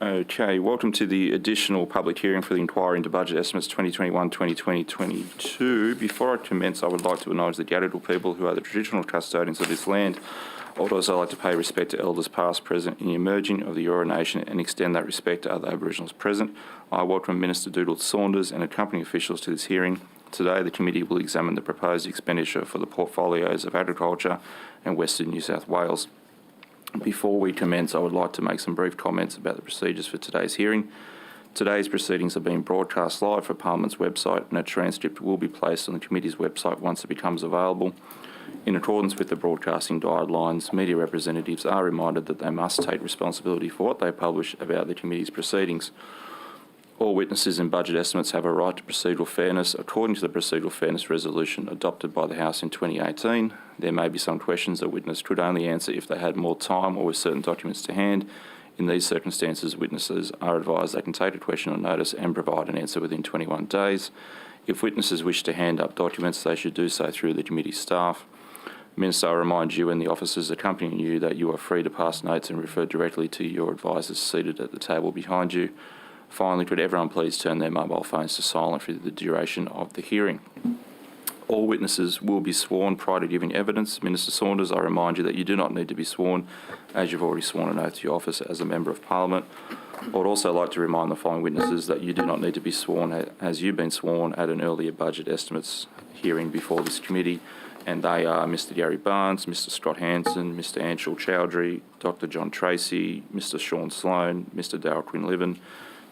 Okay, welcome to the additional public hearing for the inquiry into budget estimates 2021-2022. Before I commence, I would like to acknowledge the Gadigal people who are the traditional custodians of this land. I would also like to pay respect to elders past, present in the emerging of the Eora Nation and extend that respect to other Aboriginals present. I welcome Minister Saunders and accompanying officials to this hearing. Today, the committee will examine the proposed expenditure for the portfolios of agriculture and Western New South Wales. Before we commence, I would like to make some brief comments about the procedures for today's hearing. Today's proceedings are being broadcast live for Parliament's website, and a transcript will be placed on the committee's website once it becomes available. In accordance with the broadcasting guidelines, media representatives are reminded that they must take responsibility for what they publish about the committee's proceedings. All witnesses in budget estimates have a right to procedural fairness according to the procedural fairness resolution adopted by the House in 2018. There may be some questions a witness could only answer if they had more time or with certain documents to hand. In these circumstances, witnesses are advised they can take a question on notice and provide an answer within 21 days. If witnesses wish to hand up documents, they should do so through the committee staff. Minister, I remind you and the officers accompanying you that you are free to pass notes and refer directly to your advisors seated at the table behind you. Finally, could everyone please turn their mobile phones to silent for the duration of the hearing. All witnesses will be sworn prior to giving evidence. Minister Saunders, I remind you that you do not need to be sworn as you've already sworn an oath to your office as a Member of Parliament. I would also like to remind the following witnesses that you do not need to be sworn as you've been sworn at an earlier budget estimates hearing before this committee, and they are Mr Gary Barnes, Mr Scott Hanson, Mr Anshul Chowdhury, Dr John Tracy, Mr Sean Sloan, Mr Darryl Quinlivan,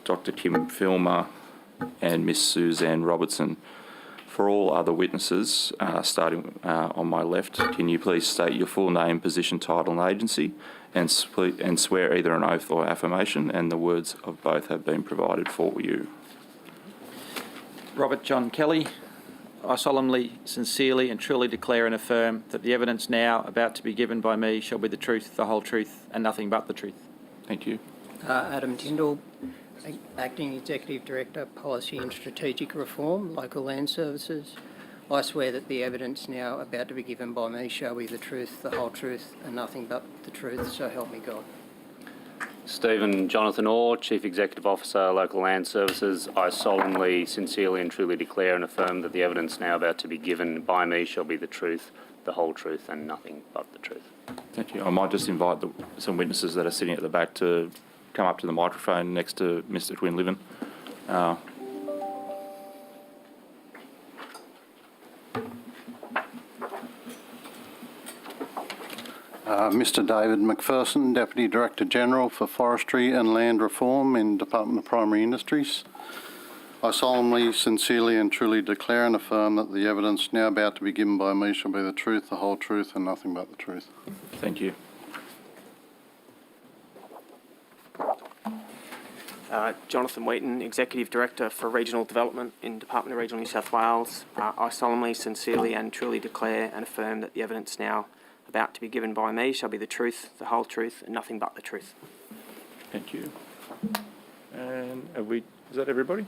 Dr Kim Filmer and Miss Suzanne Robertson. For all other witnesses, starting on my left, can you please state your full name, position, title and agency and swear either an oath or affirmation, and the words of both have been provided for you. Robert John Kelly. I solemnly, sincerely and truly declare and affirm that the evidence now about to be given by me shall be the truth, the whole truth and nothing but the truth. Thank you. Adam Tyndall, Acting Executive Director, Policy and Strategic Reform, Local Land Services. I swear that the evidence now about to be given by me shall be the truth, the whole truth and nothing but the truth, so help me God. Stephen Jonathan Orr, Chief Executive Officer, Local Land Services. I solemnly, sincerely and truly declare and affirm that the evidence now about to be given by me shall be the truth, the whole truth and nothing but the truth. Thank you. I might just invite some witnesses that are sitting at the back to come up to the microphone next to Mr Quinlivan. Mr David McPherson, Deputy Director General for Forestry and Land Reform in Department of Primary Industries. I solemnly, sincerely and truly declare and affirm that the evidence now about to be given by me shall be the truth, the whole truth and nothing but the truth. Thank you. Jonathan Wheaton, Executive Director for Regional Development in Department of Regional New South Wales. I solemnly, sincerely and truly declare and affirm that the evidence now about to be given by me shall be the truth, the whole truth and nothing but the truth. Thank you. And is that everybody?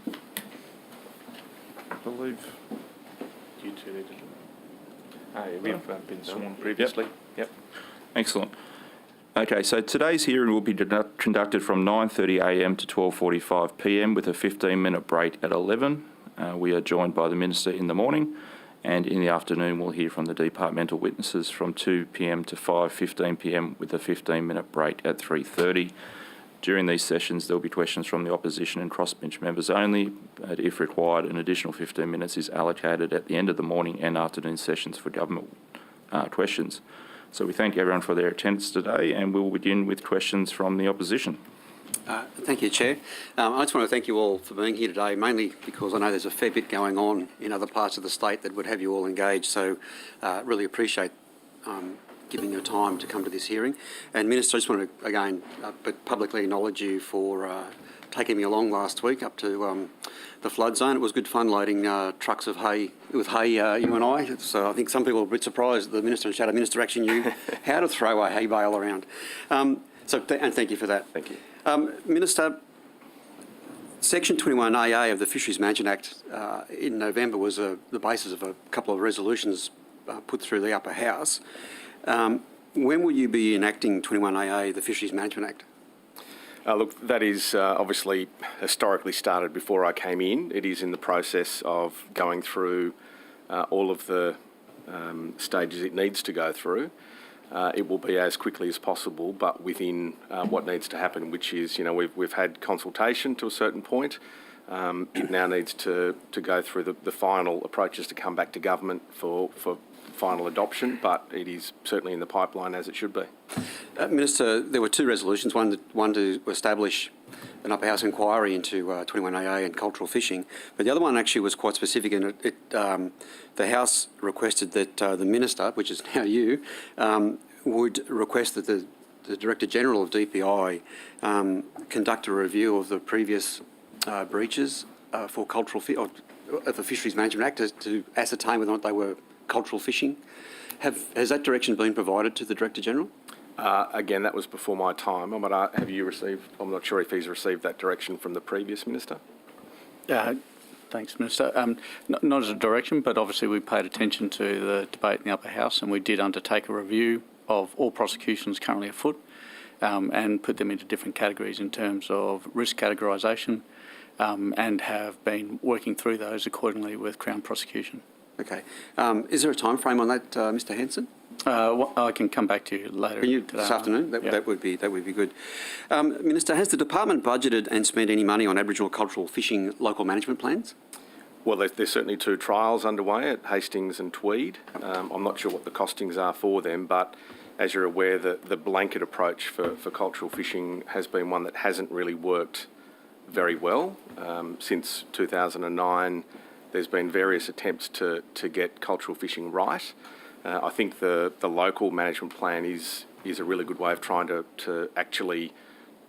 I believe you two need to do that. We have been sworn previously. Yep. Excellent. Okay, so today's hearing will be conducted from 9:30 a.m. to 12:45 p.m. with a 15-minute break at 11. We are joined by the Minister in the morning, and in the afternoon we'll hear from the departmental witnesses from 2 p.m. to 5:15 p.m. with a 15-minute break at 3:30. During these sessions there will be questions from the opposition and crossbench members only, but if required an additional 15 minutes is allocated at the end of the morning and afternoon sessions for government questions. So we thank everyone for their attendance today, and we'll begin with questions from the opposition. Thank you, Chair. I just want to thank you all for being here today, mainly because I know there's a fair bit going on in other parts of the state that would have you all engaged, so really appreciate giving your time to come to this hearing. And Minister, I just want to again publicly acknowledge you for taking me along last week up to the flood zone. It was good fun loading trucks of hay with hay, you and I. So I think some people were a bit surprised that the Minister and Shadow Minister actually knew how to throw a hay bale around. And thank you for that. Thank you. Minister, Section 21AA of the Fisheries Management Act in November was the basis of a couple of resolutions put through the upper house. When will you be enacting 21AA, the Fisheries Management Act? Look, that is obviously historically started before I came in. It is in the process of going through all of the stages it needs to go through. It will be as quickly as possible, but within what needs to happen, which is, we've had consultation to a certain point. It now needs to go through the final approaches to come back to government for final adoption, but it is certainly in the pipeline as it should be. Minister, there were two resolutions, one to establish an upper house inquiry into 21AA and cultural fishing, but the other one actually was quite specific, and the House requested that the Minister, which is now you, would request that the Director-General of DPI conduct a review of the previous breaches for of the Fisheries Management Act to ascertain whether or not they were cultural fishing. Has that direction been provided to the Director-General? Again, that was before my time. Have you received? I'm not sure if he's received that direction from the previous minister. Thanks, Minister. Not as a direction, but obviously we paid attention to the debate in the upper house, and we did undertake a review of all prosecutions currently afoot and put them into different categories in terms of risk categorisation, and have been working through those accordingly with Crown prosecution. Okay. Is there a time frame on that, Mr. Hanson? I can come back to you later This afternoon? That would be good. Minister, has the department budgeted and spent any money on Aboriginal cultural fishing local management plans? Well, there's certainly two trials underway at Hastings and Tweed. I'm not sure what the costings are for them, but as you're aware, the blanket approach for cultural fishing has been one that hasn't really worked very well. Since 2009, there's been various attempts to get cultural fishing right. I think the local management plan is a really good way of trying to actually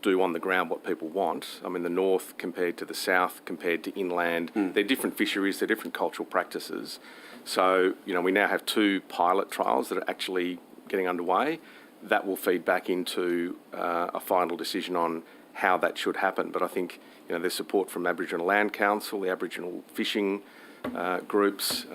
do on the ground what people want. I mean, the north compared to the south, compared to inland, they're different fisheries, they're different cultural practices. So, we now have two pilot trials that are actually getting underway. That will feed back into a final decision on how that should happen. But I think, there's support from Aboriginal Land Council, the Aboriginal fishing groups.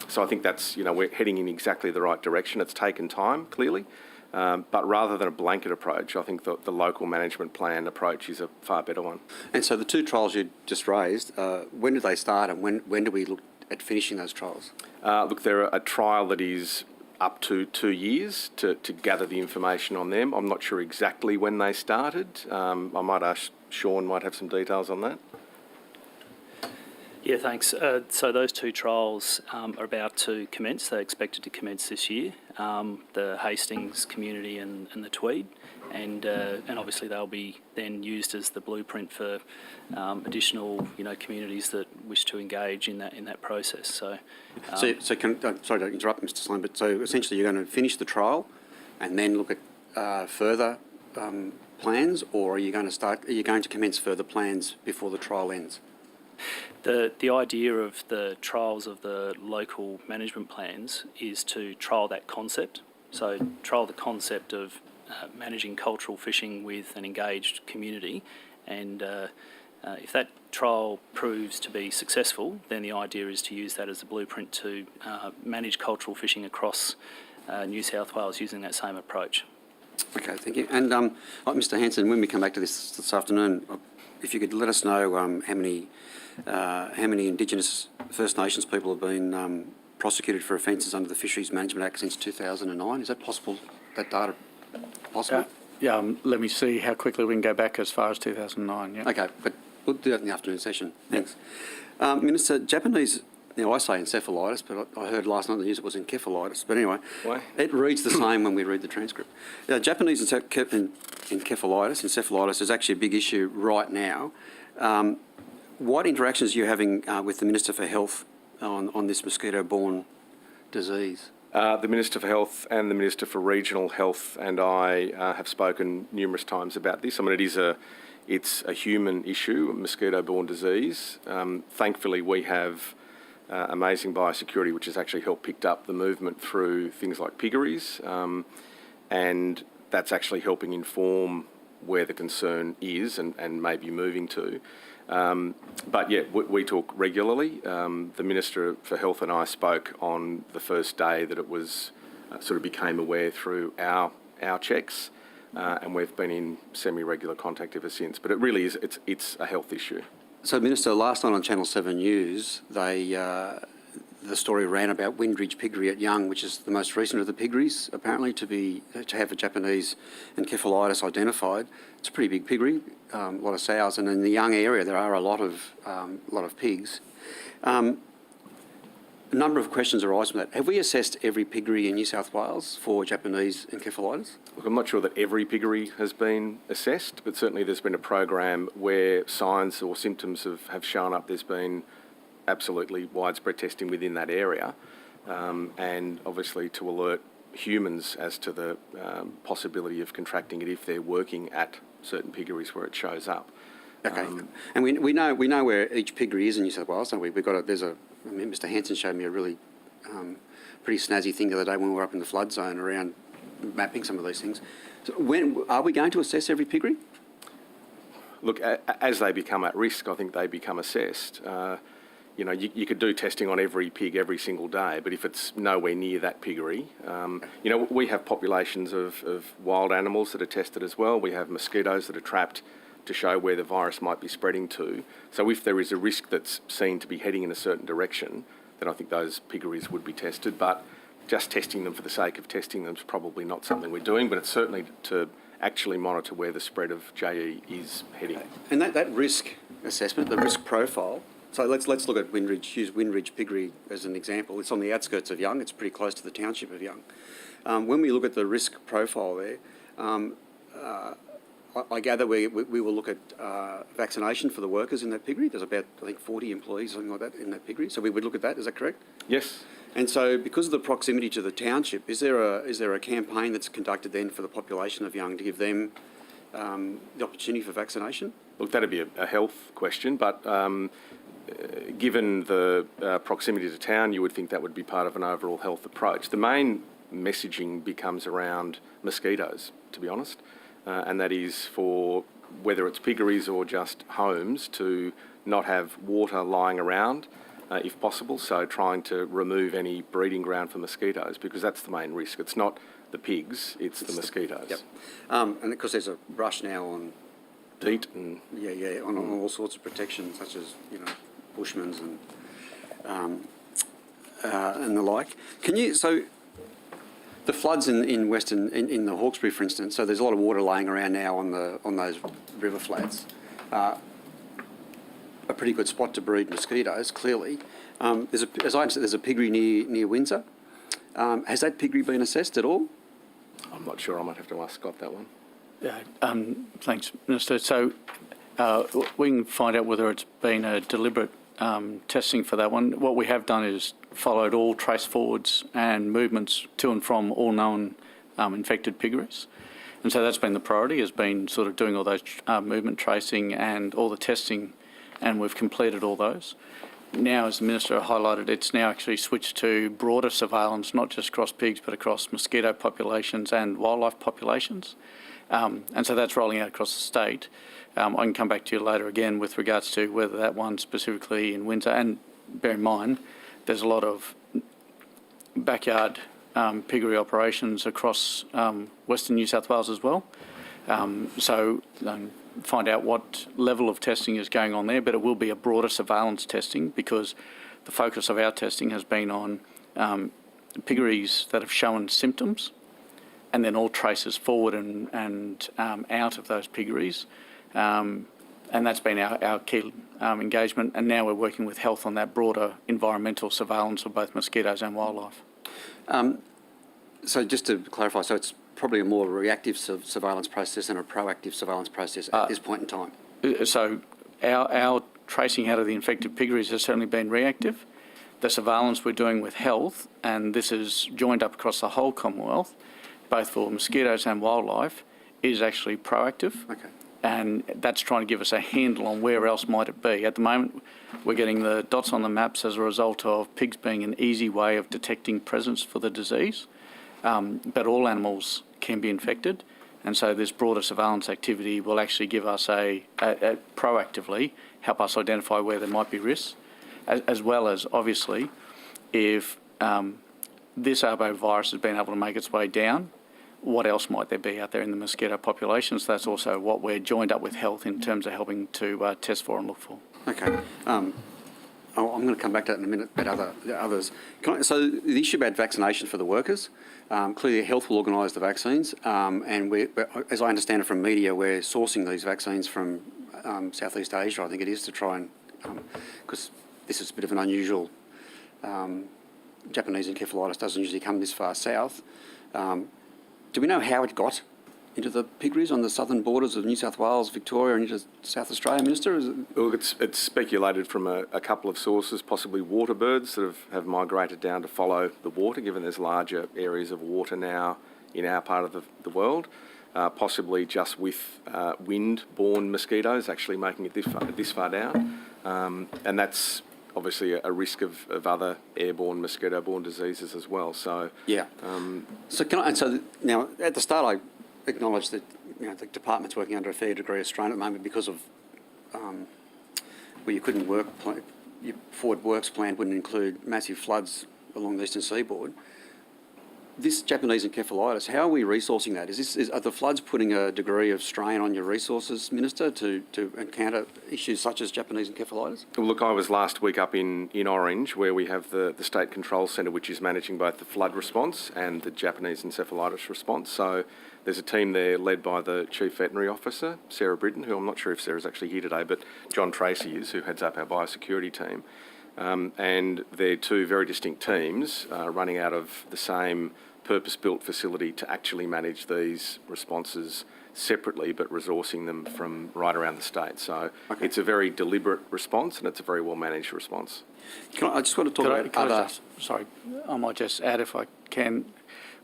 So I think that's, we're heading in exactly the right direction. It's taken time, clearly. But rather than a blanket approach, I think the local management plan approach is a far better one. And so the two trials you just raised, when did they start, and when do we look at finishing those trials? Look, they're a trial that is up to 2 years to gather the information on them. I'm not sure exactly when they started. I might ask Sean might have some details on that. Yeah, thanks. So those two trials are about to commence. They're expected to commence this year, the Hastings community and the Tweed, and obviously they'll be then used as the blueprint for additional communities that wish to engage in that process. So sorry to interrupt, Mr. Sloan, but so essentially you're going to finish the trial and then look at further plans, or are you going to commence further plans before the trial ends? The idea of the trials of the local management plans is to trial that concept. So trial the concept of managing cultural fishing with an engaged community, and if that trial proves to be successful, then the idea is to use that as a blueprint to manage cultural fishing across New South Wales using that same approach. Okay, thank you. And Mr. Hanson, when we come back to this afternoon, if you could let us know how many Indigenous First Nations people have been prosecuted for offences under the Fisheries Management Act since 2009. Is that possible? That data possible? Let me see how quickly we can go back as far as 2009. Yeah. Okay, but we'll do that in the afternoon session. Thanks. Minister, Japanese. Now, I say encephalitis, but I heard last night in the news it was encephalitis. But anyway, Why? It reads the same when we read the transcript. Japanese encephalitis is actually a big issue right now. What interactions are you having with the Minister for Health on this mosquito-borne disease? The Minister for Health and the Minister for Regional Health and I have spoken numerous times about this. I mean, it's a human issue, a mosquito-borne disease. Thankfully, we have amazing biosecurity, which has actually helped pick up the movement through things like piggeries, and that's actually helping inform where the concern is and maybe moving to. But yeah, we talk regularly. The Minister for Health and I spoke on the first day that it was sort of became aware through our checks, and we've been in semi-regular contact ever since. But it really is, it's a health issue. So, Minister, last night on Channel 7 News, the story ran about Windridge Piggery at Young, which is the most recent of the piggeries, apparently, to have a Japanese encephalitis identified. It's a pretty big piggery, a lot of sows, and in the Young area there are a lot of pigs. A number of questions arise from that. Have we assessed every piggery in New South Wales for Japanese encephalitis? Look, I'm not sure that every piggery has been assessed, but certainly there's been a program where signs or symptoms have shown up. There's been absolutely widespread testing within that area, and obviously to alert humans as to the possibility of contracting it if they're working at certain piggeries where it shows up. Okay, and we know where each piggery is in New South Wales, don't we? We've got Mr. Hanson showed me a really pretty snazzy thing the other day when we were up in the flood zone around mapping some of these things. So when are we going to assess every piggery? Look, as they become at risk, I think they become assessed. You know, you could do testing on every pig every single day, but if it's nowhere near that piggery, you know, we have populations of wild animals that are tested as well. We have mosquitoes that are trapped to show where the virus might be spreading to. So if there is a risk that's seen to be heading in a certain direction, then I think those piggeries would be tested. But just testing them for the sake of testing them is probably not something we're doing, but it's certainly to actually monitor where the spread of JE is heading. And that risk assessment, the risk profile, so let's look at use Windridge Piggery as an example. It's on the outskirts of Young. It's pretty close to the township of Young. When we look at the risk profile there, I gather we will look at vaccination for the workers in that piggery. There's about, I think, 40 employees, something like that, in that piggery. So we would look at that. Is that correct? Yes. And so, because of the proximity to the township, is there a campaign that's conducted then for the population of Young to give them the opportunity for vaccination? Look, that'd be a health question, but given the proximity to town, you would think that would be part of an overall health approach. The main messaging becomes around mosquitoes, to be honest, and that is for whether it's piggeries or just homes to not have water lying around, if possible, so trying to remove any breeding ground for mosquitoes, because that's the main risk. It's not the pigs, it's the mosquitoes. Yep. And of course there's a rush now on DEET and on all sorts of protections, such as, you know, Bushman's and the like. So the floods in the Hawkesbury, for instance, so there's a lot of water laying around now on those river flats. A pretty good spot to breed mosquitoes, clearly. As I understand, there's a piggery near Windsor. Has that piggery been assessed at all? I'm not sure. I might have to ask Scott that one. Yeah, thanks, Minister. So we can find out whether it's been a deliberate testing for that one. What we have done is followed all trace forwards and movements to and from all known infected piggeries. And so that's been the priority, has been sort of doing all those movement tracing and all the testing, and we've completed all those. Now, as the Minister highlighted, it's now actually switched to broader surveillance, not just across pigs, but across mosquito populations and wildlife populations. And so that's rolling out across the state. I can come back to you later again with regards to whether that one specifically in Windsor, and bear in mind, there's a lot of backyard piggery operations across Western New South Wales as well. So find out what level of testing is going on there, but it will be a broader surveillance testing because the focus of our testing has been on piggeries that have shown symptoms, and then all traces forward and out of those piggeries. And that's been our key engagement. And now we're working with health on that broader environmental surveillance of both mosquitoes and wildlife. So just to clarify, so it's probably a more reactive surveillance process than a proactive surveillance process at this point in time? So our tracing out of the infected piggeries has certainly been reactive. The surveillance we're doing with health, and this is joined up across the whole Commonwealth, both for mosquitoes and wildlife, is actually proactive. Okay. And that's trying to give us a handle on where else might it be. At the moment, we're getting the dots on the maps as a result of pigs being an easy way of detecting presence for the disease. But all animals can be infected. And so this broader surveillance activity will actually give us proactively help us identify where there might be risks, as well as obviously if this arbovirus has been able to make its way down, what else might there be out there in the mosquito population? So that's also what we're joined up with health in terms of helping to test for and look for. Okay. I'm going to come back to that in a minute, but others. So the issue about vaccination for the workers, clearly health will organise the vaccines, and as I understand it from media, we're sourcing these vaccines from Southeast Asia, I think it is, to try and, because this is a bit of an unusual, Japanese encephalitis doesn't usually come this far south. Do we know how it got into the piggeries on the southern borders of New South Wales, Victoria and into South Australia, Minister? Look, it's speculated from a couple of sources, possibly water birds that have migrated down to follow the water, given there's larger areas of water now in our part of the world, possibly just with wind-borne mosquitoes actually making it this far down. And that's obviously a risk of other airborne mosquito-borne diseases as well. So yeah. So now at the start, I acknowledge that the department's working under a fair degree of strain at the moment because of where you couldn't work. Your forward works plan wouldn't include massive floods along the eastern seaboard. This Japanese encephalitis, how are we resourcing that? Are the floods putting a degree of strain on your resources, Minister, to encounter issues such as Japanese encephalitis? Well, look, I was last week up in Orange, where we have the State Control Centre, which is managing both the flood response and the Japanese encephalitis response. So there's a team there led by the Chief Veterinary Officer, Sarah Britton, who I'm not sure if Sarah's actually here today, but John Tracy is, who heads up our biosecurity team. And they're two very distinct teams running out of the same purpose-built facility to actually manage these responses separately, but resourcing them from right around the state. So It's a very deliberate response, and it's a very well-managed response. I just want to talk about Sorry, I might just add if I can.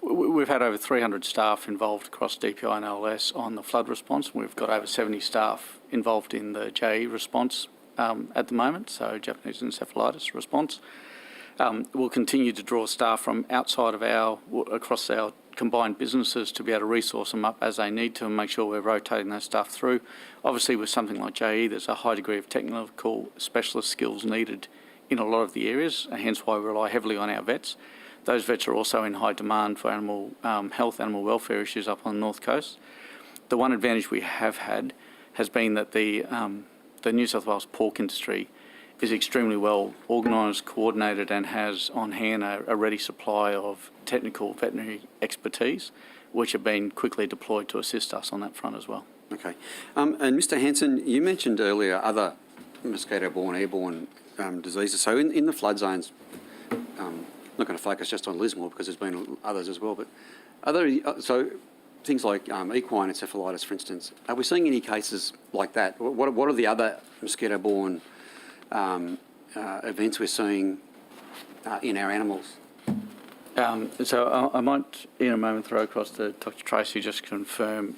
We've had over 300 staff involved across DPI and LS on the flood response. We've got over 70 staff involved in the JE response at the moment, so Japanese encephalitis response. We'll continue to draw staff from outside of across our combined businesses to be able to resource them up as they need to and make sure we're rotating those staff through. Obviously, with something like JE, there's a high degree of technical specialist skills needed in a lot of the areas, hence why we rely heavily on our vets. Those vets are also in high demand for animal health, animal welfare issues up on the North Coast. The one advantage we have had has been that the New South Wales pork industry is extremely well organised, coordinated and has on hand a ready supply of technical veterinary expertise, which have been quickly deployed to assist us on that front as well. Okay. And Mr Hanson, you mentioned earlier other mosquito-borne, airborne diseases. So in the flood zones, I'm not going to focus just on Lismore because there's been others as well, but so things like equine encephalitis, for instance, are we seeing any cases like that? What are the other mosquito-borne events we're seeing in our animals? So I might in a moment throw across to Dr Tracy just to confirm.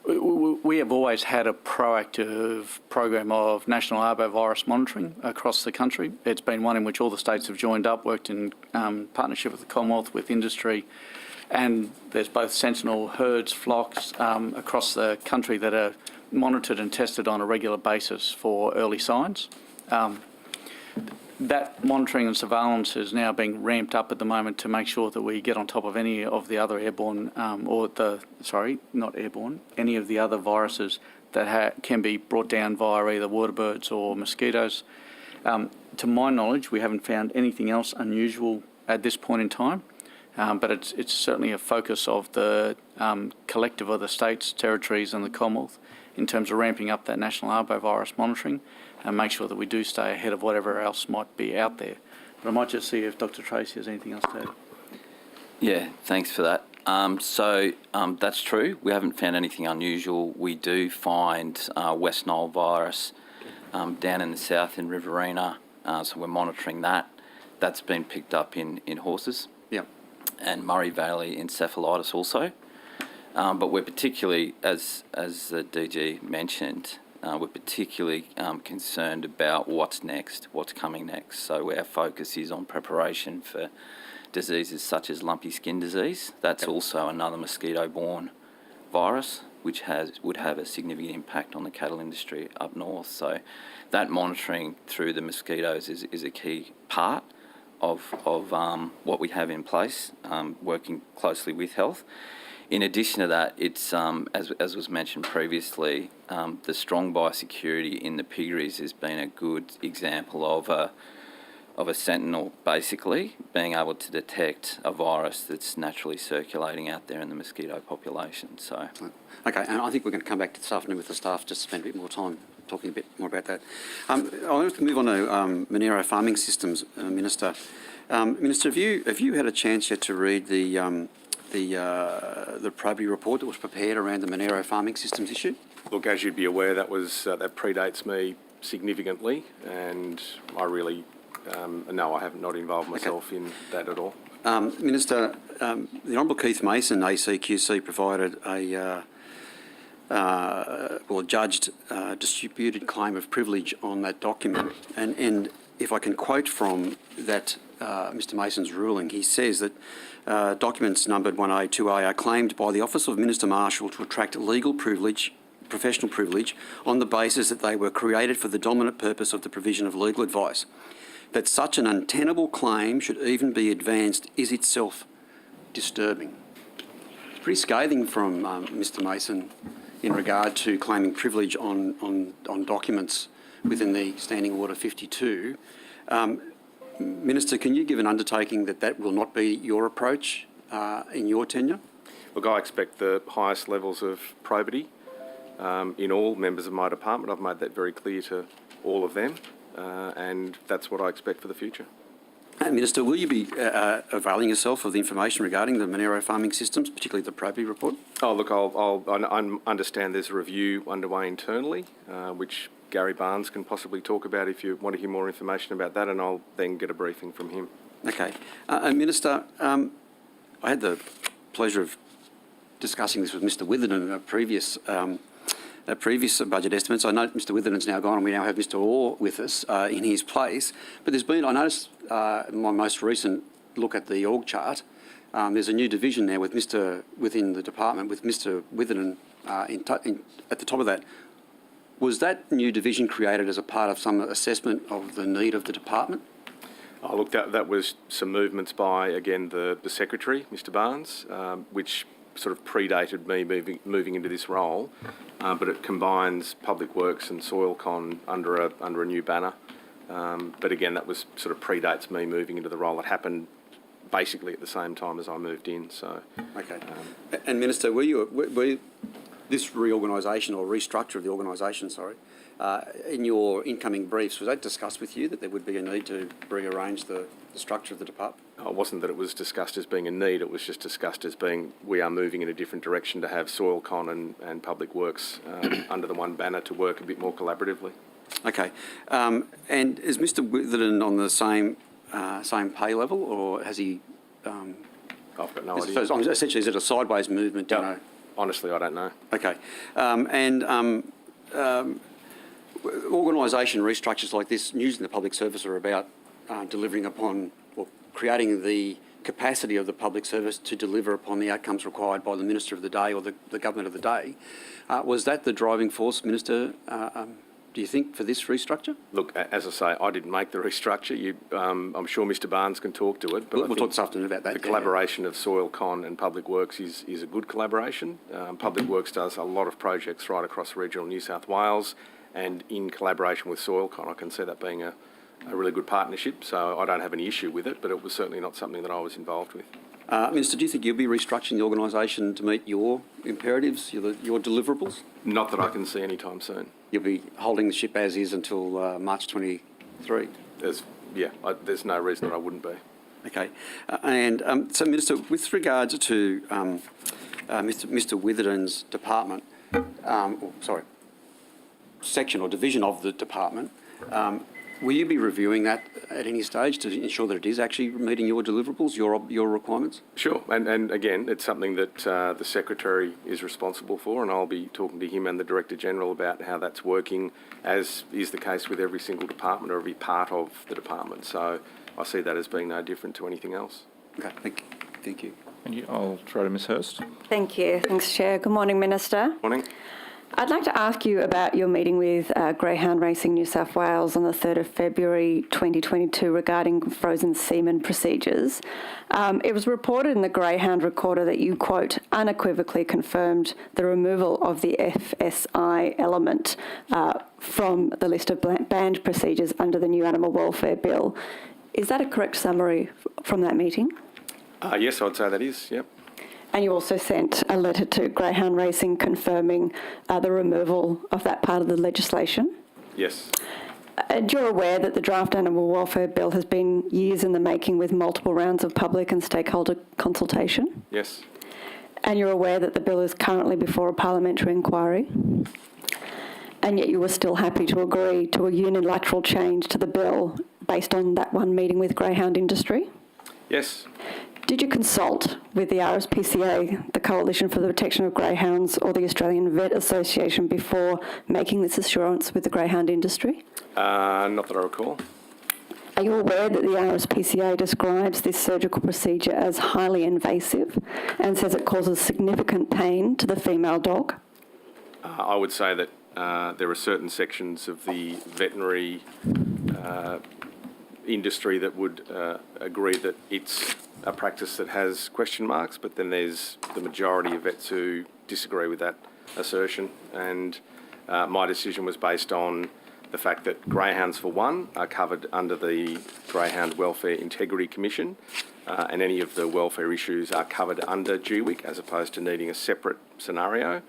We have always had a proactive program of national arbovirus monitoring across the country. It's been one in which all the states have joined up, worked in partnership with the Commonwealth, with industry, and there's both sentinel herds, flocks across the country that are monitored and tested on a regular basis for early signs. That monitoring and surveillance is now being ramped up at the moment to make sure that we get on top of any of the other airborne, any of the other viruses that can be brought down via either water birds or mosquitoes. To my knowledge, we haven't found anything else unusual at this point in time, but it's certainly a focus of the collective of the states, territories and the Commonwealth in terms of ramping up that national arbovirus monitoring and make sure that we do stay ahead of whatever else might be out there. But I might just see if Dr Tracy has anything else to add. Yeah, thanks for that. That's true. We haven't found anything unusual. We do find West Nile virus down in the south in Riverina, so we're monitoring that. That's been picked up in horses. Yeah. And Murray Valley encephalitis also. But we're particularly, as the DG mentioned, we're particularly concerned about what's next, what's coming next. So our focus is on preparation for diseases such as lumpy skin disease. That's also another mosquito-borne virus, which would have a significant impact on the cattle industry up north. So that monitoring through the mosquitoes is a key part what we have in place, working closely with health. In addition to that, it's as was mentioned previously, the strong biosecurity in the piggeries has been a good example of a sentinel, basically being able to detect a virus that's naturally circulating out there in the mosquito population. So, okay, and I think we're going to come back to this afternoon with the staff just to spend a bit more time talking a bit more about that. I want to move on to Monero farming systems, Minister. Minister, have you had a chance yet to read the probity report that was prepared around the Monero farming systems issue? Look, as you'd be aware, that predates me significantly, and I really no, I have not involved myself in that at all. Minister, the Honourable Keith Mason, ACQC, provided a judged disputed claim of privilege on that document, and if I can quote from that Mr Mason's ruling, he says that documents numbered 1A, 2A are claimed by the Office of Minister Marshall to attract legal privilege, professional privilege, on the basis that they were created for the dominant purpose of the provision of legal advice. That such an untenable claim should even be advanced is itself disturbing. It's pretty scathing from Mr Mason in regard to claiming privilege on documents within the Standing Order 52. Minister, can you give an undertaking that that will not be your approach in your tenure? Look, I expect the highest levels of probity in all members of my department. I've made that very clear to all of them, and that's what I expect for the future. Minister, will you be availing yourself of the information regarding the Monero farming systems, particularly the probity report? Oh, look, I understand there's a review underway internally, which Gary Barnes can possibly talk about if you want to hear more information about that, and I'll then get a briefing from him. Okay. Minister, I had the pleasure of discussing this with Mr Witherden at previous budget estimates. I know Mr Witherden's now gone and we now have Mr Orr with us in his place, but there's been, I noticed in my most recent look at the org chart, there's a new division there with within the department with Mr Witherden at the top of that. Was that new division created as a part of some assessment of the need of the department? Oh, look, that was some movements by, again, the Secretary, Mr Barnes, which sort of predated me moving into this role, but it combines Public Works and Soilcon under a new banner. But again, that was sort of predates me moving into the role. It happened basically at the same time as I moved in. So, okay. And Minister, were this reorganisation or restructure of the organisation, in your incoming briefs, was that discussed with you that there would be a need to rearrange the structure of the department? It wasn't that it was discussed as being a need, it was just discussed as being we are moving in a different direction to have Soilcon and Public Works under the one banner to work a bit more collaboratively. Okay. And is Mr Witherden on the same pay level, or has he... I've got no idea. So essentially, is it a sideways movement? No, honestly, I don't know. Okay. Organisation restructures like this, using the public service, are about delivering upon or creating the capacity of the public service to deliver upon the outcomes required by the Minister of the day or the government of the day. Was that the driving force, Minister, do you think, for this restructure? Look, as I say, I didn't make the restructure. I'm sure Mr Barnes can talk to it. But we'll talk this afternoon about that. The collaboration of Soilcon and Public Works is a good collaboration. Public Works does a lot of projects right across regional New South Wales, and in collaboration with Soilcon, I can see that being a really good partnership. So I don't have any issue with it, but it was certainly not something that I was involved with. Minister, do you think you'll be restructuring the organisation to meet your imperatives, your deliverables? Not that I can see anytime soon. You'll be holding the ship as is until March 23? There's no reason that I wouldn't be. Okay. So, Minister, with regards to Mr Witherden's department, section or division of the department, will you be reviewing that at any stage to ensure that it is actually meeting your deliverables, your requirements? Sure, and again, it's something that the Secretary is responsible for, and I'll be talking to him and the Director-General about how that's working, as is the case with every single department or every part of the department. So I see that as being no different to anything else. Okay, thank you. Thank you. I'll throw to Ms Hurst. Thank you. Thanks, Chair. Good morning, Minister. Morning. I'd like to ask you about your meeting with Greyhound Racing New South Wales on the 3rd of February 2022 regarding frozen semen procedures. It was reported in the Greyhound Recorder that you, quote, unequivocally confirmed the removal of the FSI element from the list of banned procedures under the new Animal Welfare Bill. Is that a correct summary from that meeting? Yes, I'd say that is, yep. And you also sent a letter to Greyhound Racing confirming the removal of that part of the legislation? Yes. And you're aware that the draft Animal Welfare Bill has been years in the making with multiple rounds of public and stakeholder consultation? Yes. And you're aware that the bill is currently before a parliamentary inquiry? And yet you were still happy to agree to a unilateral change to the bill based on that one meeting with Greyhound industry? Yes. Did you consult with the Rspca, the Coalition for the Protection of Greyhounds, or the Australian Vet Association before making this assurance with the greyhound industry? Not that I recall. Are you aware that the Rspca describes this surgical procedure as highly invasive and says it causes significant pain to the female dog? I would say that there are certain sections of the veterinary industry that would agree that it's a practice that has question marks, but then there's the majority of vets who disagree with that assertion. And my decision was based on the fact that greyhounds, for one, are covered under the Greyhound Welfare Integrity Commission, and any of the welfare issues are covered under GWIC as opposed to needing a separate scenario.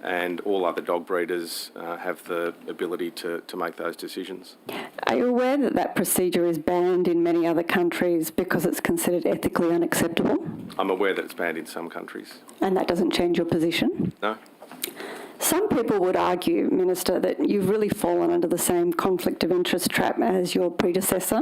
And all other dog breeders have the ability to make those decisions. Are you aware that that procedure is banned in many other countries because it's considered ethically unacceptable? I'm aware that it's banned in some countries. And that doesn't change your position? No. Some people would argue, Minister, that you've really fallen under the same conflict of interest trap as your predecessor,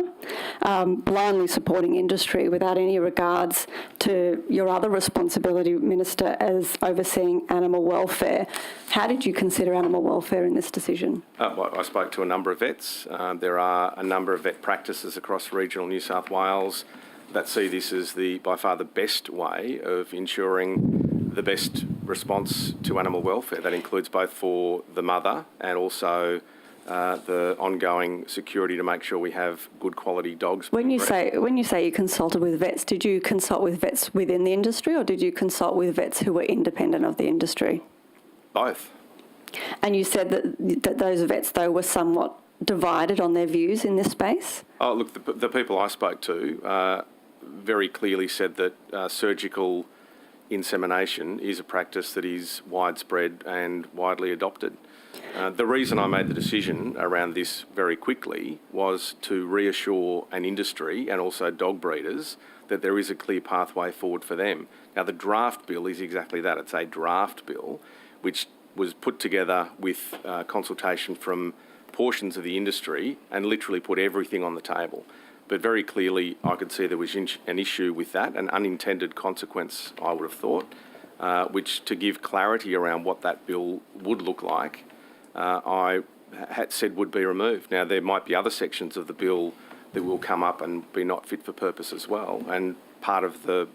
blindly supporting industry without any regards to your other responsibility, Minister, as overseeing animal welfare. How did you consider animal welfare in this decision? Well, I spoke to a number of vets. There are a number of vet practices across regional New South Wales that see this as by far the best way of ensuring the best response to animal welfare. That includes both for the mother and also the ongoing security to make sure we have good quality dogs. When you say you consulted with vets, did you consult with vets within the industry or did you consult with vets who were independent of the industry? Both. And you said that those vets, though, were somewhat divided on their views in this space? Oh, look, the people I spoke to very clearly said that surgical insemination is a practice that is widespread and widely adopted. The reason I made the decision around this very quickly was to reassure an industry and also dog breeders that there is a clear pathway forward for them. Now, the draft bill is exactly that. It's a draft bill which was put together with consultation from portions of the industry and literally put everything on the table. But very clearly, I could see there was an issue with that, an unintended consequence, I would have thought, which, to give clarity around what that bill would look like, I had said would be removed. Now, there might be other sections of the bill that will come up and be not fit for purpose as well, and part of the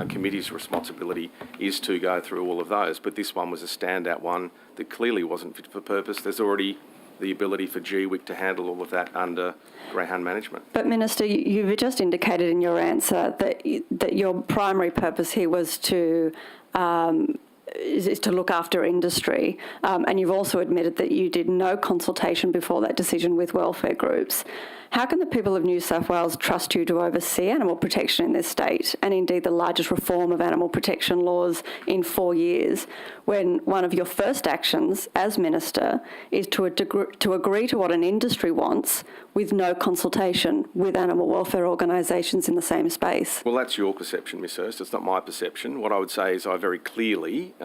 committee's responsibility is to go through all of those. But this one was a standout one that clearly wasn't fit for purpose. There's already the ability for GWIC to handle all of that under greyhound management. But Minister, you've just indicated in your answer that your primary purpose here was to look after industry, and you've also admitted that you did no consultation before that decision with welfare groups. How can the people of New South Wales trust you to oversee animal protection in this state, and indeed the largest reform of animal protection laws in 4 years, when one of your first actions as Minister is to agree to what an industry wants with no consultation with animal welfare organisations in the same space? Well, that's your perception, Ms Hurst. It's not my perception. What I would say is I very clearly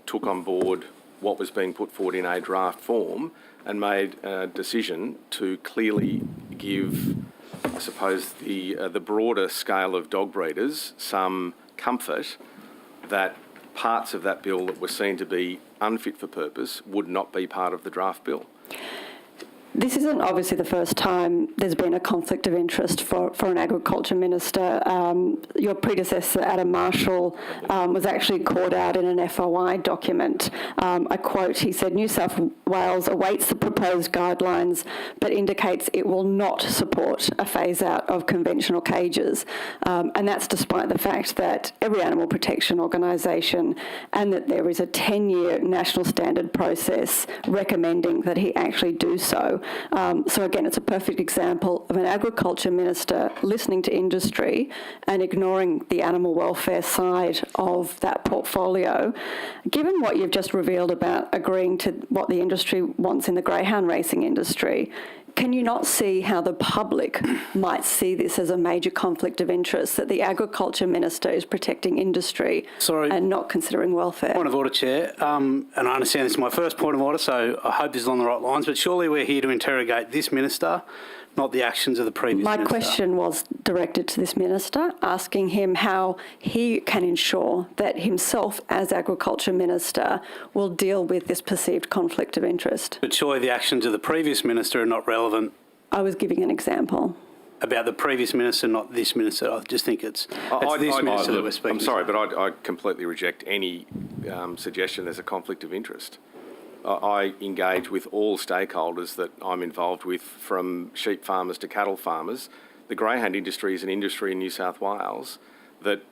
took on board what was being put forward in a draft form and made a decision to clearly give, I suppose, the broader scale of dog breeders some comfort that parts of that bill that were seen to be unfit for purpose would not be part of the draft bill. This isn't obviously the first time there's been a conflict of interest for an agriculture minister. Your predecessor, Adam Marshall, was actually called out in an FOI document. I quote, he said, "New South Wales awaits the proposed guidelines but indicates it will not support a phase-out of conventional cages." And that's despite the fact that every animal protection organisation and that there is a 10-year national standard process recommending that he actually do so. So again, it's a perfect example of an agriculture minister listening to industry and ignoring the animal welfare side of that portfolio. Given what you've just revealed about agreeing to what the industry wants in the greyhound racing industry, can you not see how the public might see this as a major conflict of interest, that the agriculture minister is protecting industry and not considering welfare? Point of order, Chair. And I understand this is my first point of order, so I hope this is on the right lines, but surely we're here to interrogate this minister, not the actions of the previous minister. My question was directed to this minister, asking him how he can ensure that himself, as agriculture minister, will deal with this perceived conflict of interest. But surely the actions of the previous minister are not relevant. I was giving an example. About the previous minister, not this minister. I just think it's this minister that we're speaking. I'm sorry, but I completely reject any suggestion there's a conflict of interest. I engage with all stakeholders that I'm involved with, from sheep farmers to cattle farmers. The greyhound industry is an industry in New South Wales that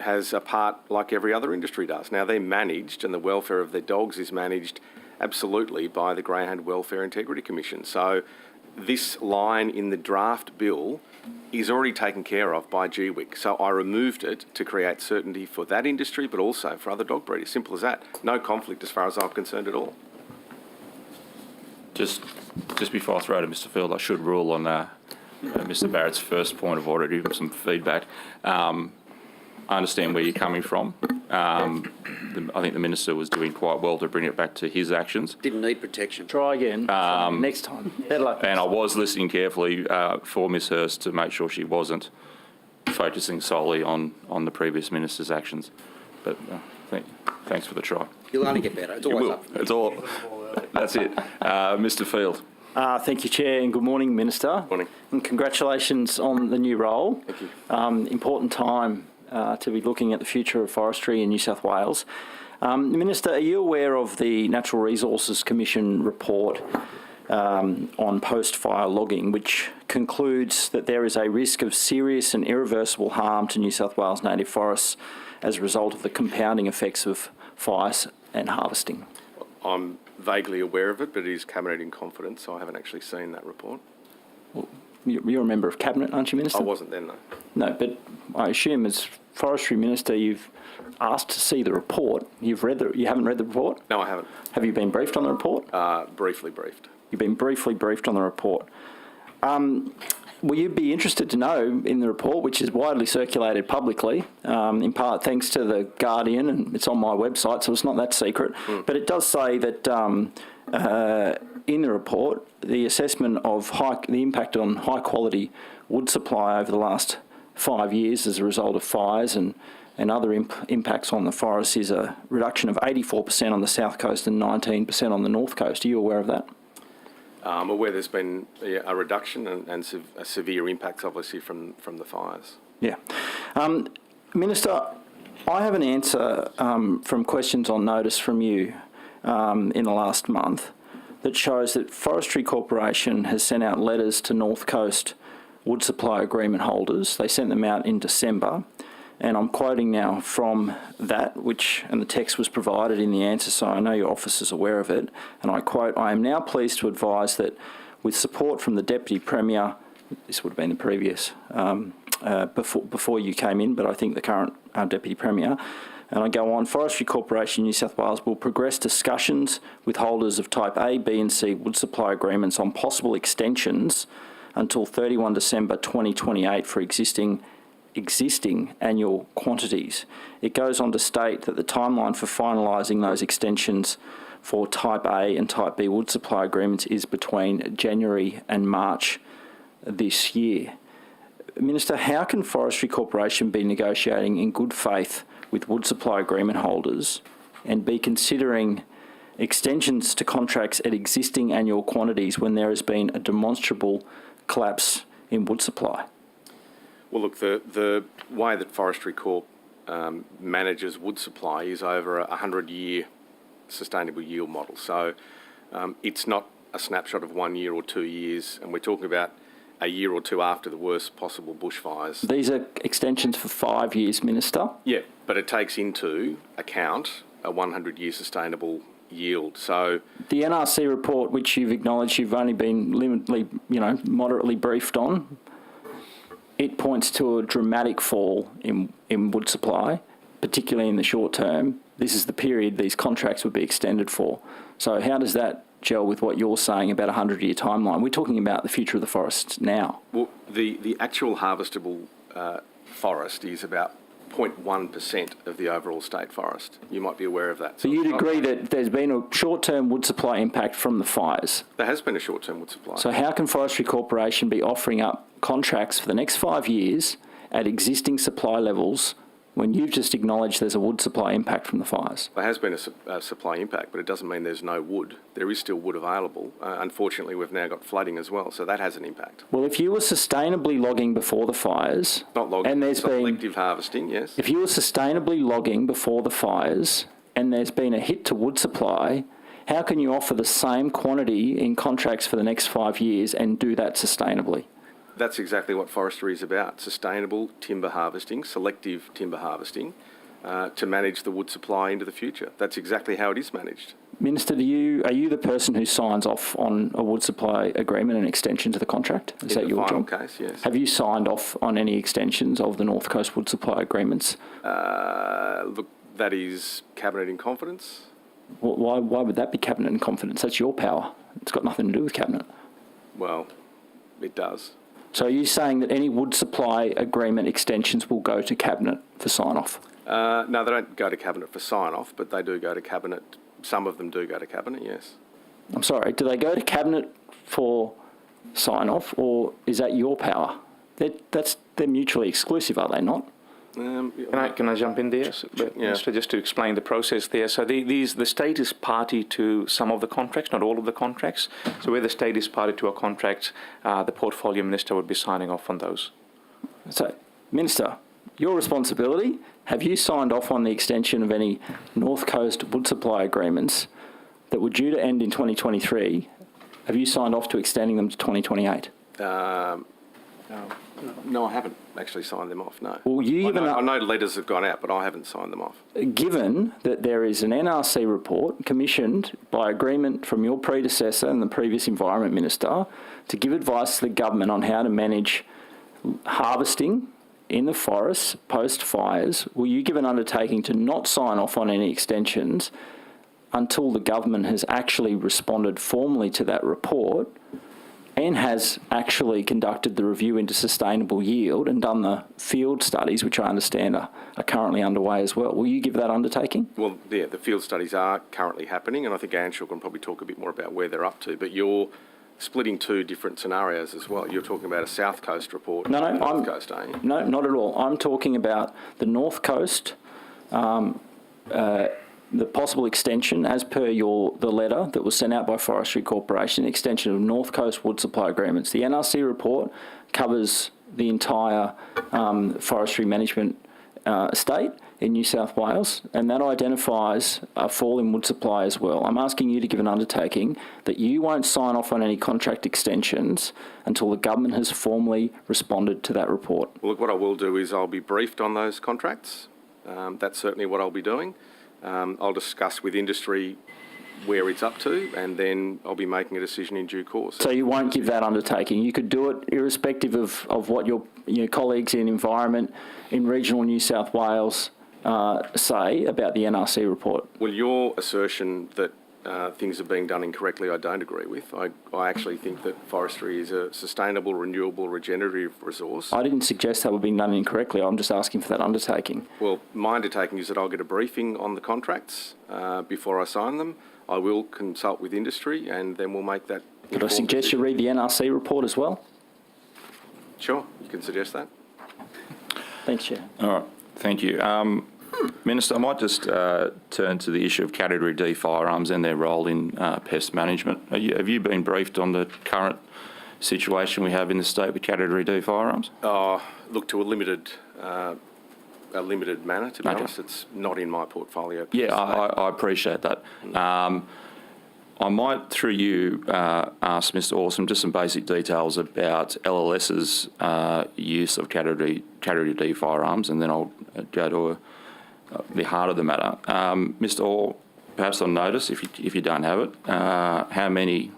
has a part like every other industry does. Now, they're managed, and the welfare of their dogs is managed absolutely by the Greyhound Welfare Integrity Commission. So this line in the draft bill is already taken care of by GWIC. So I removed it to create certainty for that industry, but also for other dog breeders. Simple as that. No conflict as far as I'm concerned at all. Just before I throw to Mr. Field, I should rule on Mr. Barrett's first point of order to give him some feedback. I understand where you're coming from. I think the minister was doing quite well to bring it back to his actions. Didn't need protection. Try again. Next time. Better luck. And I was listening carefully for Ms. Hurst to make sure she wasn't focusing solely on the previous minister's actions. But thanks for the try. You'll only get better. It's always up. It's all. That's it. Mr. Field. Thank you, Chair, and good morning, Minister. Morning. And congratulations on the new role. Thank you. Important time to be looking at the future of forestry in New South Wales. Minister, are you aware of the Natural Resources Commission report on post-fire logging, which concludes that there is a risk of serious and irreversible harm to New South Wales native forests as a result of the compounding effects of fires and harvesting? I'm vaguely aware of it, but it is Cabinet in confidence, so I haven't actually seen that report. Well, you're a member of Cabinet, aren't you, Minister? I wasn't then, no. No, but I assume as Forestry Minister you've asked to see the report. You haven't read the report? No, I haven't. Have you been briefed on the report? Briefly briefed. You've been briefly briefed on the report. Will you be interested to know in the report, which is widely circulated publicly, in part thanks to The Guardian, and it's on my website, so it's not that secret, but it does say that in the report, the assessment of the impact on high-quality wood supply over the last 5 years as a result of fires and other impacts on the forest is a reduction of 84% on the south coast and 19% on the north coast. Are you aware of that? I'm aware there's been a reduction and severe impacts, obviously, from the fires. Yeah. Minister, I have an answer from questions on notice from you in the last month that shows that Forestry Corporation has sent out letters to North Coast wood supply agreement holders. They sent them out in December. And I'm quoting now from that, and the text was provided in the answer, so I know your office is aware of it. And I quote, "I am now pleased to advise that with support from the Deputy Premier," this would have been the previous, before you came in, but I think the current Deputy Premier, and I go on, "Forestry Corporation New South Wales will progress discussions with holders of Type A, B and C wood supply agreements on possible extensions until 31 December 2028 for existing annual quantities." It goes on to state that the timeline for finalising those extensions for Type A and Type B wood supply agreements is between January and March this year. Minister, how can Forestry Corporation be negotiating in good faith with wood supply agreement holders and be considering extensions to contracts at existing annual quantities when there has been a demonstrable collapse in wood supply? Well, look, the way that Forestry Corp manages wood supply is over a 100-year sustainable yield model. So it's not a snapshot of 1 year or 2 years, and we're talking about a year or two after the worst possible bushfires. These are extensions for 5 years, Minister. Yeah, but it takes into account a 100-year sustainable yield. So the NRC report, which you've acknowledged you've only been moderately briefed on, it points to a dramatic fall in wood supply, particularly in the short term. This is the period these contracts would be extended for. So how does that gel with what you're saying about a 100-year timeline? We're talking about the future of the forests now. Well, the actual harvestable forest is about 0.1% of the overall state forest. You might be aware of that. So you'd agree that there's been a short-term wood supply impact from the fires? There has been a short-term wood supply. So how can Forestry Corporation be offering up contracts for the next 5 years at existing supply levels when you've just acknowledged there's a wood supply impact from the fires? There has been a supply impact, but it doesn't mean there's no wood. There is still wood available. Unfortunately, we've now got flooding as well, so that has an impact. Well, if you were sustainably logging before the fires... Not logging, and there's been selective harvesting, yes. If you were sustainably logging before the fires and there's been a hit to wood supply, how can you offer the same quantity in contracts for the next 5 years and do that sustainably? That's exactly what forestry is about, sustainable timber harvesting, selective timber harvesting, to manage the wood supply into the future. That's exactly how it is managed. Minister, are you the person who signs off on a wood supply agreement and extension to the contract? Is that your job? In the final case, yes. Have you signed off on any extensions of the North Coast wood supply agreements? Look, that is cabinet in confidence. Why would that be cabinet in confidence? That's your power. It's got nothing to do with cabinet. Well, it does. So are you saying that any wood supply agreement extensions will go to cabinet for sign-off? No, they don't go to cabinet for sign-off, but they do go to cabinet. Some of them do go to cabinet, yes. I'm sorry, do they go to cabinet for sign-off, or is that your power? They're mutually exclusive, are they not? Can I jump in there, Minister, just to explain the process there? So the state is party to some of the contracts, not all of the contracts. So where the state is party to a contract, the portfolio minister would be signing off on those. So, Minister, your responsibility, have you signed off on the extension of any North Coast wood supply agreements that were due to end in 2023? Have you signed off to extending them to 2028? No, I haven't actually signed them off, no. Well, I know letters have gone out, but I haven't signed them off. Given that there is an NRC report commissioned by agreement from your predecessor and the previous Environment Minister to give advice to the government on how to manage harvesting in the forests post-fires, will you give an undertaking to not sign off on any extensions until the government has actually responded formally to that report and has actually conducted the review into sustainable yield and done the field studies, which I understand are currently underway as well? Will you give that undertaking? Well, yeah, the field studies are currently happening, and I think Anshul can probably talk a bit more about where they're up to, but you're splitting two different scenarios as well. You're talking about a South Coast report. No, North Coast, aren't you? No, not at all. I'm talking about the North Coast, the possible extension, as per the letter that was sent out by Forestry Corporation, extension of North Coast wood supply agreements. The NRC report covers the entire forestry management estate in New South Wales, and that identifies a fall in wood supply as well. I'm asking you to give an undertaking that you won't sign off on any contract extensions until the government has formally responded to that report. Well, look, what I will do is I'll be briefed on those contracts. That's certainly what I'll be doing. I'll discuss with industry where it's up to, and then I'll be making a decision in due course. So you won't give that undertaking? You could do it irrespective of what your colleagues in Environment in regional New South Wales say about the NRC report? Well, your assertion that things are being done incorrectly, I don't agree with. I actually think that forestry is a sustainable, renewable, regenerative resource. I didn't suggest that were being done incorrectly. I'm just asking for that undertaking. Well, my undertaking is that I'll get a briefing on the contracts before I sign them. I will consult with industry, and then we'll make that. Could I suggest decision. You read the NRC report as well? Sure, you can suggest that. Thanks, Chair. All right, thank you. Minister, I might just turn to the issue of Category D firearms and their role in pest management. Have you been briefed on the current situation we have in the state with Category D firearms? Look, to a limited manner, to be honest. It's not in my portfolio. Yeah, I appreciate that. I might, through you, ask Mr. Awesome just some basic details about LLS's use of Category D firearms, and then I'll go to the heart of the matter. Mr. Orr, perhaps on notice, if you don't have it, how many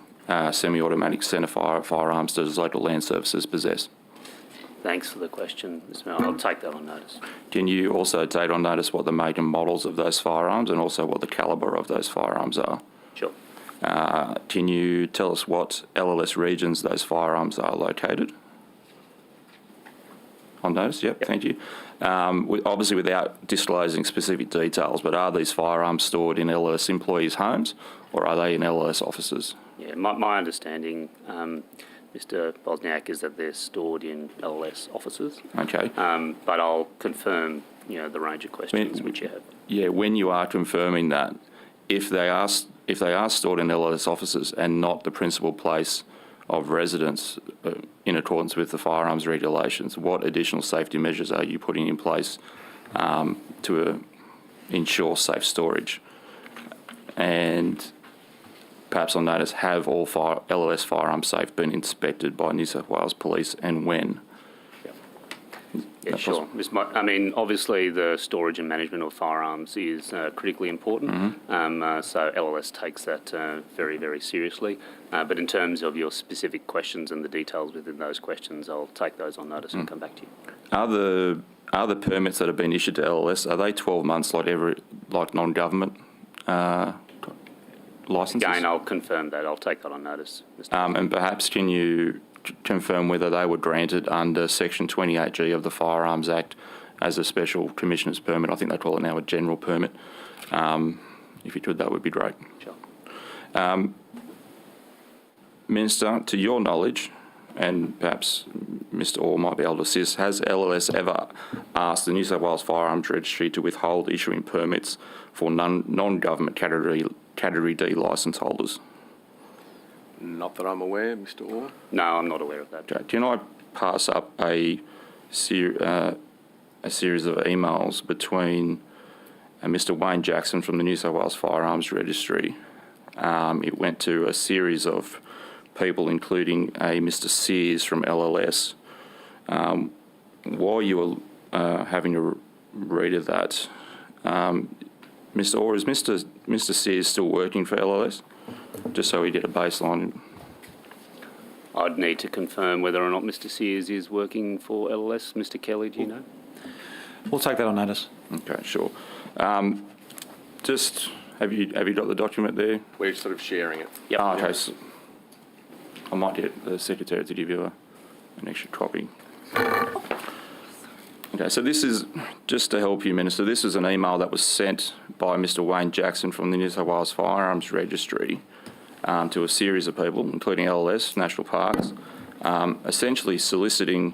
semi-automatic centre firearms does local land services possess? Thanks for the question, Ms. Mayor. I'll take that on notice. Can you also take on notice what the make and models of those firearms and also what the calibre of those firearms are? Sure. Can you tell us what LLS regions those firearms are located? On notice, yep. Thank you. Obviously without disclosing specific details, but are these firearms stored in LLS employees' homes or are they in LLS offices? Yeah, my understanding, Mr. Bosniak, is that they're stored in LLS offices. Okay. But I'll confirm, the range of questions which you have. Yeah, when you are confirming that, if they are stored in LLS offices and not the principal place of residence in accordance with the firearms regulations, what additional safety measures are you putting in place to ensure safe storage? And perhaps on notice, have all LLS firearms safe been inspected by New South Wales Police and when? Yeah, sure. Obviously the storage and management of firearms is critically important, so LLS takes that very, very seriously. But in terms of your specific questions and the details within those questions, I'll take those on notice and come back to you. Are the permits that have been issued to LLS, are they 12 months like non-government licences? Again, I'll confirm that. I'll take that on notice, Mr. And perhaps can you confirm whether they were granted under Section 28G of the Firearms Act as a special commissioner's permit? I think they call it now a general permit. If you could, that would be great. Sure. Minister, to your knowledge, and perhaps Mr. Orr might be able to assist, has LLS ever asked the New South Wales Firearms Registry to withhold issuing permits for non-government Category D licence holders? Not that I'm aware, Mr. Orr. No, I'm not aware of that. Okay. Can I pass up a series of emails between Mr. Wayne Jackson from the New South Wales Firearms Registry? It went to a series of people, including a Mr. Sears from LLS. While you were having a read of that, Mr. Orr, is Mr. Sears still working for LLS? Just so we get a baseline. I'd need to confirm whether or not Mr. Sears is working for LLS. Mr. Kelly, do you know? We'll take that on notice. Okay, sure. Just have you got the document there? We're sort of sharing it. Yep. Okay. So I might get the secretary to give you an extra copy. Okay, so this is, just to help you, Minister, this is an email that was sent by Mr. Wayne Jackson from the New South Wales Firearms Registry to a series of people, including LLS, National Parks, essentially soliciting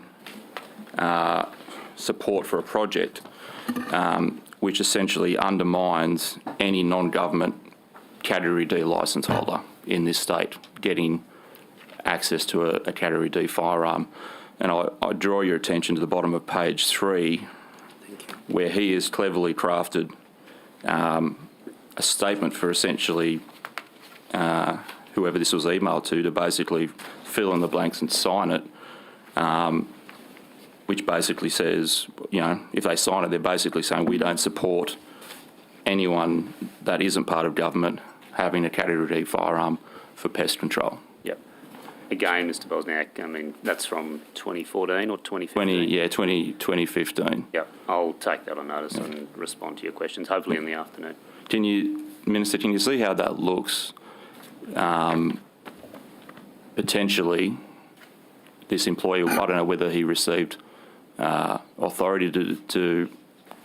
support for a project which essentially undermines any non-government Category D licence holder in this state getting access to a Category D firearm. And I draw your attention to the bottom of page 3, where he has cleverly crafted a statement for essentially whoever this was emailed to basically fill in the blanks and sign it, which basically says, if they sign it, they're basically saying we don't support anyone that isn't part of government having a Category D firearm for pest control. Again, Mr. Bosniak, that's from 2014 or 2015? 2015. Yep, I'll take that on notice and respond to your questions, hopefully in the afternoon. Minister, can you see how that looks? Potentially, this employee, I don't know whether he received authority to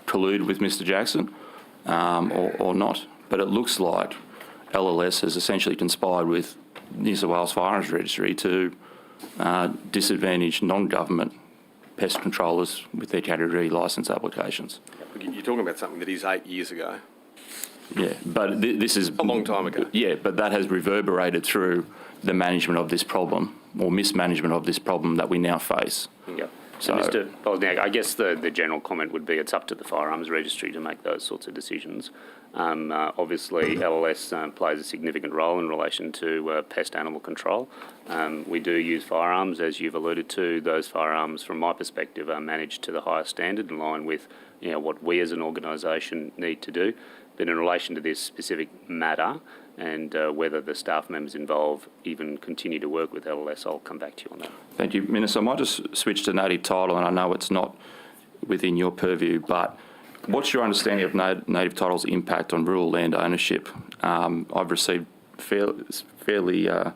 collude with Mr. Jackson or not, but it looks like LLS has essentially conspired with New South Wales Firearms Registry to disadvantage non-government pest controllers with their category licence applications. You're talking about something that is 8 years ago. Yeah, but this is... A long time ago. Yeah, but that has reverberated through the management of this problem, or mismanagement of this problem that we now face. Yeah. So, Mr. Bosniak, I guess the general comment would be it's up to the Firearms Registry to make those sorts of decisions. Obviously, LLS plays a significant role in relation to pest animal control. We do use firearms, as you've alluded to. Those firearms, from my perspective, are managed to the highest standard in line with what we as an organisation need to do. But in relation to this specific matter and whether the staff members involved even continue to work with LLS, I'll come back to you on that. thank you. Minister, I might just switch to native title, and I know it's not within your purview, but what's your understanding of native title's impact on rural land ownership? I've received fairly a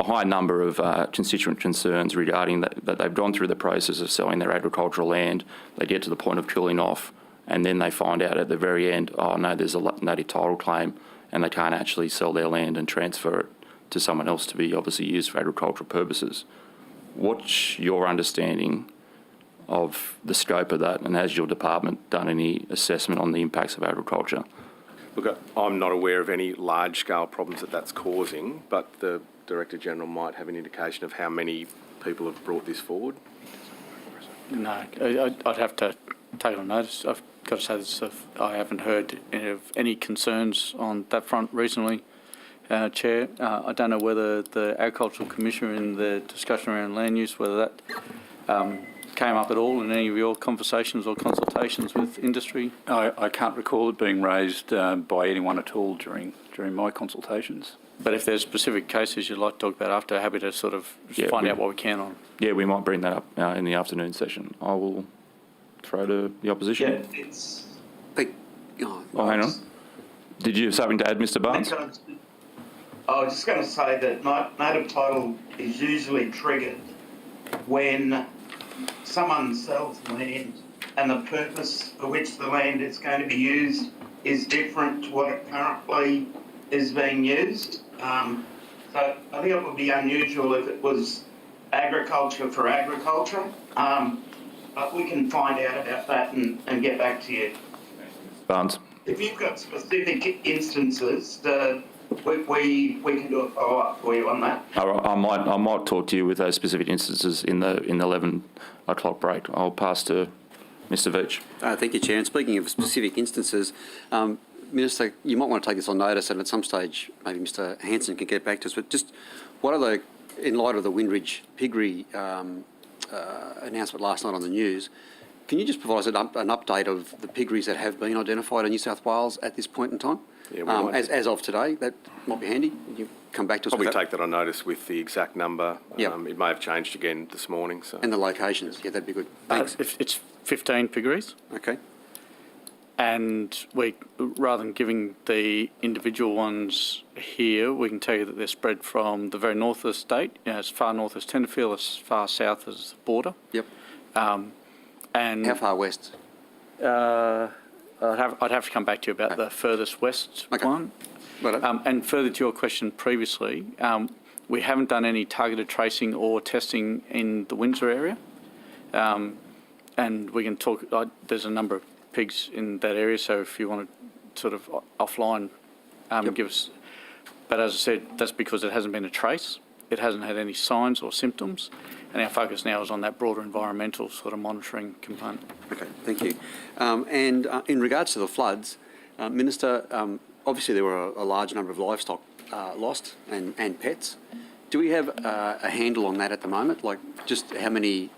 high number of constituent concerns regarding that they've gone through the process of selling their agricultural land, they get to the point of cooling off, and then they find out at the very end, oh no, there's a native title claim, and they can't actually sell their land and transfer it to someone else to be obviously used for agricultural purposes. What's your understanding of the scope of that, and has your department done any assessment on the impacts of agriculture? Look, I'm not aware of any large-scale problems that's causing, but the Director-General might have an indication of how many people have brought this forward. No, I'd have to take on notice. I've got to say this, I haven't heard of any concerns on that front recently, Chair. I don't know whether the Agricultural Commissioner in the discussion around land use, whether that came up at all in any of your conversations or consultations with industry. I can't recall it being raised by anyone at all during my consultations. But if there's specific cases you'd like to talk about after, happy to sort of find out what we can on. Yeah, we might bring that up in the afternoon session. I will throw to the opposition. Yeah, it's... Oh, hang on. Did you have something to add, Mr. Barnes? I was just going to say that native title is usually triggered when someone sells land and the purpose for which the land is going to be used is different to what it currently is being used. So I think it would be unusual if it was agriculture for agriculture, but we can find out about that and get back to you. Barnes. If you've got specific instances, we can do a follow-up for you on that. I might talk to you with those specific instances in the 11 o'clock break. I'll pass to Mr. Veach. Thank you, Chair. And speaking of specific instances, Minister, you might want to take this on notice, and at some stage maybe Mr. Hanson can get back to us. But just what are the, in light of the Windridge piggery announcement last night on the news, can you just provide us an update of the piggeries that have been identified in New South Wales at this point in time? Yeah, as of today, that might be handy. Can you come back to us? Probably with that? take that on notice with the exact number. Yep. It may have changed again this morning. So. And the locations. Yeah, that'd be good. Thanks. It's 15 piggeries. Okay. And we, rather than giving the individual ones here, we can tell you that they're spread from the very north of the state, as far north as Tenterfield, as far south as the border. Yep. And how far west? I'd have to come back to you about the furthest west one. And further to your question previously, we haven't done any targeted tracing or testing in the Windsor area. And we can talk, there's a number of pigs in that area, so if you want to sort of offline give us, but as I said, that's because it hasn't been a trace, it hasn't had any signs or symptoms, and our focus now is on that broader environmental sort of monitoring component. Okay, thank you. And in regards to the floods, Minister, obviously there were a large number of livestock lost and pets. Do we have a handle on that at the moment, like just how many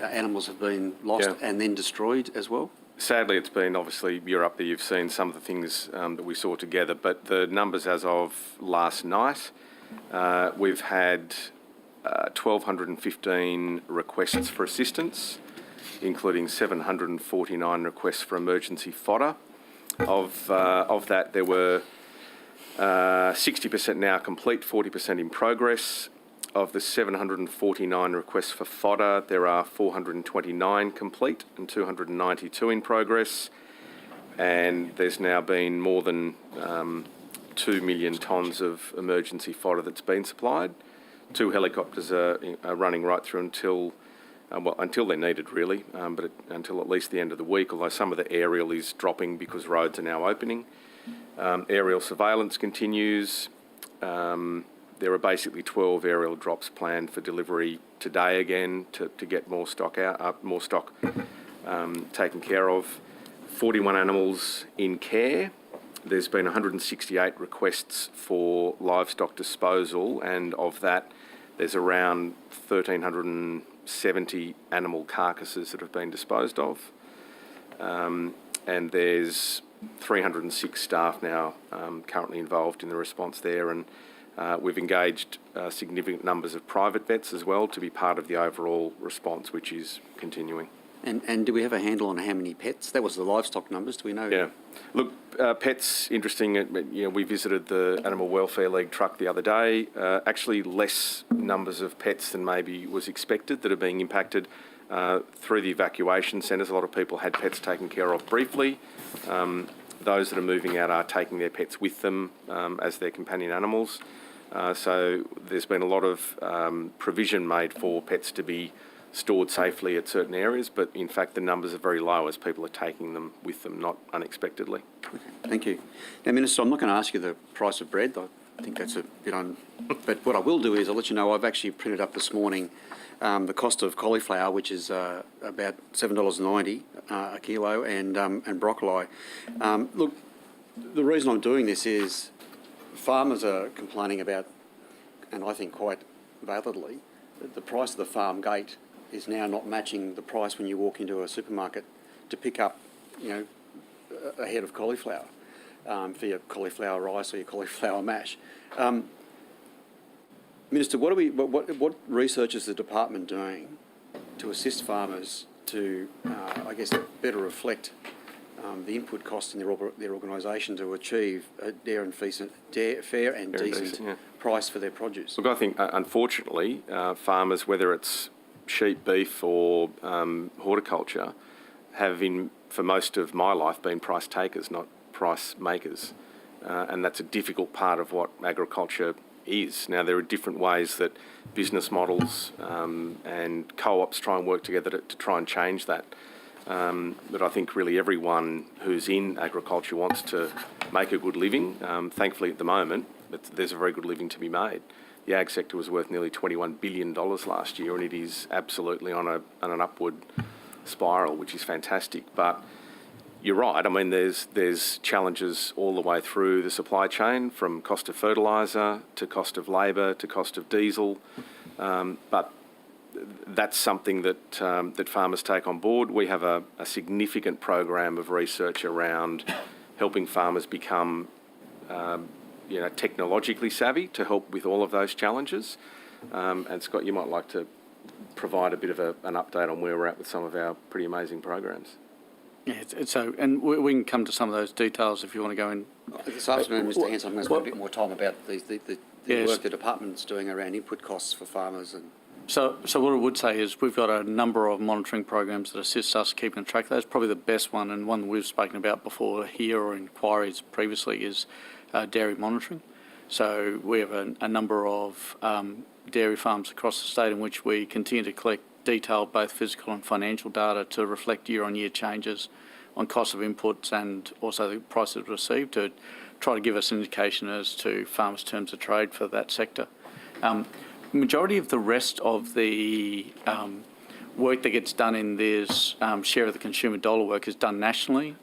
animals have been lost and then destroyed as well? Sadly, it's been, obviously, you're up there, you've seen some of the things that we saw together, but the numbers as of last night, we've had 1,215 requests for assistance, including 749 requests for emergency fodder. Of that, there were 60% now complete, 40% in progress. Of the 749 requests for fodder, there are 429 complete and 292 in progress. And there's now been more than 2 million tonnes of emergency fodder that's been supplied 2 helicopters are running right through until they're needed really, but until at least the end of the week, although some of the aerial is dropping because roads are now opening. Aerial surveillance continues. There are basically 12 aerial drops planned for delivery today again to get more stock taken care of. 41 animals in care. There's been 168 requests for livestock disposal, and of that, there's around 1,370 animal carcasses that have been disposed of. And there's 306 staff now currently involved in the response there, and we've engaged significant numbers of private vets as well to be part of the overall response, which is continuing. And do we have a handle on how many pets? That was the livestock numbers. Do we know? Yeah. Look, pets, interesting. We visited the Animal Welfare League truck the other day. Actually, less numbers of pets than maybe was expected that are being impacted through the evacuation centres. A lot of people had pets taken care of briefly. Those that are moving out are taking their pets with them as their companion animals. So there's been a lot of provision made for pets to be stored safely at certain areas, but in fact the numbers are very low as people are taking them with them, not unexpectedly. Okay, thank you. Now, Minister, I'm not going to ask you the price of bread. I think that's a bit but what I will do is I'll let you know I've actually printed up this morning the cost of cauliflower, which is about $7.90 a kilo, and broccoli. Look, the reason I'm doing this is farmers are complaining about, and I think quite validly, that the price of the farm gate is now not matching the price when you walk into a supermarket to pick up, a head of cauliflower for your cauliflower rice or your cauliflower mash. Minister, what research is the department doing to assist farmers to, better reflect the input costs in their organisation to achieve a fair and decent price for their produce? Look, I think, unfortunately, farmers, whether it's sheep, beef or horticulture, have for most of my life been price takers, not price makers. And that's a difficult part of what agriculture is. Now, there are different ways that business models and co-ops try and work together to try and change that. But I think really everyone who's in agriculture wants to make a good living. Thankfully, at the moment, there's a very good living to be made. The ag sector was worth nearly $21 billion last year, and it is absolutely on an upward spiral, which is fantastic. But you're right. I mean, there's challenges all the way through the supply chain, from cost of fertiliser to cost of labour to cost of diesel. But that's something that farmers take on board. We have a significant program of research around helping farmers become technologically savvy to help with all of those challenges. And Scott, you might like to provide a bit of an update on where we're at with some of our pretty amazing programs. Yeah, and we can come to some of those details if you want to go in. This afternoon, Mr. Hanson, I'm going to spend a bit more time about the work the department's doing around input costs for farmers. And So what I would say is we've got a number of monitoring programs that assist us keeping track of those. Probably the best one, and one we've spoken about before here or inquiries previously, is dairy monitoring. So we have a number of dairy farms across the state in which we continue to collect detailed both physical and financial data to reflect year-on-year changes on cost of inputs and also the prices received, to try to give us an indication as to farmers' terms of trade for that sector. Majority of the rest of the work that gets done in this share of the consumer dollar work is done nationally,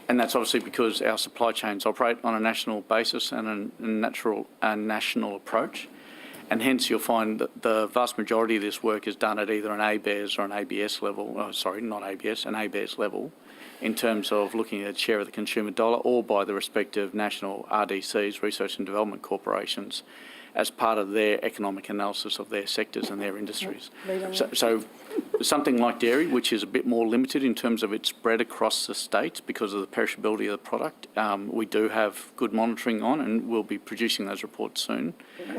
and that's obviously because our supply chains operate on a national basis and a national approach, and hence you'll find that the vast majority of this work is done at either an ABARES or an ABS level, an ABARES level, in terms of looking at share of the consumer dollar, or by the respective national RDCs, Research and Development Corporations, as part of their economic analysis of their sectors and their industries. So something like dairy, which is a bit more limited in terms of its spread across the states because of the perishability of the product, we do have good monitoring on, and we'll be producing those reports soon.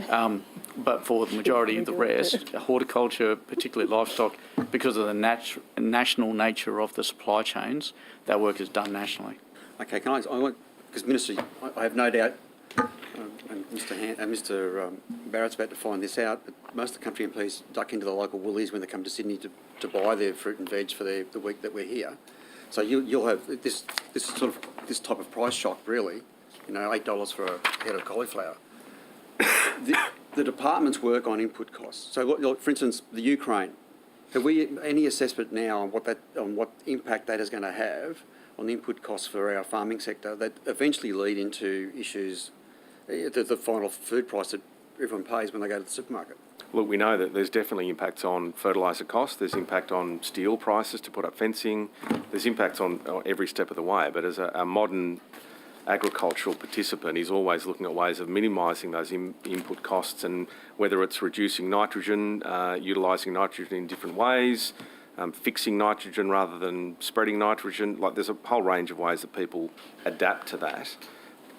But for the majority of the rest, horticulture, particularly livestock, because of the national nature of the supply chains, that work is done nationally. Okay, because Minister, I have no doubt and Mr. Barrett's about to find this out, but most of the country employees duck into the local Woolies when they come to Sydney to buy their fruit and veg for the week that we're here. So you'll have this type of price shock, really. You know, $8 for a head of cauliflower. The departments work on input costs. So, for instance, the Ukraine. Have we any assessment now on what impact that is going to have on the input costs for our farming sector that eventually lead into issues, the final food price that everyone pays when they go to the supermarket? Look, we know that there's definitely impacts on fertiliser costs, there's impact on steel prices to put up fencing, there's impacts on every step of the way, but as a modern agricultural participant is always looking at ways of minimising those input costs, and whether it's reducing nitrogen, utilising nitrogen in different ways, fixing nitrogen rather than spreading nitrogen. Like, there's a whole range of ways that people adapt to that.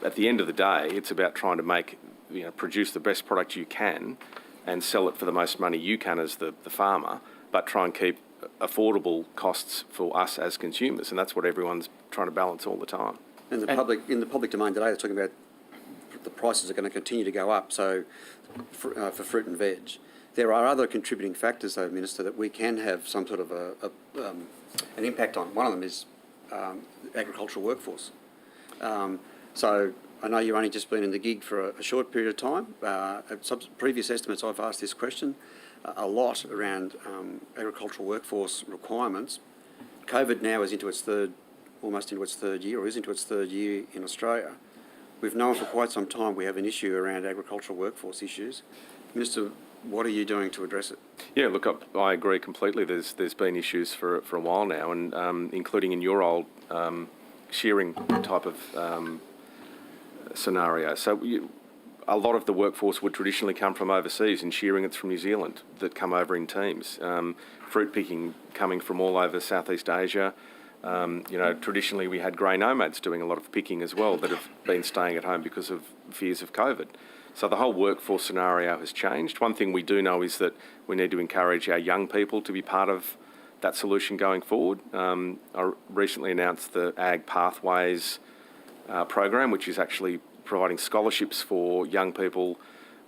At the end of the day, it's about trying to produce the best product you can and sell it for the most money you can as the farmer, but try and keep affordable costs for us as consumers, and that's what everyone's trying to balance all the time. And in the public domain today, they're talking about the prices are going to continue to go up. So, for fruit and veg, there are other contributing factors, though, Minister, that we can have some sort of an impact on. One of them is agricultural workforce. So, I know you've only just been in the gig for a short period of time. At previous estimates, I've asked this question a lot around agricultural workforce requirements. COVID now is almost into its third year, or is into its third year in Australia. We've known for quite some time we have an issue around agricultural workforce issues. Minister, what are you doing to address it? Yeah, look, I agree completely. There's been issues for a while now, and including in your old shearing type of scenario. So a lot of the workforce would traditionally come from overseas. In shearing, it's from New Zealand that come over in teams. Fruit picking coming from all over Southeast Asia. Traditionally we had grey nomads doing a lot of picking as well that have been staying at home because of fears of COVID. So the whole workforce scenario has changed. One thing we do know is that we need to encourage our young people to be part of that solution going forward. I recently announced the Ag Pathways program, which is actually providing scholarships for young people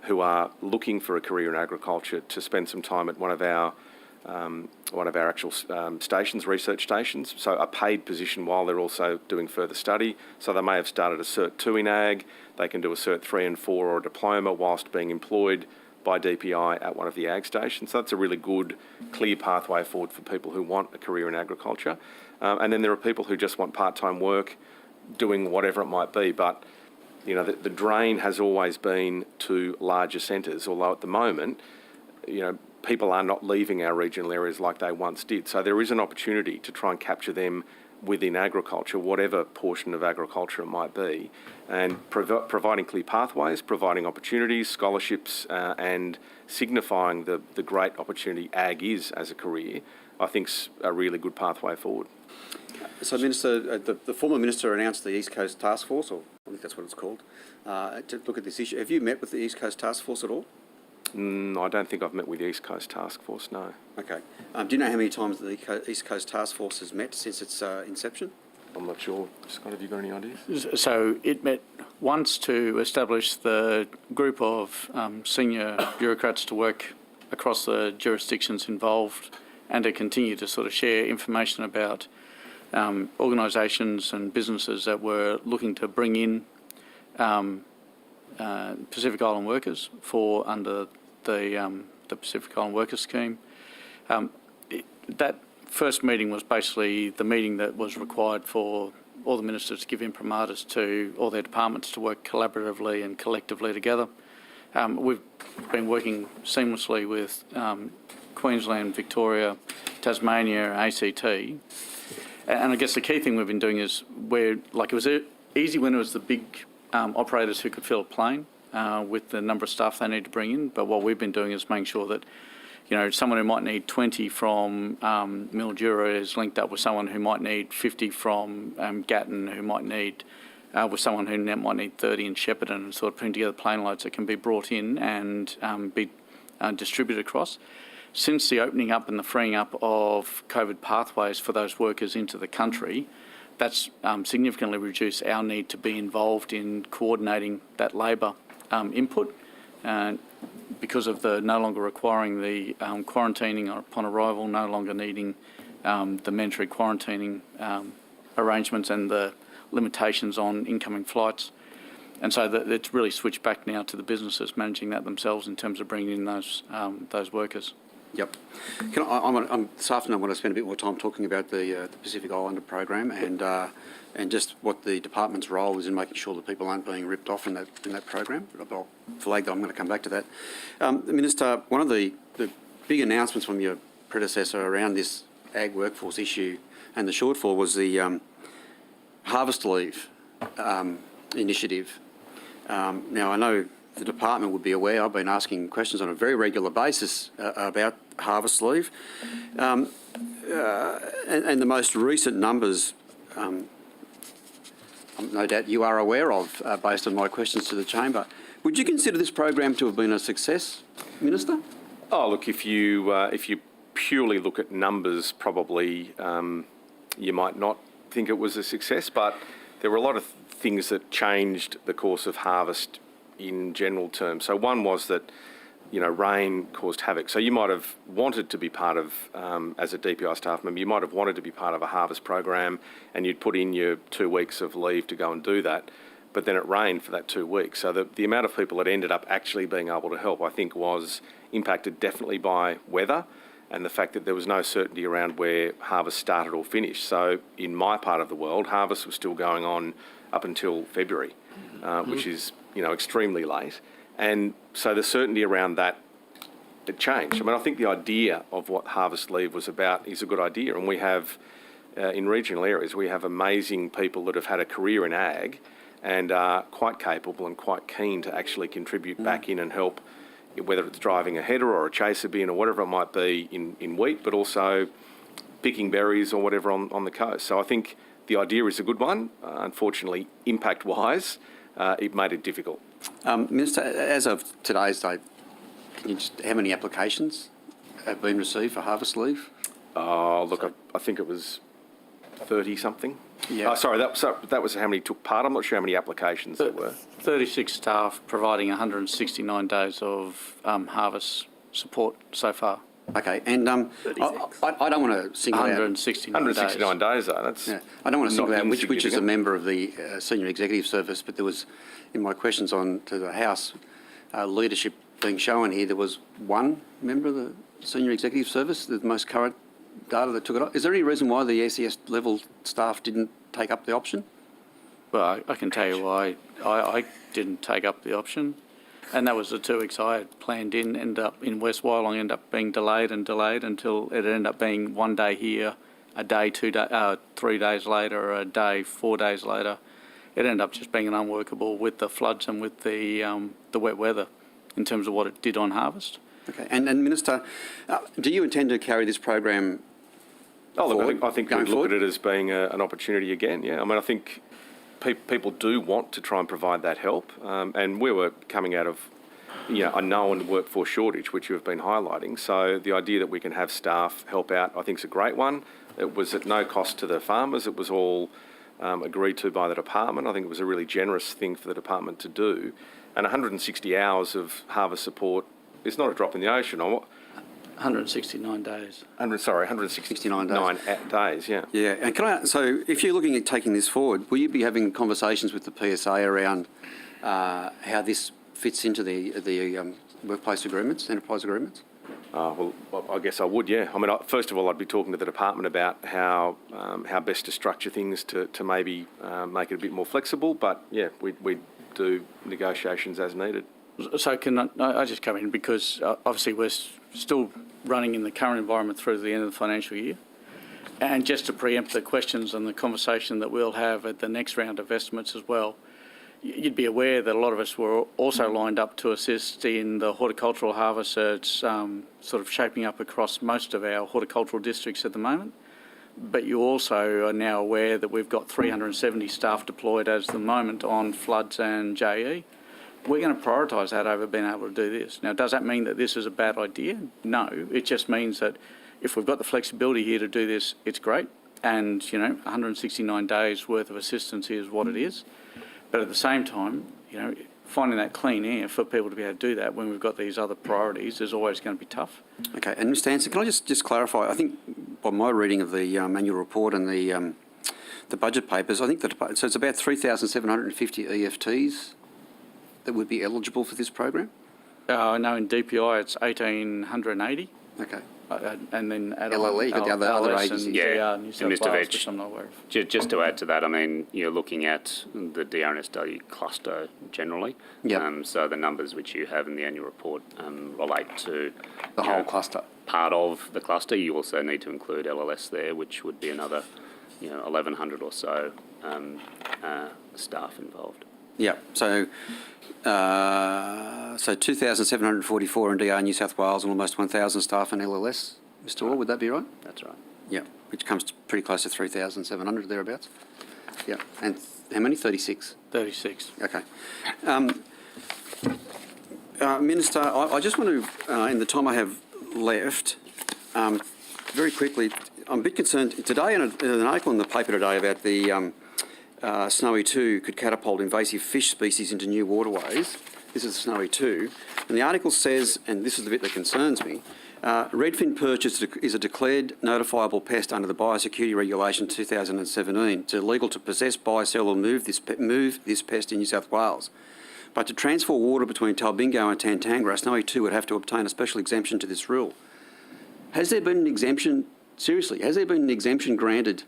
who are looking for a career in agriculture to spend some time at one of our actual stations, research stations, so a paid position while they're also doing further study. So they may have started a Cert 2 in Ag, they can do a Cert 3 and 4 or a diploma whilst being employed by DPI at one of the Ag stations. So that's a really good, clear pathway forward for people who want a career in agriculture. And then there are people who just want part-time work, doing whatever it might be, but the drain has always been to larger centres, although at the moment, people are not leaving our regional areas like they once did. So there is an opportunity to try and capture them within agriculture, whatever portion of agriculture it might be, and providing clear pathways, providing opportunities, scholarships, and signifying the great opportunity ag is as a career, I think's a really good pathway forward. So, Minister, the former Minister announced the East Coast Task Force, or I think that's what it's called, to look at this issue. Have you met with the East Coast Task Force at all? I don't think I've met with the East Coast Task Force, no. Okay. Do you know how many times the East Coast Task Force has met since its inception? I'm not sure. Scott, have you got any ideas? So it met once to establish the group of senior bureaucrats to work across the jurisdictions involved and to continue to sort of share information about organisations and businesses that were looking to bring in Pacific Island workers for under the Pacific Island Workers Scheme. That first meeting was basically the meeting that was required for all the ministers to give imprimatur to all their departments to work collaboratively and collectively together. We've been working seamlessly with Queensland, Victoria, Tasmania, ACT. And I guess the key thing we've been doing is it was easy when it was the big operators who could fill a plane with the number of staff they need to bring in. But what we've been doing is making sure that, someone who might need 20 from Mildura is linked up with someone who might need 50 from Gatton, who might need with someone who might need 30 in Shepparton, and sort of putting together plane loads that can be brought in and be distributed across. Since the opening up and the freeing up of COVID pathways for those workers into the country, that's significantly reduced our need to be involved in coordinating that labour input because of the no longer requiring the quarantining upon arrival, no longer needing the mandatory quarantining arrangements and the limitations on incoming flights. And so it's really switched back now to the businesses managing that themselves in terms of bringing in those workers. Yep. This afternoon I want to spend a bit more time talking about the Pacific Islander program and just what the department's role is in making sure that people aren't being ripped off in that program. I'll flag that I'm going to come back to that. Minister, one of the big announcements from your predecessor around this ag workforce issue and the shortfall was the harvest leave initiative. Now I know the department would be aware, I've been asking questions on a very regular basis about harvest leave. And the most recent numbers, no doubt you are aware of, based on my questions to the chamber. Would you consider this program to have been a success, Minister? Oh, look, if you purely look at numbers, probably you might not think it was a success, but there were a lot of things that changed the course of harvest in general terms. So one was that, rain caused havoc. So you might have wanted to be part of, as a DPI staff member, you might have wanted to be part of a harvest program and you'd put in your 2 weeks of leave to go and do that, but then it rained for that 2 weeks. So the amount of people that ended up actually being able to help, I think, was impacted definitely by weather and the fact that there was no certainty around where harvest started or finished. So in my part of the world, harvest was still going on up until February, which is, extremely late. And so the certainty around that, it changed. I mean, I think the idea of what harvest leave was about is a good idea. And we have, in regional areas, we have amazing people that have had a career in ag and are quite capable and quite keen to actually contribute back in and help, whether it's driving a header or a chaser bin or whatever it might be in wheat, but also picking berries or whatever on the coast. So I think the idea is a good one. Unfortunately, impact-wise, it made it difficult. Minister, as of today's date, how many applications have been received for harvest leave? Look, I think it was 30-something. Yeah. Sorry, that was how many took part. I'm not sure how many applications there were. 36 staff providing 169 days of harvest support so far. Okay, and I don't want to single out 169 days, though. That's I don't want to single out which is a member of the senior executive service, but there was, in my questions on to the House, leadership being shown here, there was one member of the senior executive service, the most current data that took it up. Is there any reason why the ECS level staff didn't take up the option? Well, I can tell you why I didn't take up the option. And that was the 2 weeks I had planned in, ended up in West Wyalong, ended up being delayed until it ended up being 1 day here, a day, 3 days later, a day, 4 days later. It ended up just being an unworkable with the floods and with the wet weather in terms of what it did on harvest. Okay, and Minister, do you intend to carry this program forward? I think we look at it as being an opportunity again, yeah. I mean, I think people do want to try and provide that help, and we were coming out of a known workforce shortage, which you have been highlighting. So the idea that we can have staff help out, I think, is a great one. It was at no cost to the farmers. It was all agreed to by the department. I think it was a really generous thing for the department to do. And 160 hours of harvest support is not a drop in the ocean. 169 days. 169 days, yeah. Yeah, and so if you're looking at taking this forward, will you be having conversations with the PSA around how this fits into the workplace agreements, enterprise agreements? Well, I guess I would, yeah. I mean, first of all, I'd be talking to the department about how best to structure things to maybe make it a bit more flexible. But yeah, we do negotiations as needed. So can I just come in, because obviously we're still running in the current environment through to the end of the financial year. And just to preempt the questions and the conversation that we'll have at the next round of estimates as well, you'd be aware that a lot of us were also lined up to assist in the horticultural harvest. It's sort of shaping up across most of our horticultural districts at the moment. But you also are now aware that we've got 370 staff deployed as the moment on floods and JE. We're going to prioritise that over being able to do this. Now, does that mean that this is a bad idea? No. It just means that if we've got the flexibility here to do this, it's great. and, 169 days worth of assistance is what it is. But at the same time, finding that clean air for people to be able to do that when we've got these other priorities is always going to be tough. Okay, and Mr Anson, can I just clarify? I think by my reading of the annual report and the budget papers, I think so it's about 3,750 EFTs that would be eligible for this program? No, in DPI it's 1,880. Okay. And then add LLE, got the other agencies. Yeah, New and South Mr. Wales, Vetch, which I'm not aware of. just to add to that, I mean, you're looking at the DRNSW cluster generally. Yep. So the numbers which you have in the annual report relate to The whole cluster. Part of the cluster. You also need to include LLS there, which would be another, 1,100 or so staff involved. Yeah. So 2,744 in DR New South Wales and almost 1,000 staff in LLS. Mr. Orr, would that be right? That's right. Yeah, which comes to pretty close to 3,700 thereabouts. Yeah, and how many? 36? 36. Okay. Minister, I just want to, in the time I have left, very quickly, I'm a bit concerned. Today, in an article in the paper today about the Snowy 2 could catapult invasive fish species into new waterways. This is Snowy 2. And the article says, and this is the bit that concerns me, redfin perch is a declared notifiable pest under the Biosecurity Regulation 2017. It's illegal to possess, buy, sell or move this pest in New South Wales. But to transfer water between Talbingo and Tantangra, Snowy 2 would have to obtain a special exemption to this rule. Has there been an exemption, seriously, has there been an exemption granted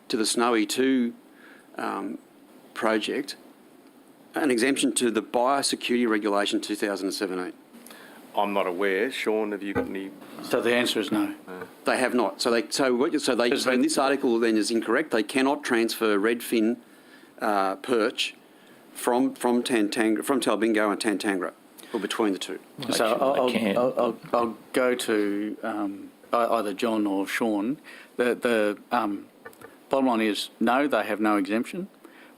to the Snowy 2 project, an exemption to the Biosecurity Regulation 2017? I'm not aware. Sean, have you got any? So the answer is no. They have not. So this article then is incorrect. They cannot transfer redfin perch from Talbingo and Tantangra, or between the two. So I'll go to either John or Sean. The bottom line is no, they have no exemption.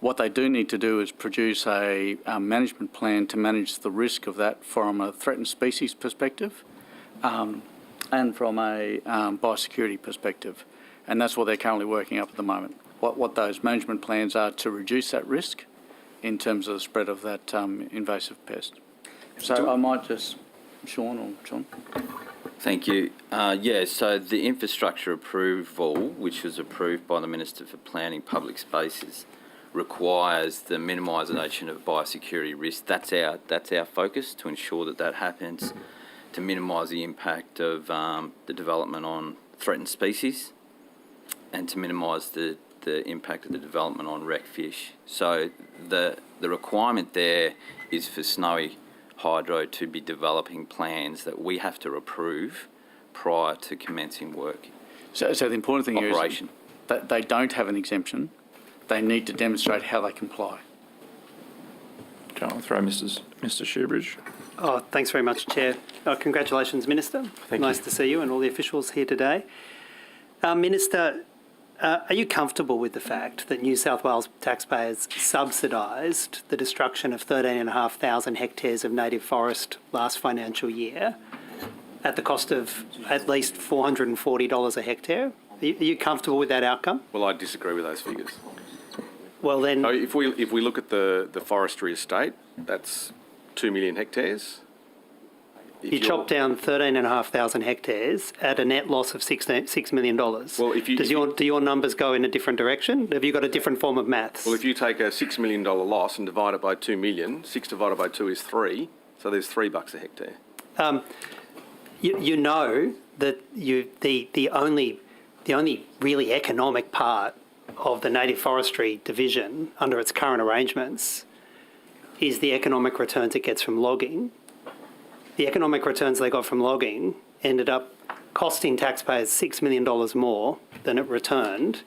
What they do need to do is produce a management plan to manage the risk of that from a threatened species perspective and from a biosecurity perspective. And that's what they're currently working up at the moment. What those management plans are to reduce that risk in terms of the spread of that invasive pest. So I might just, Sean or John. Thank you. So the infrastructure approval, which was approved by the Minister for Planning Public Spaces, requires the minimisation of biosecurity risk. That's our focus, to ensure that happens, to minimise the impact of the development on threatened species, and to minimise the impact of the development on wrecked fish. So the requirement there is for Snowy Hydro to be developing plans that we have to approve prior to commencing work. So the important thing here is that they don't have an exemption. They need to demonstrate how they comply. John, I'll throw Mr. Shoebridge. Oh, thanks very much, Chair. Congratulations, Minister. Nice to see you and all the officials here today. Minister, are you comfortable with the fact that New South Wales taxpayers subsidised the destruction of 13,500 hectares of native forest last financial year at the cost of at least $440 a hectare? Are you comfortable with that outcome? Well, I disagree with those figures. Well then, So if we look at the forestry estate, that's 2 million hectares. you chopped down 13,500 hectares at a net loss of $6 million. Well, do your numbers go in a different direction? Have you got a different form of maths? Well, if you take a $6 million loss and divide it by 2 million, 6 divided by 2 is 3, so there's $3 a hectare. You know that the only really economic part of the native forestry division under its current arrangements is the economic returns it gets from logging. The economic returns they got from logging ended up costing taxpayers $6 million more than it returned,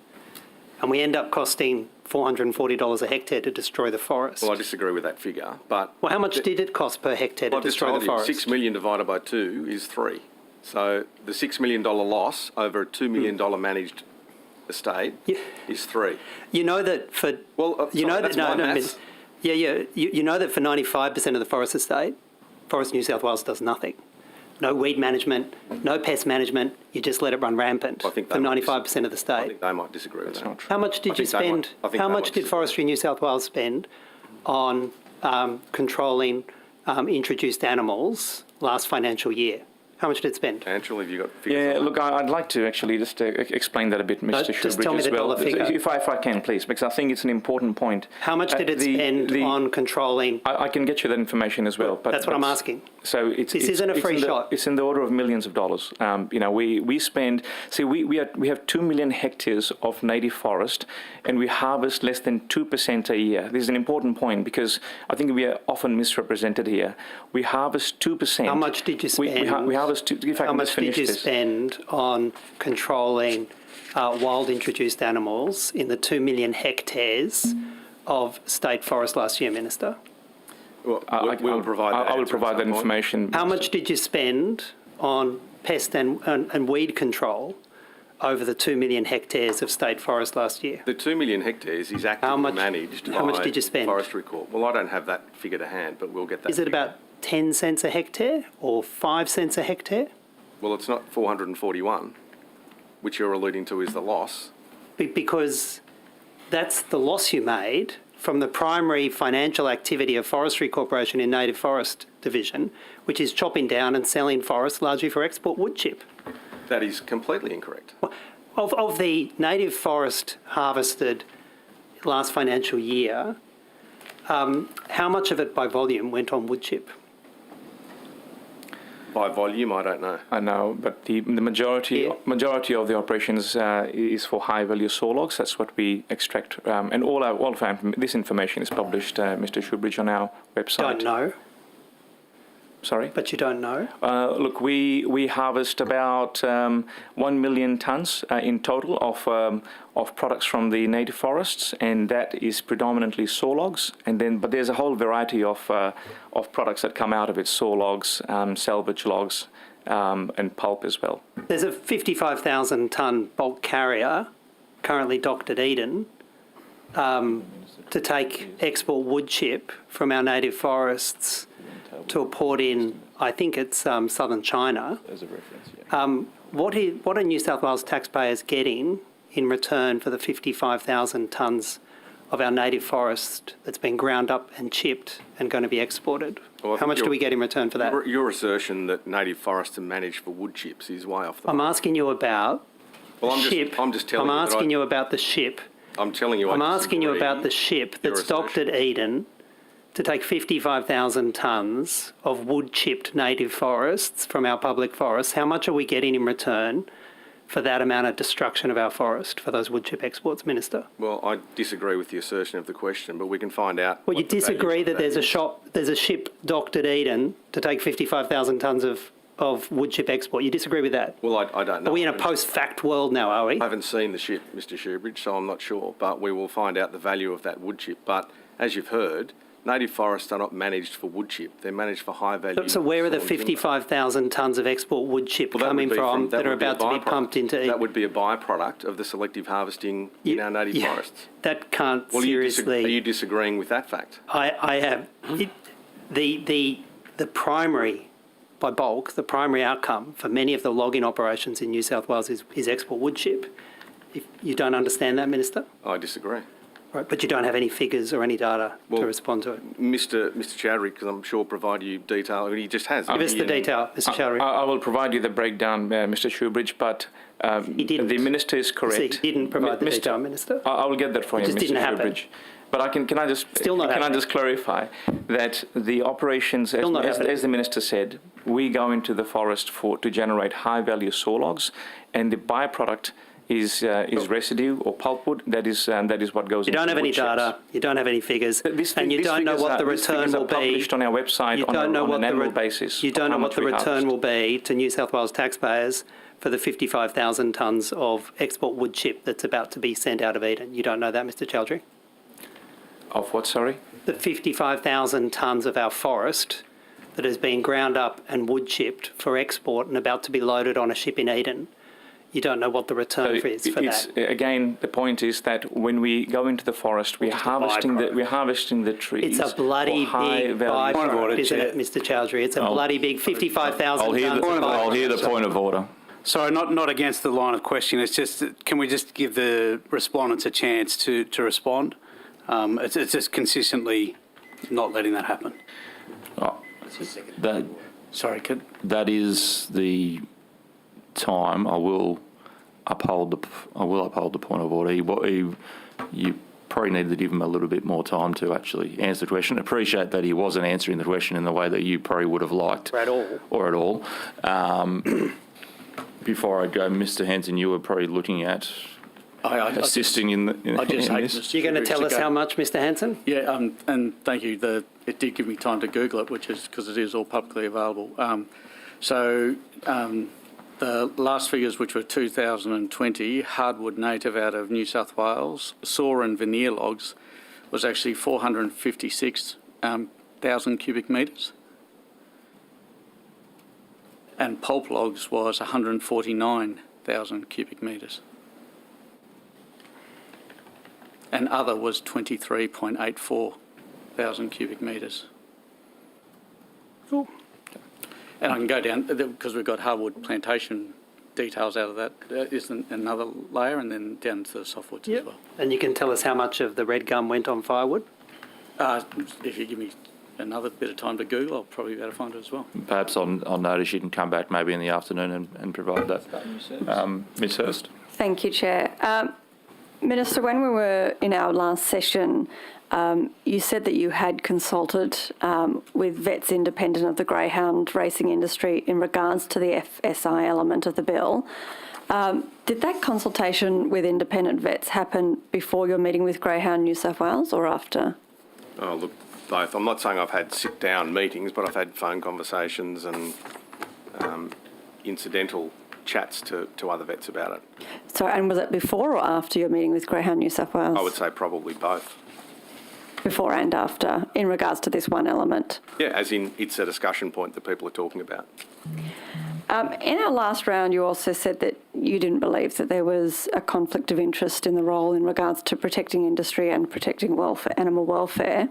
and we end up costing $440 a hectare to destroy the forest. Well, I disagree with that figure, but... Well, how much did it cost per hectare to destroy the forest? 6 million divided by 2 is 3. So the $6 million loss over a $2 million managed estate is 3. You know that for... Well, you know that's that, my maths. You know that for 95% of the forest estate, Forest New South Wales does nothing. no weed management, no pest management. You just let it run rampant for 95% of the state. I think they might disagree with that. How much did you spend? How much did Forestry New South Wales spend on controlling introduced animals last financial year? How much did it spend? Angela, have you got figures? Yeah, look, I'd like to actually just explain that a bit, Mr. Shoebridge, just tell me the dollar figure. If I can, please, because I think it's an important point. How much did it spend on controlling? I can get you that information as well. But that's what I'm asking. So this isn't a free shot. It's in the order of millions of dollars. We spend. See, we have 2 million hectares of native forest, and we harvest less than 2% a year. This is an important point because I think we are often misrepresented here. We harvest 2%. How much did you spend? We harvest. How much did you spend on controlling wild introduced animals in the 2 million hectares of state forest last year, Minister? Well, we'll provide that. I will provide that information. How much did you spend on pest and weed control over the 2 million hectares of state forest last year? The 2 million hectares is actively managed how much did you spend? Forestry Corp. Well, I don't have that figure to hand, but we'll get that. Is it about 10 cents a hectare or 5 cents a hectare? Well, it's not 441, which you're alluding to is the loss. Because that's the loss you made from the primary financial activity of Forestry Corporation in Native Forest Division, which is chopping down and selling forests largely for export wood chip. That is completely incorrect. Of the native forest harvested last financial year, how much of it by volume went on wood chip? By volume, I don't know. I know, but the majority of the operations is for high value sawlogs. That's what we extract, and all of this information is published, Mr. Shoebridge, on our website. Don't know. Sorry? But you don't know? Look, we harvest about 1 million tonnes in total of products from the native forests, and that is predominantly sawlogs. But there's a whole variety of products that come out of it: sawlogs, salvage logs, and pulp as well. There's a 55,000 tonne bulk carrier currently docked at Eden to take export wood chip from our native forests to a port in, I think it's southern China. As a reference, yeah. What are New South Wales taxpayers getting in return for the 55,000 tonnes of our native forest that's been ground up and chipped and going to be exported? Well, how much do we get in return for that? Your assertion that native forests are managed for wood chips is way off the mark. I'm asking you about ship. I'm just telling you. I'm asking you about the ship. I'm telling you. I'm asking you about the ship that's docked at Eden to take 55,000 tonnes of wood-chipped native forests from our public forests. How much are we getting in return for that amount of destruction of our forest, for those wood chip exports, Minister? Well, I disagree with the assertion of the question, but we can find out. Well, you disagree that there's a ship docked at Eden to take 55,000 tonnes of wood chip export. You disagree with that? Well, I don't know. Are we in a post-fact world now, are we? I haven't seen the ship, Mr. Shoebridge, so I'm not sure, but we will find out the value of that wood chip. But as you've heard, native forests are not managed for wood chip. They're managed for high value. So where are the 55,000 tonnes of export wood chip coming from that are about to be pumped into? That would be a byproduct of the selective harvesting in our native forests. That can't Well, seriously. Are you disagreeing with that fact? I have. The primary, by bulk, the primary outcome for many of the logging operations in New South Wales is export wood chip. If you don't understand that, Minister? I disagree. Right, but you don't have any figures or any data to respond to it. Mr. Chowdhury, because I'm sure provide you detail. I mean, he just has. Give us the detail, Mr. Chowdhury. I will provide you the breakdown, Mr. Shoebridge, but the Minister is correct. He didn't provide the detail, Minister. I will get that for you, Mr. Shoebridge. But can I just clarify that the operations, as the Minister said, we go into the forest to generate high value sawlogs, and the byproduct is residue or pulpwood. That is what goes. You don't into have any wood chips. data. You don't have any figures, and you don't know what the return will be. Published on our website on an annual basis. You don't know what the return will be to New South Wales taxpayers for the 55,000 tonnes of export wood chip that's about to be sent out of Eden. You don't know that, Mr. Chowdhury? Of what, sorry? The 55,000 tonnes of our forest that has been ground up and wood chipped for export and about to be loaded on a ship in Eden. you don't know what the return is for that. Again, the point is that when we go into the forest, we're harvesting the trees. It's a bloody big byproduct, isn't it, Mr. Chowdhury? It's a bloody big 55,000 tonnes. I'll hear the point of order. Sorry, not against the line of question. It's just, can we just give the respondents a chance to respond? It's just consistently not letting that happen. That is the time. I will uphold the point of order. You probably need to give him a little bit more time to actually answer the question. Appreciate that he wasn't answering the question in the way that you probably would have liked. Or at all. Before I go, Mr. Hanson, you were probably looking at assisting in this. You're going to tell us how much, Mr. Hanson? Yeah, and thank you. It did give me time to Google it, which is because it is all publicly available. The last figures, which were 2020, hardwood native out of New South Wales, saw and veneer logs, was actually 456,000 cubic metres. And pulp logs was 149,000 cubic metres. And other was 23.84 thousand cubic metres. Cool. And I can go down, because we've got hardwood plantation details out of that, is another layer, and then down to the softwoods as well. And you can tell us how much of the red gum went on firewood? If you give me another bit of time to Google, I'll probably be able to find it as well. Perhaps on notice you can come back maybe in the afternoon and provide that. Ms Hurst. Thank you, Chair. Minister, when we were in our last session, you said that you had consulted with vets independent of the greyhound racing industry in regards to the FSI element of the bill. Did that consultation with independent vets happen before your meeting with Greyhound New South Wales or after? Oh, look, both. I'm not saying I've had sit-down meetings, but I've had phone conversations and incidental chats to other vets about it. So, and was it before or after your meeting with Greyhound New South Wales? I would say probably both. Before and after, in regards to this one element? Yeah, as in it's a discussion point that people are talking about. In our last round, you also said that you didn't believe that there was a conflict of interest in the role in regards to protecting industry and protecting animal welfare.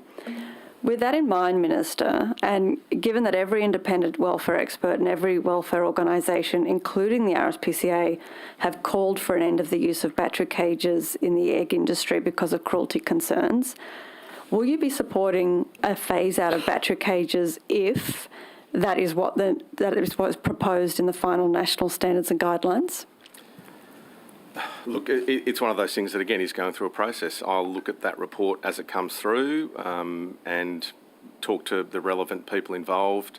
With that in mind, Minister, and given that every independent welfare expert and every welfare organisation, including the Rspca, have called for an end of the use of battery cages in the egg industry because of cruelty concerns, will you be supporting a phase out of battery cages if that is what is proposed in the final national standards and guidelines? Look, it's one of those things that, again, is going through a process. I'll look at that report as it comes through and talk to the relevant people involved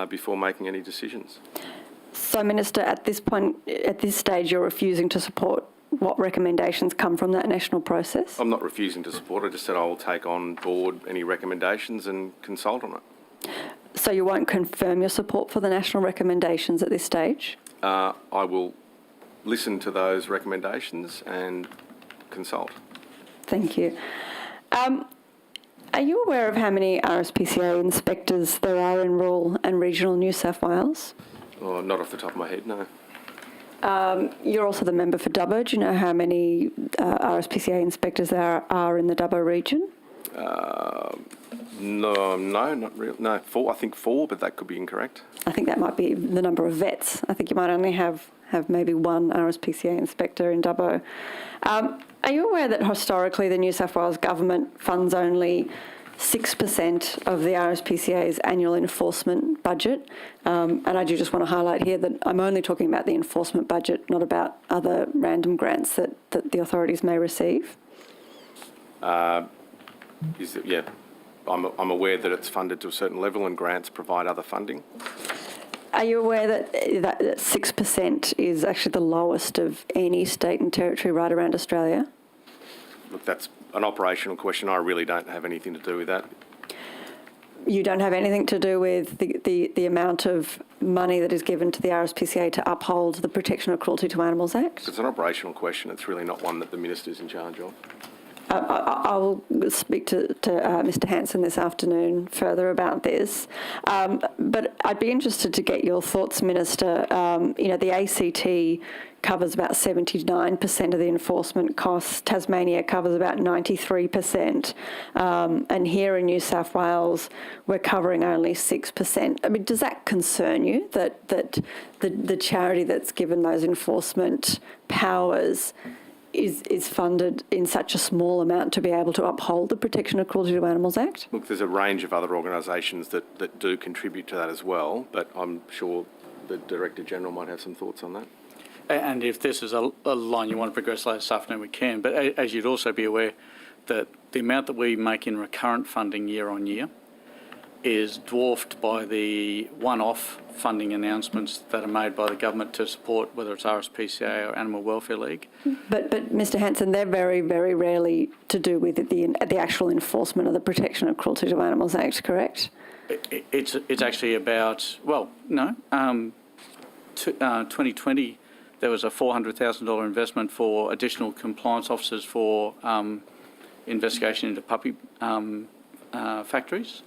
before making any decisions. So, Minister, at this point, at this stage, you're refusing to support what recommendations come from that national process? I'm not refusing to support it. I just said I will take on board any recommendations and consult on it. So you won't confirm your support for the national recommendations at this stage? I will listen to those recommendations and consult. Thank you. Are you aware of how many Rspca inspectors there are in rural and regional New South Wales? Oh, not off the top of my head, no. You're also the member for Dubbo. Do you know how many Rspca inspectors there are in the Dubbo region? No, not really. No, 4. I think 4, but that could be incorrect. I think that might be the number of vets. I think you might only have maybe one Rspca inspector in Dubbo. Are you aware that historically the New South Wales government funds only 6% of the Rspca's annual enforcement budget? And I do just want to highlight here that I'm only talking about the enforcement budget, not about other random grants that the authorities may receive. Yeah, I'm aware that it's funded to a certain level and grants provide other funding. Are you aware that 6% is actually the lowest of any state and territory right around Australia? Look, that's an operational question. I really don't have anything to do with that. You don't have anything to do with the amount of money that is given to the Rspca to uphold the Protection of Cruelty to Animals Act? It's an operational question. It's really not one that the Minister's in charge of. I will speak to Mr Hanson this afternoon further about this, but I'd be interested to get your thoughts, Minister. The ACT covers about 79% of the enforcement costs. Tasmania covers about 93%. And here in New South Wales, we're covering only 6%. I mean, does that concern you, that the charity that's given those enforcement powers is funded in such a small amount to be able to uphold the Protection of Cruelty to Animals Act? Look, there's a range of other organisations that do contribute to that as well, but I'm sure the Director General might have some thoughts on that. And if this is a line you want to progress later this afternoon, we can. But as you'd also be aware, that the amount that we make in recurrent funding year on year is dwarfed by the one-off funding announcements that are made by the government to support, whether it's Rspca or Animal Welfare League. But Mr Hanson, they're very, very rarely to do with the actual enforcement of the Protection of Cruelty to Animals Act, correct? It's actually about, well, no, 2020 there was a $400,000 investment for additional compliance officers for investigation into puppy factories.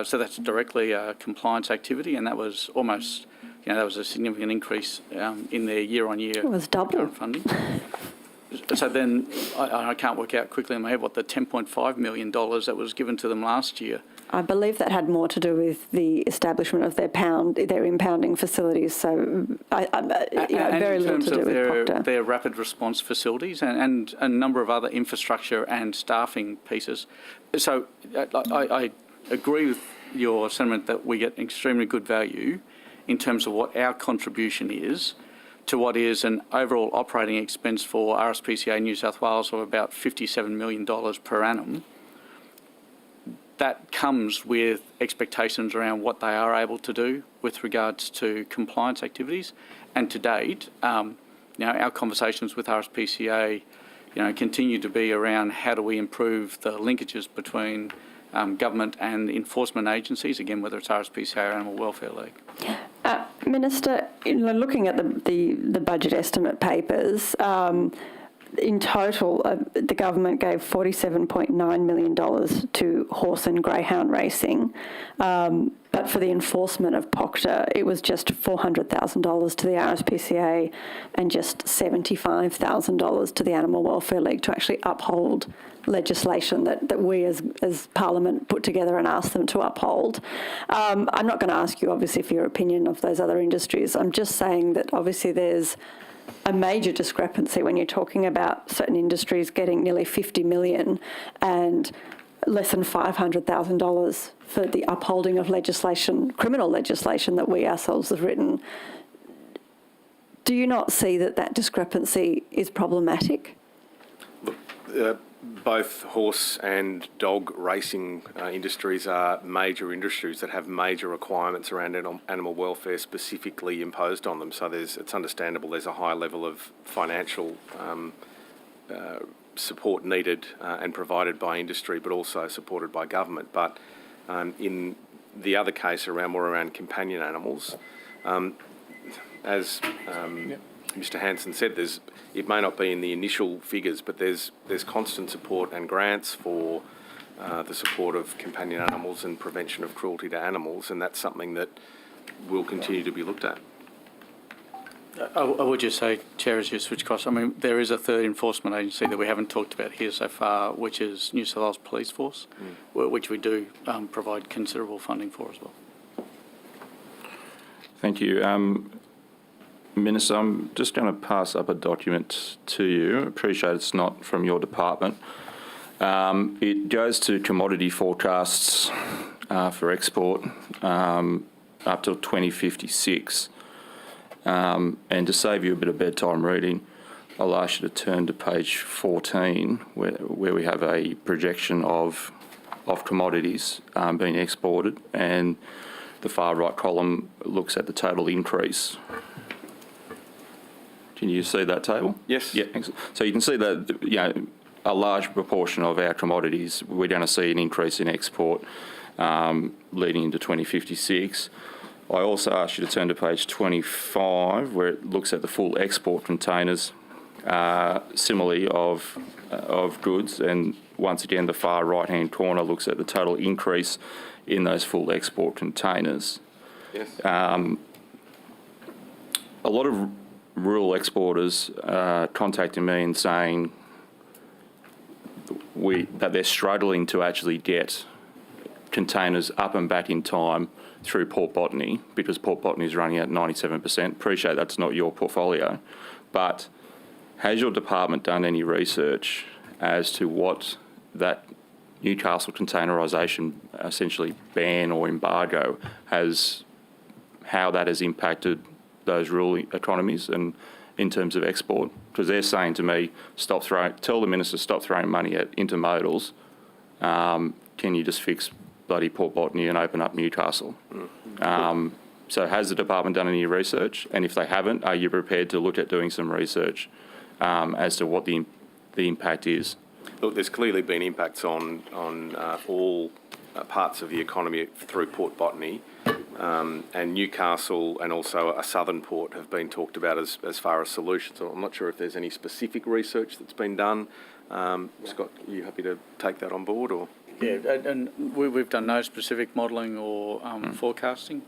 So that's directly a compliance activity, and that was almost, that was a significant increase in their year-on-year. It was double funding. So then I can't work out quickly in my head what the $10.5 million that was given to them last year. I believe that had more to do with the establishment of their impounding facilities. So, very little to do with Proctor. Their rapid response facilities and a number of other infrastructure and staffing pieces. So I agree with your sentiment that we get extremely good value in terms of what our contribution is to what is an overall operating expense for Rspca New South Wales of about $57 million per annum. That comes with expectations around what they are able to do with regards to compliance activities. And to date, our conversations with Rspca, continue to be around how do we improve the linkages between government and enforcement agencies, again, whether it's Rspca or Animal Welfare League. Minister, looking at the budget estimate papers, in total, the government gave $47.9 million to horse and greyhound racing, but for the enforcement of Proctor, it was just $400,000 to the Rspca and just $75,000 to the Animal Welfare League to actually uphold legislation that we as Parliament put together and asked them to uphold. I'm not going to ask you, obviously, for your opinion of those other industries. I'm just saying that obviously there's a major discrepancy when you're talking about certain industries getting nearly $50 million and less than $500,000 for the upholding of legislation, criminal legislation that we ourselves have written. Do you not see that discrepancy is problematic? Look, both horse and dog racing industries are major industries that have major requirements around animal welfare specifically imposed on them. So it's understandable there's a high level of financial support needed and provided by industry, but also supported by government. But in the other case, more around companion animals, as Mr. Hanson said, it may not be in the initial figures, but there's constant support and grants for the support of companion animals and prevention of cruelty to animals, and that's something that will continue to be looked at. I would just say, Chair, as you switch across, there is a third enforcement agency that we haven't talked about here so far, which is New South Wales Police Force, which we do provide considerable funding for as well. Thank you. Minister, I'm just going to pass up a document to you. I appreciate it's not from your department. It goes to commodity forecasts for export up till 2056. And to save you a bit of bedtime reading, I'll ask you to turn to page 14, where we have a projection of commodities being exported, and the far right column looks at the total increase. Can you see that table? Yes. Yeah. So you can see that a large proportion of our commodities, we're going to see an increase in export leading into 2056. I also asked you to turn to page 25, where it looks at the full export containers, similarly of goods, and once again the far right-hand corner looks at the total increase in those full export containers. Yes. A lot of rural exporters contacting me and saying that they're struggling to actually get containers up and back in time through Port Botany because Port Botany is running at 97%. Appreciate that's not your portfolio, but has your department done any research as to what that Newcastle containerisation essentially ban or embargo how that has impacted those rural economies and in terms of export? Because they're saying to me, tell the minister stop throwing money at intermodals. Can you just fix bloody Port Botany and open up Newcastle? So has the department done any research? And if they haven't, are you prepared to look at doing some research as to what the impact is? Look, there's clearly been impacts on all parts of the economy through Port Botany, and Newcastle and also a southern port have been talked about as far as solutions. So I'm not sure if there's any specific research that's been done. Scott, are you happy to take that on board? Or? Yeah, and we've done no specific modelling or forecasting.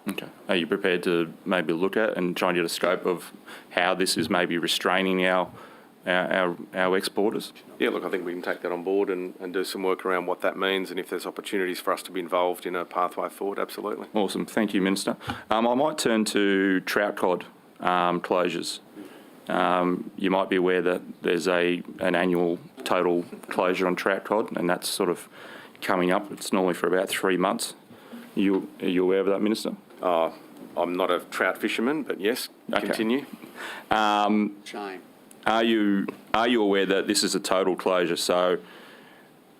Okay. Are you prepared to maybe look at and try and get a scope of how this is maybe restraining our exporters? Yeah, look, I think we can take that on board and do some work around what that means, and if there's opportunities for us to be involved in a pathway forward, absolutely. Awesome. Thank you, Minister. I might turn to trout cod closures. You might be aware that there's an annual total closure on trout cod, and that's sort of coming up. It's normally for about 3 months. Are you aware of that, Minister? I'm not a trout fisherman, but yes, continue. Shame. Are you aware that this is a total closure? So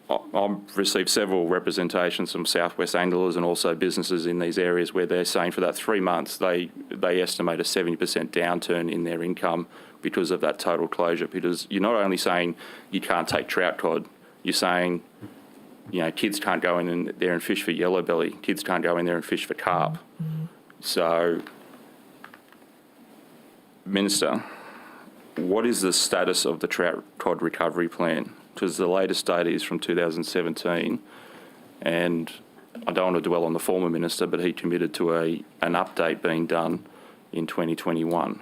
I've received several representations from Southwest anglers and also businesses in these areas where they're saying for that 3 months they estimate a 70% downturn in their income because of that total closure. Because you're not only saying you can't take trout cod, you're saying kids can't go in there and fish for yellow belly. Kids can't go in there and fish for carp. So, Minister, what is the status of the trout cod recovery plan? Because the latest data is from 2017, and I don't want to dwell on the former minister, but he committed to an update being done in 2021.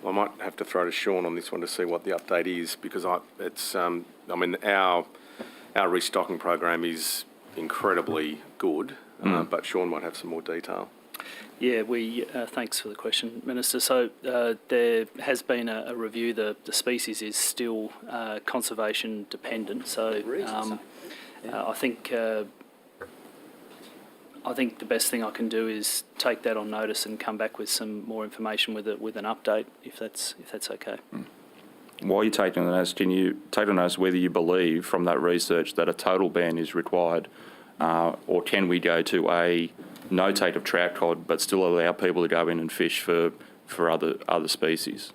Well, I might have to throw to Sean on this one to see what the update is, because our restocking program is incredibly good, but Sean might have some more detail. Yeah, thanks for the question, Minister. So there has been a review. The species is still conservation dependent. So I think the best thing I can do is take that on notice and come back with some more information with an update, if that's okay. While you're taking notice, can you take on notice whether you believe from that research that a total ban is required, or can we go to a no take of trout cod but still allow people to go in and fish for other species?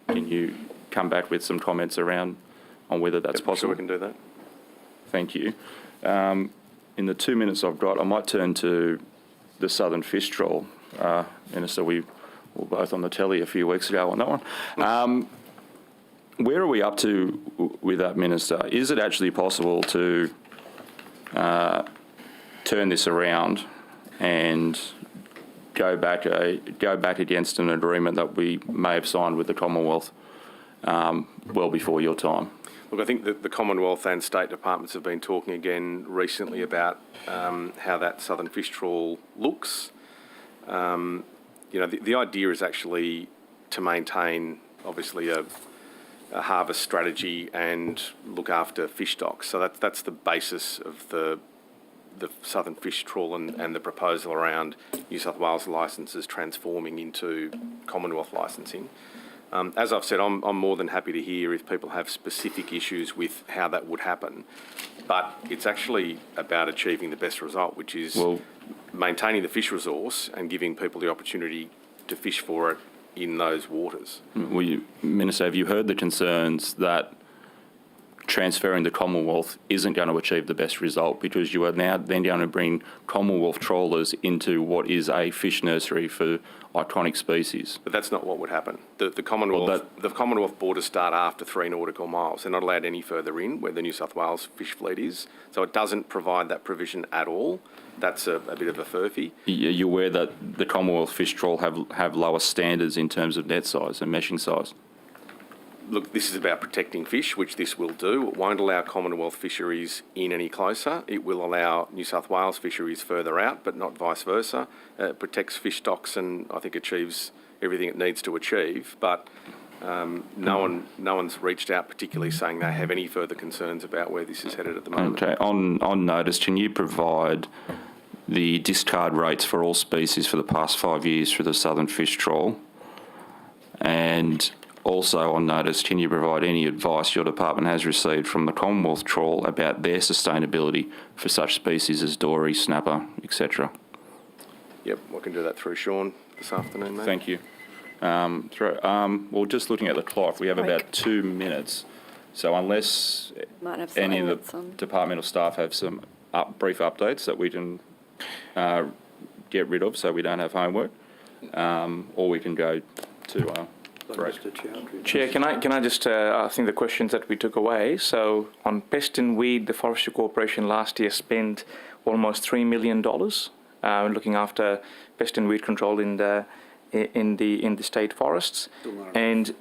Can you come back with some comments on whether that's possible? Sure, we can do that. Thank you. In the 2 minutes I've got, I might turn to the southern fish trawl. Minister, we were both on the telly a few weeks ago on that one. Where are we up to with that, Minister? Is it actually possible to turn this around and go back against an agreement that we may have signed with the Commonwealth well before your time? Look, I think that the Commonwealth and state departments have been talking again recently about how that southern fish trawl looks. The idea is actually to maintain, obviously, a harvest strategy and look after fish stocks. So that's the basis of the southern fish trawl and the proposal around New South Wales licences transforming into Commonwealth licensing. As I've said, I'm more than happy to hear if people have specific issues with how that would happen. But it's actually about achieving the best result, which is maintaining the fish resource and giving people the opportunity to fish for it in those waters. Minister, have you heard the concerns that transferring the Commonwealth isn't going to achieve the best result, because you are now then going to bring Commonwealth trawlers into what is a fish nursery for iconic species. But that's not what would happen. The Commonwealth borders start after 3 nautical miles. They're not allowed any further in where the New South Wales fish fleet is. So it doesn't provide that provision at all. That's a bit of a furphy. You're aware that the Commonwealth fish trawl have lower standards in terms of net size and meshing size? Look, this is about protecting fish, which this will do. It won't allow Commonwealth fisheries in any closer. It will allow New South Wales fisheries further out, but not vice versa. It protects fish stocks and I think achieves everything it needs to achieve. But no one's reached out particularly saying they have any further concerns about where this is headed at the moment. Okay. On notice, can you provide the discard rates for all species for the past 5 years for the southern fish trawl? And also on notice, can you provide any advice your department has received from the Commonwealth trawl about their sustainability for such species as dory, snapper, etc.? Yep, I can do that through Sean this afternoon, mate. Thank you. Well, just looking at the clock, we have about 2 minutes. So unless any of the departmental staff have some brief updates that we can get rid of so we don't have homework, or we can go to... Chair, can I just, I think the questions that we took away, so on pest and weed, the Forestry Corporation last year spent almost $3 million looking after pest and weed control in the state forests, and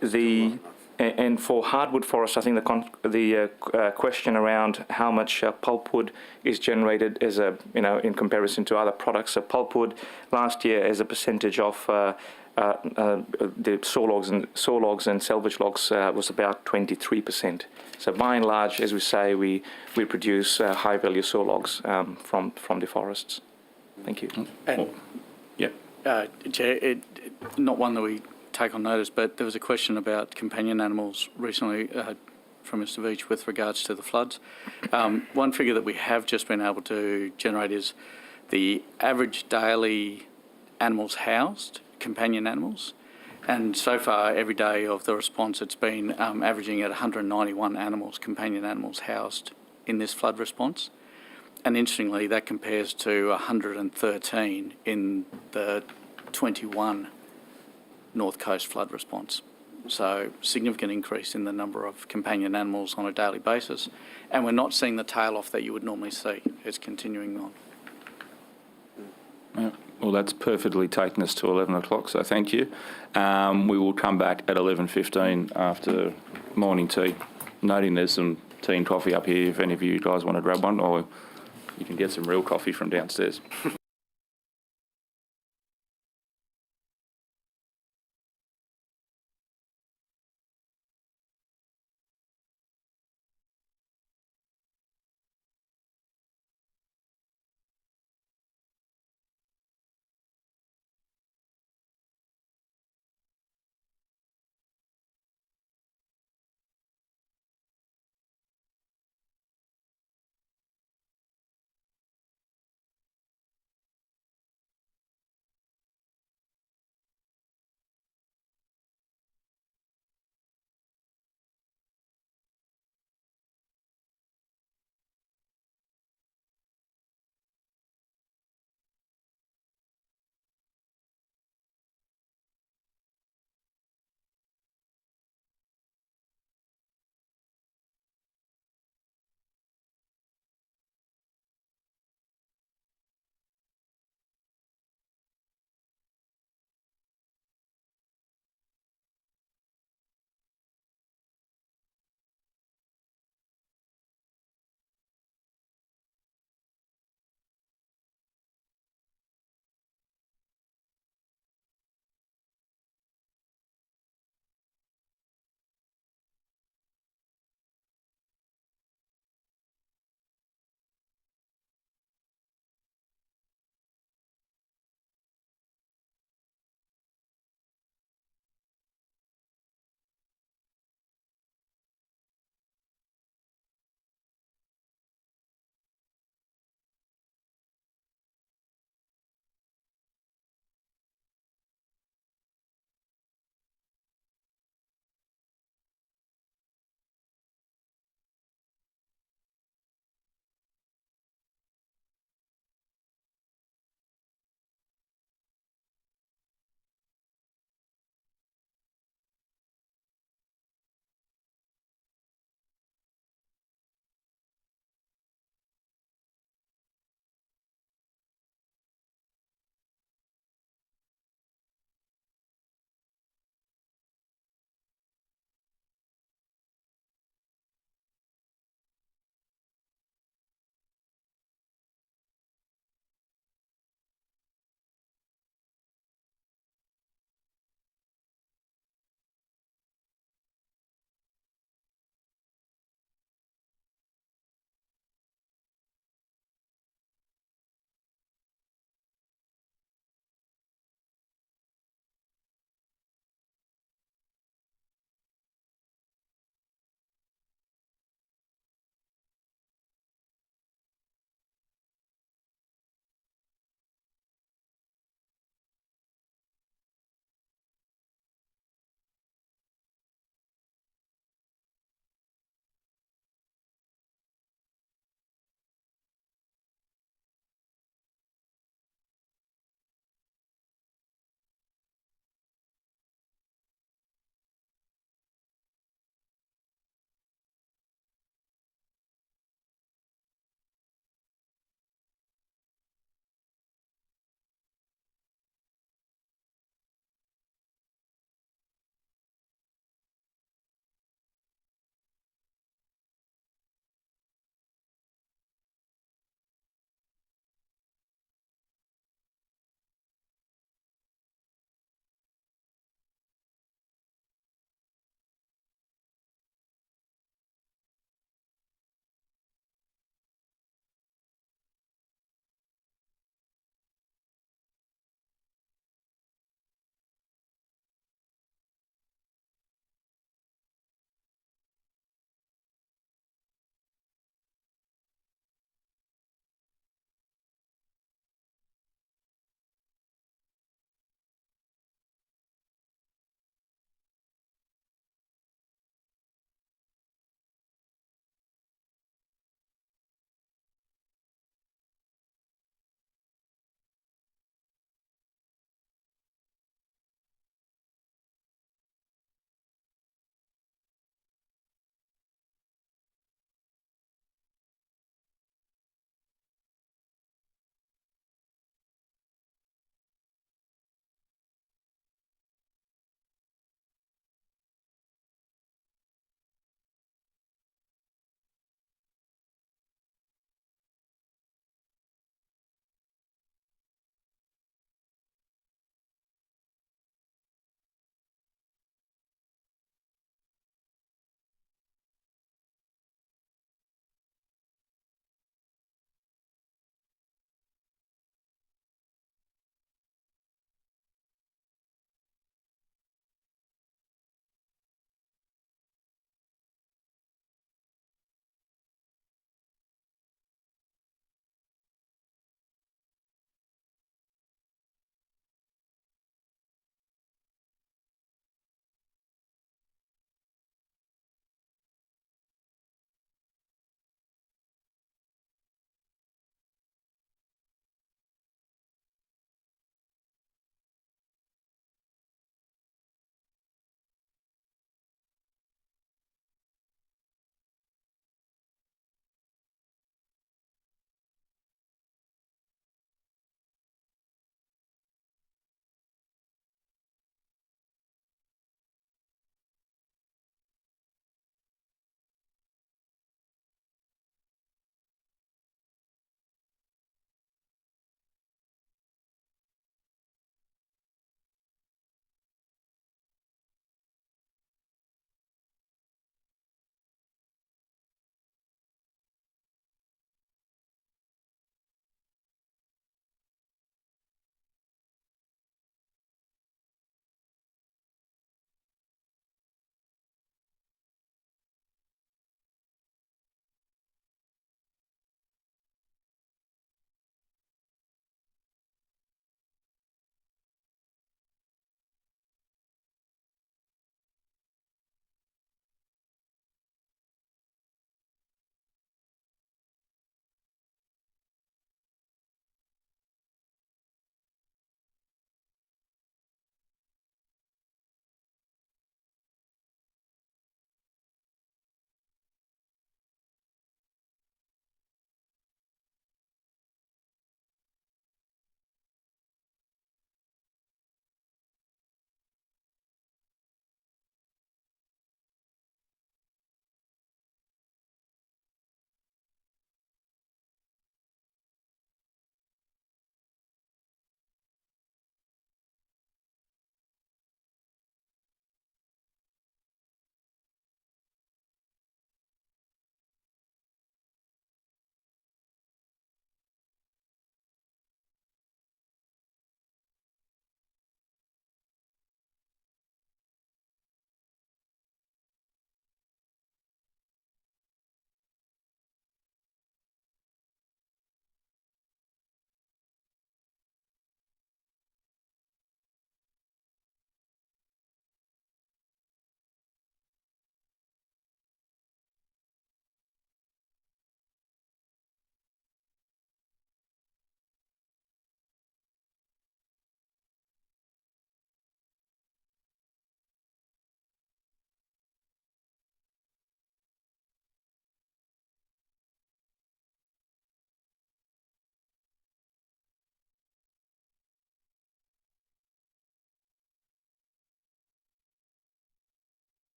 for hardwood forests, I think the question around how much pulpwood is generated as in comparison to other products. So pulpwood last year as a percentage of the saw logs and salvage logs was about 23%. So by and large, as we say, we produce high value saw logs from the forests. Thank you. Chair, not one that we take on notice, but there was a question about companion animals recently from Mr. Veach with regards to the floods. One figure that we have just been able to generate is the average daily animals housed, companion animals, and so far every day of the response it's been averaging at 191 animals, companion animals housed in this flood response. And interestingly, that compares to 113 in the 21 North Coast flood response. So significant increase in the number of companion animals on a daily basis. And we're not seeing the tail off that you would normally see. It's continuing on. Well, that's perfectly taken us to 11 o'clock, so thank you. We will come back at 11:15 after morning tea, noting there's some tea and coffee up here if any of you guys want to grab one, or you can get some real coffee from downstairs.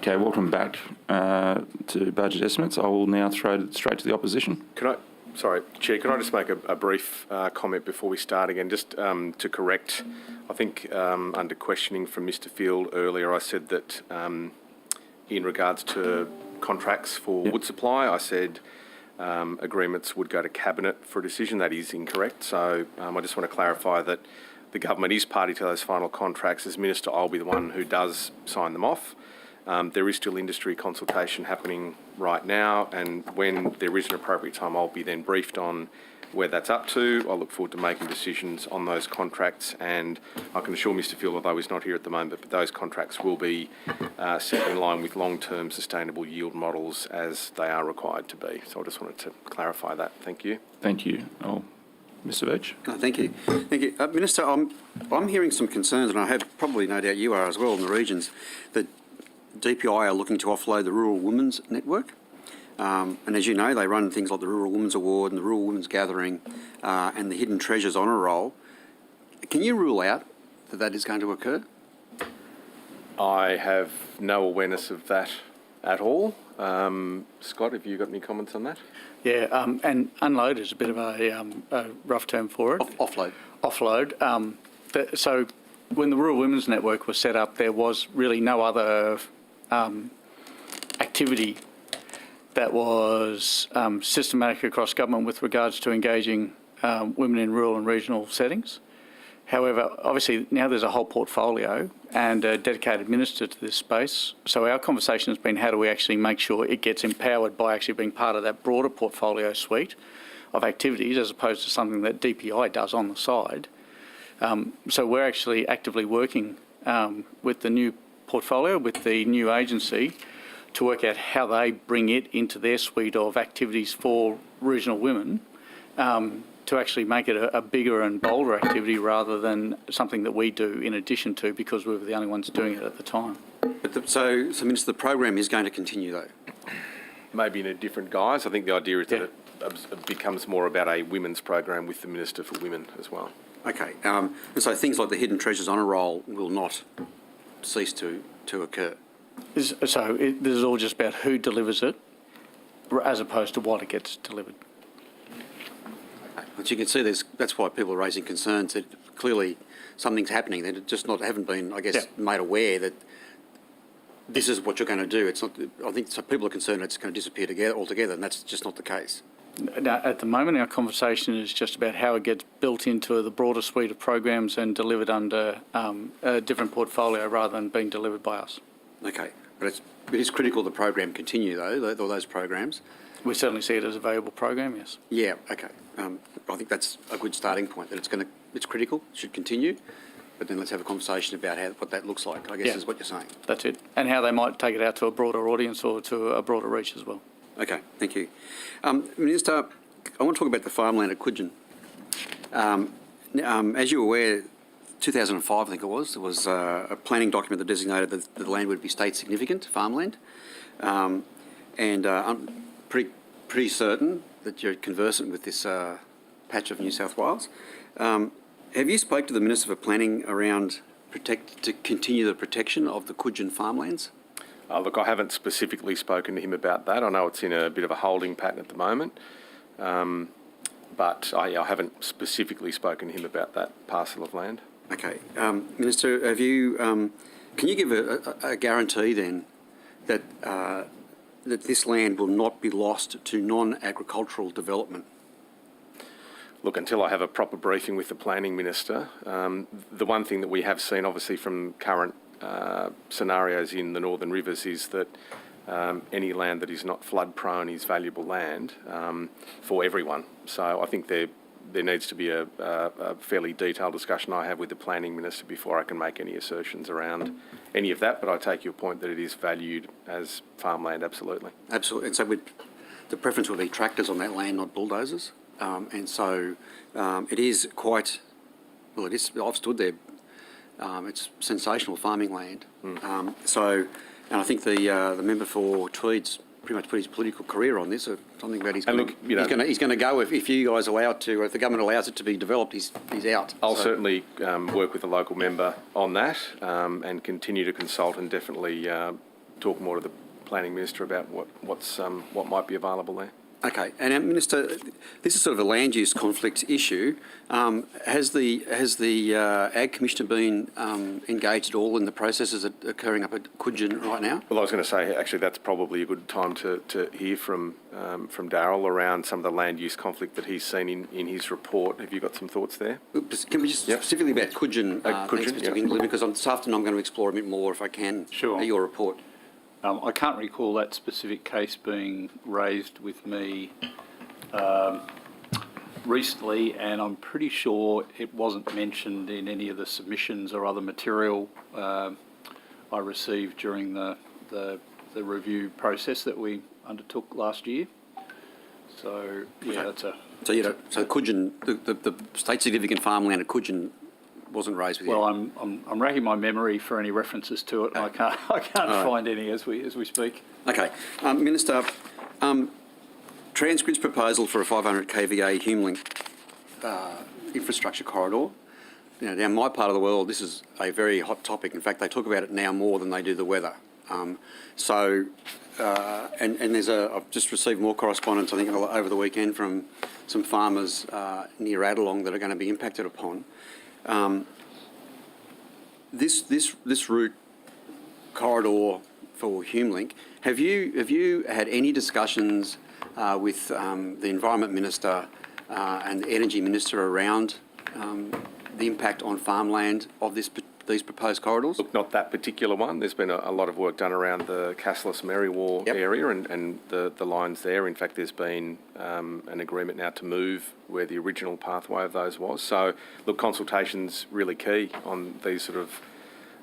Okay, welcome back to budget estimates. I will now throw it straight to the opposition. Sorry, Chair, can I just make a brief comment before we start again? Just to correct, I think under questioning from Mr Field earlier, I said that in regards to contracts for wood supply, I said agreements would go to Cabinet for a decision. That is incorrect. So I just want to clarify that the government is party to those final contracts. As Minister, I'll be the one who does sign them off. There is still industry consultation happening right now, and when there is an appropriate time, I'll be then briefed on where that's up to. I look forward to making decisions on those contracts, and I can assure Mr Field, although he's not here at the moment, but those contracts will be set in line with long-term sustainable yield models as they are required to be. So I just wanted to clarify that. Thank you. Thank you. Mr Birch. Thank you. Thank you. Minister, I'm hearing some concerns, and I have probably no doubt you are as well in the regions, that DPI are looking to offload the Rural Women's Network. And as you know, they run things like the Rural Women's Award and the Rural Women's Gathering and the Hidden Treasures Honour Roll. Can you rule out that that is going to occur? I have no awareness of that at all. Scott, have you got any comments on that? Yeah, and unload is a bit of a rough term for it. Offload. Offload. So when the Rural Women's Network was set up, there was really no other activity that was systematic across government with regards to engaging women in rural and regional settings. However, obviously now there's a whole portfolio and a dedicated minister to this space. So our conversation has been how do we actually make sure it gets empowered by actually being part of that broader portfolio suite of activities as opposed to something that DPI does on the side. So we're actually actively working with the new portfolio, with the new agency, to work out how they bring it into their suite of activities for regional women to actually make it a bigger and bolder activity rather than something that we do in addition to because we were the only ones doing it at the time. But so Minister, the program is going to continue though? Maybe in a different guise. I think the idea is that it becomes more about a women's program with the Minister for Women as well. Okay, and so things like the Hidden Treasures Honour Roll will not cease to occur? So this is all just about who delivers it as opposed to what it gets delivered. But you can see that's why people are raising concerns that clearly something's happening. They just haven't been, I guess, made aware that this is what you're going to do. It's not. I think so. People are concerned it's going to disappear altogether, and that's just not the case. Now, at the moment, our conversation is just about how it gets built into the broader suite of programs and delivered under a different portfolio rather than being delivered by us. Okay, but it is critical the program continue though, those programs. We certainly see it as a valuable program, yes. Yeah, okay. I think that's a good starting point, that it's critical, it should continue, but then let's have a conversation about what that looks like, I guess is what you're saying. That's it. And how they might take it out to a broader audience or to a broader reach as well. Okay, thank you. Minister, I want to talk about the farmland at Coogin. As you're aware, 2005, I think it was, there was a planning document that designated that the land would be state significant farmland. I'm pretty certain that you're conversant with this patch of New South Wales. Have you spoke to the Minister for Planning around to continue the protection of the Coogin farmlands? Look, I haven't specifically spoken to him about that. I know it's in a bit of a holding pattern at the moment, but I haven't specifically spoken to him about that parcel of land. Okay. Minister, have you, can you give a guarantee then that that this land will not be lost to non-agricultural development? Look, until I have a proper briefing with the Planning Minister, the one thing that we have seen obviously from current scenarios in the Northern Rivers is that any land that is not flood prone is valuable land for everyone. So I think there needs to be a fairly detailed discussion I have with the Planning Minister before I can make any assertions around any of that, but I take your point that it is valued as farmland, absolutely. Absolutely, and so the preference would be tractors on that land, not bulldozers. And so it is quite, well, it is, I've stood there, it's sensational farming land. And I think the member for Tweed's pretty much put his political career on this, or something about he's going to go if you guys allow it to, or if the government allows it to be developed, he's out. I'll certainly work with the local member on that and continue to consult and definitely talk more to the Planning Minister about what might be available there. Okay, and Minister, this is sort of a land use conflict issue. Has the Ag Commissioner been engaged at all in the processes occurring up at Coogin right now? Well, I was going to say, actually, that's probably a good time to hear from Darryl around some of the land use conflict that he's seen in his report. Have you got some thoughts there? Can we just specifically about Coogin, Coogin, Mr. England, because this afternoon I'm going to explore a bit more, if I can, your report. I can't recall that specific case being raised with me recently, and I'm pretty sure it wasn't mentioned in any of the submissions or other material I received during the review process that we undertook last year. So yeah, that's a. So Coogin, the state significant farmland at Coogin wasn't raised with you. Well, I'm racking my memory for any references to it, and I can't find any as we speak. Okay, Minister, Transgrid's proposal for a 500 kVA HumeLink infrastructure corridor. Down my part of the world, this is a very hot topic. In fact, they talk about it now more than they do the weather. And I've just received more correspondence, I think, over the weekend from some farmers near Adelong that are going to be impacted upon. This route corridor for HumeLink, have you had any discussions with the Environment Minister and the Energy Minister around the impact on farmland of these proposed corridors? Look, not that particular one. There's been a lot of work done around the Cassilis-Merriwa area and the lines there. In fact, there's been an agreement now to move where the original pathway of those was. So, look, consultation's really key on these sort of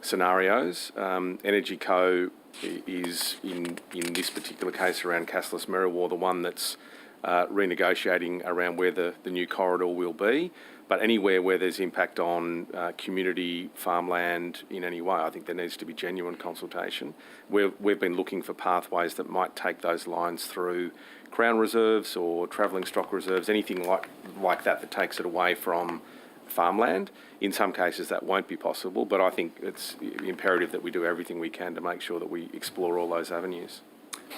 scenarios. Energy Co is, in this particular case around Cassilis-Merriwa, the one that's renegotiating around where the new corridor will be. But anywhere where there's impact on community farmland in any way, I think there needs to be genuine consultation. We've been looking for pathways that might take those lines through Crown reserves or travelling stock reserves, anything like that takes it away from farmland. In some cases that won't be possible, but I think it's imperative that we do everything we can to make sure that we explore all those avenues.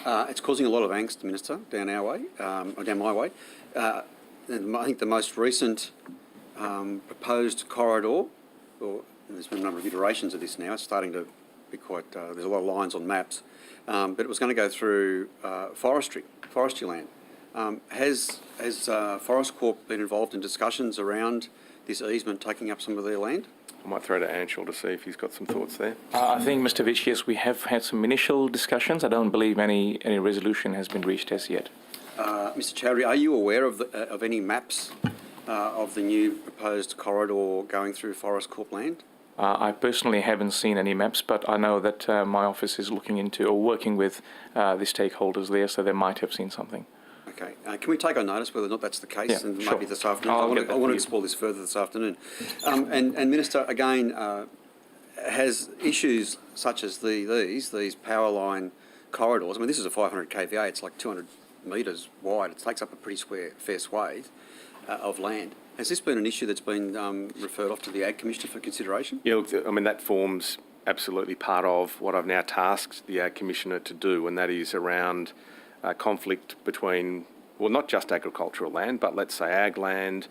It's causing a lot of angst, Minister, down our way, or down my way. I think the most recent proposed corridor, there's been a number of iterations of this now, it's starting to be quite, there's a lot of lines on maps, but it was going to go through forestry land. Has Forest Corp been involved in discussions around this easement taking up some of their land? I might throw to Anshul to see if he's got some thoughts there. I think, Mr. Vich, yes, we have had some initial discussions. I don't believe any resolution has been reached as yet. Mr. Chowdhury, are you aware of any maps of the new proposed corridor going through Forest Corp land? I personally haven't seen any maps, but I know that my office is looking into or working with the stakeholders there, so they might have seen something. Okay. Can we take on notice whether or not that's the case? Yeah, and sure. Maybe this afternoon. I want to explore this further this afternoon. And Minister, again, has issues such as these power line corridors, I mean, this is a 500 kVA, it's like 200 metres wide, it takes up a pretty fair swathe of land. Has this been an issue that's been referred off to the Ag Commissioner for consideration? Yeah, look, I mean, that forms absolutely part of what I've now tasked the Ag Commissioner to do, and that is around conflict between, well, not just agricultural land, but let's say ag land,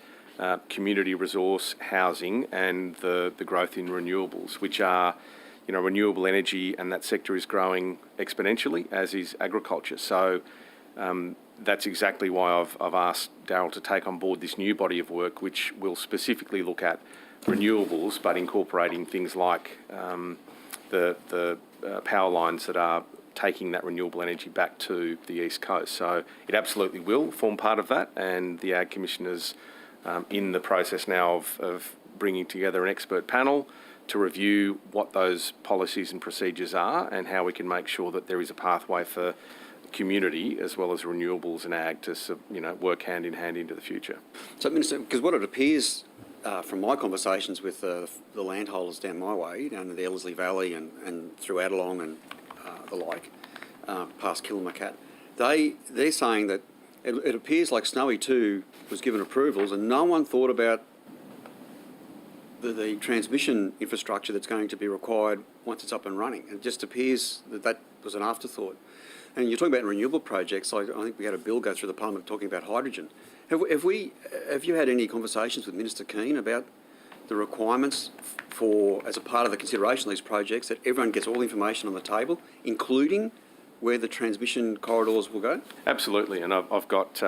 community resource, housing, and the growth in renewables, which are, renewable energy, and that sector is growing exponentially, as is agriculture. So that's exactly why I've asked Darryl to take on board this new body of work, which will specifically look at renewables, but incorporating things like the power lines that are taking that renewable energy back to the East Coast. So it absolutely will form part of that, and the Ag Commissioner's in the process now of bringing together an expert panel to review what those policies and procedures are and how we can make sure that there is a pathway for community as well as renewables and ag to work hand in hand into the future. So, Minister, because what it appears from my conversations with the landholders down my way, down in the Ellerslie Valley and through Adelong and the like, past Kilmacat, they're saying that it appears like Snowy 2 was given approvals and no one thought about the transmission infrastructure that's going to be required once it's up and running. It just appears that that was an afterthought. And you're talking about renewable projects. I think we had a bill go through the Parliament talking about hydrogen. Have you had any conversations with Minister Keane about the requirements for, as a part of the consideration of these projects, that everyone gets all the information on the table, including where the transmission corridors will go? Absolutely, and I've got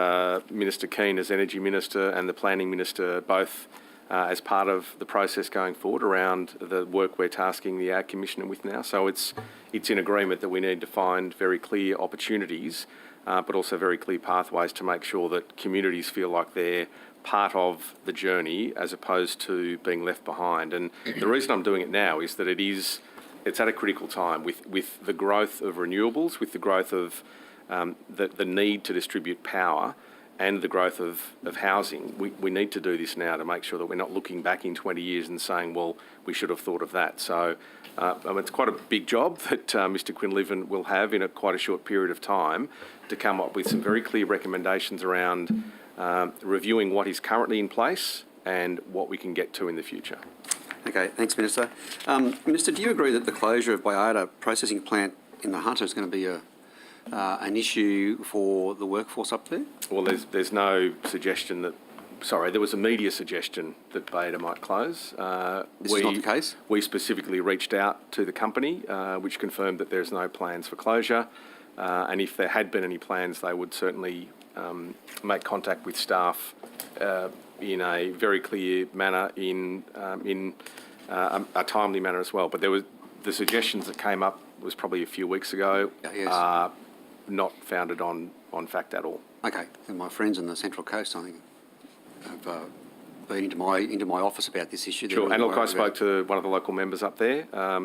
Minister Keane as Energy Minister and the Planning Minister both as part of the process going forward around the work we're tasking the Ag Commissioner with now. So it's in agreement that we need to find very clear opportunities, but also very clear pathways to make sure that communities feel like they're part of the journey as opposed to being left behind. And the reason I'm doing it now is that it's at a critical time with the growth of renewables, with the growth of the need to distribute power and the growth of housing. We need to do this now to make sure that we're not looking back in 20 years and saying, well, we should have thought of that. So it's quite a big job that Mr Quinlivan will have in quite a short period of time to come up with some very clear recommendations around reviewing what is currently in place and what we can get to in the future. Okay, thanks, Minister. Minister, do you agree that the closure of Biota processing plant in the Hunter is going to be an issue for the workforce up there? Well, there's no suggestion that... Sorry, there was a media suggestion that Biota might close. This is not the case? We specifically reached out to the company, which confirmed that there's no plans for closure. And if there had been any plans, they would certainly make contact with staff in a very clear manner, in a timely manner as well. But there was the suggestions that came up was probably a few weeks ago, are not founded on fact at all. Okay, and my friends on the Central Coast, I think, have been into my office about this issue. Sure, and look, I spoke to one of the local members up there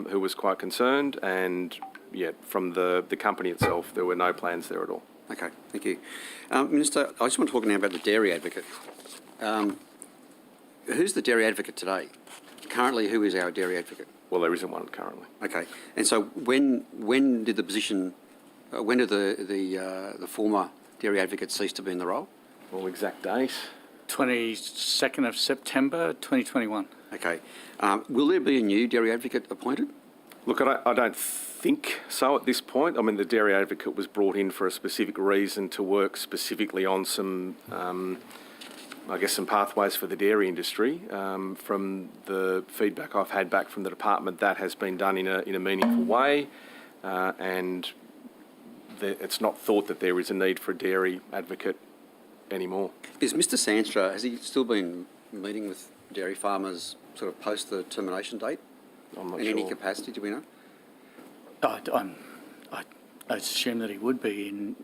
who was quite concerned, and yeah, from the company itself, there were no plans there at all. Okay, thank you. Minister, I just want to talk now about the dairy advocate. Who's the dairy advocate today? Currently, who is our dairy advocate? Well, there isn't one currently. Okay, and so when did the position, when did the former dairy advocate cease to be in the role? Well, exact date? 22nd of September 2021. Okay. Will there be a new dairy advocate appointed? Look, I don't think so at this point. I mean, the dairy advocate was brought in for a specific reason to work specifically on some, I guess, some pathways for the dairy industry. From the feedback I've had back from the department, that has been done in a meaningful way, and it's not thought that there is a need for a dairy advocate anymore. Is Mr Sandstra, has he still been meeting with dairy farmers sort of post the termination date? I'm not in sure. any capacity, do we know? I assume that he would be in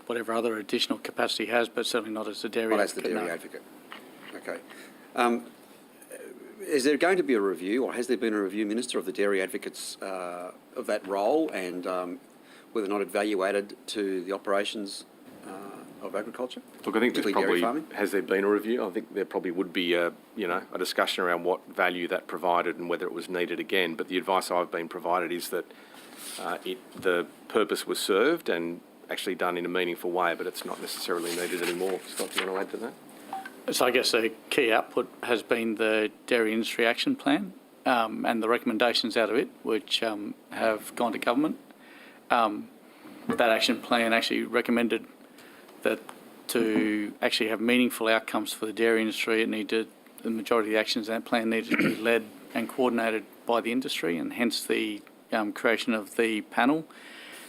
whatever other additional capacity he has, but certainly not as the dairy advocate. Not as the dairy advocate. Okay. Is there going to be a review, or has there been a review, Minister, of the dairy advocates of that role, and whether or not evaluated to the operations of agriculture? Look, I think there's probably, farming? has there been a review? I think there probably would be a discussion around what value that provided and whether it was needed again. But the advice I've been provided is that the purpose was served and actually done in a meaningful way, but it's not necessarily needed anymore. Scott, do you want to add to that? So I guess a key output has been the Dairy Industry Action Plan and the recommendations out of it, which have gone to government. That action plan actually recommended that to actually have meaningful outcomes for the dairy industry, the majority of the actions in that plan needed to be led and coordinated by the industry, and hence the creation of the panel,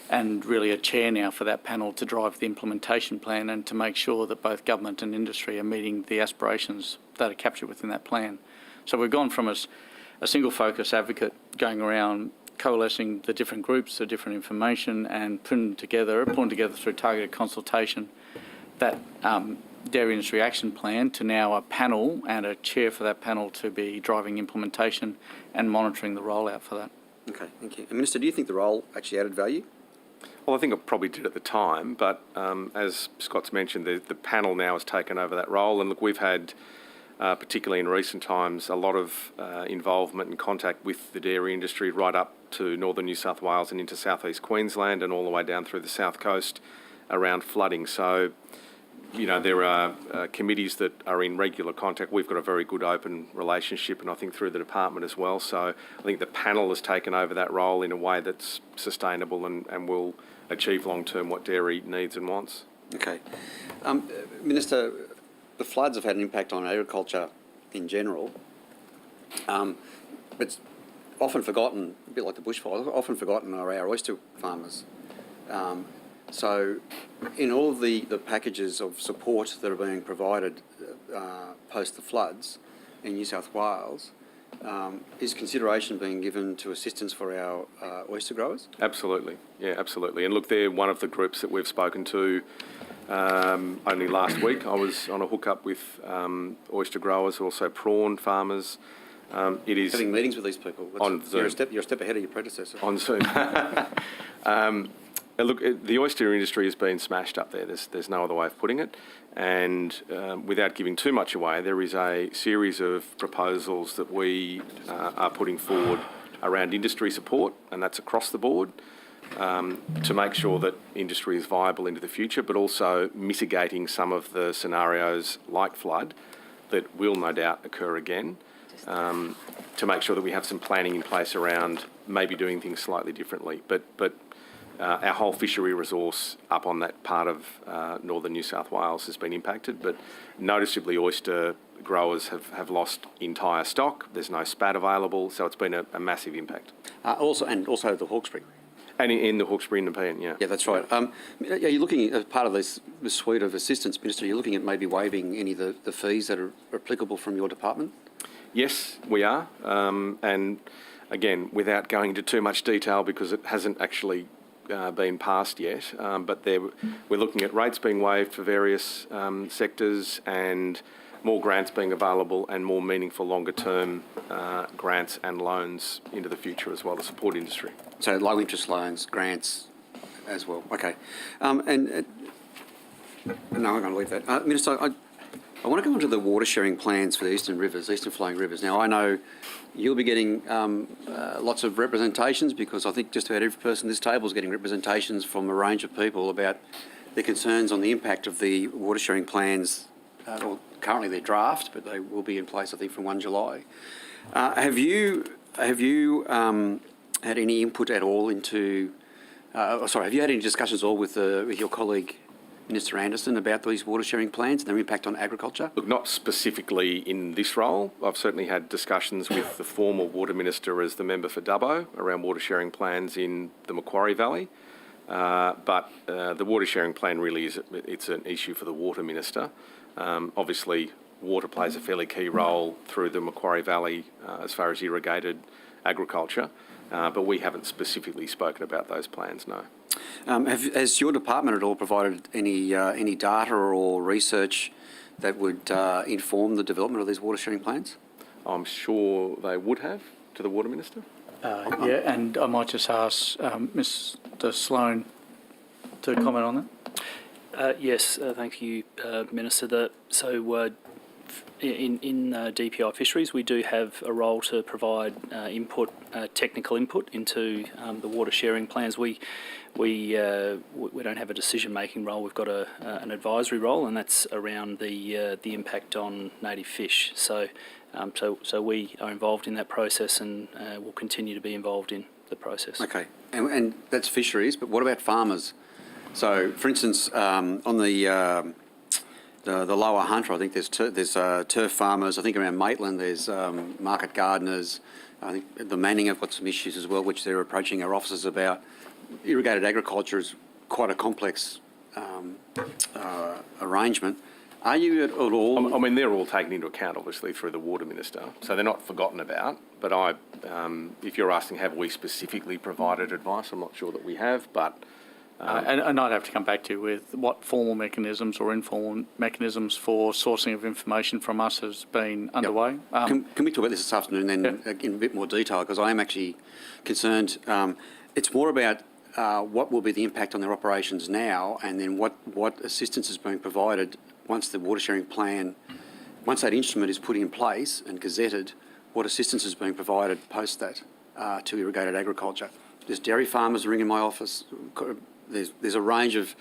and really a chair now for that panel to drive the implementation plan and to make sure that both government and industry are meeting the aspirations that are captured within that plan. So we've gone from a single focus advocate going around coalescing the different groups, the different information, and pulling together through targeted consultation that Dairy Industry Action Plan to now a panel and a chair for that panel to be driving implementation and monitoring the rollout for that. Okay, thank you. And Minister, do you think the role actually added value? Well, I think it probably did at the time, but as Scott's mentioned, the panel now has taken over that role. And look, we've had, particularly in recent times, a lot of involvement and contact with the dairy industry right up to northern New South Wales and into southeast Queensland and all the way down through the south coast around flooding. So there are committees that are in regular contact. We've got a very good open relationship, and I think through the department as well. So I think the panel has taken over that role in a way that's sustainable and will achieve long-term what dairy needs and wants. Okay. Minister, the floods have had an impact on agriculture in general. It's often forgotten, a bit like the bushfires, often forgotten are our oyster farmers. So in all of the packages of support that are being provided post the floods in New South Wales, is consideration being given to assistance for our oyster growers? Absolutely, yeah, absolutely. And look, they're one of the groups that we've spoken to. Only last week I was on a hookup with oyster growers, also prawn farmers. It is having meetings with these people. On Zoom. You're a step ahead of your predecessor. On Zoom. Look, the oyster industry has been smashed up there. There's no other way of putting it. And without giving too much away, there is a series of proposals that we are putting forward around industry support, and that's across the board, to make sure that industry is viable into the future, but also mitigating some of the scenarios like flood that will no doubt occur again, to make sure that we have some planning in place around maybe doing things slightly differently. But our whole fishery resource up on that part of northern New South Wales has been impacted, but noticeably oyster growers have lost entire stock. There's no spat available, so it's been a massive impact. Also the Hawkesbury. And in the Hawkesbury and Nepean, yeah. Yeah, that's right. Are you looking, as part of this suite of assistance, Minister, you're looking at maybe waiving any of the fees that are applicable from your department? Yes, we are. And again, without going into too much detail because it hasn't actually been passed yet, but we're looking at rates being waived for various sectors and more grants being available and more meaningful longer-term grants and loans into the future as well to support industry. So low-interest loans, grants as well. Okay. No, I'm going to leave that. Minister, I want to go on to the water sharing plans for the eastern flowing rivers. Now, I know you'll be getting lots of representations because I think just about every person at this table is getting representations from a range of people about their concerns on the impact of the water sharing plans. Well, currently they're draft, but they will be in place, I think, from 1 July. Have you had any input at all into... have you had any discussions at all with your colleague Minister Anderson about these water sharing plans and their impact on agriculture? Look, not specifically in this role. I've certainly had discussions with the former Water Minister as the member for Dubbo around water sharing plans in the Macquarie Valley. But the water sharing plan really it's an issue for the Water Minister. Obviously, water plays a fairly key role through the Macquarie Valley as far as irrigated agriculture, but we haven't specifically spoken about those plans, no. Has your department at all provided any data or research that would inform the development of these water sharing plans? I'm sure they would have to the Water Minister. Yeah, and I might just ask Mr. Sloan to comment on that. Yes, thank you, Minister. In DPI Fisheries, we do have a role to provide technical input into the water sharing plans. We don't have a decision-making role. We've got an advisory role, and that's around the impact on native fish. So we are involved in that process, and will continue to be involved in the process. Okay, and that's fisheries. But what about farmers? So, for instance, on the lower Hunter, I think there's turf farmers. I think around Maitland there's market gardeners. I think the Manning have got some issues as well, which they're approaching our officers about. Irrigated agriculture is quite a complex arrangement. Are you at all... I mean, they're all taken into account, obviously, through the Water Minister, so they're not forgotten about. But if you're asking have we specifically provided advice, I'm not sure that we have, but... And I'd have to come back to you with what formal mechanisms or informal mechanisms for sourcing of information from us has been underway. Yep. Can we talk about this afternoon then in a bit more detail? Because I am actually concerned. It's more about what will be the impact on their operations now, and then what assistance is being provided once the water sharing plan, once that instrument is put in place and gazetted, what assistance is being provided post that to irrigated agriculture. There's dairy farmers ringing my office. There's a range of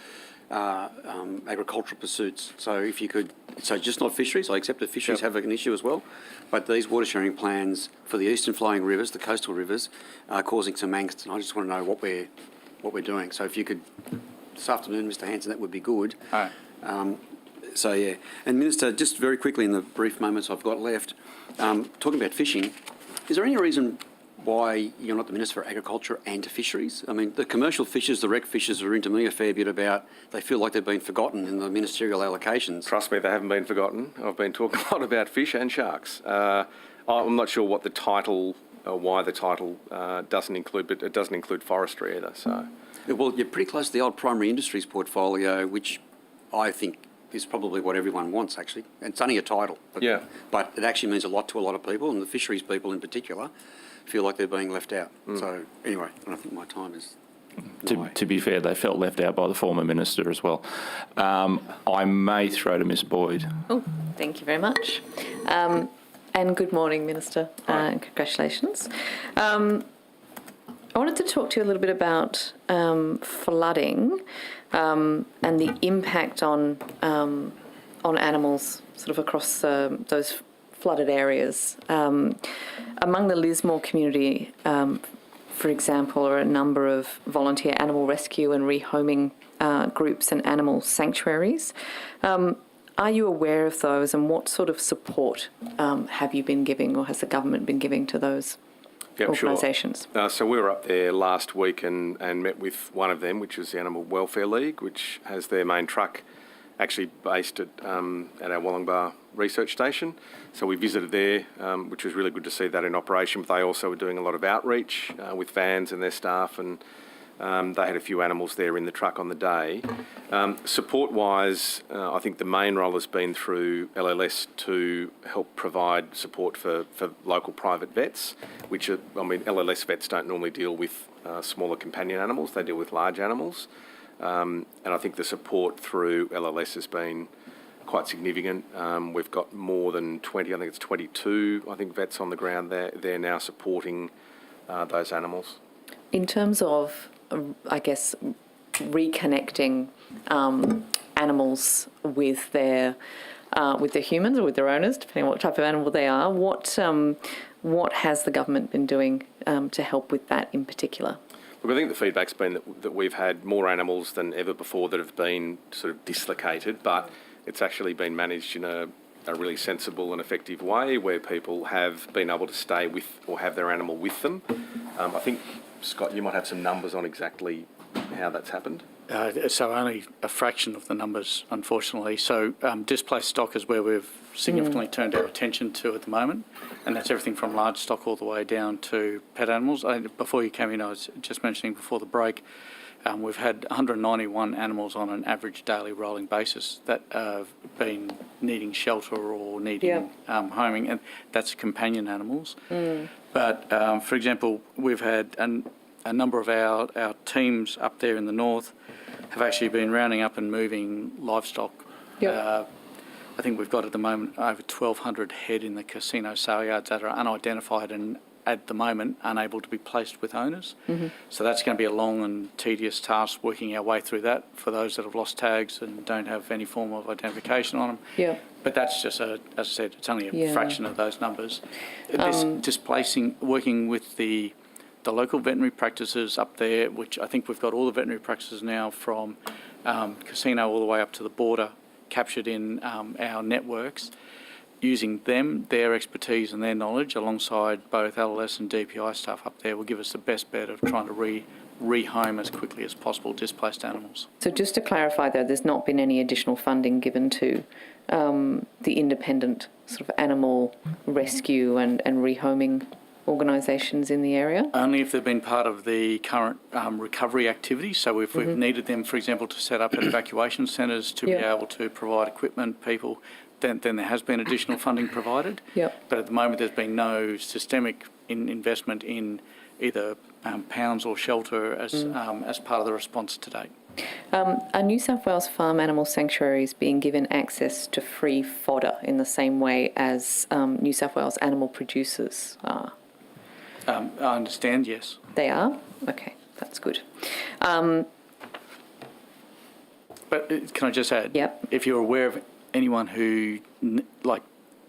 agricultural pursuits. So if you could, so just not fisheries, I accept that fisheries have an issue as well, but these water sharing plans for the eastern flowing rivers, the coastal rivers, are causing some angst, and I just want to know what we're doing. So if you could, this afternoon, Mr Hanson, that would be good. All right. So yeah, and Minister, just very quickly in the brief moments I've got left, talking about fishing, is there any reason why you're not the Minister for Agriculture and Fisheries? I mean, the commercial fishers, the rec fishers are into me a fair bit about, they feel like they've been forgotten in the ministerial allocations. Trust me, they haven't been forgotten. I've been talking a lot about fish and sharks. I'm not sure what the title, why the title doesn't include, but it doesn't include forestry either, so. Yeah, well, you're pretty close to the old primary industries portfolio, which I think is probably what everyone wants, actually. And it's only a title. But, yeah. But it actually means a lot to a lot of people, and the fisheries people in particular feel like they're being left out. So anyway, I think my time is... To be fair, they felt left out by the former minister as well. I may throw to Ms Boyd. Oh, thank you very much. And good morning, Minister, and congratulations. I wanted to talk to you a little bit about flooding and the impact on animals sort of across those flooded areas. Among the Lismore community, for example, are a number of volunteer animal rescue and rehoming groups and animal sanctuaries. Are you aware of those, and what sort of support have you been giving, or has the government been giving to those organisations? Sure. So we were up there last week and met with one of them, which is the Animal Welfare League, which has their main truck actually based at our Wollongbar research station. So we visited there, which was really good to see that in operation. But they also were doing a lot of outreach with vans and their staff, and they had a few animals there in the truck on the day. Support-wise, I think the main role has been through LLS to help provide support for local private vets, which are, I mean, LLS vets don't normally deal with smaller companion animals, they deal with large animals. And I think the support through LLS has been quite significant. We've got more than 20, I think it's 22, vets on the ground there. They're now supporting those animals. In terms of, I guess, reconnecting animals with their humans or with their owners, depending on what type of animal they are, what has the government been doing to help with that in particular? Look, I think the feedback's been that we've had more animals than ever before that have been sort of dislocated, but it's actually been managed in a really sensible and effective way where people have been able to stay with or have their animal with them. I think, Scott, you might have some numbers on exactly how that's happened. So only a fraction of the numbers, unfortunately. So displaced stock is where we've significantly turned our attention to at the moment, and that's everything from large stock all the way down to pet animals. Before you came in, I was just mentioning before the break, we've had 191 animals on an average daily rolling basis that have been needing shelter or needing homing, and that's companion animals. But, for example, we've had a number of our teams up there in the north have actually been rounding up and moving livestock. I think we've got at the moment over 1,200 head in the casino sale yards that are unidentified and at the moment unable to be placed with owners. So that's going to be a long and tedious task working our way through that for those that have lost tags and don't have any form of identification on them. But that's just, as I said, it's only a fraction of those numbers. This displacing, working with the local veterinary practices up there, which I think we've got all the veterinary practices now from casino all the way up to the border captured in our networks, using them, their expertise and their knowledge alongside both LLS and DPI staff up there will give us the best bet of trying to rehome as quickly as possible displaced animals. So just to clarify though, there's not been any additional funding given to the independent sort of animal rescue and rehoming organisations in the area? Only if they've been part of the current recovery activities. So if we've needed them, for example, to set up evacuation centres to be able to provide equipment, people, then there has been additional funding provided. But at the moment there's been no systemic investment in either pounds or shelter as part of the response to date. Are New South Wales farm animal sanctuaries being given access to free fodder in the same way as New South Wales animal producers are? I understand, yes. They are? Okay, that's good. But can I just add? Yep. If you're aware of anyone who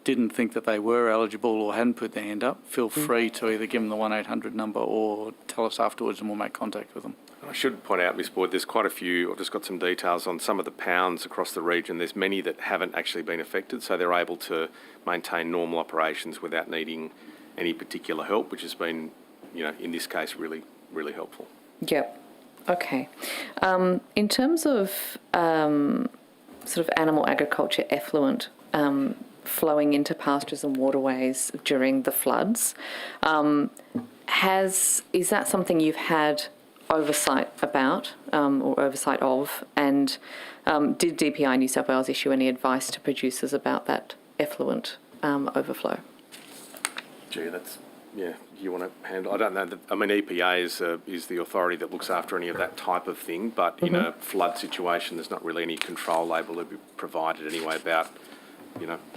didn't think that they were eligible or hadn't put their hand up, feel free to either give them the 1-800 number or tell us afterwards, and we'll make contact with them. I should point out, Ms. Boyd, there's quite a few. I've just got some details on some of the pounds across the region. There's many that haven't actually been affected, so they're able to maintain normal operations without needing any particular help, which has been, in this case, really, really helpful. Yep. Okay. In terms of sort of animal agriculture effluent flowing into pastures and waterways during the floods, is that something you've had oversight about or oversight of? And did DPI New South Wales issue any advice to producers about that effluent overflow? Gee, you want to handle? I don't know. EPA is the authority that looks after any of that type of thing, but in a flood situation, there's not really any control able to be provided anyway about,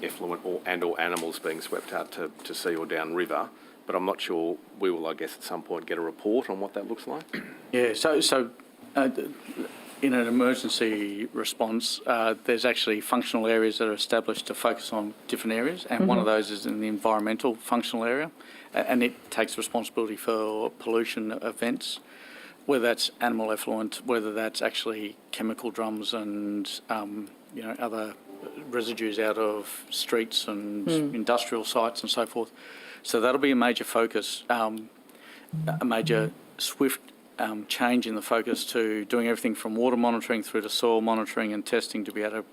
effluent or animals being swept out to sea or down river. But I'm not sure. We will, I guess, at some point get a report on what that looks like. Yeah, so in an emergency response, there's actually functional areas that are established to focus on different areas, and one of those is in the environmental functional area, and it takes responsibility for pollution events, whether that's animal effluent, whether that's actually chemical drums and other residues out of streets and industrial sites and so forth. So that'll be a major focus, a major swift change in the focus to doing everything from water monitoring through to soil monitoring and testing to be able to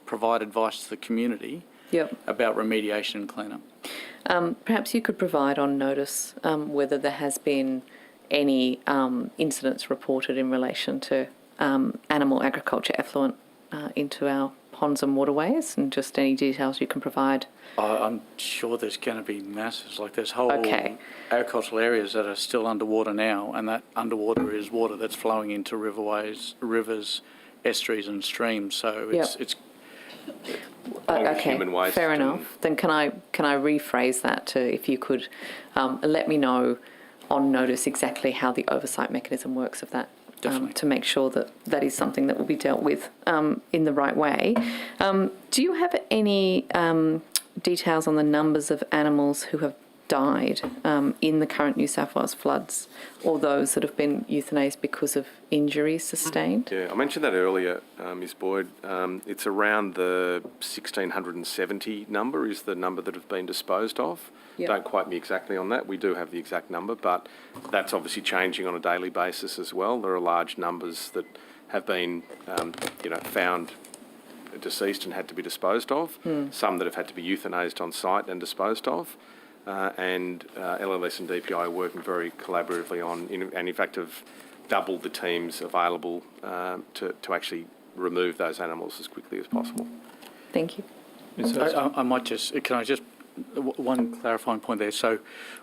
provide advice to the community about remediation and cleanup. Perhaps you could provide on notice whether there has been any incidents reported in relation to animal agriculture effluent into our ponds and waterways, and just any details you can provide. I'm sure there's going to be masses. There's whole agricultural areas that are still underwater now, and that underwater is water that's flowing into riverways, rivers, estuaries and streams. So it's human waste. Fair enough. Then can I rephrase that to, if you could let me know on notice exactly how the oversight mechanism works of that, to make sure that that is something that will be dealt with in the right way. Do you have any details on the numbers of animals who have died in the current New South Wales floods, or those that have been euthanased because of injuries sustained? Yeah, I mentioned that earlier, Ms. Boyd. It's around the 1,670 number is the number that have been disposed of. Don't quote me exactly on that. We do have the exact number, but that's obviously changing on a daily basis as well. There are large numbers that have been, found deceased and had to be disposed of. Some that have had to be euthanased on site and disposed of. And LLS and DPI are working very collaboratively on, and in fact have doubled the teams available to actually remove those animals as quickly as possible. Thank you. Can I just one clarifying point there. So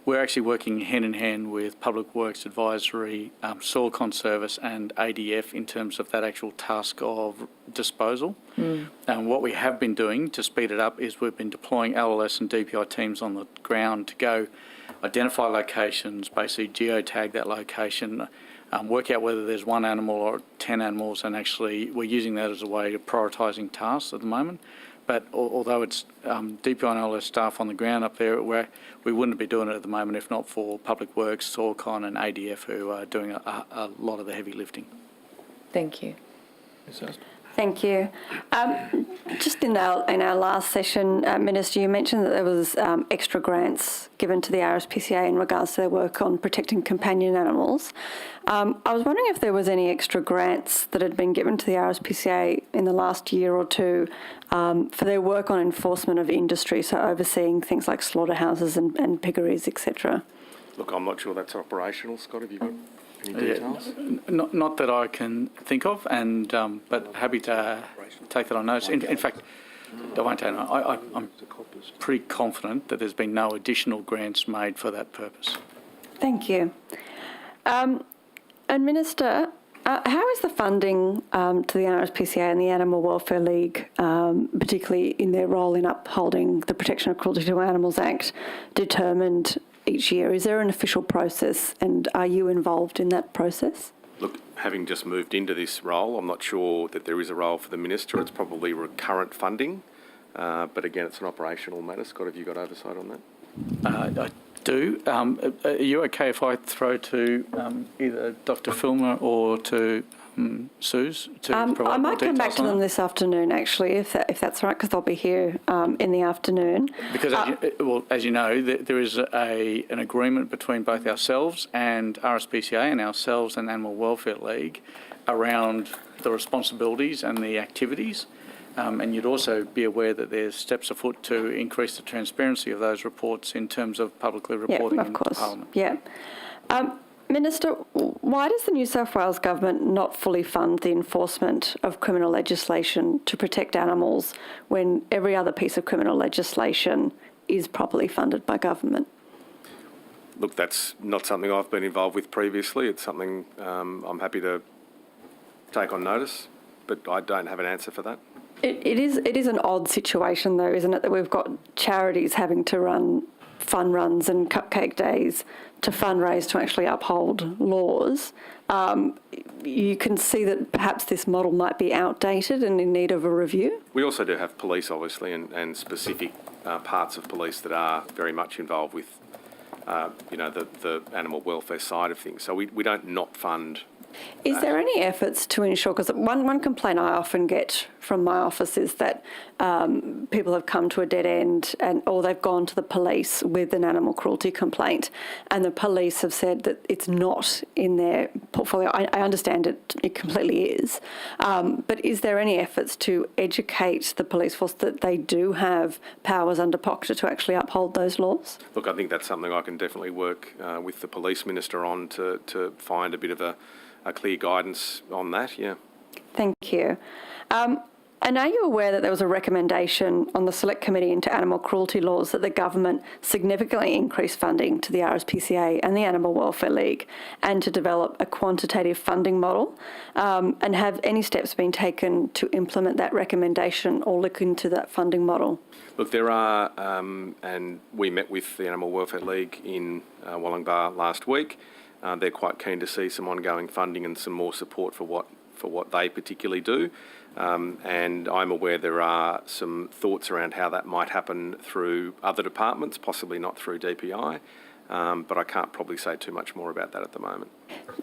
we're actually working hand in hand with Public Works Advisory, Soil Conservice and ADF in terms of that actual task of disposal. And what we have been doing to speed it up is we've been deploying LLS and DPI teams on the ground to go identify locations, basically geotag that location, work out whether there's one animal or 10 animals, and actually we're using that as a way of prioritising tasks at the moment. But although it's DPI and LLS staff on the ground up there, we wouldn't be doing it at the moment if not for Public Works, Soilcon and ADF, who are doing a lot of the heavy lifting. Thank you. Thank you. Just in our last session, Minister, you mentioned that there was extra grants given to the Rspca in regards to their work on protecting companion animals. I was wondering if there was any extra grants that had been given to the Rspca in the last year or two for their work on enforcement of industry, so overseeing things like slaughterhouses and piggeries, etc. Look, I'm not sure that's operational. Scott, have you got any details? Not that I can think of, and but happy to take that on notice. In fact, I won't take it. I'm pretty confident that there's been no additional grants made for that purpose. Thank you. And Minister, how is the funding to the Rspca and the Animal Welfare League, particularly in their role in upholding the Protection of Cruelty to Animals Act, determined each year? Is there an official process, and are you involved in that process? Look, having just moved into this role, I'm not sure that there is a role for the Minister. It's probably recurrent funding. But again, it's an operational matter. Scott, have you got oversight on that? I do. Are you okay if I throw to either Dr. Filmer or to Suze to provide I might come back to them that? this afternoon, actually, if that's right, because they'll be here in the afternoon. Because, as you know, there is an agreement between both ourselves and Rspca and ourselves and Animal Welfare League around the responsibilities and the activities. And you'd also be aware that there's steps afoot to increase the transparency of those reports in terms of publicly reporting into Parliament. Yeah. Minister, why does the New South Wales Government not fully fund the enforcement of criminal legislation to protect animals when every other piece of criminal legislation is properly funded by government? Look, that's not something I've been involved with previously. It's something I'm happy to take on notice, but I don't have an answer for that. It is an odd situation, though, isn't it, that we've got charities having to run fun runs and cupcake days to fundraise to actually uphold laws. You can see that perhaps this model might be outdated and in need of a review. We also do have police, obviously, and specific parts of police that are very much involved with, the animal welfare side of things. So we don't not fund. Is there any efforts to ensure, because one complaint I often get from my office is that people have come to a dead end or they've gone to the police with an animal cruelty complaint and the police have said that it's not in their portfolio. I understand it completely is. But is there any efforts to educate the police force that they do have powers under POCTA to actually uphold those laws? Look, I think that's something I can definitely work with the Police Minister on to find a bit of a clear guidance on that, yeah. Thank you. And are you aware that there was a recommendation on the Select Committee into Animal Cruelty Laws that the government significantly increase funding to the Rspca and the Animal Welfare League and to develop a quantitative funding model? And have any steps been taken to implement that recommendation or look into that funding model? Look, there are, and we met with the Animal Welfare League in Wollongbar last week. They're quite keen to see some ongoing funding and some more support for what they particularly do. And I'm aware there are some thoughts around how that might happen through other departments, possibly not through DPI, but I can't probably say too much more about that at the moment.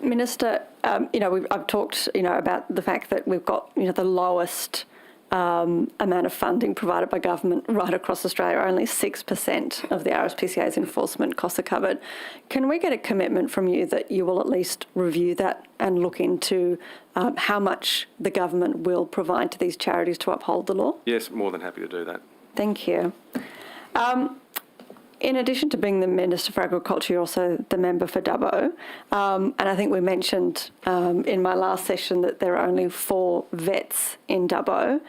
Minister, I've talked, about the fact that we've got, the lowest amount of funding provided by government right across Australia. Only 6% of the Rspca's enforcement costs are covered. Can we get a commitment from you that you will at least review that and look into how much the government will provide to these charities to uphold the law? Yes, more than happy to do that. Thank you. In addition to being the Minister for Agriculture, you're also the member for Dubbo. And I think we mentioned in my last session that there are only 4 vets in Dubbo.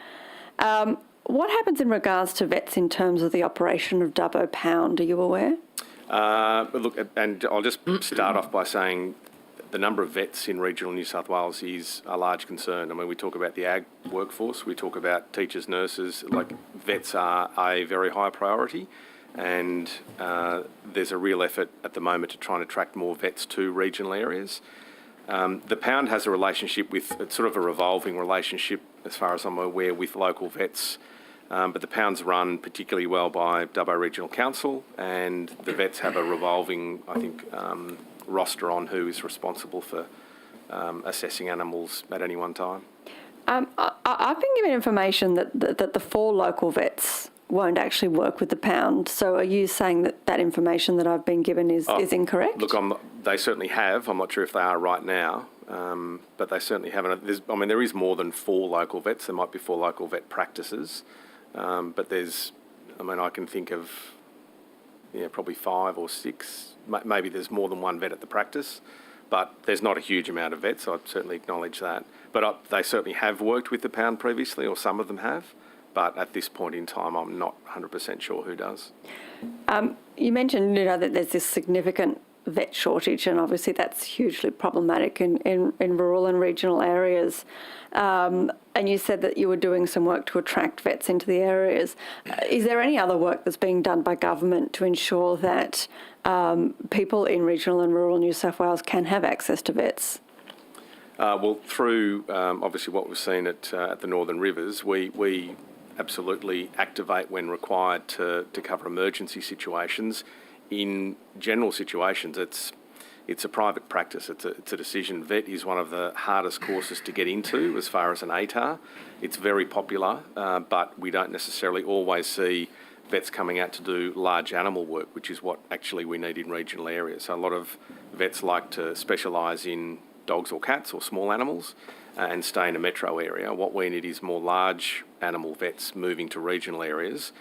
What happens in regards to vets in terms of the operation of Dubbo Pound? Are you aware? Look, and I'll just start off by saying the number of vets in regional New South Wales is a large concern. I mean, we talk about the ag workforce, we talk about teachers, nurses, like vets are a very high priority. And there's a real effort at the moment to try and attract more vets to regional areas. The Pound has a relationship it's sort of a revolving relationship, as far as I'm aware, with local vets. But the Pound's run particularly well by Dubbo Regional Council, and the vets have a revolving, I think, roster on who is responsible for assessing animals at any one time. I've been given information that the 4 local vets won't actually work with the Pound. So are you saying that information that I've been given is incorrect? Look, they certainly have. I'm not sure if they are right now, but they certainly haven't. There is more than 4 local vets. There might be 4 local vet practices, but I can think of, probably 5 or 6. Maybe there's more than 1 vet at the practice, but there's not a huge amount of vets, so I'd certainly acknowledge that. But they certainly have worked with the Pound previously, or some of them have. But at this point in time, I'm not 100% sure who does. You mentioned, that there's this significant vet shortage, and obviously that's hugely problematic in rural and regional areas. And you said that you were doing some work to attract vets into the areas. Is there any other work that's being done by government to ensure that people in regional and rural New South Wales can have access to vets? Well, through obviously what we've seen at the Northern Rivers, we absolutely activate when required to cover emergency situations. In general situations, it's a private practice. It's a decision. Vet is one of the hardest courses to get into as far as an ATAR. It's very popular, but we don't necessarily always see vets coming out to do large animal work, which is what actually we need in regional areas. So a lot of vets like to specialise in dogs or cats or small animals and stay in a metro area. What we need is more large animal vets moving to regional areas.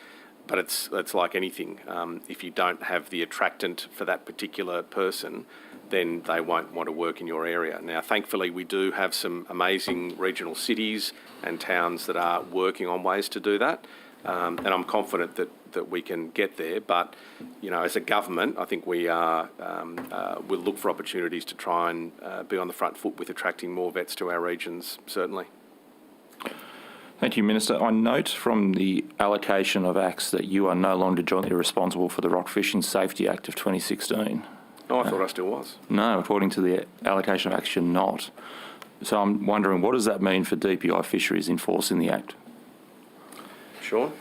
But it's like anything. If you don't have the attractant for that particular person, then they won't want to work in your area. Now, thankfully, we do have some amazing regional cities and towns that are working on ways to do that. And I'm confident that we can get there. But, you know, as a government, I think we are, we'll look for opportunities to try and be on the front foot with attracting more vets to our regions, certainly. Thank you, Minister. I note from the allocation of acts that you are no longer jointly responsible for the Rock Fishing Safety Act of 2016. Oh, I thought I still was. No, according to the allocation of acts, you're not. So I'm wondering, what does that mean for DPI Fisheries enforcing the Act? Sean?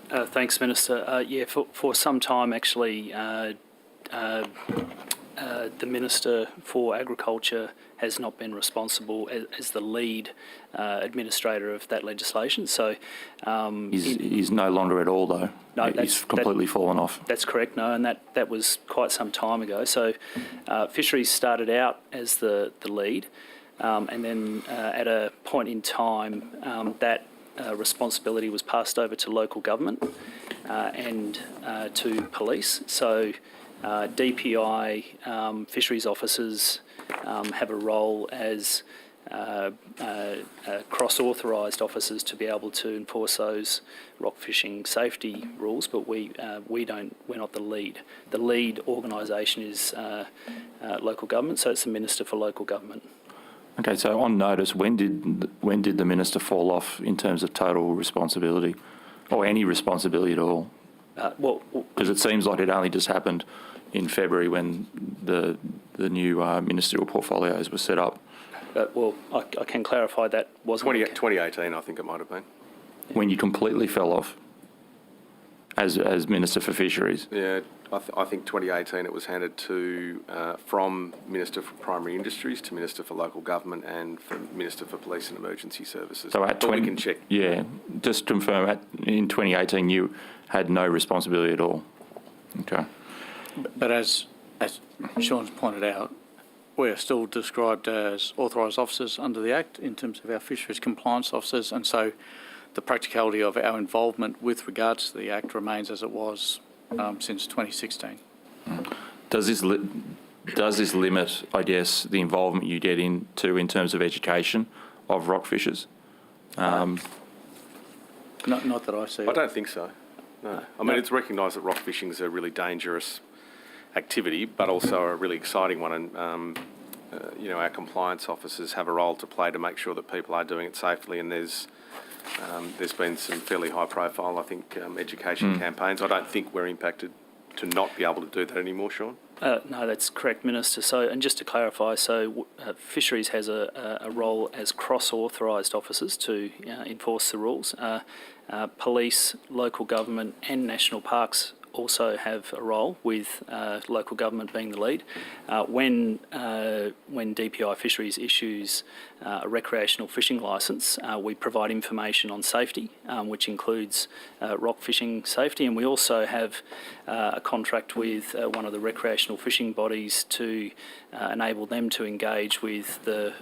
Thanks, Minister. Yeah, for some time, actually, the Minister for Agriculture has not been responsible as the lead administrator of that legislation. So he's no longer at all, though. No, he's completely fallen off. That's correct. No, and that was quite some time ago. So Fisheries started out as the lead, and then at a point in time, that responsibility was passed over to local government and to police. So DPI fisheries officers have a role as cross-authorised officers to be able to enforce those rock fishing safety rules, but we're not the lead. The lead organisation is local government, so it's the Minister for Local Government. Okay, so on notice, when did the Minister fall off in terms of total responsibility, or any responsibility at all? Because it seems like it only just happened in February when the new ministerial portfolios were set up. Well, I can clarify that wasn't... 2018, I think it might have been. When you completely fell off as Minister for Fisheries? Yeah, I think 2018 it was handed to from Minister for Primary Industries to Minister for Local Government and from Minister for Police and Emergency Services. So we can check. Yeah, just to confirm, in 2018 you had no responsibility at all. Okay. But as Sean's pointed out, we are still described as authorised officers under the Act in terms of our fisheries compliance officers, and so the practicality of our involvement with regards to the Act remains as it was since 2016. Does this limit, I guess, the involvement you get into in terms of education of rock fishers? Not that I see. I don't think so. No. I mean, it's recognised that rock fishing is a really dangerous activity, but also a really exciting one, and you know, our compliance officers have a role to play to make sure that people are doing it safely, and there's been some fairly high profile, I think, education campaigns. I don't think we're impacted to not be able to do that anymore, Sean. No, that's correct, Minister. So, and just to clarify, so Fisheries has a role as cross-authorised officers to enforce the rules. Police, local government and national parks also have a role, with local government being the lead. When DPI Fisheries issues a recreational fishing licence, we provide information on safety, which includes rock fishing safety, and we also have a contract with one of the recreational fishing bodies to enable them to engage with the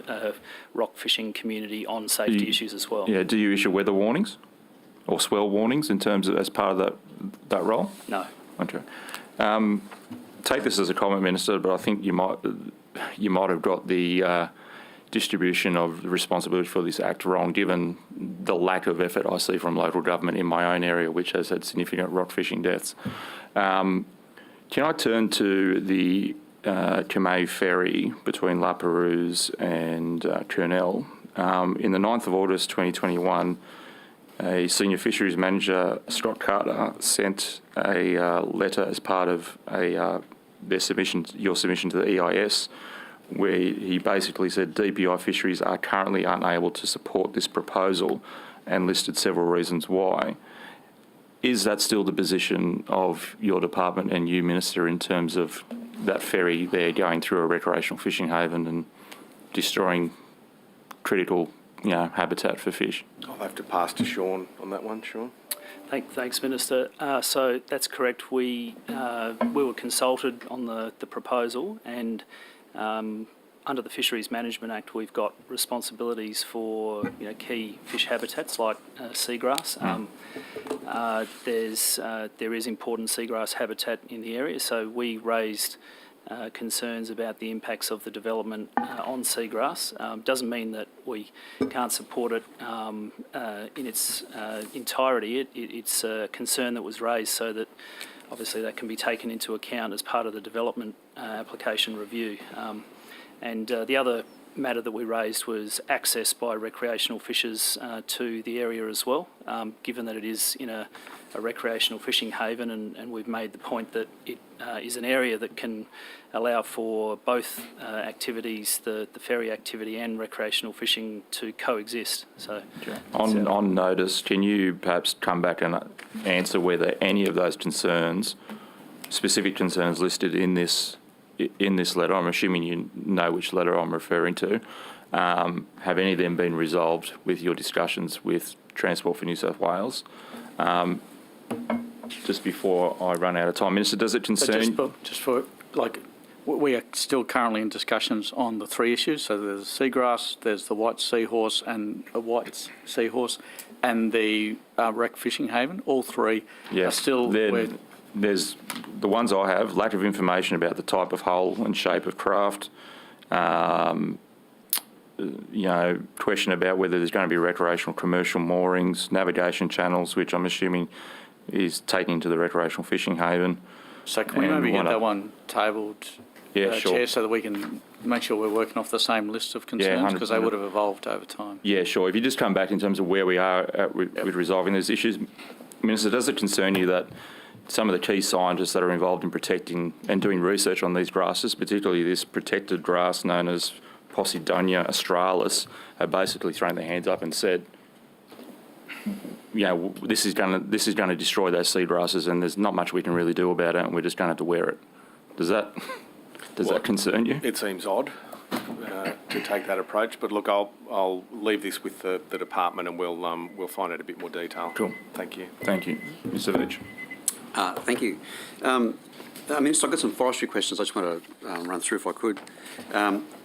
rock fishing community on safety issues as well. Yeah. Do you issue weather warnings or swell warnings in terms of as part of that role? No. Okay. Take this as a comment, Minister, but I think you might have got the distribution of the responsibility for this Act wrong, given the lack of effort I see from local government in my own area, which has had significant rock fishing deaths. Can I turn to the Kamei ferry between La Perouse and Kurnell? In the 9th of August 2021, a senior fisheries manager, Scott Carter, sent a letter as part of your submission to the EIS, where he basically said DPI Fisheries are currently unable to support this proposal and listed several reasons why. Is that still the position of your department and you, Minister, in terms of that ferry there going through a recreational fishing haven and destroying critical, habitat for fish? I'll have to pass to Sean on that one. Sean? Thanks, Minister. So that's correct. We were consulted on the proposal, and under the Fisheries Management Act, we've got responsibilities for key fish habitats like seagrass. There is important seagrass habitat in the area, so we raised concerns about the impacts of the development on seagrass. Doesn't mean that we can't support it in its entirety. It's a concern that was raised so that obviously that can be taken into account as part of the development application review. And the other matter that we raised was access by recreational fishers to the area as well, given that it is in a recreational fishing haven, and we've made the point that it is an area that can allow for both activities, the ferry activity and recreational fishing, to coexist. So, on notice, can you perhaps come back and answer whether any of those concerns, specific concerns listed in this letter, I'm assuming you know which letter I'm referring to, have any of them been resolved with your discussions with Transport for New South Wales? Just before I run out of time, Minister, does it concern... We are still currently in discussions on the three issues. So there's seagrass, there's the white seahorse and the wreck fishing haven. All three are still... There's the ones I have, lack of information about the type of hull and shape of craft, question about whether there's going to be recreational commercial moorings, navigation channels, which I'm assuming is taking to the recreational fishing haven. So can we maybe get that one tabled, sure. Chair, so that we can make sure we're working off the same list of concerns, because they would have evolved over time. Yeah, sure. If you just come back in terms of where we are with resolving these issues, Minister, does it concern you that some of the key scientists that are involved in protecting and doing research on these grasses, particularly this protected grass known as Posidonia australis, have basically thrown their hands up and said, this is going to destroy those seagrasses, and there's not much we can really do about it, and we're just going to have to wear it. Does that concern you? It seems odd to take that approach, but look, I'll leave this with the department, and we'll find out a bit more detail. Cool. Thank you. Thank you, Mr. Veitch. Thank you. Minister, I've got some forestry questions I just want to run through if I could.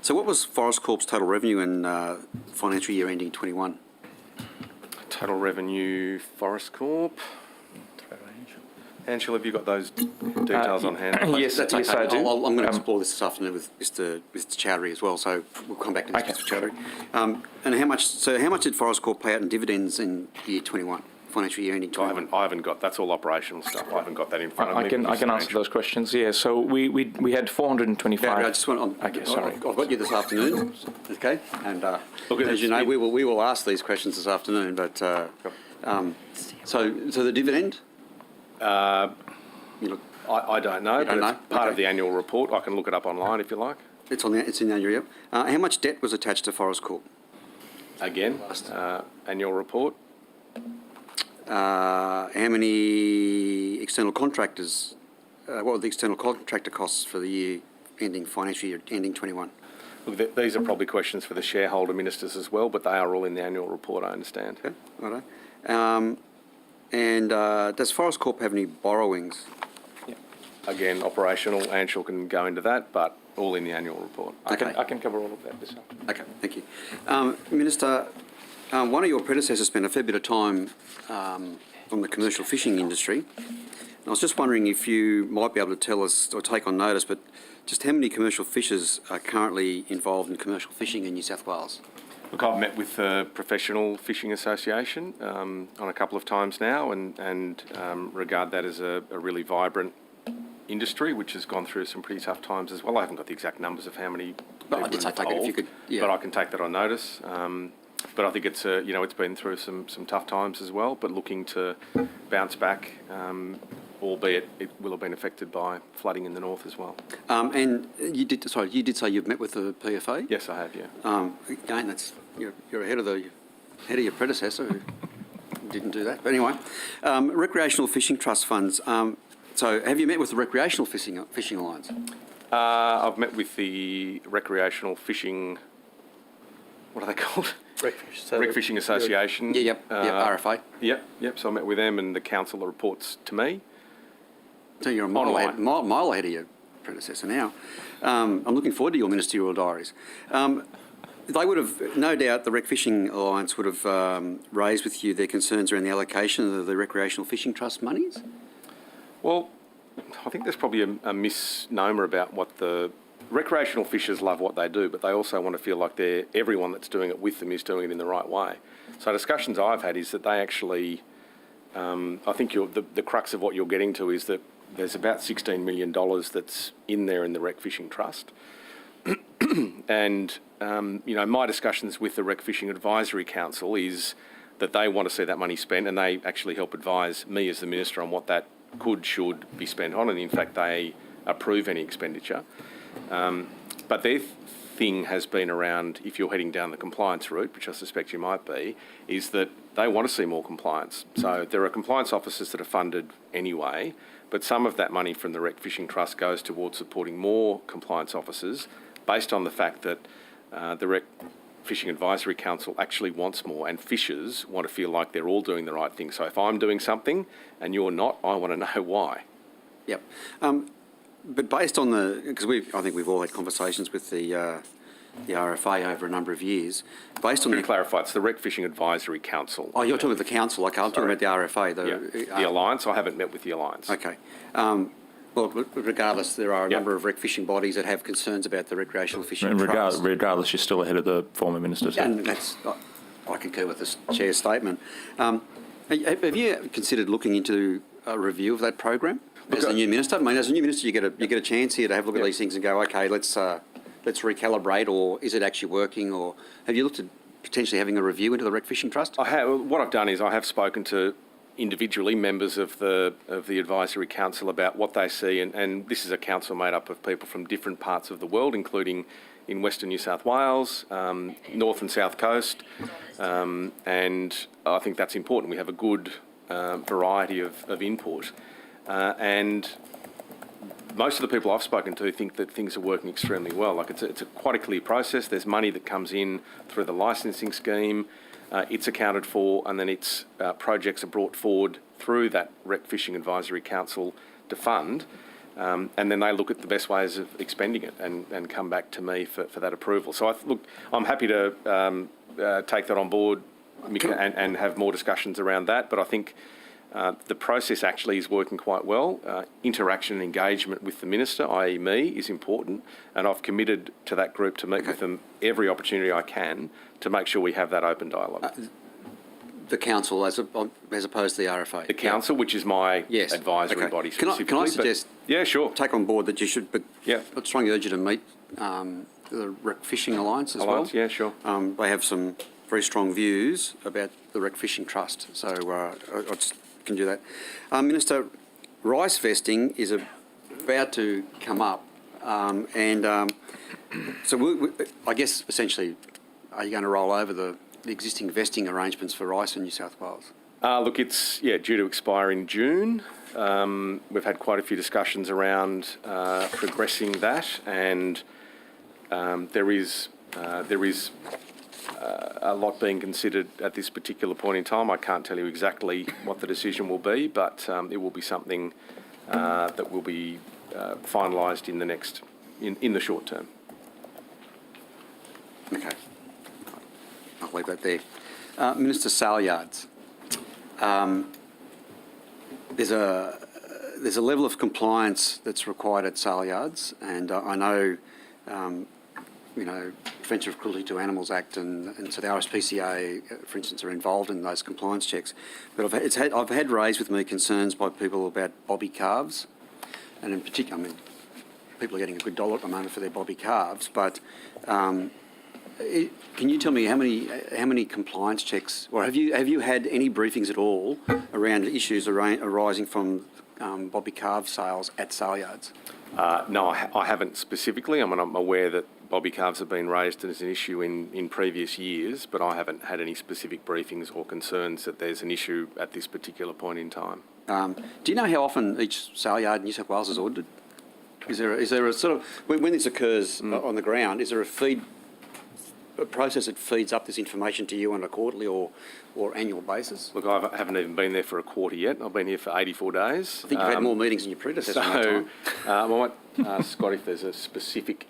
So what was Forest Corp's total revenue in financial year ending 21? Total revenue, Forest Corp. Angela, have you got those details on hand? Yes, that's okay. Yes, I do. I'm going to explore this afternoon with Mr. Chowdhury as well, so we'll come back to Mr. Chowdhury. And how much did Forest Corp pay out in dividends in year 21? Financial year ending 21? I haven't got. That's all operational stuff. I haven't got that in front of me. I can answer those questions. Yeah. So we had 425. Barry, I just want. Okay, sorry. I've got you this afternoon. Okay. And look, as you know, we will ask these questions this afternoon. But so the dividend. I don't know. You don't know? It's part of the annual report. I can look it up online if you like. It's in the annual report. How much debt was attached to Forest Corp? Again, annual report. How many external contractors? What were the external contractor costs for the year ending financial year ending 21? Look, these are probably questions for the shareholder ministers as well, but they are all in the annual report, I understand. Okay, righto. And does Forest Corp have any borrowings? Yeah. Again, operational. Anshul can go into that, but all in the annual report. Okay. I can cover all of that this afternoon. Okay, thank you. Minister, one of your predecessors spent a fair bit of time on the commercial fishing industry. And I was just wondering if you might be able to tell us or take on notice, but just how many commercial fishers are currently involved in commercial fishing in New South Wales? Look, I've met with the Professional Fishing Association on a couple of times now and regard that as a really vibrant industry, which has gone through some pretty tough times as well. I haven't got the exact numbers of how many people I did take it if you could, yeah. But I can take that on notice. But I think it's it's been through some tough times as well, but looking to bounce back albeit it will have been affected by flooding in the north as well. And you did say you've met with the PFA? Yes, I have, yeah. Again, you're ahead of your predecessor who didn't do that. But anyway, recreational fishing trust funds. So have you met with the Recreational Fishing Alliance? I've met with the Recreational Fishing, what are they called? Rec Fishing Association. Yep, RFA. Yep. So I met with them and the council reports to me. So you're a mile ahead of your predecessor now. I'm looking forward to your ministerial diaries. They would have, no doubt, the Rec Fishing Alliance would have raised with you their concerns around the allocation of the Recreational Fishing Trust monies? Well, I think there's probably a misnomer about what the recreational fishers love what they do, but they also want to feel like everyone that's doing it with them is doing it in the right way. So discussions I've had is that they actually, I think the crux of what you're getting to is that there's about $16 million that's in there in the Rec Fishing Trust. And, my discussions with the Rec Fishing Advisory Council is that they want to see that money spent, and they actually help advise me as the Minister on what that should be spent on, and in fact they approve any expenditure. But their thing has been around, if you're heading down the compliance route, which I suspect you might be, is that they want to see more compliance. So there are compliance officers that are funded anyway, but some of that money from the Rec Fishing Trust goes towards supporting more compliance officers based on the fact that the Rec Fishing Advisory Council actually wants more, and fishers want to feel like they're all doing the right thing. So if I'm doing something and you're not, I want to know why. Yep. But based on because I think we've all had conversations with the RFA over a number of years. Based on to clarify, it's the Rec Fishing Advisory Council. Oh, you're talking about the council. Okay, I'm talking about the RFA. The Alliance. I haven't met with the Alliance. Okay. Well, regardless, there are a number of rec fishing bodies that have concerns about the recreational fishing. And regardless, you're still ahead of the former minister. So. And I concur with the chair's statement. Have you considered looking into a review of that program as the new minister? I mean, as a new minister, you get a chance here to have a look at these things and go, okay, let's recalibrate, or is it actually working, or have you looked at potentially having a review into the Rec Fishing Trust? I have. What I've done is I have spoken to individually members of the advisory council about what they see, and this is a council made up of people from different parts of the world, including in Western New South Wales, North and South Coast, and I think that's important. We have a good variety of input, and most of the people I've spoken to think that things are working extremely well. Like it's quite a clear process. There's money that comes in through the licensing scheme. It's accounted for, and then its projects are brought forward through that Rec Fishing Advisory Council to fund, and then they look at the best ways of expending it and come back to me for that approval. So I'm happy to take that on board and have more discussions around that, but I think the process actually is working quite well. Interaction and engagement with the Minister, i.e. me, is important, and I've committed to that group to meet with them every opportunity I can to make sure we have that open dialogue. The council as opposed to the RFA? The council, which is my advisory body specifically. Can I suggest take on board that you should, but I'd strongly urge you to meet the Rec Fishing Alliance as well. Yeah, sure. They have some very strong views about the Rec Fishing Trust, so I just can do that. Minister, rice vesting is about to come up, so I guess essentially, are you going to roll over the existing vesting arrangements for rice in New South Wales? Look, it's due to expire in June. We've had quite a few discussions around progressing that, and there is a lot being considered at this particular point in time. I can't tell you exactly what the decision will be, but it will be something that will be finalised in the short term. Okay. I'll leave that there. Minister, sale yards. There's a level of compliance that's required at sale yards, and I know, Prevention of Cruelty to Animals Act and so the Rspca, for instance, are involved in those compliance checks. But I've had raised with me concerns by people about bobby calves, and in particular, people are getting a good dollar at the moment for their bobby calves, but can you tell me how many compliance checks, or have you had any briefings at all around issues arising from bobby calf sales at sale yards? No, I haven't specifically. I mean, I'm aware that bobby calves have been raised as an issue in previous years, but I haven't had any specific briefings or concerns that there's an issue at this particular point in time. Do you know how often each sale yard in New South Wales is audited? Is there a sort of, when this occurs on the ground, is there a process that feeds up this information to you on a quarterly or annual basis? Look, I haven't even been there for a quarter yet. I've been here for 84 days. I think you've had more meetings than your predecessor in that time. I might ask Scott if there's a specific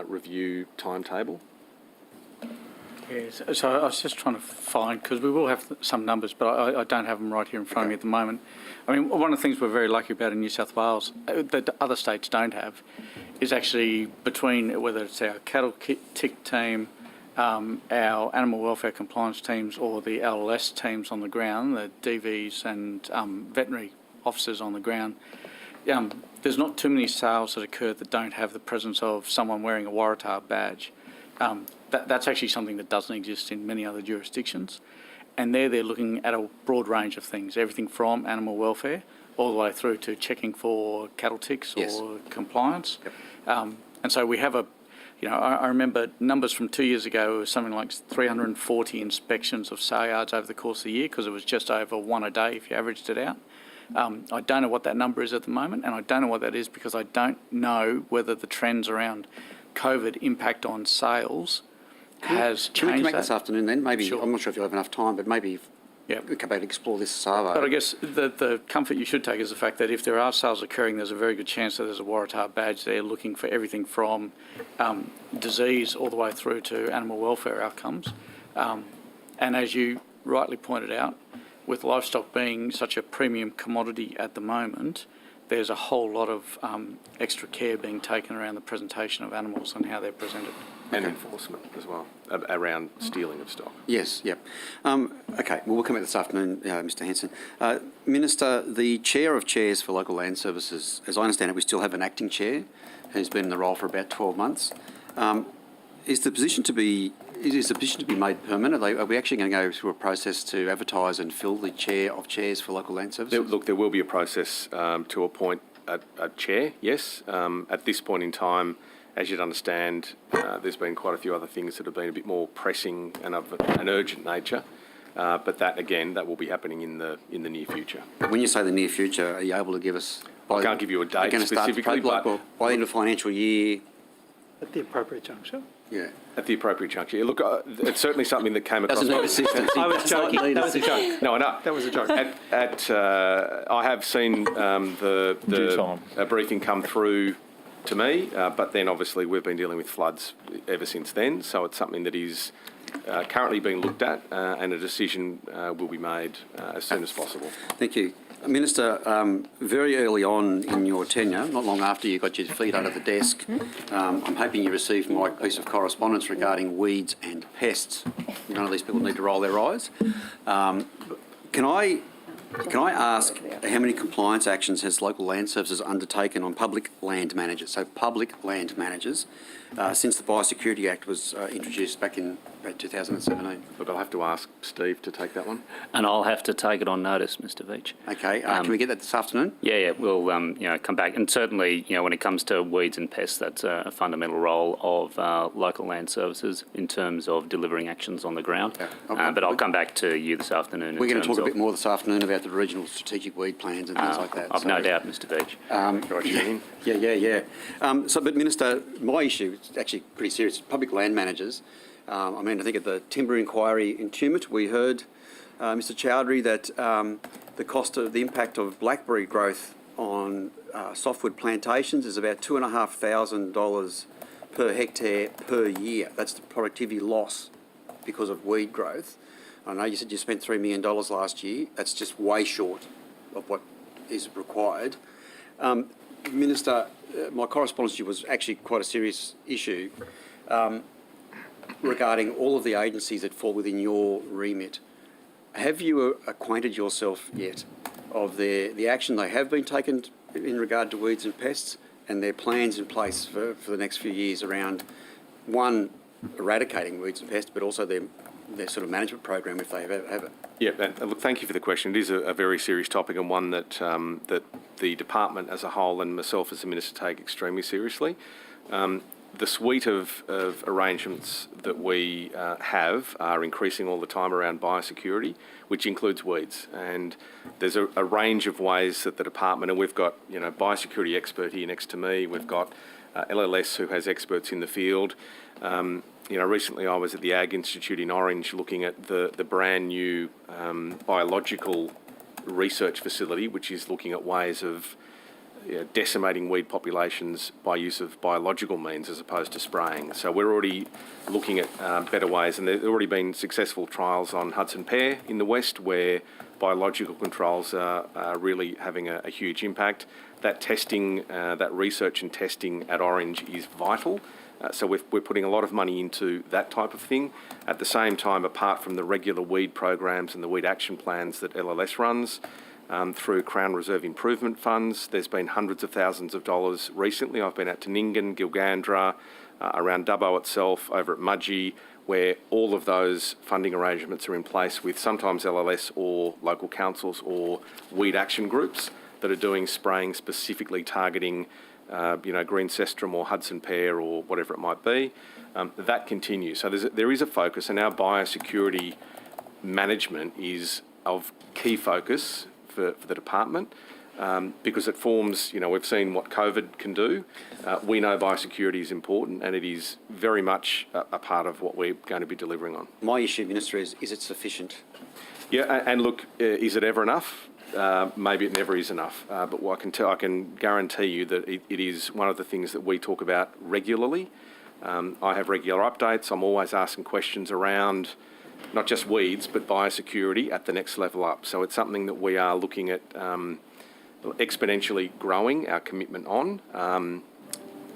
review timetable. Yes, so I was just trying to find, because we will have some numbers, but I don't have them right here in front of me at the moment. I mean, one of the things we're very lucky about in New South Wales that other states don't have is actually between, whether it's our cattle tick team, our animal welfare compliance teams or the LLS teams on the ground, the DVs and veterinary officers on the ground, there's not too many sales that occur that don't have the presence of someone wearing a Waratah badge. That's actually something that doesn't exist in many other jurisdictions. And they're looking at a broad range of things, everything from animal welfare all the way through to checking for cattle ticks or compliance. Yep. And so we have I remember numbers from 2 years ago, it was something like 340 inspections of sale yards over the course of the year, because it was just over one a day if you averaged it out. I don't know what that number is at the moment, and I don't know what that is because I don't know whether the trends around COVID impact on sales has changed. Can we come back this afternoon then? Maybe, Sure. I'm not sure if you'll have enough time, but maybe we come back and explore this survey. But I guess the comfort you should take is the fact that if there are sales occurring, there's a very good chance that there's a Waratah badge there looking for everything from disease all the way through to animal welfare outcomes. And as you rightly pointed out, with livestock being such a premium commodity at the moment, there's a whole lot of extra care being taken around the presentation of animals and how they're presented. And enforcement as well, around stealing of stock. Yes, yep. Okay, well, we'll come back this afternoon, Mr Hanson. Minister, the Chair of Chairs for Local Land Services, as I understand it, we still have an acting chair who's been in the role for about 12 months. Is the position to be made permanent? Are we actually going to go through a process to advertise and fill the Chair of Chairs for Local Land Services? Look, there will be a process to appoint a chair, yes. At this point in time, as you'd understand, there's been quite a few other things that have been a bit more pressing and of an urgent nature. But that will be happening in the near future. When you say the near future, are you able to give us... I can't give you a date specifically, but... By the end of the financial year... At the appropriate juncture? Yeah. At the appropriate juncture. Look, it's certainly something that came across... Doesn't need assistance. I was joking. That was a joke. No, I know. That was a joke. I have seen a briefing come through to me, but then obviously we've been dealing with floods ever since then, so it's something that is currently being looked at and a decision will be made as soon as possible. Thank you. Minister, very early on in your tenure, not long after you got your feet under the desk, I'm hoping you received my piece of correspondence regarding weeds and pests. None of these people need to roll their eyes. Can I ask how many compliance actions has Local Land Services undertaken on public land managers, so public land managers, since the Biosecurity Act was introduced back in 2017? Look, I'll have to ask Steve to take that one. And I'll have to take it on notice, Mr Veach. Okay, can we get that this afternoon? Yeah, we'll come back. And certainly, when it comes to weeds and pests, that's a fundamental role of Local Land Services in terms of delivering actions on the ground. Yeah. But I'll come back to you this afternoon. We're going to talk a bit more this afternoon about the regional strategic weed plans and things like that. I've no doubt, Mr Veach. Yeah. But Minister, my issue is actually pretty serious. Public land managers. I think at the timber inquiry in Tumut, we heard, Mr Chowdhury, that the impact of blackberry growth on softwood plantations is about $2,500 per hectare per year. That's the productivity loss because of weed growth. I know you said you spent $3 million last year. That's just way short of what is required. Minister, my correspondence to you was actually quite a serious issue regarding all of the agencies that fall within your remit. Have you acquainted yourself yet of the action they have been taken in regard to weeds and pests and their plans in place for the next few years around, one, eradicating weeds and pests, but also their their sort of management program if they have it. Yeah, and look, thank you for the question. It is a very serious topic and one that that the department as a whole and myself as the Minister take extremely seriously. The suite of arrangements that we have are increasing all the time around biosecurity, which includes weeds. And there's a range of ways that the department, and we've got, you know, biosecurity expert here next to me. We've got LLS who has experts in the field. You know, recently I was at the Ag Institute in Orange looking at the brand new biological research facility, which is looking at ways of decimating weed populations by use of biological means as opposed to spraying. So we're already looking at better ways, and there have already been successful trials on Hudson pear in the west where biological controls are really having a huge impact. That testing, that research and testing at Orange is vital. So we're putting a lot of money into that type of thing. At the same time, apart from the regular weed programs and the weed action plans that LLS runs, through Crown Reserve Improvement Funds, there's been hundreds of thousands of dollars recently. I've been out to Nyngan, Gilgandra, around Dubbo itself, over at Mudgee, where all of those funding arrangements are in place with sometimes LLS or local councils or weed action groups that are doing spraying specifically targeting green cestrum or Hudson pear or whatever it might be. That continues. So there is a focus, and our biosecurity management is of key focus for the department because it forms, we've seen what COVID can do. We know biosecurity is important, and it is very much a part of what we're going to be delivering on. My issue, Minister, is it sufficient? Yeah, and look, is it ever enough? Maybe it never is enough, but what I can guarantee you that it is one of the things that we talk about regularly. I have regular updates. I'm always asking questions around not just weeds, but biosecurity at the next level up. So it's something that we are looking at exponentially growing our commitment on.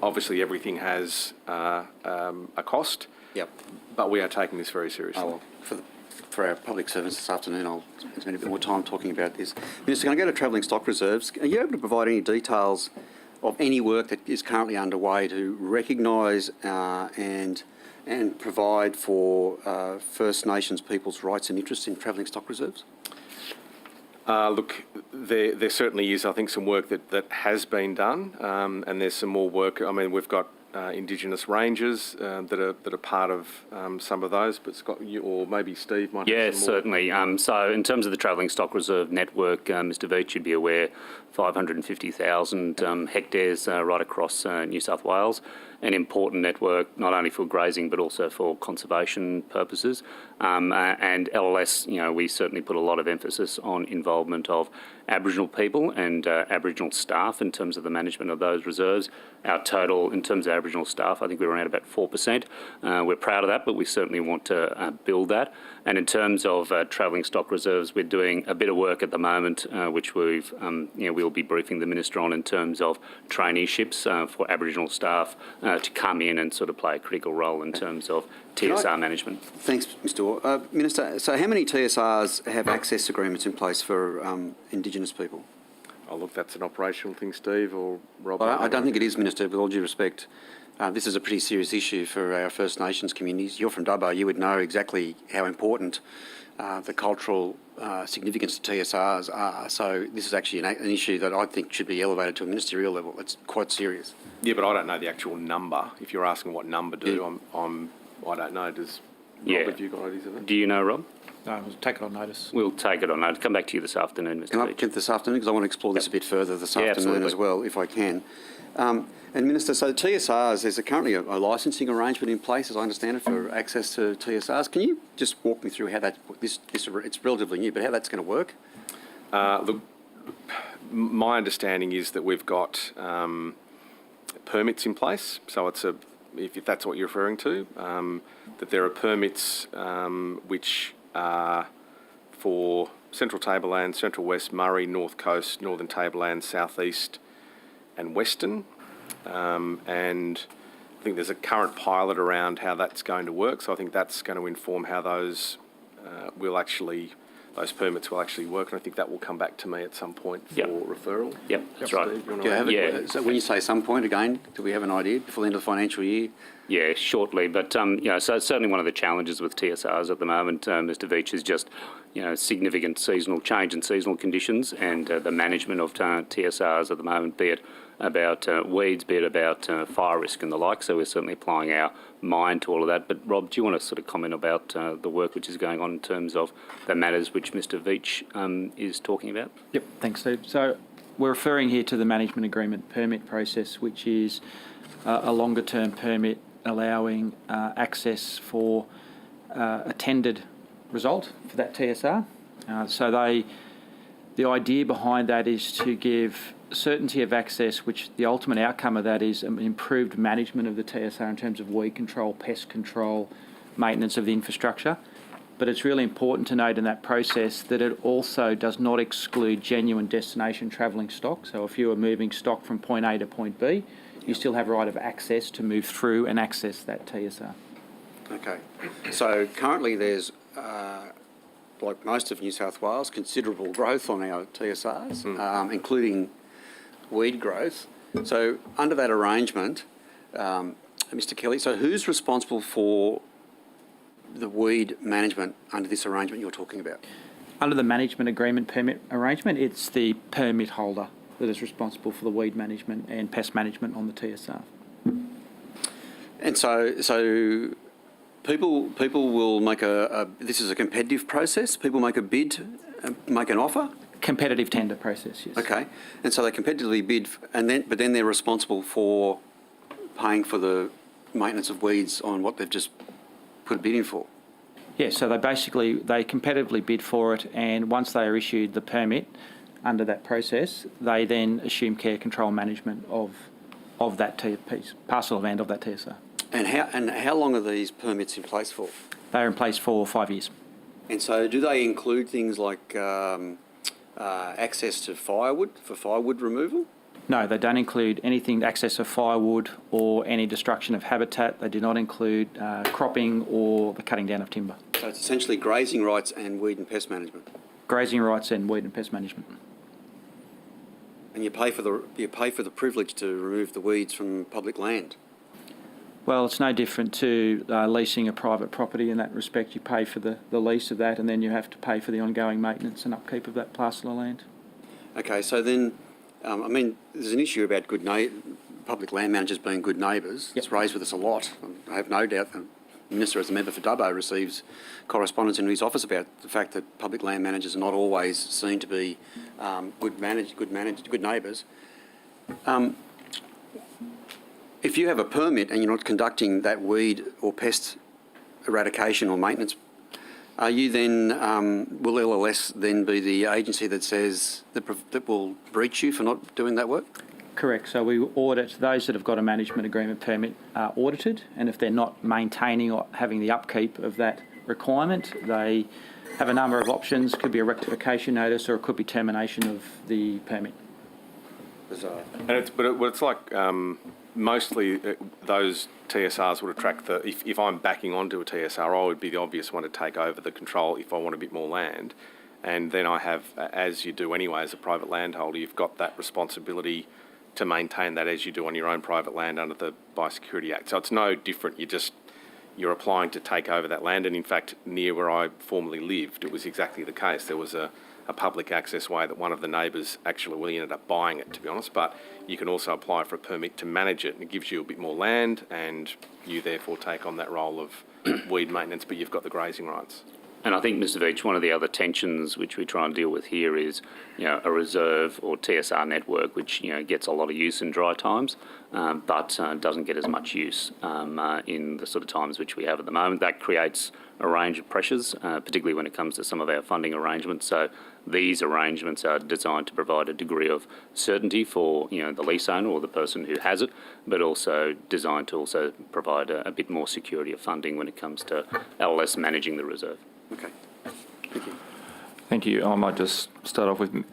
Obviously, everything has a cost. Yep. But we are taking this very seriously. Oh, well, for our public servants this afternoon, I'll spend a bit more time talking about this. Minister, can I go to travelling stock reserves? Are you able to provide any details of any work that is currently underway to recognise and provide for First Nations people's rights and interests in travelling stock reserves? Look, there certainly is, I think, some work that has been done, and there's some more work. I mean, we've got Indigenous rangers that are part of some of those, but Scott, you, or maybe Steve might have some more. Certainly. So in terms of the travelling stock reserve network, Mr Veach should be aware, 550,000 hectares right across New South Wales. An important network, not only for grazing but also for conservation purposes. And LLS, we certainly put a lot of emphasis on involvement of Aboriginal people and Aboriginal staff in terms of the management of those reserves. Our total, in terms of Aboriginal staff, I think we're around about 4%. We're proud of that, but we certainly want to build that. And in terms of travelling stock reserves, we're doing a bit of work at the moment, which we'll be briefing the Minister on in terms of traineeships for Aboriginal staff to come in and sort of play a critical role in terms of TSR management. Thanks, Mr Orr. Minister, so how many TSRs have access agreements in place for Indigenous people? Oh, look, that's an operational thing, Steve or Rob. Well, I don't think it is, Minister, with all due respect. This is a pretty serious issue for our First Nations communities. You're from Dubbo, you would know exactly how important the cultural significance of TSRs are. So this is actually an issue that I think should be elevated to a ministerial level. It's quite serious. Yeah, but I don't know the actual number. If you're asking what number do, I don't know. Does Rob, have you got ideas of that? Do you know, Rob? No, we'll take it on notice. We'll take it on notice. Come back to you this afternoon, Mr. Can I get this afternoon? Because I want to explore this a bit further this afternoon as well, if I can. And Minister, so TSRs, there's currently a licensing arrangement in place, as I understand it, for access to TSRs. Can you just walk me through how it's relatively new, but how that's going to work? Look, my understanding is that we've got permits in place. So if that's what you're referring to, that there are permits which are for Central Tableland, Central West, Murray, North Coast, Northern Tableland, South East and Western. And I think there's a current pilot around how that's going to work. So I think that's going to inform how those will actually those permits will actually work, and I think that will come back to me at some point for referral. Yep, that's right. Steve, you wanna Do you have add? it? So when you say some point, again, do we have an idea before the end of the financial year? Yeah, shortly. But, so it's certainly one of the challenges with TSRs at the moment, Mr. Veitch, is just, significant seasonal change in seasonal conditions and the management of TSRs at the moment, be it about weeds, be it about fire risk and the like. So we're certainly applying our mind to all of that. But Rob, do you want to sort of comment about the work which is going on in terms of the matters which Mr. Veitch is talking about? Yep, thanks, Steve. So we're referring here to the management agreement permit process, which is a longer term permit allowing access for a tendered result for that TSR. The idea behind that is to give certainty of access, which the ultimate outcome of that is improved management of the TSR in terms of weed control, pest control, maintenance of the infrastructure. But it's really important to note in that process that it also does not exclude genuine destination travelling stock. So if you are moving stock from point A to point B, you still have a right of access to move through and access that TSR. Okay. So currently there's, like most of New South Wales, considerable growth on our TSRs, including weed growth. So under that arrangement, Mr. Kelly, so who's responsible for the weed management under this arrangement you're talking about? Under the management agreement permit arrangement, it's the permit holder that is responsible for the weed management and pest management on the TSR. And so people will make this is a competitive process. People make a bid, make an offer. Competitive tender process, yes. Okay, and so they competitively bid, but then they're responsible for paying for the maintenance of weeds on what they've just put a bid in for. Yeah, so they competitively bid for it, and once they are issued the permit under that process, they then assume care, control, management of that parcel of land of that TSR. And how long are these permits in place for? They are in place for 5 years. And so do they include things like access to firewood for firewood removal? No, they don't include anything access of firewood or any destruction of habitat. They do not include cropping or the cutting down of timber. So it's essentially grazing rights and weed and pest management. Grazing rights and weed and pest management. And you pay for the privilege to remove the weeds from public land. Well, it's no different to leasing a private property in that respect. You pay for the lease of that, and then you have to pay for the ongoing maintenance and upkeep of that parcel of land. Okay, so then, there's an issue about public land managers being good neighbours. Yep. It's raised with us a lot. I have no doubt the Minister, as a member for Dubbo, receives correspondence in his office about the fact that public land managers are not always seen to be good neighbours. If you have a permit and you're not conducting that weed or pest eradication or maintenance, are you then, will LLS then be the agency that says that will breach you for not doing that work? Correct. So we audit those that have got a management agreement permit are audited, and if they're not maintaining or having the upkeep of that requirement, they have a number of options. Could be a rectification notice, or it could be termination of the permit. And it's like mostly those TSRs would attract if I'm backing onto a TSR, I would be the obvious one to take over the control if I want a bit more land. And then I have, as you do anyway as a private landholder, you've got that responsibility to maintain that as you do on your own private land under the Biosecurity Act. So it's no different. You're applying to take over that land. And in fact, near where I formerly lived, it was exactly the case. There was a public access way that one of the neighbours actually ended up buying it, to be honest. But you can also apply for a permit to manage it, and it gives you a bit more land, and you therefore take on that role of weed maintenance, but you've got the grazing rights. And I think, Mr. Veitch, one of the other tensions which we try and deal with here is, a reserve or TSR network which, gets a lot of use in dry times, but doesn't get as much use in the sort of times which we have at the moment. That creates a range of pressures, particularly when it comes to some of our funding arrangements. So these arrangements are designed to provide a degree of certainty for, the lease owner or the person who has it, but also designed to also provide a bit more security of funding when it comes to LLS managing the reserve. Okay. Thank you. Thank you. I might just start off with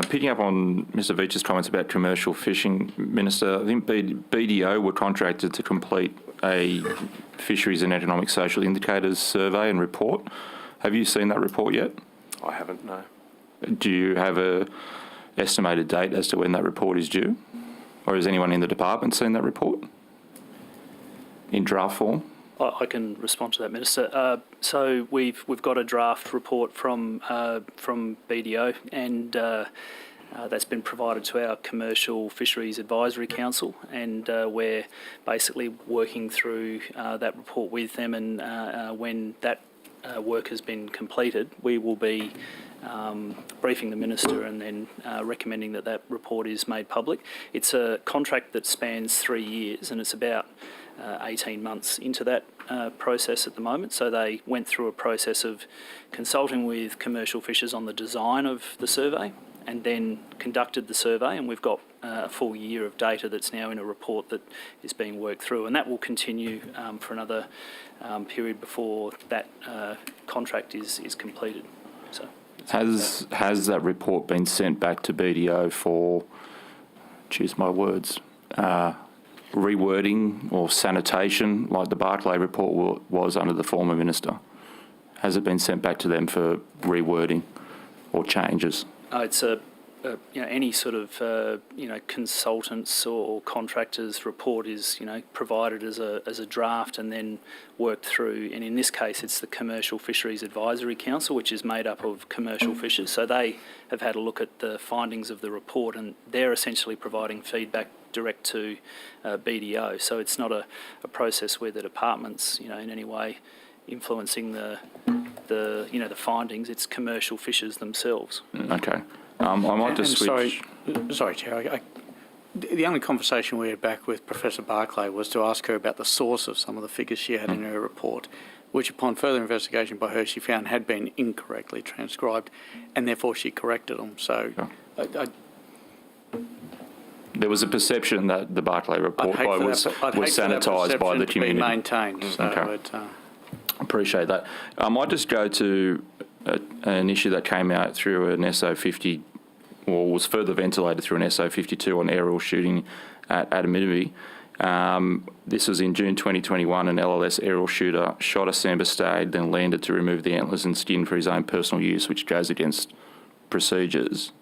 picking up on Mr. Veitch's comments about commercial fishing. Minister, I think BDO were contracted to complete a Fisheries and Economic Social Indicators survey and report. Have you seen that report yet? I haven't, no. Do you have a estimated date as to when that report is due? Or has anyone in the department seen that report in draft form? I can respond to that, Minister. So we've got a draft report from BDO, and that's been provided to our Commercial Fisheries Advisory Council, and we're basically working through that report with them, and when that work has been completed, we will be briefing the Minister and then recommending that report is made public. It's a contract that spans 3 years, and it's about 18 months into that process at the moment. So they went through a process of consulting with commercial fishers on the design of the survey, and then conducted the survey, and we've got a full year of data that's now in a report that is being worked through, and that will continue for another period before that contract is completed. So has that report been sent back to BDO for, choose my words, rewording or sanitation, like the Barclay report was under the former minister? Has it been sent back to them for rewording or changes? It's any sort of consultants or contractors report is provided as a draft and then worked through. And in this case, it's the Commercial Fisheries Advisory Council, which is made up of commercial fishers. So they have had a look at the findings of the report, and they're essentially providing feedback direct to BDO. So it's not a process where the department's in any way influencing the findings. It's commercial fishers themselves. Okay. I might just switch. Sorry, Chair. The only conversation we had back with Professor Barclay was to ask her about the source of some of the figures she had in her report, which upon further investigation by her she found had been incorrectly transcribed, and therefore she corrected them. So there was a perception that the Barclay report was sanitised by the community. Maintained. So okay. Appreciate that. I might just go to an issue that came out through an SO50, or was further ventilated through an SO52 on aerial shooting at Adamittaby. This was in June 2021. An LLS aerial shooter shot a sambar stag, then landed to remove the antlers and skin for his own personal use, which goes against procedures.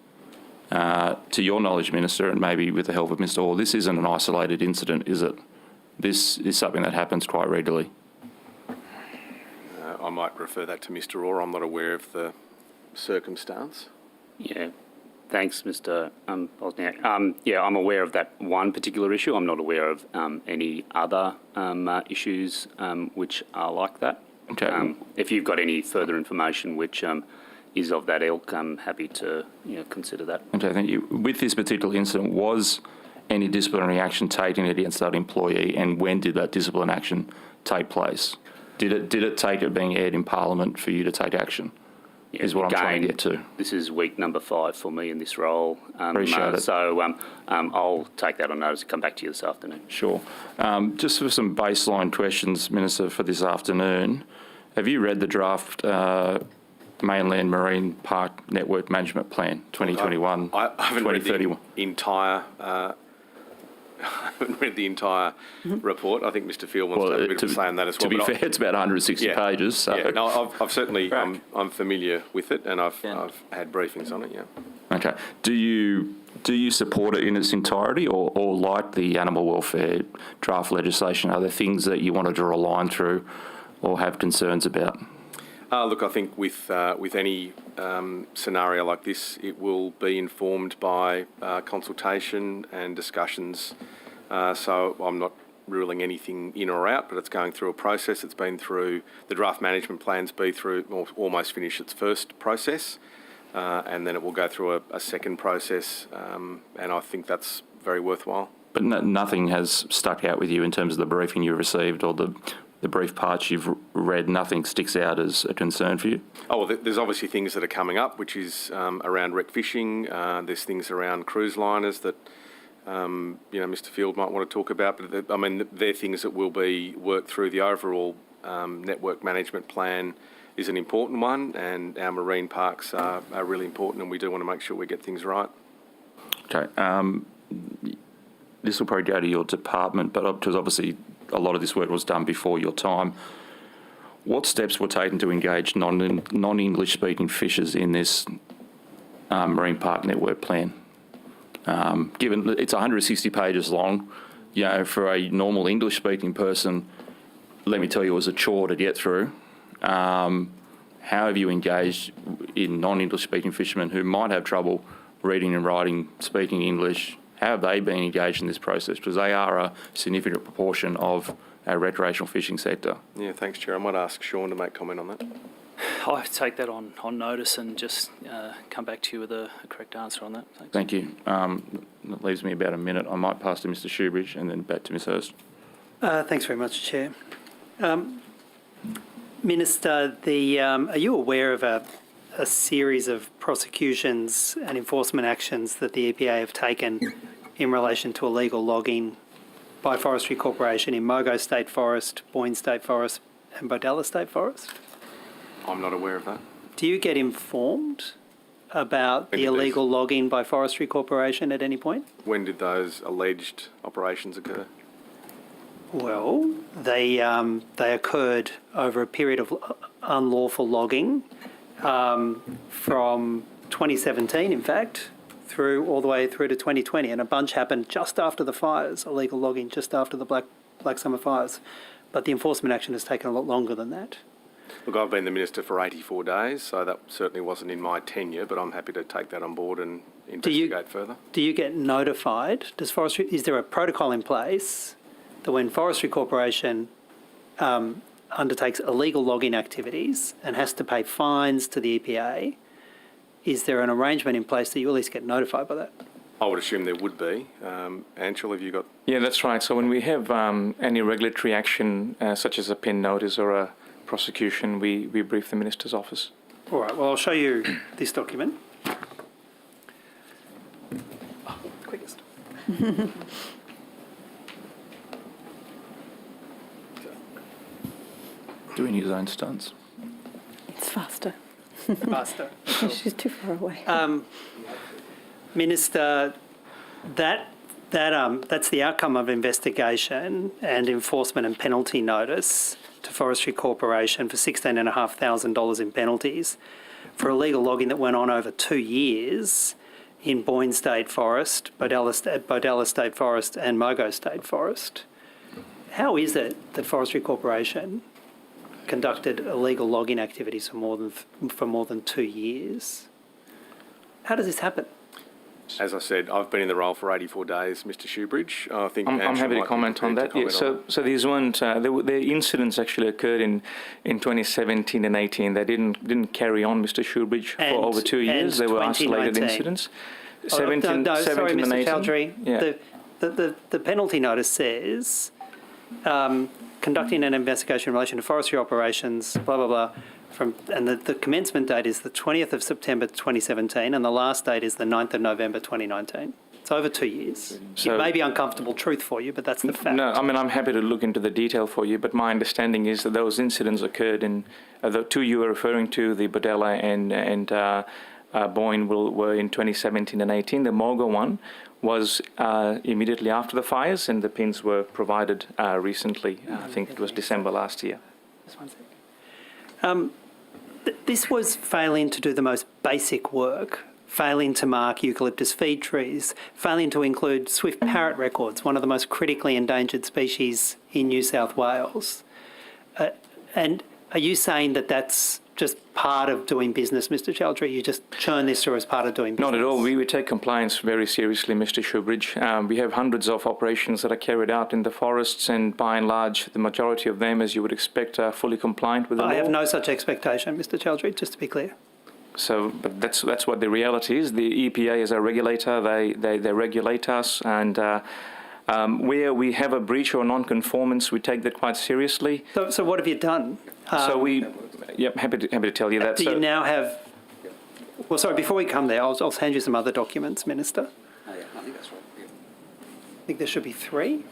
To your knowledge, Minister, and maybe with the help of Mr. Orr, this isn't an isolated incident, is it? This is something that happens quite regularly. I might refer that to Mr. Orr. I'm not aware of the circumstance. Yeah, thanks, Mr. Bosniak. Yeah, I'm aware of that one particular issue. I'm not aware of any other issues which are like that. Okay. If you've got any further information which is of that ilk, I'm happy to consider that. Okay, thank you. With this particular incident, was any disciplinary action taken against that employee, and when did that discipline action take place? Did it take it being aired in Parliament for you to take action? Yeah, is what I'm trying to get to. This is week number 5 for me in this role. Appreciate it. So I'll take that on notice and come back to you this afternoon. Sure. Just for some baseline questions, Minister, for this afternoon, have you read the draft Mainland Marine Park Network Management Plan 2021? I haven't read the entire. I haven't read the entire report. I think Mr. Field wants to have a bit of a say on that as well. To be fair, it's about 160 pages. So. Yeah, no, I've certainly, I'm familiar with it, and I've had briefings on it, yeah. Okay. Do you support it in its entirety, or like the animal welfare draft legislation, are there things that you want to draw a line through or have concerns about? Look, I think with any scenario like this, it will be informed by consultation and discussions. So I'm not ruling anything in or out, but it's going through a process. It's been through the draft management plans, almost finished its first process, and then it will go through a second process, and I think that's very worthwhile. But nothing has stuck out with you in terms of the briefing you received or the brief parts you've read? Nothing sticks out as a concern for you? Oh, well, there's obviously things that are coming up, which is around wreck fishing. There's things around cruise liners that Mr. Field might want to talk about. But they're things that will be worked through. The overall network management plan is an important one, and our marine parks are really important, and we do want to make sure we get things right. Okay. This will probably go to your department, but because obviously a lot of this work was done before your time. what steps were taken to engage non-English speaking fishers in this Marine Park Network plan? Given that it's 160 pages long, you know, for a normal English speaking person, let me tell you, it was a chore to get through. How have you engaged in non-English speaking fishermen who might have trouble reading and writing, speaking English? How have they been engaged in this process? Because they are a significant proportion of our recreational fishing sector. Yeah, thanks, Chair. I might ask Sean to make comment on that. I take that on notice and just come back to you with a correct answer on that. Thanks. Thank you. That leaves me about a minute. I might pass to Mr Shoebridge and then back to Ms Hurst. Thanks very much, Chair. Minister, are you aware of a series of prosecutions and enforcement actions that the EPA have taken in relation to illegal logging by Forestry Corporation in Mogo State Forest, Boyne State Forest and Bodella State Forest? I'm not aware of that. Do you get informed about the illegal logging by Forestry Corporation at any point? When did those alleged operations occur? Well, they occurred over a period of unlawful logging from 2017, in fact, all the way through to 2020, and a bunch happened just after the fires, illegal logging just after the Black Summer fires. But the enforcement action has taken a lot longer than that. Look, I've been the Minister for 84 days, so that certainly wasn't in my tenure, but I'm happy to take that on board and investigate further. Do you get notified? Is there a protocol in place that when Forestry Corporation undertakes illegal logging activities and has to pay fines to the EPA, is there an arrangement in place that you at least get notified by that? I would assume there would be. Anshul, have you got... Yeah, that's right. So when we have any regulatory action, such as a PIN notice or a prosecution, we brief the Minister's office. All right, well, I'll show you this document. Quickest. Doing his own stunts. It's faster. Faster. She's too far away. Minister, that's the outcome of investigation and enforcement and penalty notice to Forestry Corporation for $16,500 in penalties for illegal logging that went on over 2 years in Boyne State Forest, Bodella State Forest and Mogo State Forest. How is it that Forestry Corporation conducted illegal logging activities for more than 2 years? How does this happen? As I said, I've been in the role for 84 days, Mr Shoebridge. I think I'm happy to comment on that. Yeah, so these weren't the incidents actually occurred in 2017 and 18. They didn't carry on, Mr Shoebridge, for over 2 years. They were isolated incidents. 17 sorry, and Mr 18. Chowdhury. Yeah. The penalty notice says conducting an investigation in relation to forestry operations, blah blah blah. And the commencement date is the 20th of September 2017 and the last date is the 9th of November 2019. It's over 2 years. So, it may be uncomfortable truth for you, but that's the fact. No, I mean, I'm happy to look into the detail for you, but my understanding is that those incidents occurred in the two you were referring to, the Bodella and Boyne, were in 2017 and 18. The Mogo one was immediately after the fires, and the pins were provided recently. I think it was December last year. Just one sec. This was failing to do the most basic work, failing to mark eucalyptus feed trees, failing to include swift parrot records, one of the most critically endangered species in New South Wales. And are you saying that that's just part of doing business, Mr Chowdhury? You just churn this through as part of doing business? Not at all. We take compliance very seriously, Mr Shoebridge. We have hundreds of operations that are carried out in the forests, and by and large, the majority of them, as you would expect, are fully compliant with the law. I have no such expectation, Mr Chowdhury, just to be clear. So, but that's what the reality is. The EPA is a regulator. They regulate us, and where we have a breach or non-conformance, we take that quite seriously. So what have you done? Yep, happy to tell you that. Do you now have... Well, sorry, before we come there, I'll hand you some other documents, Minister. Oh, yeah, I think that's right. Yeah. I think there should be 3.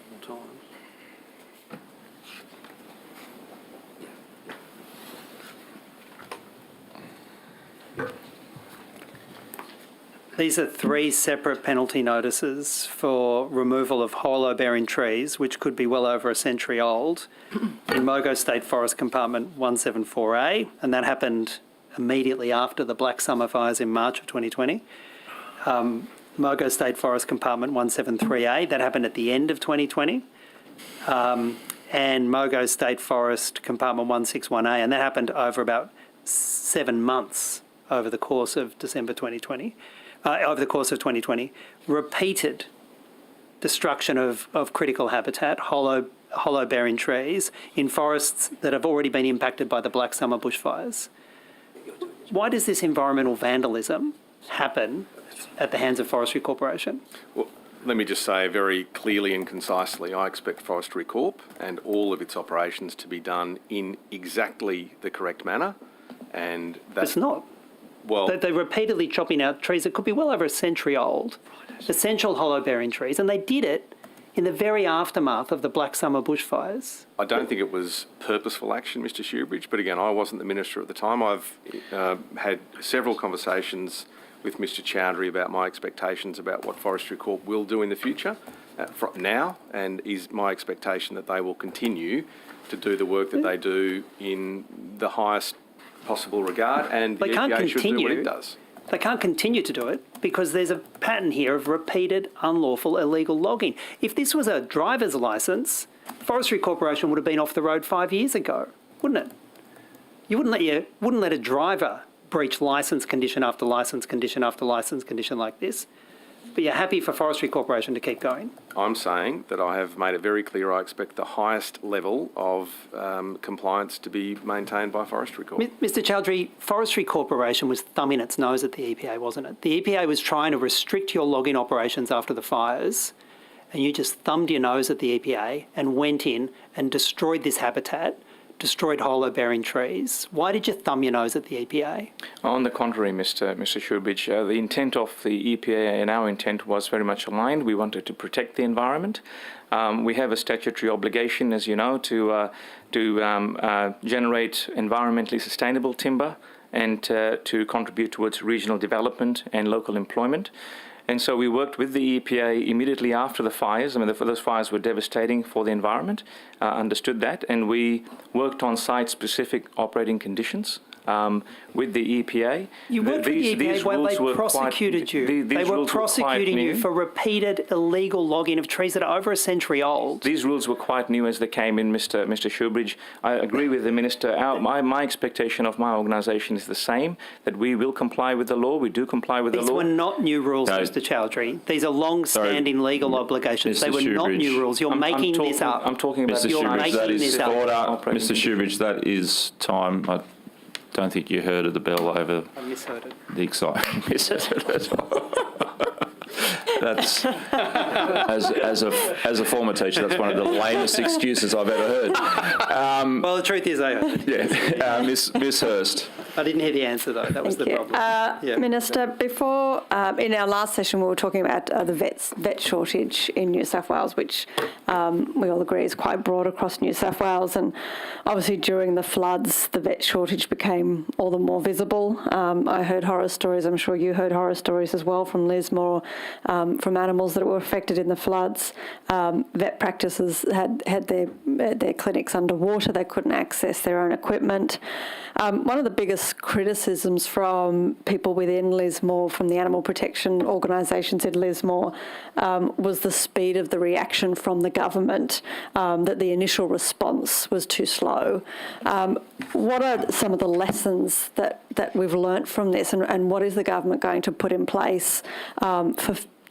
These are 3 separate penalty notices for removal of hollow-bearing trees, which could be well over a century old, in Mogo State Forest Compartment 174A, and that happened immediately after the Black Summer fires in March of 2020. Mogo State Forest Compartment 173A, that happened at the end of 2020. And Mogo State Forest Compartment 161A, and that happened over about 7 months over the course of December 2020. Over the course of 2020, repeated destruction of critical habitat, hollow-bearing trees in forests that have already been impacted by the Black Summer bushfires. Why does this environmental vandalism happen at the hands of Forestry Corporation? Well, let me just say very clearly and concisely, I expect Forestry Corp and all of its operations to be done in exactly the correct manner. And that's it's not. Well, they're repeatedly chopping out trees that could be well over a century old, essential hollow-bearing trees, and they did it in the very aftermath of the Black Summer bushfires. I don't think it was purposeful action, Mr Shoebridge, but again, I wasn't the Minister at the time. I've had several conversations with Mr Chowdhury about my expectations about what Forestry Corp will do in the future now, and is my expectation that they will continue to do the work that they do in the highest possible regard, and the EPA should do what it does. They can't continue to do it because there's a pattern here of repeated unlawful illegal logging. If this was a driver's licence, Forestry Corporation would have been off the road 5 years ago, wouldn't it? You wouldn't let a driver breach licence condition after licence condition after licence condition like this. But you're happy for Forestry Corporation to keep going? I'm saying that I have made it very clear I expect the highest level of compliance to be maintained by Forestry Corp. Mr Chowdhury, Forestry Corporation was thumbing its nose at the EPA, wasn't it? The EPA was trying to restrict your logging operations after the fires, and you just thumbed your nose at the EPA and went in and destroyed this habitat, destroyed hollow-bearing trees. Why did you thumb your nose at the EPA? On the contrary, Mr. Shoebridge, the intent of the EPA and our intent was very much aligned. We wanted to protect the environment. We have a statutory obligation, as you know, to generate environmentally sustainable timber and to contribute towards regional development and local employment. And so we worked with the EPA immediately after the fires. I mean, those fires were devastating for the environment, understood that, and we worked on site-specific operating conditions with the EPA. You worked with the EPA while they prosecuted you. They were prosecuting you for repeated illegal logging of trees that are over a century old. These rules were quite new as they came in, Mr. Shoebridge. I agree with the Minister. My expectation of my organisation is the same, that we will comply with the law. We do comply with the law. These were not new rules, Mr Chowdhury. These are long-standing legal obligations. They were not new rules. You're making this up. I'm talking about... You're making this up. Mr Shoebridge, that is time. I don't think you heard of the bell over... I misheard it. The excitement. That's as a former teacher, that's one of the lamest excuses I've ever heard. Well, the truth is, I heard it. Yeah, Miss Hurst. I didn't hear the answer though. That was the problem. Minister, before in our last session, we were talking about the vet shortage in New South Wales, which we all agree is quite broad across New South Wales, and obviously during the floods, the vet shortage became all the more visible. I heard horror stories. I'm sure you heard horror stories as well from Lismore. From animals that were affected in the floods. Vet practices had their clinics underwater. They couldn't access their own equipment. One of the biggest criticisms from people within Lismore, from the animal protection organisations in Lismore, was the speed of the reaction from the government, that the initial response was too slow. What are some of the lessons that we've learnt from this, and what is the government going to put in place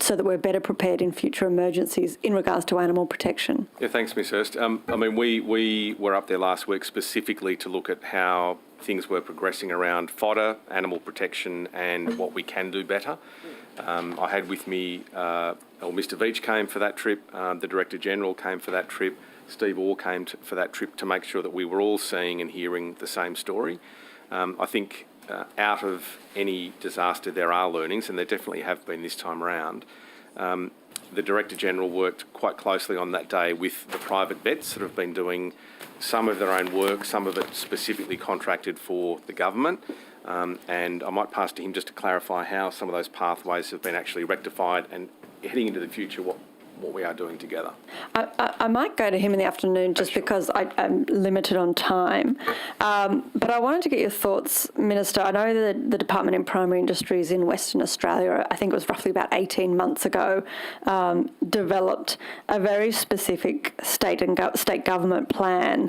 so that we're better prepared in future emergencies in regards to animal protection? Yeah, thanks, Ms Hurst. I mean, we were up there last week specifically to look at how things were progressing around fodder, animal protection, and what we can do better. I had with me, Mr Veach came for that trip, the Director General came for that trip, Steve Orr came for that trip to make sure that we were all seeing and hearing the same story. I think out of any disaster there are learnings, and there definitely have been this time around. The Director General worked quite closely on that day with the private vets that have been doing some of their own work, some of it specifically contracted for the government, And I might pass to him just to clarify how some of those pathways have been actually rectified and heading into the future what we are doing together. I might go to him in the afternoon just because I'm limited on time. But I wanted to get your thoughts, Minister. I know that the Department in Primary Industries in Western Australia, I think it was roughly about 18 months ago, developed a very specific state government plan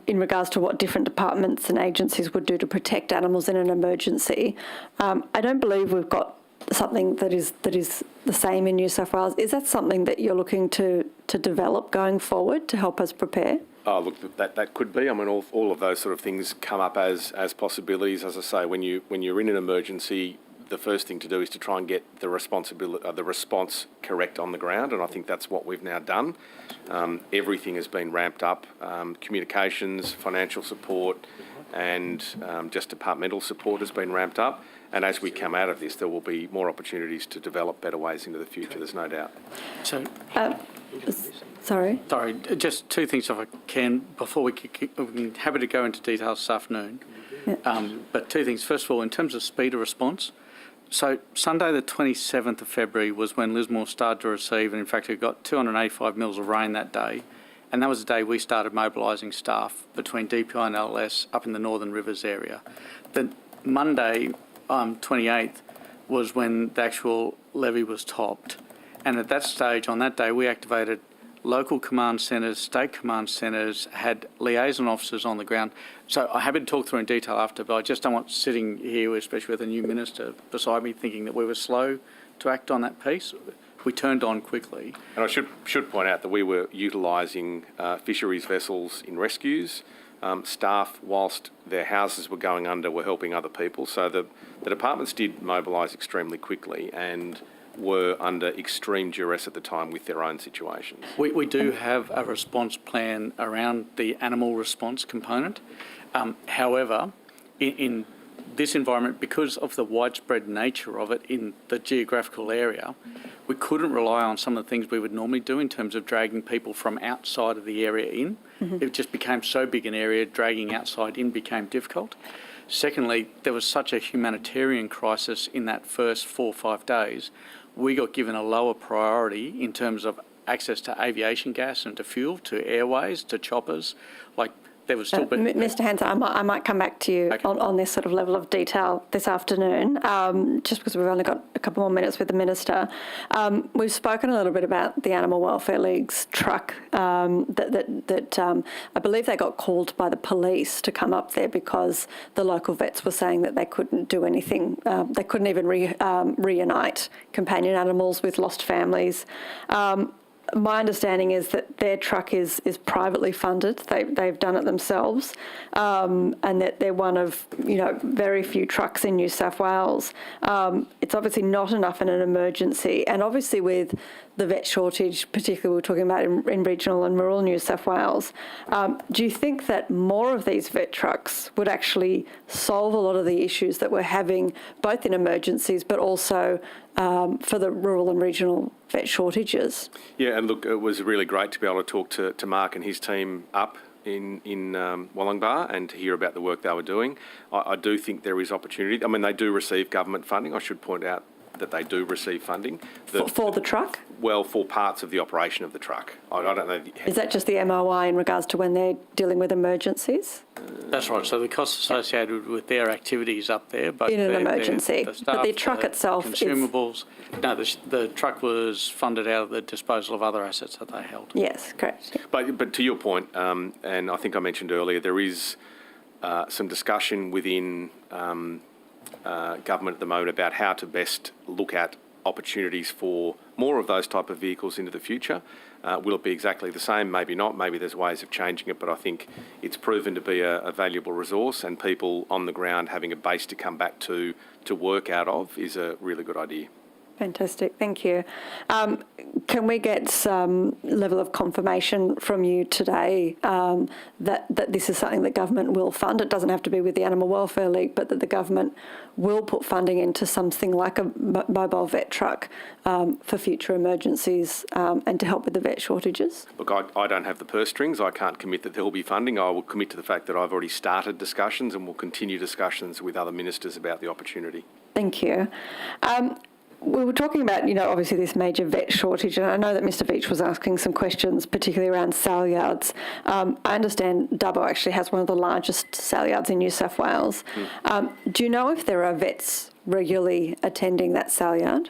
in regards to what different departments and agencies would do to protect animals in an emergency. I don't believe we've got something that is the same in New South Wales. Is that something that you're looking to develop going forward to help us prepare? Oh, look, that could be. I mean, all of those sort of things come up as possibilities. As I say, when you're in an emergency, the first thing to do is to try and get the response correct on the ground, and I think that's what we've now done. Everything has been ramped up: communications, financial support, and just departmental support has been ramped up. And as we come out of this, there will be more opportunities to develop better ways into the future, there's no doubt. So, Sorry, just two things if I can, before we're happy to go into details this afternoon. But two things. First of all, in terms of speed of response, so Sunday the 27th of February was when Lismore started to receive, and in fact it got 285 mils of rain that day. And that was the day we started mobilising staff between DPI and LLS up in the Northern Rivers area. The Monday, 28th, was when the actual levy was topped. And at that stage, on that day, we activated local command centres, state command centres, had liaison officers on the ground. So I'm happy to talk through in detail after, but I just don't want sitting here, especially with a new minister beside me, thinking that we were slow to act on that piece. We turned on quickly. And I should point out that we were utilising fisheries vessels in rescues. Staff, whilst their houses were going under, were helping other people. So the departments did mobilise extremely quickly and were under extreme duress at the time with their own situations. We do have a response plan around the animal response component. However, in this environment, because of the widespread nature of it in the geographical area, we couldn't rely on some of the things we would normally do in terms of dragging people from outside of the area in. It just became so big an area, dragging outside in became difficult. Secondly, there was such a humanitarian crisis in that first 4 or 5 days. We got given a lower priority in terms of access to aviation gas and to fuel, to airways, to choppers. Like, there was still... Mr Hanson, I might come back to you on this sort of level of detail this afternoon, just because we've only got a couple more minutes with the Minister. We've spoken a little bit about the Animal Welfare League's truck that I believe they got called by the police to come up there because the local vets were saying that they couldn't do anything. They couldn't even reunite companion animals with lost families. My understanding is that their truck is privately funded. They've done it themselves, and that they're one of very few trucks in New South Wales. It's obviously not enough in an emergency, and obviously with the vet shortage, particularly we're talking about in regional and rural New South Wales. Do you think that more of these vet trucks would actually solve a lot of the issues that we're having, both in emergencies but also for the rural and regional vet shortages? Yeah, and look, it was really great to be able to talk to Mark and his team up in Wollongbar and to hear about the work they were doing. I do think there is opportunity. I mean, they do receive government funding. I should point out that they do receive funding. For the truck? Well, for parts of the operation of the truck. I don't know. Is that just the MOI in regards to when they're dealing with emergencies? That's right. So the costs associated with their activities up there, but in an emergency, the staff, but the truck itself, consumables. No, the truck was funded out of the disposal of other assets that they held. Yes, correct. But to your point, and I think I mentioned earlier, there is some discussion within government at the moment about how to best look at opportunities for more of those type of vehicles into the future. Will it be exactly the same? Maybe not. Maybe there's ways of changing it, but I think it's proven to be a valuable resource, and people on the ground having a base to come back to work out of is a really good idea. Fantastic, thank you. can we get some level of confirmation from you today that this is something that government will fund? It doesn't have to be with the Animal Welfare League, but that the government will put funding into something like a mobile vet truck for future emergencies and to help with the vet shortages? Look, I don't have the purse strings. I can't commit that there will be funding. I will commit to the fact that I've already started discussions and will continue discussions with other ministers about the opportunity. Thank you. We were talking about, obviously this major vet shortage, and I know that Mr. Veach was asking some questions, particularly around sale yards. I understand Dubbo actually has one of the largest sale yards in New South Wales. Do you know if there are vets regularly attending that sale yard?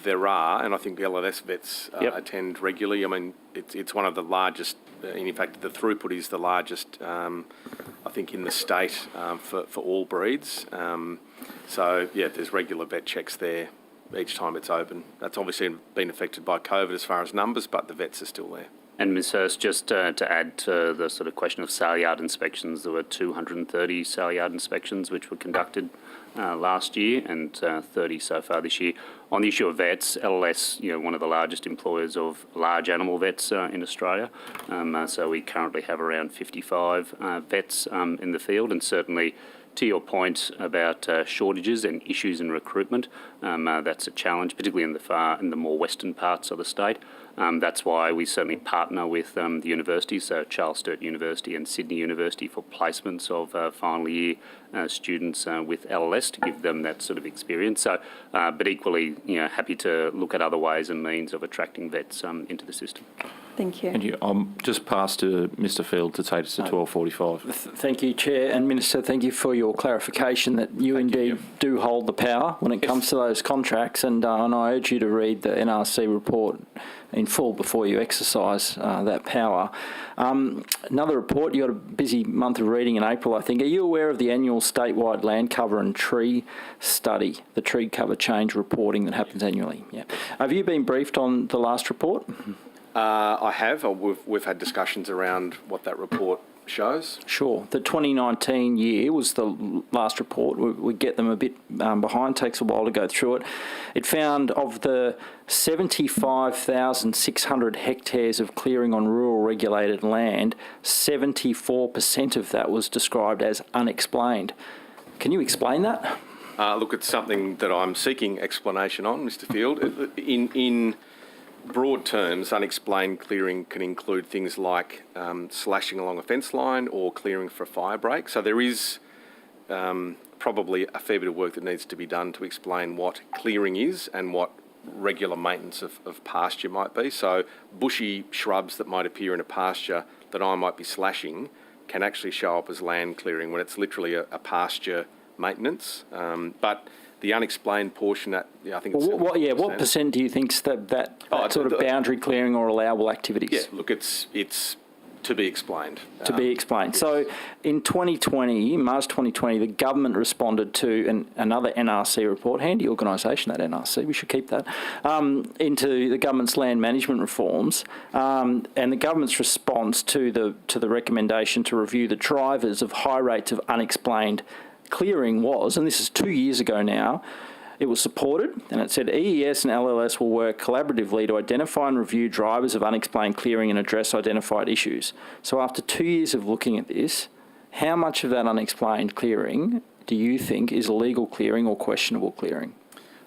There are, and I think the LLS vets attend regularly. I mean, it's one of the largest. In fact, the throughput is the largest, I think, in the state for all breeds. There's regular vet checks there each time it's open. That's obviously been affected by COVID as far as numbers, but the vets are still there. And Ms Hurst, just to add to the sort of question of sale yard inspections, there were 230 sale yard inspections which were conducted last year and 30 so far this year. On the issue of vets, LLS, one of the largest employers of large animal vets in Australia. So we currently have around 55 vets in the field, and certainly to your point about shortages and issues in recruitment, that's a challenge, particularly in the more western parts of the state. That's why we certainly partner with the universities, so Charles Sturt University and Sydney University, for placements of final year students with LLS to give them that sort of experience. So, but equally, happy to look at other ways and means of attracting vets into the system. Thank you. Thank you. I'll just pass to Mr Field to take us to 12:45. Thank you, Chair. And Minister, thank you for your clarification that you indeed do hold the power when it comes to those contracts, and I urge you to read the NRC report in full before you exercise that power. Another report, you had a busy month of reading in April, I think. Are you aware of the annual statewide land cover and tree study, the tree cover change reporting that happens annually? Yeah. Have you been briefed on the last report? I have. We've had discussions around what that report shows. Sure. The 2019 year was the last report. We get them a bit behind. Takes a while to go through it. It found of the 75,600 hectares of clearing on rural regulated land, 74% of that was described as unexplained. Can you explain that? Look, it's something that I'm seeking explanation on, Mr Field. In broad terms, unexplained clearing can include things like slashing along a fence line or clearing for a fire break. So there is probably a fair bit of work that needs to be done to explain what clearing is and what regular maintenance of pasture might be. So bushy shrubs that might appear in a pasture that I might be slashing can actually show up as land clearing when it's literally a pasture maintenance. But the unexplained portion, I think it's what percent do you think's that sort of boundary clearing or allowable activities? Yeah, look, it's to be explained. To be explained. Yes. So in 2020, March 2020, the government responded to another NRC report, handy organisation, that NRC, we should keep that, into the government's land management reforms, and the government's response to the recommendation to review the drivers of high rates of unexplained clearing was, and this is 2 years ago now, it was supported, and it said EES and LLS will work collaboratively to identify and review drivers of unexplained clearing and address identified issues. So after 2 years of looking at this, how much of that unexplained clearing do you think is illegal clearing or questionable clearing?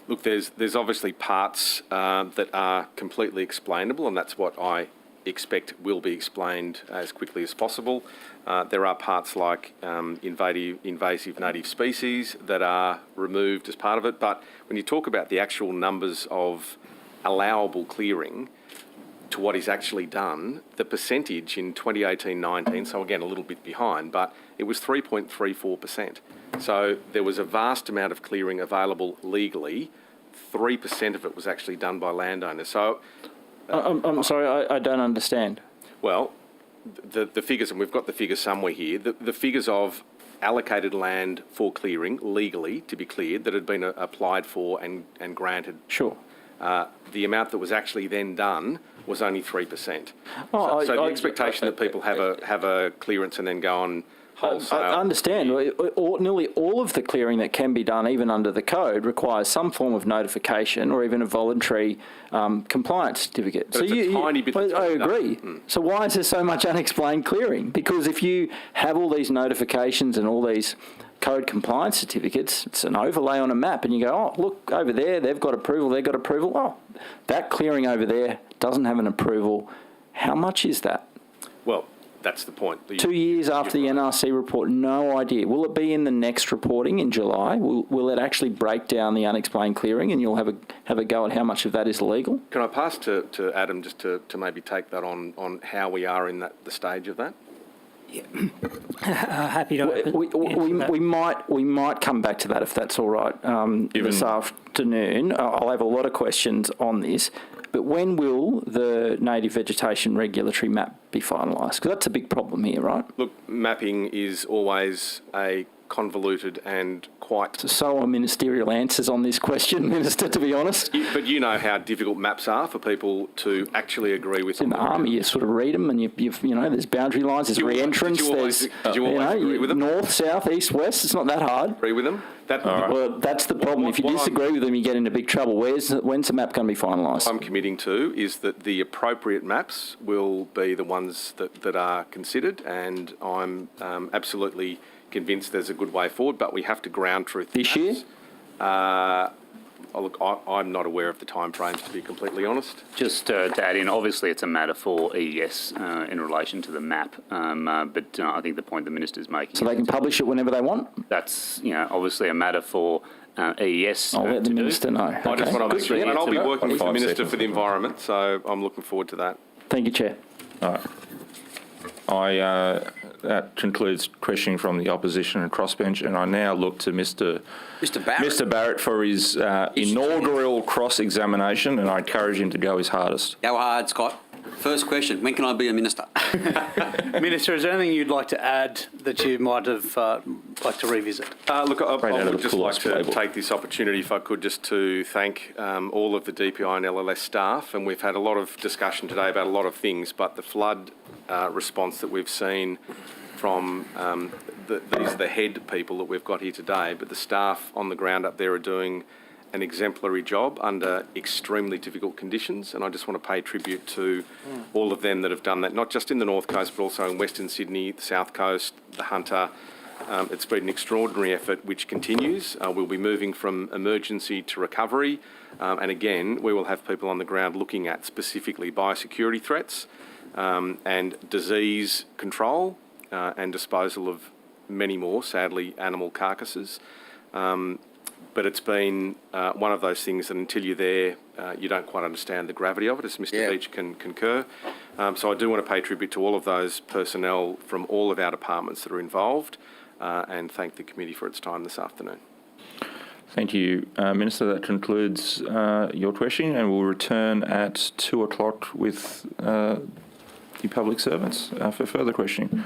Look, there's obviously parts that are completely explainable, and that's what I expect will be explained as quickly as possible. There are parts like invasive native species that are removed as part of it, but when you talk about the actual numbers of allowable clearing to what is actually done, the percentage in 2018-19, so again a little bit behind, but it was 3.34%. So there was a vast amount of clearing available legally. 3% of it was actually done by landowners. So I'm sorry, I don't understand. Well, the figures, and we've got the figures somewhere here, the figures of allocated land for clearing legally to be cleared that had been applied for and granted. Sure. The amount that was actually then done was only 3%. So the expectation that people have a clearance and then go and wholesale. I understand. Nearly all of the clearing that can be done, even under the code, requires some form of notification or even a voluntary compliance certificate. But it's a tiny bit that's I been done. agree. So why is there so much unexplained clearing? Because if you have all these notifications and all these code compliance certificates, it's an overlay on a map, and you go, oh, look, over there, they've got approval, they've got approval. Oh, that clearing over there doesn't have an approval. How much is that? Well, that's the point. 2 years after the NRC report, no idea. Will it be in the next reporting in July? Will it actually break down the unexplained clearing, and you'll have a go at how much of that is illegal? Can I pass to Adam just to maybe take that on how we are in the stage of that? Happy to. We might come back to that if that's all right this afternoon. I'll have a lot of questions on this, but when will the native vegetation regulatory map be finalised? Because that's a big problem here, right? Look, mapping is always a convoluted and quite... So are ministerial answers on this question, Minister, to be honest. But you know how difficult maps are for people to actually agree with. In the army, you sort of read them, and you know, there's boundary lines, there's re-entrance, did you always agree with them? North, south, east, west. It's not that hard. Agree with them? Well, that's the problem. If you disagree with them, you get into big trouble. When's the map going to be finalised? What I'm committing to is that the appropriate maps will be the ones that are considered, and I'm absolutely convinced there's a good way forward, but we have to ground truth this year. Look, I'm not aware of the timeframes, to be completely honest. Just to add in, obviously it's a matter for EES in relation to the map, but I think the point the Minister's making... So they can publish it whenever they want? That's, obviously a matter for EES I'll let the Minister know. I just want to make sure, and I'll be working with the Minister seconds. for the Environment, so I'm looking forward to that. Thank you, Chair. All right. That concludes questioning from the opposition and crossbench, and I now look to Mr. Barrett for his inaugural cross-examination, and I encourage him to go his hardest. Go hard, Scott. First question, when can I be a minister? Minister, is there anything you'd like to add that you might have like to revisit? Look, I would just like to take this opportunity, if I could, just to thank all of the DPI and LLS staff, and we've had a lot of discussion today about a lot of things, but the flood response that we've seen from these are the head people that we've got here today, but the staff on the ground up there are doing an exemplary job under extremely difficult conditions, and I just want to pay tribute to all of them that have done that, not just in the North Coast, but also in Western Sydney, the South Coast, the Hunter. It's been an extraordinary effort which continues. We'll be moving from emergency to recovery, and again, we will have people on the ground looking at specifically biosecurity threats and disease control and disposal of many more, sadly, animal carcasses. But it's been one of those things that until you're there, you don't quite understand the gravity of it, as Mr. Beach can concur. So I do want to pay tribute to all of those personnel from all of our departments that are involved and thank the committee for its time this afternoon. Thank you, Minister. That concludes your questioning, and we'll return at 2 o'clock with the public servants for further questioning.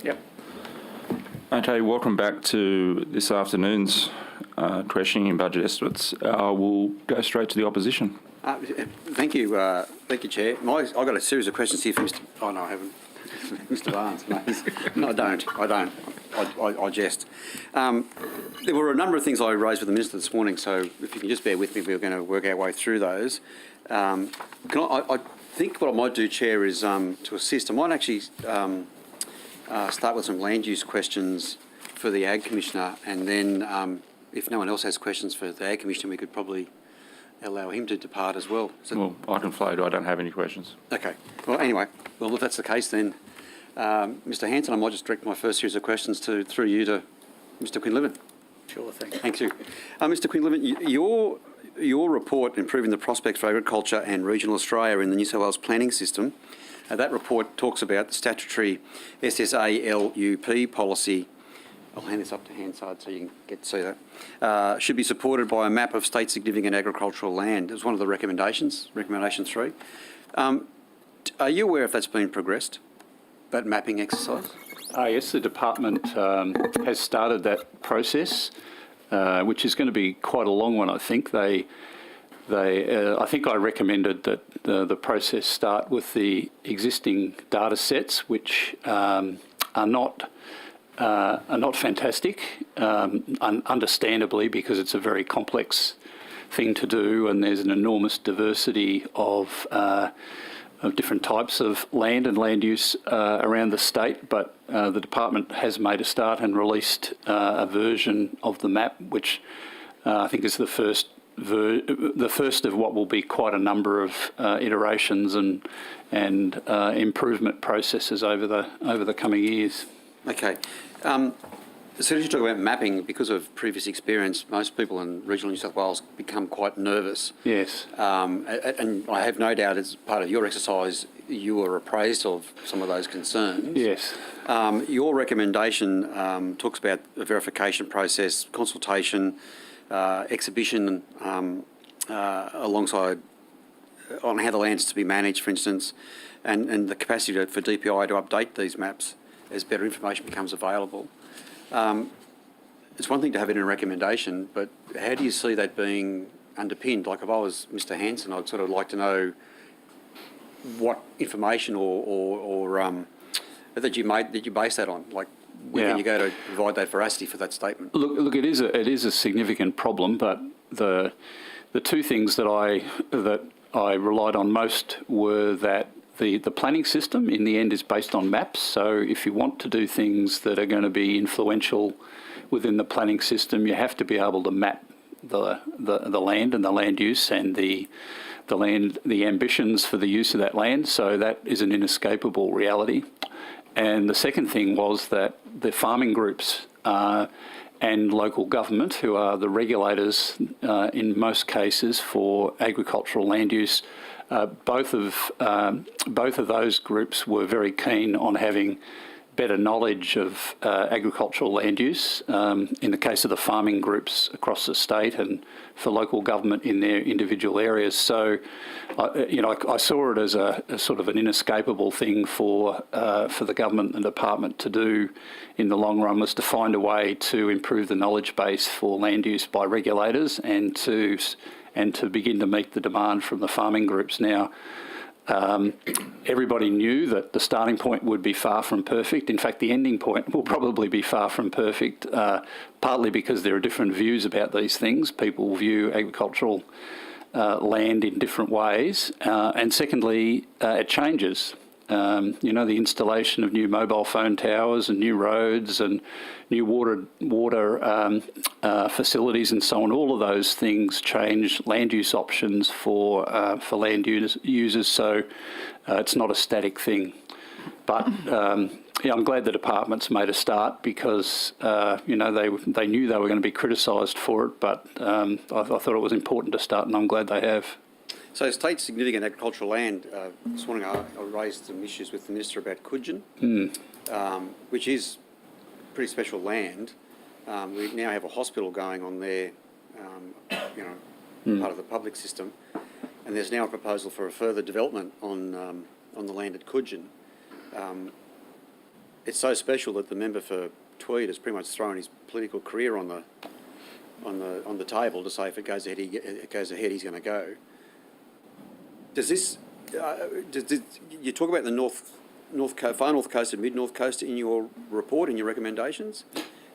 Yep. Okay, welcome back to this afternoon's questioning and budget estimates. We'll go straight to the opposition. Thank you, Chair. I've got a series of questions here for Mr. Oh no, I haven't. Mr. Barnes. No, I don't. I jest. There were a number of things I raised with the Minister this morning, so if you can just bear with me, we're going to work our way through those. I think what I might do, Chair, is to assist. I might actually start with some land use questions for the Ag Commissioner, and then if no one else has questions for the Ag Commissioner, we could probably allow him to depart as well. Well, I can float. I don't have any questions. Okay. Well, anyway, if that's the case, then Mr. Hanson, I might just direct my first series of questions through you to Mr. Quinlivan. Sure thing. Thank you. Mr. Quinlivan, your report, Improving the Prospects for Agriculture and Regional Australia in the New South Wales Planning System, that report talks about the statutory SSALUP policy. I'll hand this up to Hansard so you can get to see that. Should be supported by a map of state significant agricultural land. It was one of the recommendations, recommendation 3. Are you aware if that's been progressed, that mapping exercise? Yes, the department has started that process, which is going to be quite a long one, I think. I think I recommended that the process start with the existing data sets, which are not fantastic, understandably, because it's a very complex thing to do, and there's an enormous diversity of different types of land and land use around the state. But the department has made a start and released a version of the map, which I think is the first of what will be quite a number of iterations and improvement processes over the coming years. Okay. As soon as you talk about mapping, because of previous experience, most people in regional New South Wales become quite nervous. Yes. And I have no doubt as part of your exercise, you were appraised of some of those concerns. Yes. Your recommendation talks about a verification process, consultation, exhibition alongside on how the land's to be managed, for instance, and the capacity for DPI to update these maps as better information becomes available. It's one thing to have it in a recommendation, but how do you see that being underpinned? Like if I was Mr. Hanson, I'd sort of like to know what information or that you base that on. Like where can you go to provide that veracity for that statement? Look, it is a significant problem, but the two things that I relied on most were that the planning system in the end is based on maps. So if you want to do things that are going to be influential within the planning system, you have to be able to map the land and the land use and the ambitions for the use of that land. So that is an inescapable reality. And the second thing was that the farming groups and local government, who are the regulators in most cases for agricultural land use, both of those groups were very keen on having better knowledge of agricultural land use in the case of the farming groups across the state and for local government in their individual areas. So, I saw it as a sort of an inescapable thing for the government and department to do in the long run, was to find a way to improve the knowledge base for land use by regulators and to begin to meet the demand from the farming groups. Now, everybody knew that the starting point would be far from perfect. In fact, the ending point will probably be far from perfect, partly because there are different views about these things. People view agricultural land in different ways. And secondly, it changes. The installation of new mobile phone towers and new roads and new water facilities and so on, all of those things change land use options for land users. So it's not a static thing. But I'm glad the department's made a start because they knew they were going to be criticised for it, but I thought it was important to start, and I'm glad they have. So state significant agricultural land, this morning I raised some issues with the Minister about Coogin, which is pretty special land. We now have a hospital going on there, part of the public system, and there's now a proposal for a further development on the land at Coogin. it's so special that the member for Tweed has pretty much thrown his political career on the table to say if it goes ahead, he's going to go. Does this? You talk about the far north coast and mid north coast in your report, in your recommendations.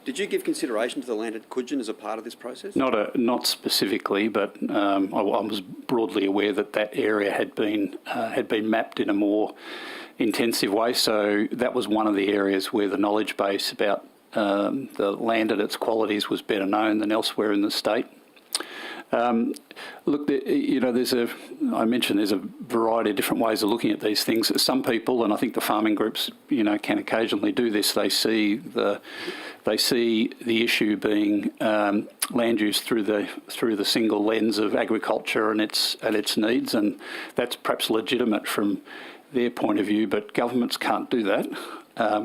Did you give consideration to the land at Coogin as a part of this process? Not specifically, but I was broadly aware that area had been mapped in a more intensive way. So that was one of the areas where the knowledge base about the land and its qualities was better known than elsewhere in the state. Look, I mentioned there's a variety of different ways of looking at these things. Some people, and I think the farming groups, can occasionally do this. They see the issue being land use through the single lens of agriculture and its needs, and that's perhaps legitimate from their point of view. But governments can't do that.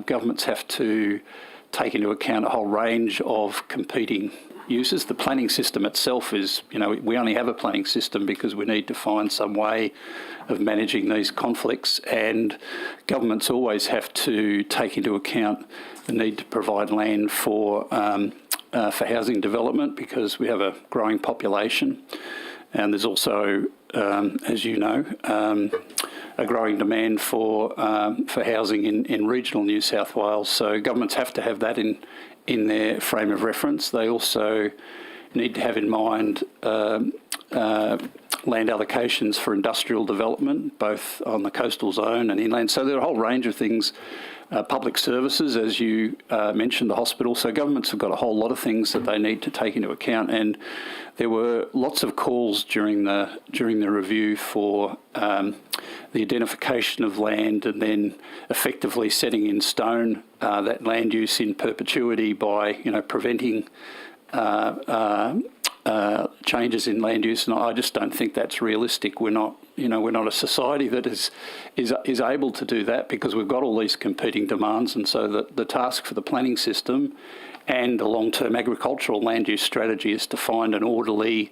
Governments have to take into account a whole range of competing uses. The planning system itself is, we only have a planning system because we need to find some way of managing these conflicts, and governments always have to take into account the need to provide land for housing development because we have a growing population, and there's also, as you know, a growing demand for housing in regional New South Wales. So governments have to have that in their frame of reference. They also need to have in mind land allocations for industrial development, both on the coastal zone and inland. So there are a whole range of things. Public services, as you mentioned, the hospital. So governments have got a whole lot of things that they need to take into account. And there were lots of calls during the review for the identification of land and then effectively setting in stone that land use in perpetuity by preventing changes in land use, and I just don't think that's realistic. We're not a society that is able to do that because we've got all these competing demands, and so the task for the planning system and the long-term agricultural land use strategy is to find an orderly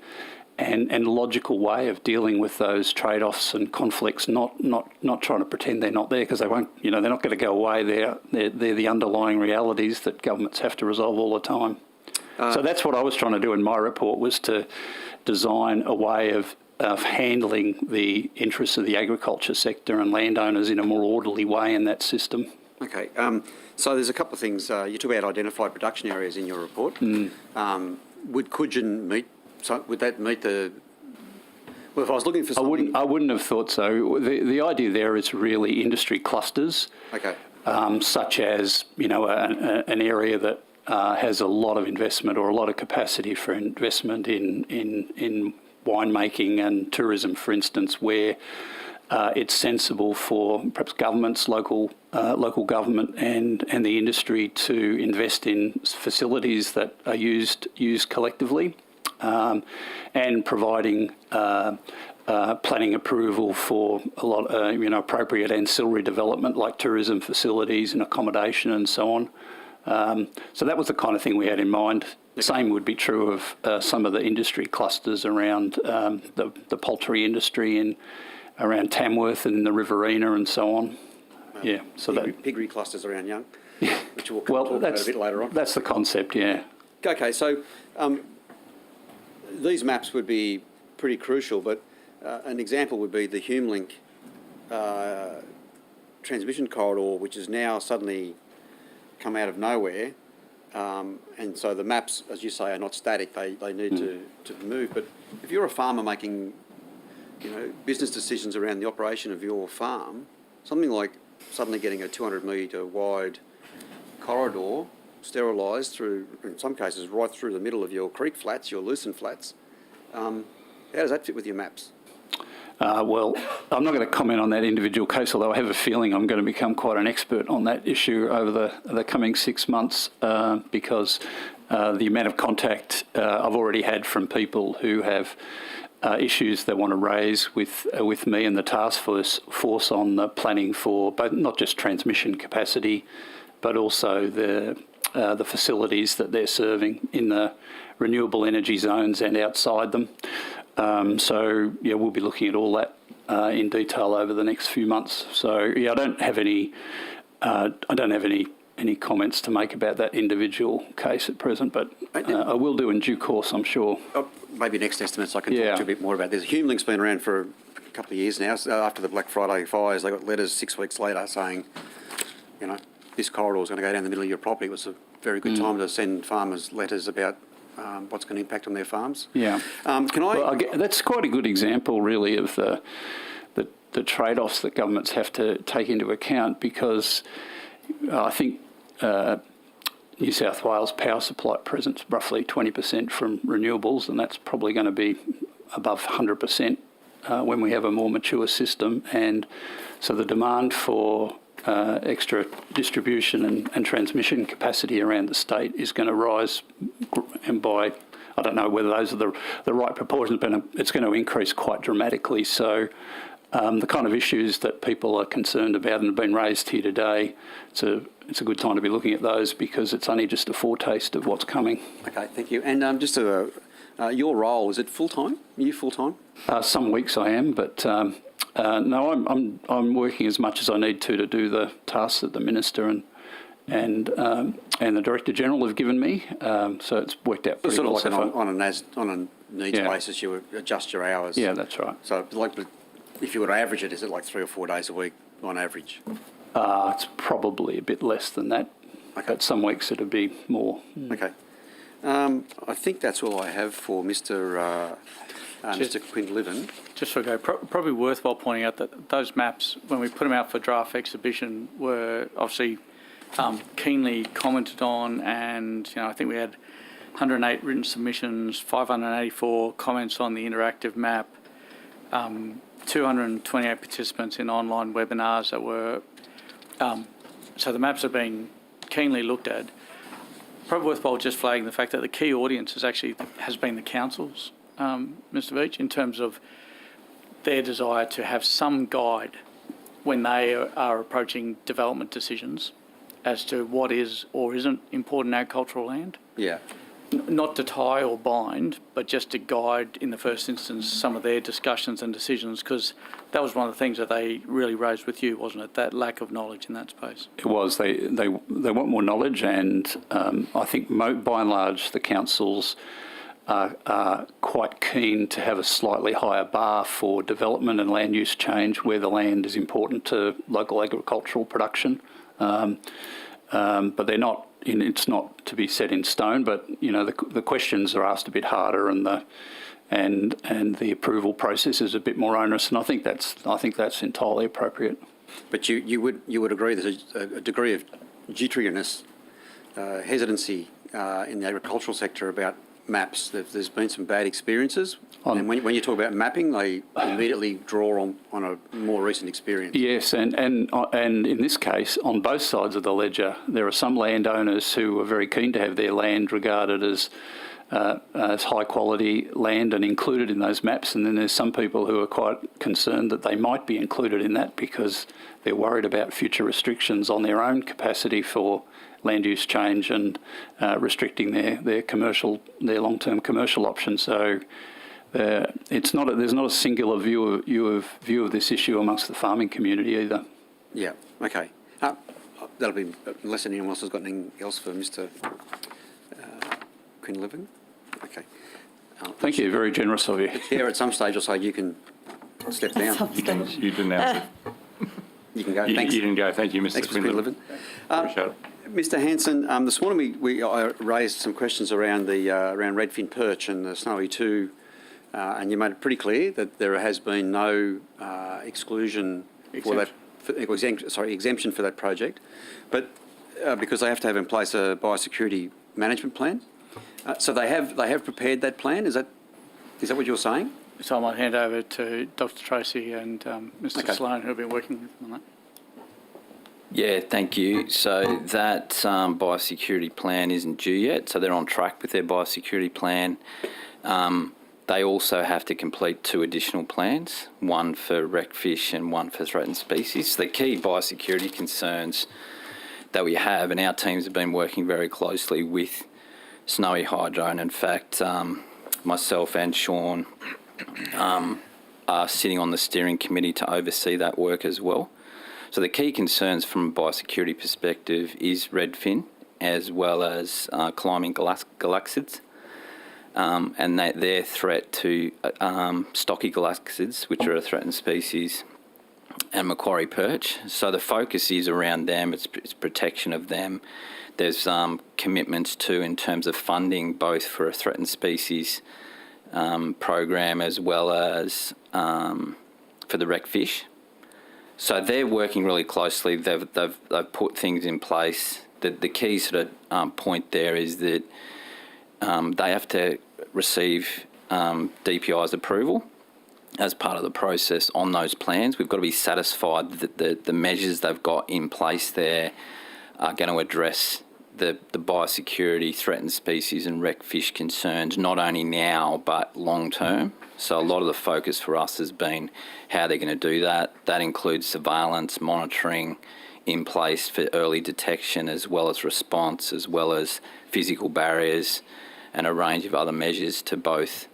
and logical way of dealing with those trade-offs and conflicts, not trying to pretend they're not there, because they won't. They're not going to go away. They're the underlying realities that governments have to resolve all the time. So that's what I was trying to do in my report, was to design a way of handling the interests of the agriculture sector and landowners in a more orderly way in that system. Okay, so there's a couple of things. You talk about identified production areas in your report. Would Coogin meet? So would that meet the? Well, if I was looking for something, I wouldn't have thought so. The idea there is really industry clusters. Okay. Such as an area that has a lot of investment or a lot of capacity for investment in winemaking and tourism, for instance, where it's sensible for perhaps governments, local government and the industry to invest in facilities that are used collectively, and providing planning approval for a lot, appropriate ancillary development like tourism facilities and accommodation and so on. So that was the kind of thing we had in mind. The same would be true of some of the industry clusters around the poultry industry and around Tamworth and the Riverina and so on. Yeah, so piggery clusters around Young, which we'll talk about a bit later on. That's the concept, yeah. Okay, so these maps would be pretty crucial, but an example would be the HumeLink transmission corridor, which has now suddenly come out of nowhere, and so the maps, as you say, are not static. They need to move. But if you're a farmer making, business decisions around the operation of your farm, something like suddenly getting a 200-metre wide corridor sterilised through, in some cases, right through the middle of your creek flats, your lucerne flats, how does that fit with your maps? Well, I'm not going to comment on that individual case, although I have a feeling I'm going to become quite an expert on that issue over the coming 6 months, because the amount of contact I've already had from people who have issues they want to raise with me and the task force on the planning for both, not just transmission capacity, but also the facilities that they're serving in the renewable energy zones and outside them. So yeah, we'll be looking at all that in detail over the next few months. So yeah, I don't have any any comments to make about that individual case at present, but I will do in due course, I'm sure. Maybe next estimates I can talk to you a bit more about this. HumeLink's been around for a couple of years now. So after the Black Friday fires, they got letters 6 weeks later saying, you know, this corridor is going to go down the middle of your property. It was a very good time to send farmers letters about what's going to impact on their farms. Yeah. That's quite a good example, really, of the trade-offs that governments have to take into account, because I think New South Wales power supply at present is roughly 20% from renewables, and that's probably going to be above 100% when we have a more mature system. And so the demand for extra distribution and transmission capacity around the state is going to rise, and by, I don't know whether those are the right proportions, but it's going to increase quite dramatically. So the kind of issues that people are concerned about and have been raised here today, it's a good time to be looking at those, because it's only just a foretaste of what's coming. Okay, thank you. And just your role, is it full-time? Are you full-time? Some weeks I am, but no, I'm working as much as I need to do the tasks that the Minister and the Director General have given me. So it's worked out pretty well. Sort of like on a needs basis, you adjust your hours. Yeah, that's right. So like, if you were to average it, is it like 3 or 4 days a week on average? It's probably a bit less than that. Okay. But some weeks it'll be more. Okay. I think that's all I have for Mr. Quinlivan. Just for go, probably worthwhile pointing out that those maps, when we put them out for draft exhibition, were obviously keenly commented on, and I think we had 108 written submissions, 584 comments on the interactive map, 228 participants in online webinars that were. So the maps have been keenly looked at. Probably worthwhile just flagging the fact that the key audience has been the councils, Mr. Veach, in terms of their desire to have some guide when they are approaching development decisions as to what is or isn't important agricultural land. Yeah. Not to tie or bind, but just to guide, in the first instance, some of their discussions and decisions, because that was one of the things that they really raised with you, wasn't it? That lack of knowledge in that space. It was. They want more knowledge, and I think by and large the councils are quite keen to have a slightly higher bar for development and land use change where the land is important to local agricultural production. But they're not. It's not to be set in stone. But the questions are asked a bit harder, and the approval process is a bit more onerous. And I think that's entirely appropriate. But you would agree there's a degree of jitteriness, hesitancy in the agricultural sector about maps. There's been some bad experiences, and when you talk about mapping, they immediately draw on a more recent experience. Yes, and in this case, on both sides of the ledger, there are some landowners who are very keen to have their land regarded as high quality land and included in those maps, and then there's some people who are quite concerned that they might be included in that because they're worried about future restrictions on their own capacity for land use change and restricting their long-term commercial options. So there's not a singular view of this issue amongst the farming community either. Yeah. Okay. That'll be, unless anyone else has got anything else for Mr. Quinlivan. Okay. Thank you. Very generous of you. Yeah. At some stage, I'll say you can step down. You didn't answer. You can go. Thanks. You didn't go. Thank you, Mr. Thanks, Mr. Quinlivan. Appreciate it. Mr. Hanson, this morning I raised some questions around around redfin perch and the Snowy 2, and you made it pretty clear that there has been no exemption for that project, but because they have to have in place a biosecurity management plan. So they have prepared that plan. Is that what you're saying? So I might hand over to Dr. Tracy and Mr. Sloan, who have been working with them on that. Yeah, thank you. So that biosecurity plan isn't due yet, so they're on track with their biosecurity plan. They also have to complete 2 additional plans, one for wrecked fish and one for threatened species. The key biosecurity concerns that we have, and our teams have been working very closely with Snowy Hydro, and in fact, myself and Sean are sitting on the steering committee to oversee that work as well. So the key concerns from a biosecurity perspective is redfin, as well as climbing galaxids, and their threat to stocky galaxids, which are a threatened species, and Macquarie perch. So the focus is around them, it's protection of them. There's commitments too in terms of funding, both for a threatened species program as well as for the wreck fish. So they're working really closely. They've put things in place. The key sort of point there is that they have to receive DPI's approval as part of the process on those plans. We've got to be satisfied that the measures they've got in place there are going to address the biosecurity, threatened species and wreck fish concerns, not only now but long term. So a lot of the focus for us has been how they're going to do that. That includes surveillance, monitoring in place for early detection, as well as response, as well as physical barriers and a range of other measures to both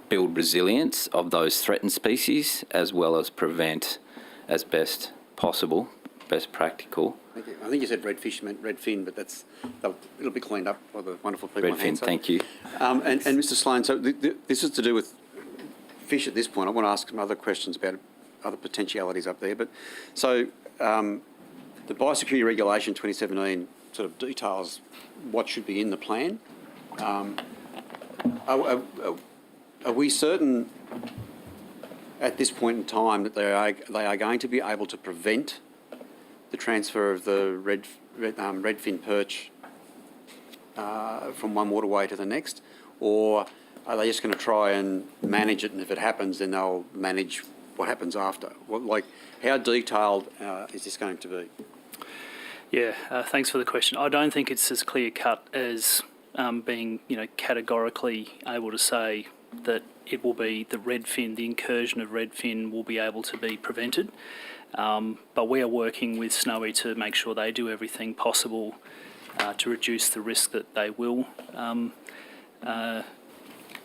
build resilience of those threatened species as well as prevent as best possible, best practical. Thank you. I think you said redfish meant redfin, but it'll be cleaned up by the wonderful people on hand. Redfin, thank you. And Mr. Sloan, so this is to do with fish at this point. I want to ask some other questions about other potentialities up there. But so the Biosecurity Regulation 2017 sort of details what should be in the plan. Are we certain at this point in time that they are going to be able to prevent the transfer of the redfin perch from one waterway to the next, or are they just going to try and manage it, and if it happens then they'll manage what happens after? How detailed is this going to be? Yeah, thanks for the question. I don't think it's as clear cut as being, categorically able to say that it will be the incursion of redfin will be able to be prevented. But we are working with Snowy to make sure they do everything possible to reduce the risk that they will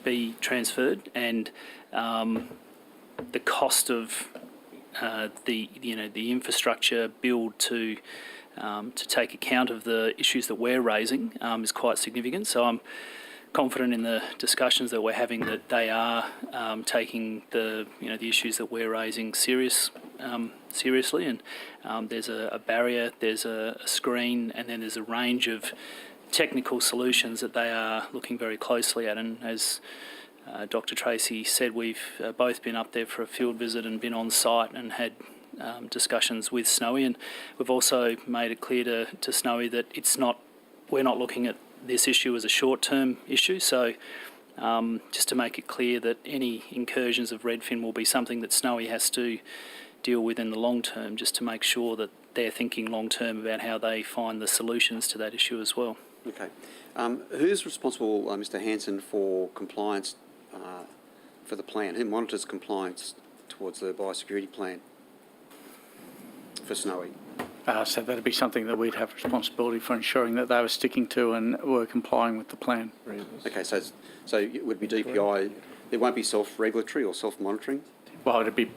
be transferred, and the cost of the infrastructure build to take account of the issues that we're raising is quite significant. So I'm confident in the discussions that we're having that they are taking the issues that we're raising seriously, and there's a barrier, there's a screen, and then there's a range of technical solutions that they are looking very closely at. And as Dr. Tracy said, we've both been up there for a field visit and been on site and had discussions with Snowy, and we've also made it clear to Snowy that we're not looking at this issue as a short-term issue. So just to make it clear that any incursions of redfin will be something that Snowy has to deal with in the long term, just to make sure that they're thinking long term about how they find the solutions to that issue as well. Okay. Who's responsible, Mr. Hanson, for compliance for the plan? Who monitors compliance towards the biosecurity plan for Snowy? So that'd be something that we'd have responsibility for ensuring that they were sticking to and were complying with the plan. Okay, so it would be DPI. There won't be self-regulatory or self-monitoring? Well, it'd be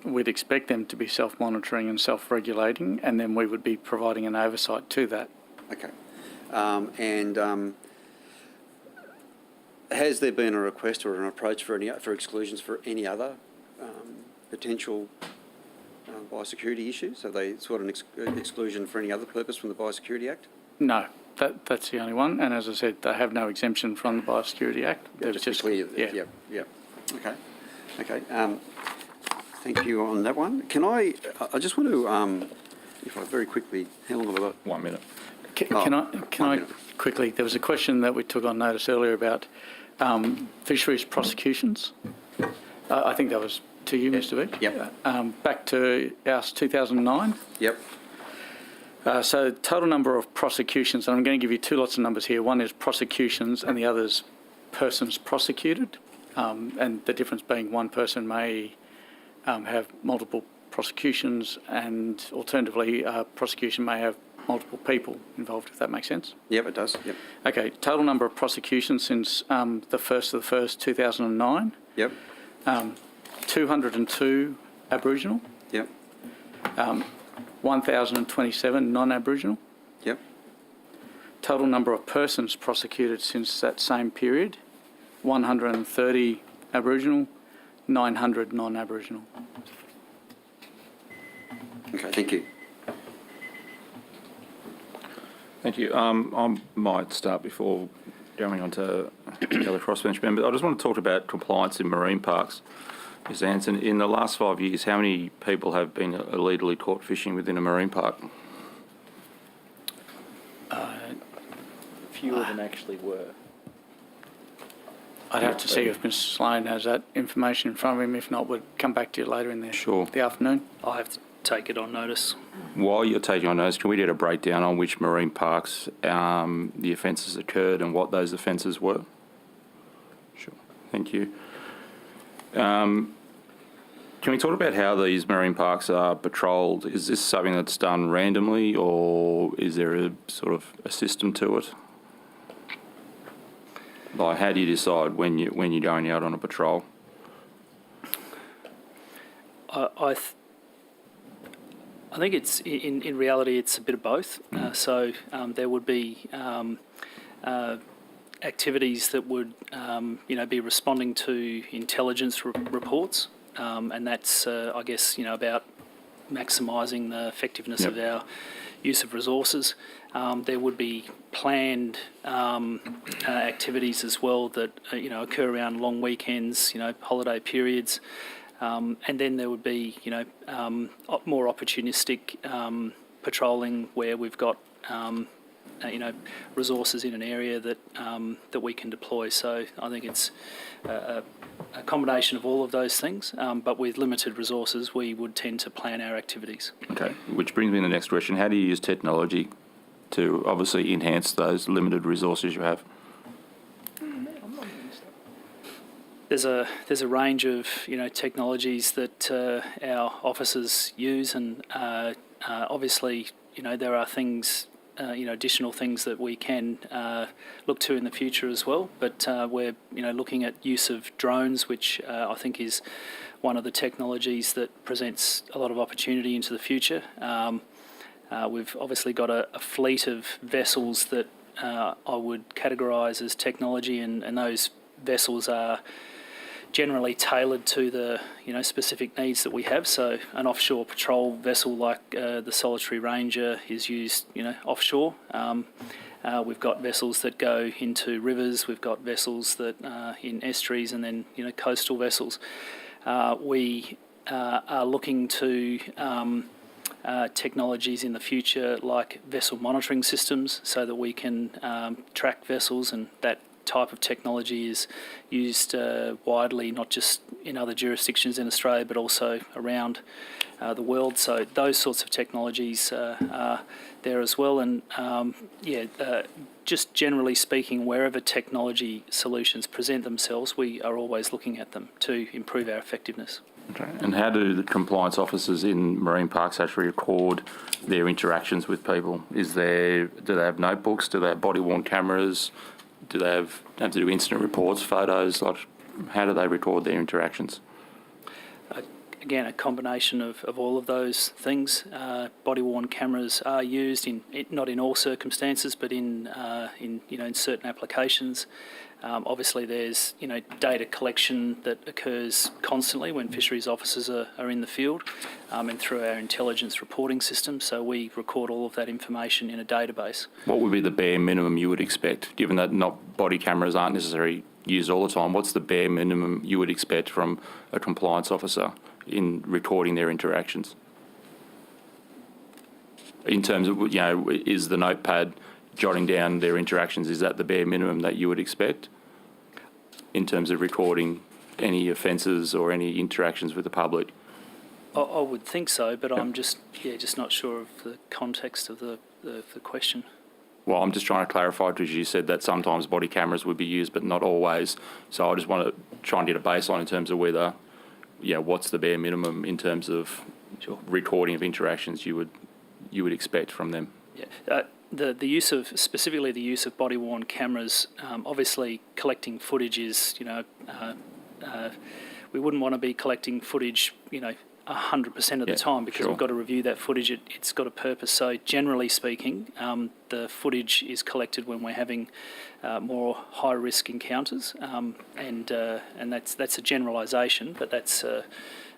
we'd expect them to be self-monitoring and self-regulating, and then we would be providing an oversight to that. Okay. Has there been a request or an approach for exclusions for any other potential biosecurity issues? Have they sought an exclusion for any other purpose from the Biosecurity Act? No, that's the only one. And as I said, they have no exemption from the Biosecurity Act. Yeah, just clear. Yeah. Okay. Thank you on that one. Can I just want to, if I very quickly, how long have I got? 1 minute. Can I quickly, there was a question that we took on notice earlier about fisheries prosecutions. I think that was to you, Mr. Vick. Yep. Back to ours 2009. Yep. So total number of prosecutions, and I'm going to give you two lots of numbers here. One is prosecutions and the other is persons prosecuted. And the difference being one person may have multiple prosecutions, and alternatively prosecution may have multiple people involved, if that makes sense. Yep, it does. Yep. Okay, total number of prosecutions since the 1st of the 1st, 2009. Yep. 202 Aboriginal. Yep. 1,027 non-Aboriginal. Yep. Total number of persons prosecuted since that same period, 130 Aboriginal, 900 non-Aboriginal. Okay, thank you. Thank you. I might start before going on to the other crossbench member. I just want to talk about compliance in marine parks. Ms. Anson, in the last 5 years, how many people have been illegally caught fishing within a marine park? Few of them actually were. I'd have to see if Mr. Sloan has that information in front of him. If not, we'll come back to you later in the afternoon. I have to take it on notice. While you're taking on notice, can we get a breakdown on which marine parks the offences occurred and what those offences were? Sure. Thank you. Can we talk about how these marine parks are patrolled? Is this something that's done randomly, or is there a sort of a system to it? Like, how do you decide when you're going out on a patrol? I think it's in reality it's a bit of both. So there would be activities that would be responding to intelligence reports, and that's I guess about maximising the effectiveness of our use of resources. There would be planned activities as well that occur around long weekends, holiday periods. And then there would be, more opportunistic patrolling where we've got, resources in an area that we can deploy. So I think it's a combination of all of those things. But with limited resources, we would tend to plan our activities. Okay, which brings me to the next question. How do you use technology to obviously enhance those limited resources you have? There's a range of technologies that our officers use, and obviously there are things additional things that we can look to in the future as well. But we're looking at use of drones, which I think is one of the technologies that presents a lot of opportunity into the future. We've obviously got a fleet of vessels that I would categorise as technology, and those vessels are generally tailored to the specific needs that we have. So an offshore patrol vessel like the Solitary Ranger is used offshore. We've got vessels that go into rivers. We've got vessels that are in estuaries, and then coastal vessels. We are looking to technologies in the future like vessel monitoring systems, so that we can track vessels, and that type of technology is used widely, not just in other jurisdictions in Australia, but also around the world. So those sorts of technologies are there as well. And just generally speaking, wherever technology solutions present themselves, we are always looking at them to improve our effectiveness. Okay. And how do the compliance officers in marine parks actually record their interactions with people? Do they have notebooks? Do they have body-worn cameras? Do they have to do incident reports, photos? Like, how do they record their interactions? Again, a combination of all of those things. Body-worn cameras are used not in all circumstances, but in certain applications. Obviously, there's data collection that occurs constantly when fisheries officers are in the field, and through our intelligence reporting system. So we record all of that information in a database. What would be the bare minimum you would expect, given that body cameras aren't necessarily used all the time? What's the bare minimum you would expect from a compliance officer in recording their interactions? In terms of, is the notepad jotting down their interactions, is that the bare minimum that you would expect in terms of recording any offences or any interactions with the public? I would think so, but I'm just not sure of the context of the question. Well, I'm just trying to clarify, because you said that sometimes body cameras would be used, but not always. So I just want to try and get a baseline in terms of whether, what's the bare minimum in terms of recording of interactions you would expect from them. Yeah. The use of body-worn cameras, obviously collecting footage is, we wouldn't want to be collecting footage, 100% of the time, because we've got to review that footage. It's got a purpose. So generally speaking, the footage is collected when we're having more high-risk encounters, and that's a generalisation, but that's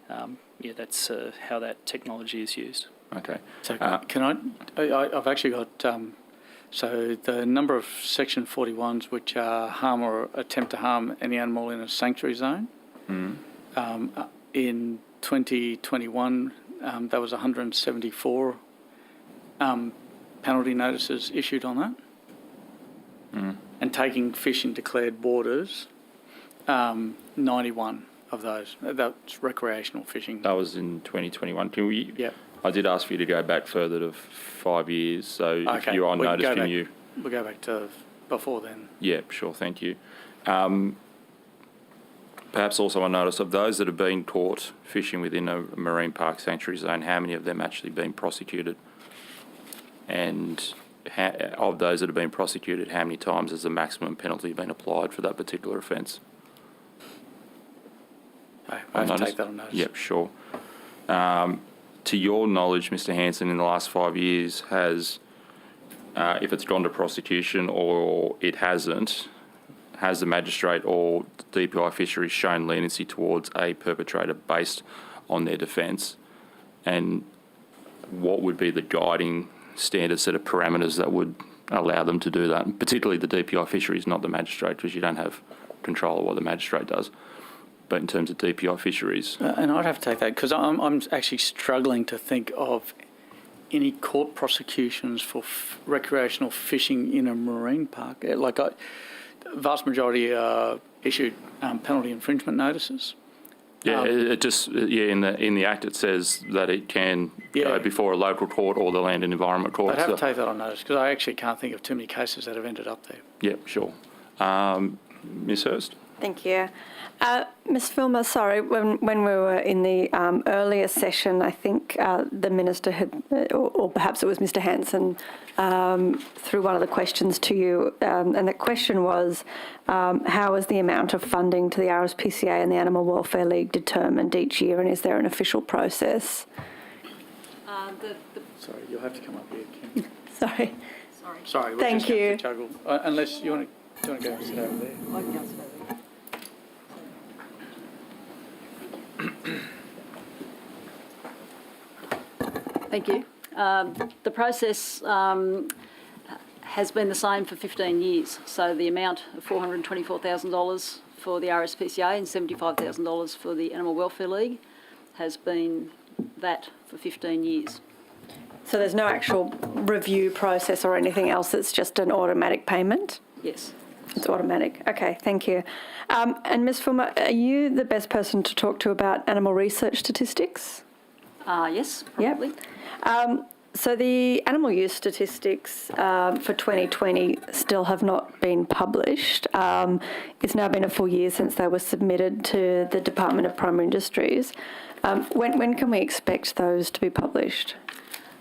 how that technology is used. Okay. So I've actually got, so the number of Section 41s which are harm or attempt to harm any animal in a sanctuary zone. In 2021, there was 174 penalty notices issued on that. And taking fish in declared waters, 91 of those. That's recreational fishing. That was in 2021. Can we? Yep. I did ask for you to go back further to 5 years, so if you're on notice, can you? We'll go back to before then. Yeah, sure, thank you. Perhaps also on notice of those that have been caught fishing within a marine park sanctuary zone, how many of them actually been prosecuted? And of those that have been prosecuted, how many times has the maximum penalty been applied for that particular offence? I have to take that on notice. Yep, sure. To your knowledge, Mr. Hanson, in the last 5 years, has, if it's gone to prosecution or it hasn't, has the magistrate or DPI Fisheries shown leniency towards a perpetrator based on their defence? And what would be the guiding standard set of parameters that would allow them to do that? Particularly the DPI Fisheries, not the magistrate, because you don't have control of what the magistrate does. But in terms of DPI Fisheries. And I'd have to take that, because I'm actually struggling to think of any court prosecutions for recreational fishing in a marine park. The vast majority issued penalty infringement notices. Yeah, in the Act it says that it can go before a local court or the Land and Environment Court. I'd have to take that on notice, because I actually can't think of too many cases that have ended up there. Yep, sure. Ms Hurst? Thank you. Ms Filmer, sorry, when we were in the earlier session, I think the Minister had, or perhaps it was Mr Hanson, threw one of the questions to you, and the question was, how is the amount of funding to the Rspca and the Animal Welfare League determined each year, and is there an official process? Sorry, you'll have to come up here, Kim. Sorry. Sorry, we're Thank just going you. to juggle. Unless you want to go and sit over there. I can go sit over there. Thank you. The process has been the same for 15 years. So the amount of $424,000 for the Rspca and $75,000 for the Animal Welfare League has been that for 15 years. So there's no actual review process or anything else, it's just an automatic payment? Yes. It's automatic. Okay, thank you. And Ms Fulmer, are you the best person to talk to about animal research statistics? Yes, probably. Yep. So the animal use statistics for 2020 still have not been published. It's now been a full year since they were submitted to the Department of Primary Industries. When can we expect those to be published?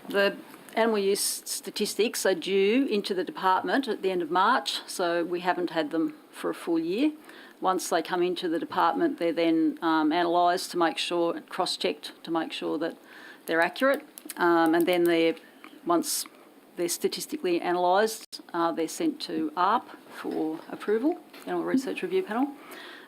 The animal use statistics are due into the department at the end of March, so we haven't had them for a full year. Once they come into the department, they're then analysed to make sure, cross-checked to make sure that they're accurate, and then once they're statistically analysed, they're sent to ARP for approval, Animal Research Review Panel,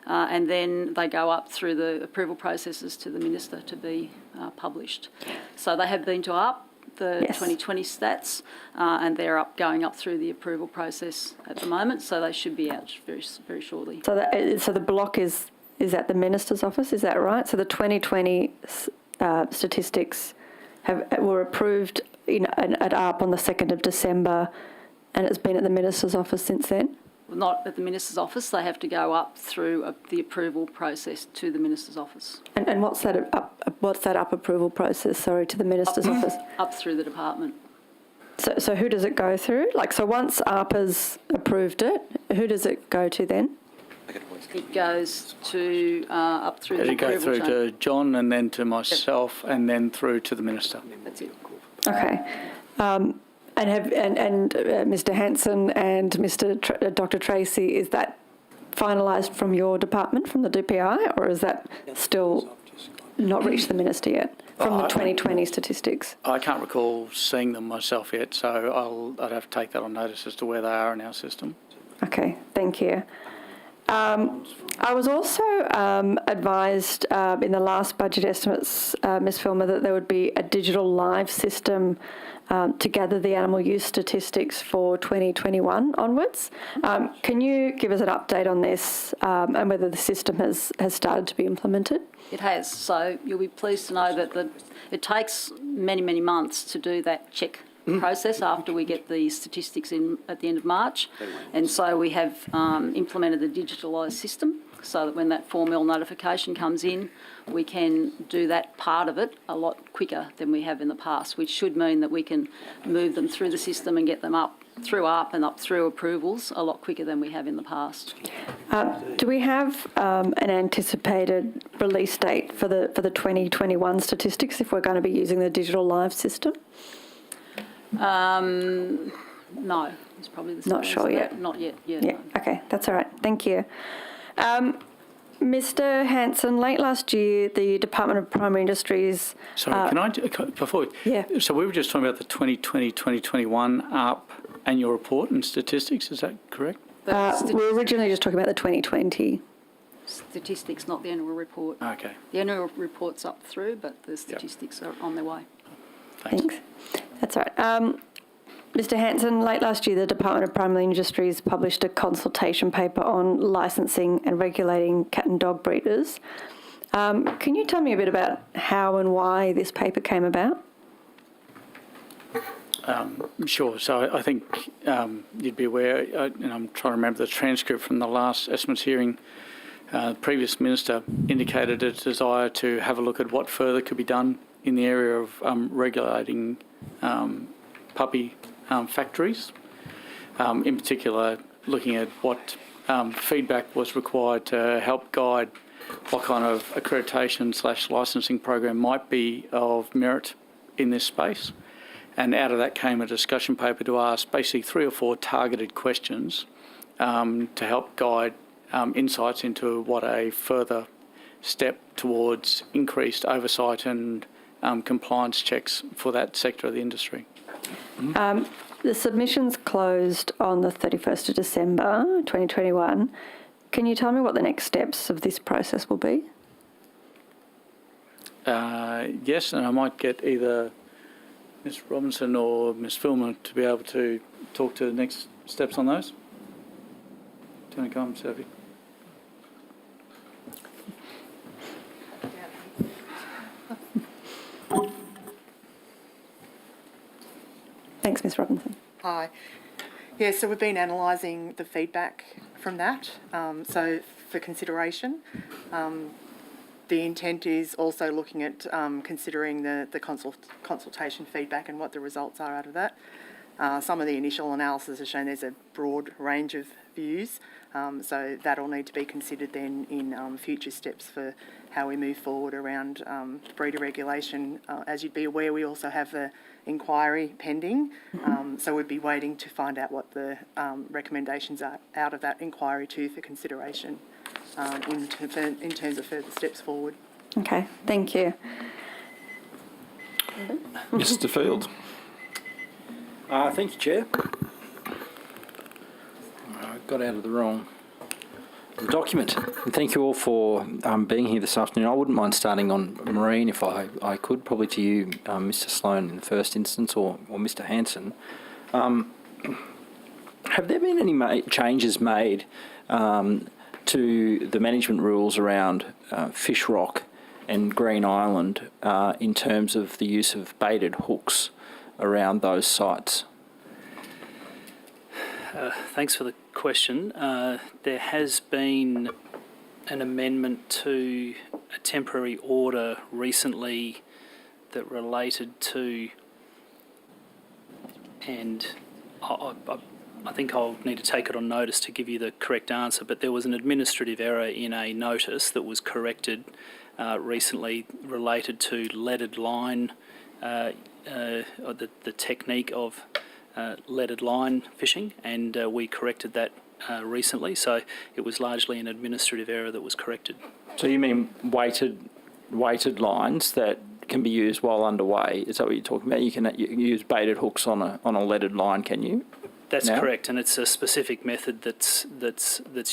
and then they go up through the approval processes to the Minister to be published. So they have been to ARP, the 2020 stats, and they're going up through the approval process at the moment, so they should be out very, very shortly. So the block is at the Minister's office, is that right? So the 2020 statistics were approved at ARP on the 2nd of December, and it's been at the Minister's office since then? Not at the Minister's office. They have to go up through the approval process to the Minister's office. And what's that up approval process, sorry, to the Minister's office? Up through the department. So who does it go through? So once ARP has approved it, who does it go to then? It goes to up through the approval It go through chain. to John and then to myself and then through to the Minister. That's it. Okay. And Mr Hanson and Dr Tracy, is that finalised from your department, from the DPI, or is that still not reached the Minister yet from the 2020 statistics? I can't recall seeing them myself yet, so I'd have to take that on notice as to where they are in our system. Okay, thank you. I was also advised in the last budget estimates, Ms Filmer, that there would be a digital live system to gather the animal use statistics for 2021 onwards. Can you give us an update on this and whether the system has started to be implemented? It has. So you'll be pleased to know that it takes many, many months to do that check process after we get the statistics in at the end of March. And so we have implemented the digitalised system so that when that 4mil notification comes in, we can do that part of it a lot quicker than we have in the past, which should mean that we can move them through the system and get them up through ARP and up through approvals a lot quicker than we have in the past. Do we have an anticipated release date for the 2021 statistics if we're going to be using the digital live system? No, it's probably the same. Not sure yet. Not yet. Yeah. Yeah. Okay, that's all right. Thank you. Mr. Hanson, late last year, the Department of Primary Industries. Sorry, can I before? Yeah. So we were just talking about the 2020-2021 ARP annual report and statistics. Is that correct? We were originally just talking about the 2020 statistics, not the annual report. Okay. The annual report's up through, but the statistics are on their way. Thanks. That's all right. Mr. Hanson, late last year, the Department of Primary Industries published a consultation paper on licensing and regulating cat and dog breeders. Can you tell me a bit about how and why this paper came about? Sure. So I think you'd be aware, and I'm trying to remember the transcript from the last estimates hearing, the previous Minister indicated a desire to have a look at what further could be done in the area of regulating puppy factories, in particular looking at what feedback was required to help guide what kind of accreditation/licensing program might be of merit in this space. And out of that came a discussion paper to ask basically 3 or 4 targeted questions to help guide insights into what a further step towards increased oversight and compliance checks for that sector of the industry. The submissions closed on the 31st of December 2021. Can you tell me what the next steps of this process will be? Yes, and I might get either Ms Robinson or Ms Filmer to be able to talk to the next steps on those. Do you want to come, Sophie? Thanks, Ms Robinson. Hi. Yeah, so we've been analysing the feedback from that, so for consideration. The intent is also looking at considering the consultation feedback and what the results are out of that. Some of the initial analysis has shown there's a broad range of views, so that'll need to be considered then in future steps for how we move forward around breeder regulation. As you'd be aware, we also have the inquiry pending, so we'd be waiting to find out what the recommendations are out of that inquiry too for consideration in terms of further steps forward. Okay, thank you. Mr. Field. Thank you, Chair. I got out of the wrong document. And thank you all for being here this afternoon. I wouldn't mind starting on marine if I could, probably to you, Mr. Sloan in the first instance, or Mr. Hanson. Have there been any changes made to the management rules around Fish Rock and Green Island in terms of the use of baited hooks around those sites? Thanks for the question. There has been an amendment to a temporary order recently that related to, and I think I'll need to take it on notice to give you the correct answer, but there was an administrative error in a notice that was corrected recently related to leaded line, or the technique of leaded line fishing, and we corrected that recently, so it was largely an administrative error that was corrected. So you mean weighted weighted lines that can be used while underway. Is that what you're talking about? You can use baited hooks on a leaded line, can you? That's now? correct, and it's a specific method that's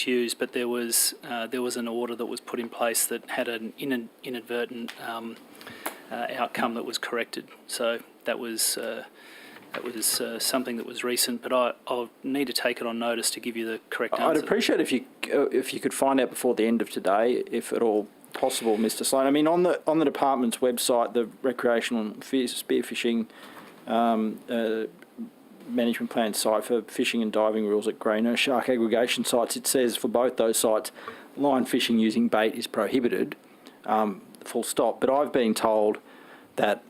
used. But there was an order that was put in place that had an inadvertent outcome that was corrected. So that was something that was recent. But I'll need to take it on notice to give you the correct answer. I'd appreciate if you could find out before the end of today, if at all possible, Mr. Sloan. I mean, on the department's website, the recreational spearfishing management plan site for fishing and diving rules at greener shark aggregation sites, it says for both those sites, line fishing using bait is prohibited, full stop. But I've been told that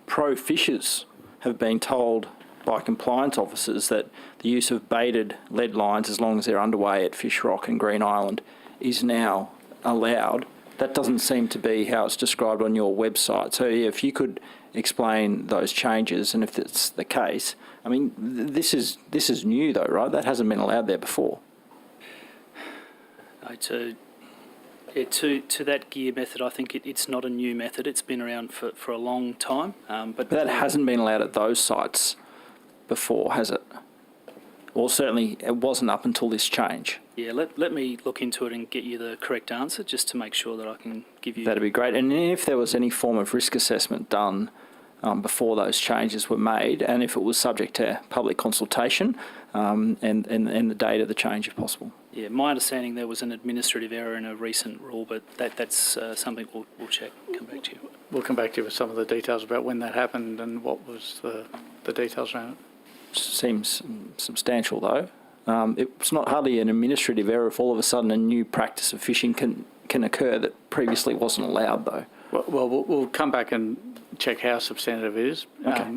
pro fishers have been told by compliance officers that the use of baited lead lines, as long as they're underway at Fish Rock and Green Island, is now allowed. That doesn't seem to be how it's described on your website. So if you could explain those changes, and if that's the case, I mean, this is new though, right? That hasn't been allowed there before. To that gear method, I think it's not a new method. It's been around for a long time. But that hasn't been allowed at those sites before, has it? Or certainly it wasn't up until this change. Yeah, let me look into it and get you the correct answer, just to make sure that I can give you... That'd be great. And if there was any form of risk assessment done before those changes were made, and if it was subject to public consultation and the date of the change, if possible. Yeah, my understanding there was an administrative error in a recent rule, but that's something we'll check and come back to you. We'll come back to you with some of the details about when that happened and what was the details around it. Seems substantial though. It's not hardly an administrative error if all of a sudden a new practice of fishing can occur that previously wasn't allowed though. Well, we'll come back and check how substantive it is,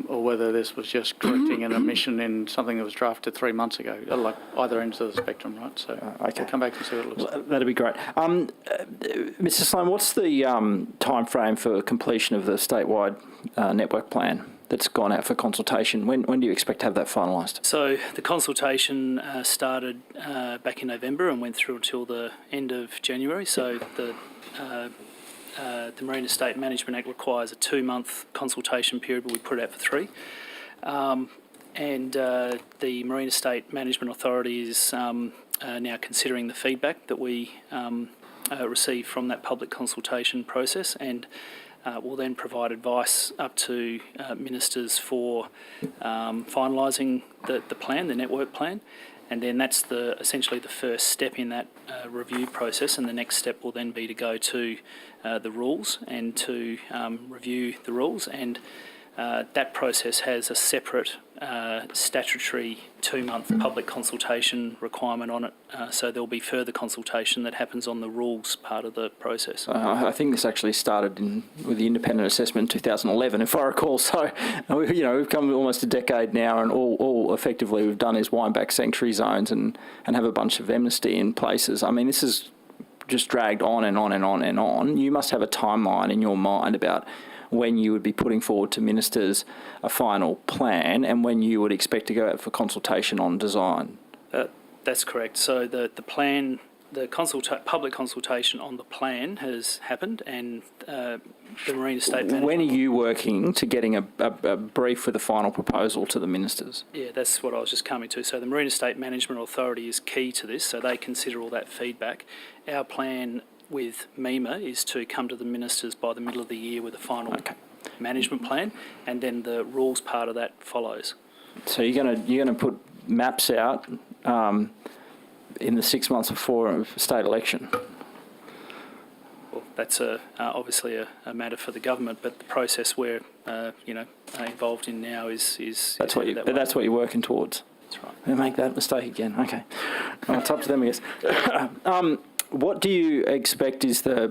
or whether this was just correcting an omission in something that was drafted 3 months ago, like either ends of the spectrum, right? So we'll come back and see what it looks like. That'd be great. Mr. Sloan, what's the time frame for completion of the statewide network plan that's gone out for consultation? When do you expect to have that finalised? So the consultation started back in November and went through until the end of January. So the Marine Estate Management Act requires a 2-month consultation period, but we put it out for 3. And the Marine Estate Management Authority is now considering the feedback that we received from that public consultation process, and will then provide advice up to ministers for finalising the plan, the network plan. And then that's essentially the first step in that review process, and the next step will then be to go to the rules and to review the rules, and that process has a separate statutory 2-month public consultation requirement on it, so there'll be further consultation that happens on the rules part of the process. I think this actually started with the independent assessment in 2011, if I recall. So, we've come almost a decade now, and all effectively we've done is wind back sanctuary zones and have a bunch of amnesty in places. I mean, this is just dragged on and on and on and on. You must have a timeline in your mind about when you would be putting forward to ministers a final plan and when you would expect to go out for consultation on design. That's correct. So the plan, the public consultation on the plan has happened, and the Marine Estate Management... When are you working to getting a brief for the final proposal to the ministers? Yeah, that's what I was just coming to. So the Marine Estate Management Authority is key to this, so they consider all that feedback. Our plan with MEMA is to come to the ministers by the middle of the year with a final management plan, and then the rules part of that follows. So you're gonna put maps out in the 6 months before a state election? Well, that's obviously a matter for the government, but the process we're involved in now is that's what you're working towards. That's right. They make that mistake again. Okay, well, it's up to them, I guess. What do you expect is have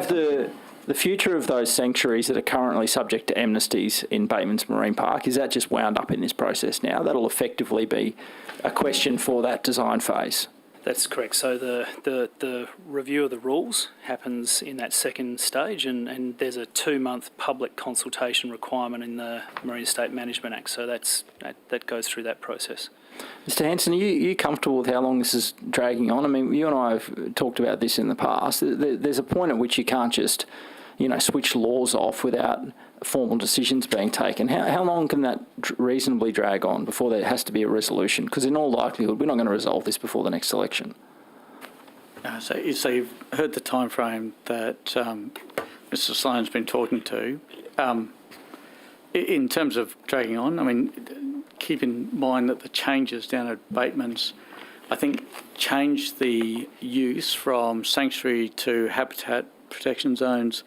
the future of those sanctuaries that are currently subject to amnesties in Bateman's Marine Park, is that just wound up in this process now? That'll effectively be a question for that design phase. That's correct. So the review of the rules happens in that second stage, and there's a 2-month public consultation requirement in the Marine Estate Management Act. So that goes through that process. Mr. Hanson, are you comfortable with how long this is dragging on? I mean, you and I have talked about this in the past. There's a point at which you can't just, switch laws off without formal decisions being taken. How long can that reasonably drag on before there has to be a resolution? Because in all likelihood, we're not going to resolve this before the next election. So you've heard the time frame that Mr. Sloan's been talking to. In terms of dragging on, I mean, keep in mind that the changes down at Bateman's, I think, changed the use from sanctuary to habitat protection zones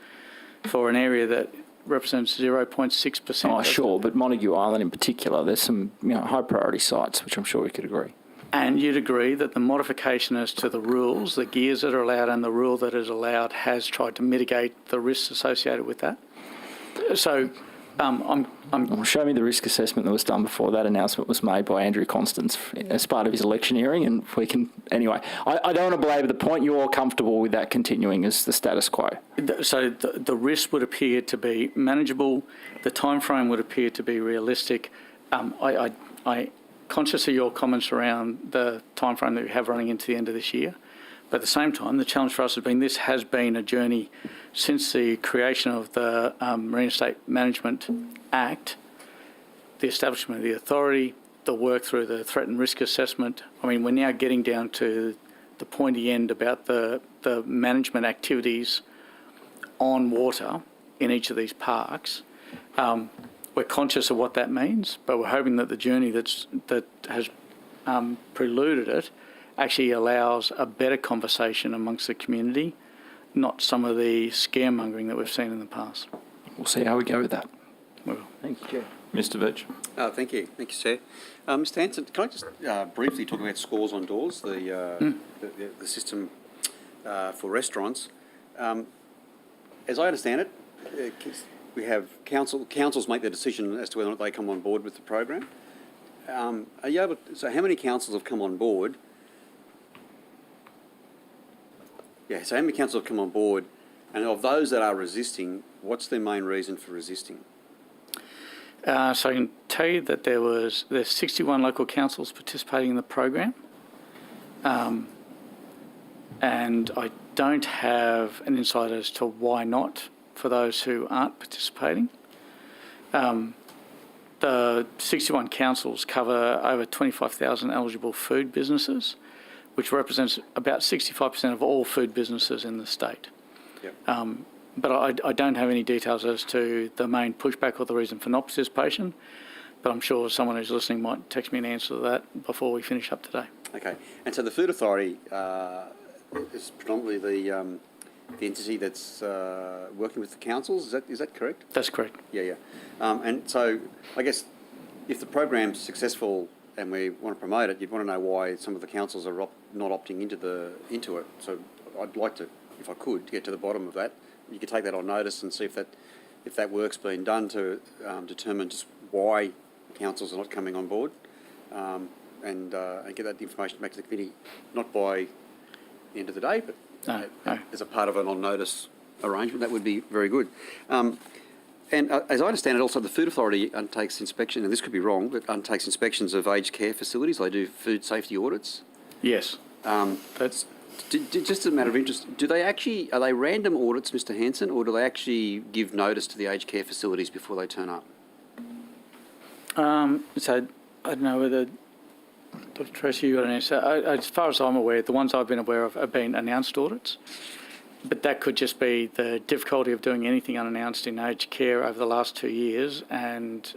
for an area that represents 0.6%. Oh, sure, but Montague Island in particular, there's some high priority sites, which I'm sure we could agree. And you'd agree that the modification as to the rules, the gears that are allowed and the rule that is allowed has tried to mitigate the risks associated with that. So show me the risk assessment that was done before that announcement was made by Andrew Constance as part of his electioneering, and we can... Anyway, I don't want to belabor the point. You're comfortable with that continuing as the status quo? So the risk would appear to be manageable. The time frame would appear to be realistic. I conscious of your comments around the time frame that we have running into the end of this year. But at the same time, the challenge for us has been this has been a journey since the creation of the Marine Estate Management Act, the establishment of the authority, the work through the threat and risk assessment. I mean, we're now getting down to the pointy end about the management activities on water in each of these parks. We're conscious of what that means, but we're hoping that the journey that has preluded it actually allows a better conversation amongst the community, not some of the scaremongering that we've seen in the past. We'll see how we go with that. Well, thank you, Chair. Mr. Veitch. Thank you, Chair. Mr. Hanson, can I just briefly talk about scores on doors, the system for restaurants? As I understand it, we have councils make the decision as to whether or not they come on board with the program. Are you able? So, how many councils have come on board? Yeah, so how many councils have come on board, and of those that are resisting, what's their main reason for resisting? So I can tell you that there's 61 local councils participating in the program, and I don't have an insight as to why not for those who aren't participating. The 61 councils cover over 25,000 eligible food businesses, which represents about 65% of all food businesses in the state. Yep. But I don't have any details as to the main pushback or the reason for not participation, but I'm sure someone who's listening might text me an answer to that before we finish up today. Okay. And so the Food Authority is predominantly the entity that's working with the councils, is that correct? That's correct. Yeah. And so I guess if the program's successful and we want to promote it, you'd want to know why some of the councils are not opting into it. So I'd like to, if I could, get to the bottom of that. You could take that on notice and see if that work's been done to determine just why councils are not coming on board, and get that information back to the committee, not by the end of the day, but as a part of an on-notice arrangement. That would be very good. And as I understand it, also the Food Authority undertakes inspection, and this could be wrong, but undertakes inspections of aged care facilities. They do food safety audits. Yes. That's just a matter of interest. Are they random audits, Mr. Hanson, or do they actually give notice to the aged care facilities before they turn up? So I don't know whether Dr. Tracy, you got an answer. As far as I'm aware, the ones I've been aware of have been announced audits. But that could just be the difficulty of doing anything unannounced in aged care over the last 2 years, and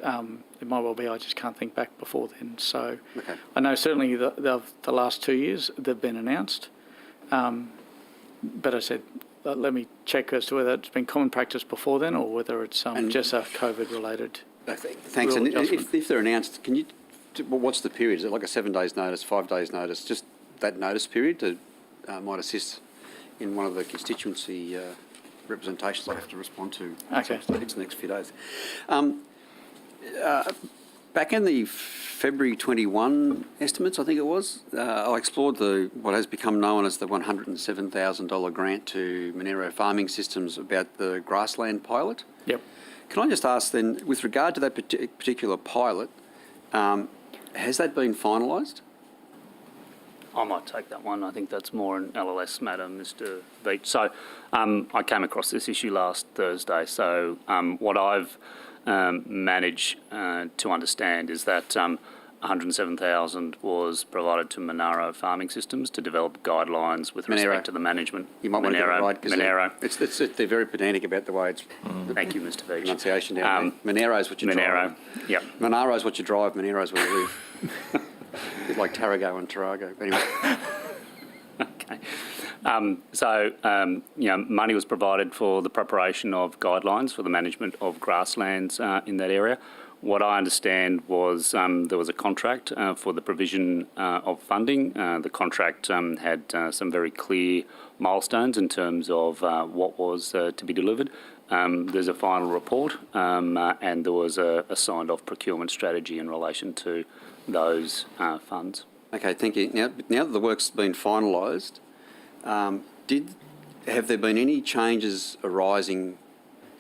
it might well be I just can't think back before then. So I know certainly the last 2 years they've been announced, but I said let me check as to whether it's been common practice before then or whether it's just a COVID-related. Thanks. And if they're announced, can you? What's the period? Is it like a 7 days notice, 5 days notice? Just that notice period might assist in one of the constituency representations I have to respond to in the next few days. Back in the February 21 estimates, I think it was, I explored what has become known as the $107,000 grant to Monero Farming Systems about the grassland pilot. Yep. Can I just ask then, with regard to that particular pilot, has that been finalised? I might take that one. I think that's more an LLS matter, Mr. Veach. So I came across this issue last Thursday. So what I've managed to understand is that $107,000 was provided to Monero Farming Systems to develop guidelines with respect to the management. You might want to get it right, Monero. They're very pedantic about the way it's Thank you, Mr. Veach. pronunciation down there. Monero is what you drive. Yep. Monero is what you drive, Monero is where you live. A bit like Tarago and Tarago. But anyway. Okay. Money was provided for the preparation of guidelines for the management of grasslands in that area. What I understand was there was a contract for the provision of funding. The contract had some very clear milestones in terms of what was to be delivered. There's a final report and there was a signed-off procurement strategy in relation to those funds. Okay, thank you. Now that the work's been finalised, have there been any changes arising?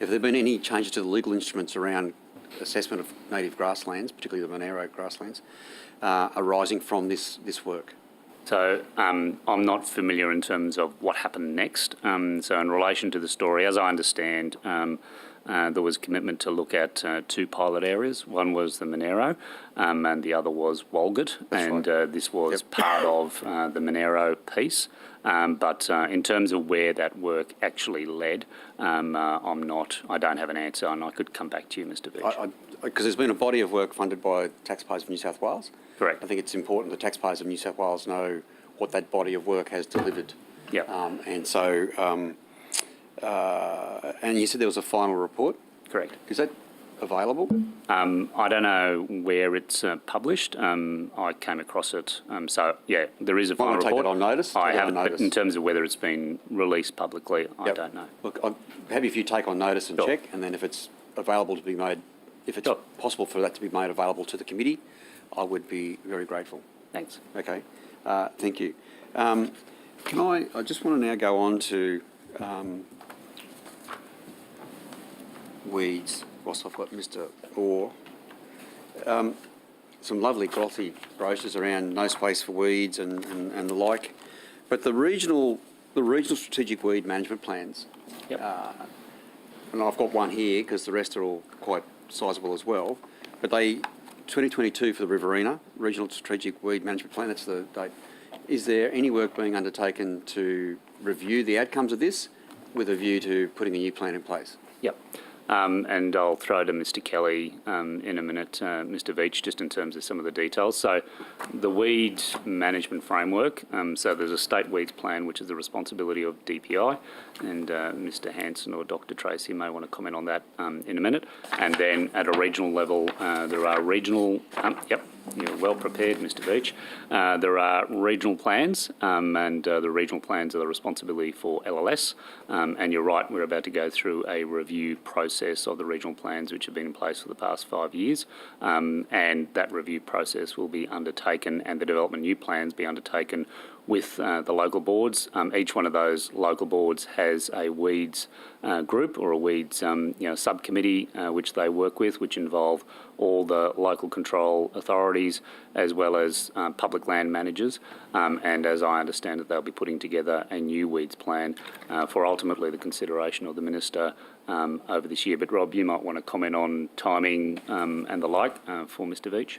Have there been any changes to the legal instruments around assessment of native grasslands, particularly the Monero grasslands, arising from this work? So I'm not familiar in terms of what happened next. So in relation to the story, as I understand, there was commitment to look at two pilot areas. One was the Monero and the other was Walgett. This was part of the Monero piece. But in terms of where that work actually led, I don't have an answer, and I could come back to you, Mr. Veach. Because there's been a body of work funded by taxpayers of New South Wales. Correct. I think it's important that taxpayers of New South Wales know what that body of work has delivered. Yep. And you said there was a final report? Correct. Is that available? I don't know where it's published. I came across it. There is a final report. Take it on notice? I haven't, but in terms of whether it's been released publicly, I don't know. Look, I'm happy if you take on notice and check, and then if it's available to be made, if it's possible for that to be made available to the committee, I would be very grateful. Thanks. Okay. Thank you. I just want to now go on to weeds, whilst I've got Mr. Orr. Some lovely glossy brochures around no space for weeds and the like. But the regional strategic weed management plans, and I've got one here because the rest are all quite sizable as well, but 2022 for the Riverina Regional Strategic Weed Management Plan, that's the date. Is there any work being undertaken to review the outcomes of this with a view to putting a new plan in place? Yep. And I'll throw to Mr. Kelly in a minute, Mr. Veach, just in terms of some of the details. So the weeds management framework, so there's a state weeds plan, which is the responsibility of DPI, and Mr. Hanson or Dr. Tracy may want to comment on that in a minute. And then at a regional level, there are regional, you're well prepared, Mr. Veach. There are regional plans, and the regional plans are the responsibility for LLS. And you're right, we're about to go through a review process of the regional plans which have been in place for the past 5 years. And that review process will be undertaken, and the development of new plans be undertaken with the local boards. Each one of those local boards has a weeds group or a weeds subcommittee which they work with, which involve all the local control authorities as well as public land managers. And as I understand it, they'll be putting together a new weeds plan for ultimately the consideration of the Minister over this year. But Rob, you might want to comment on timing and the like for Mr. Veach.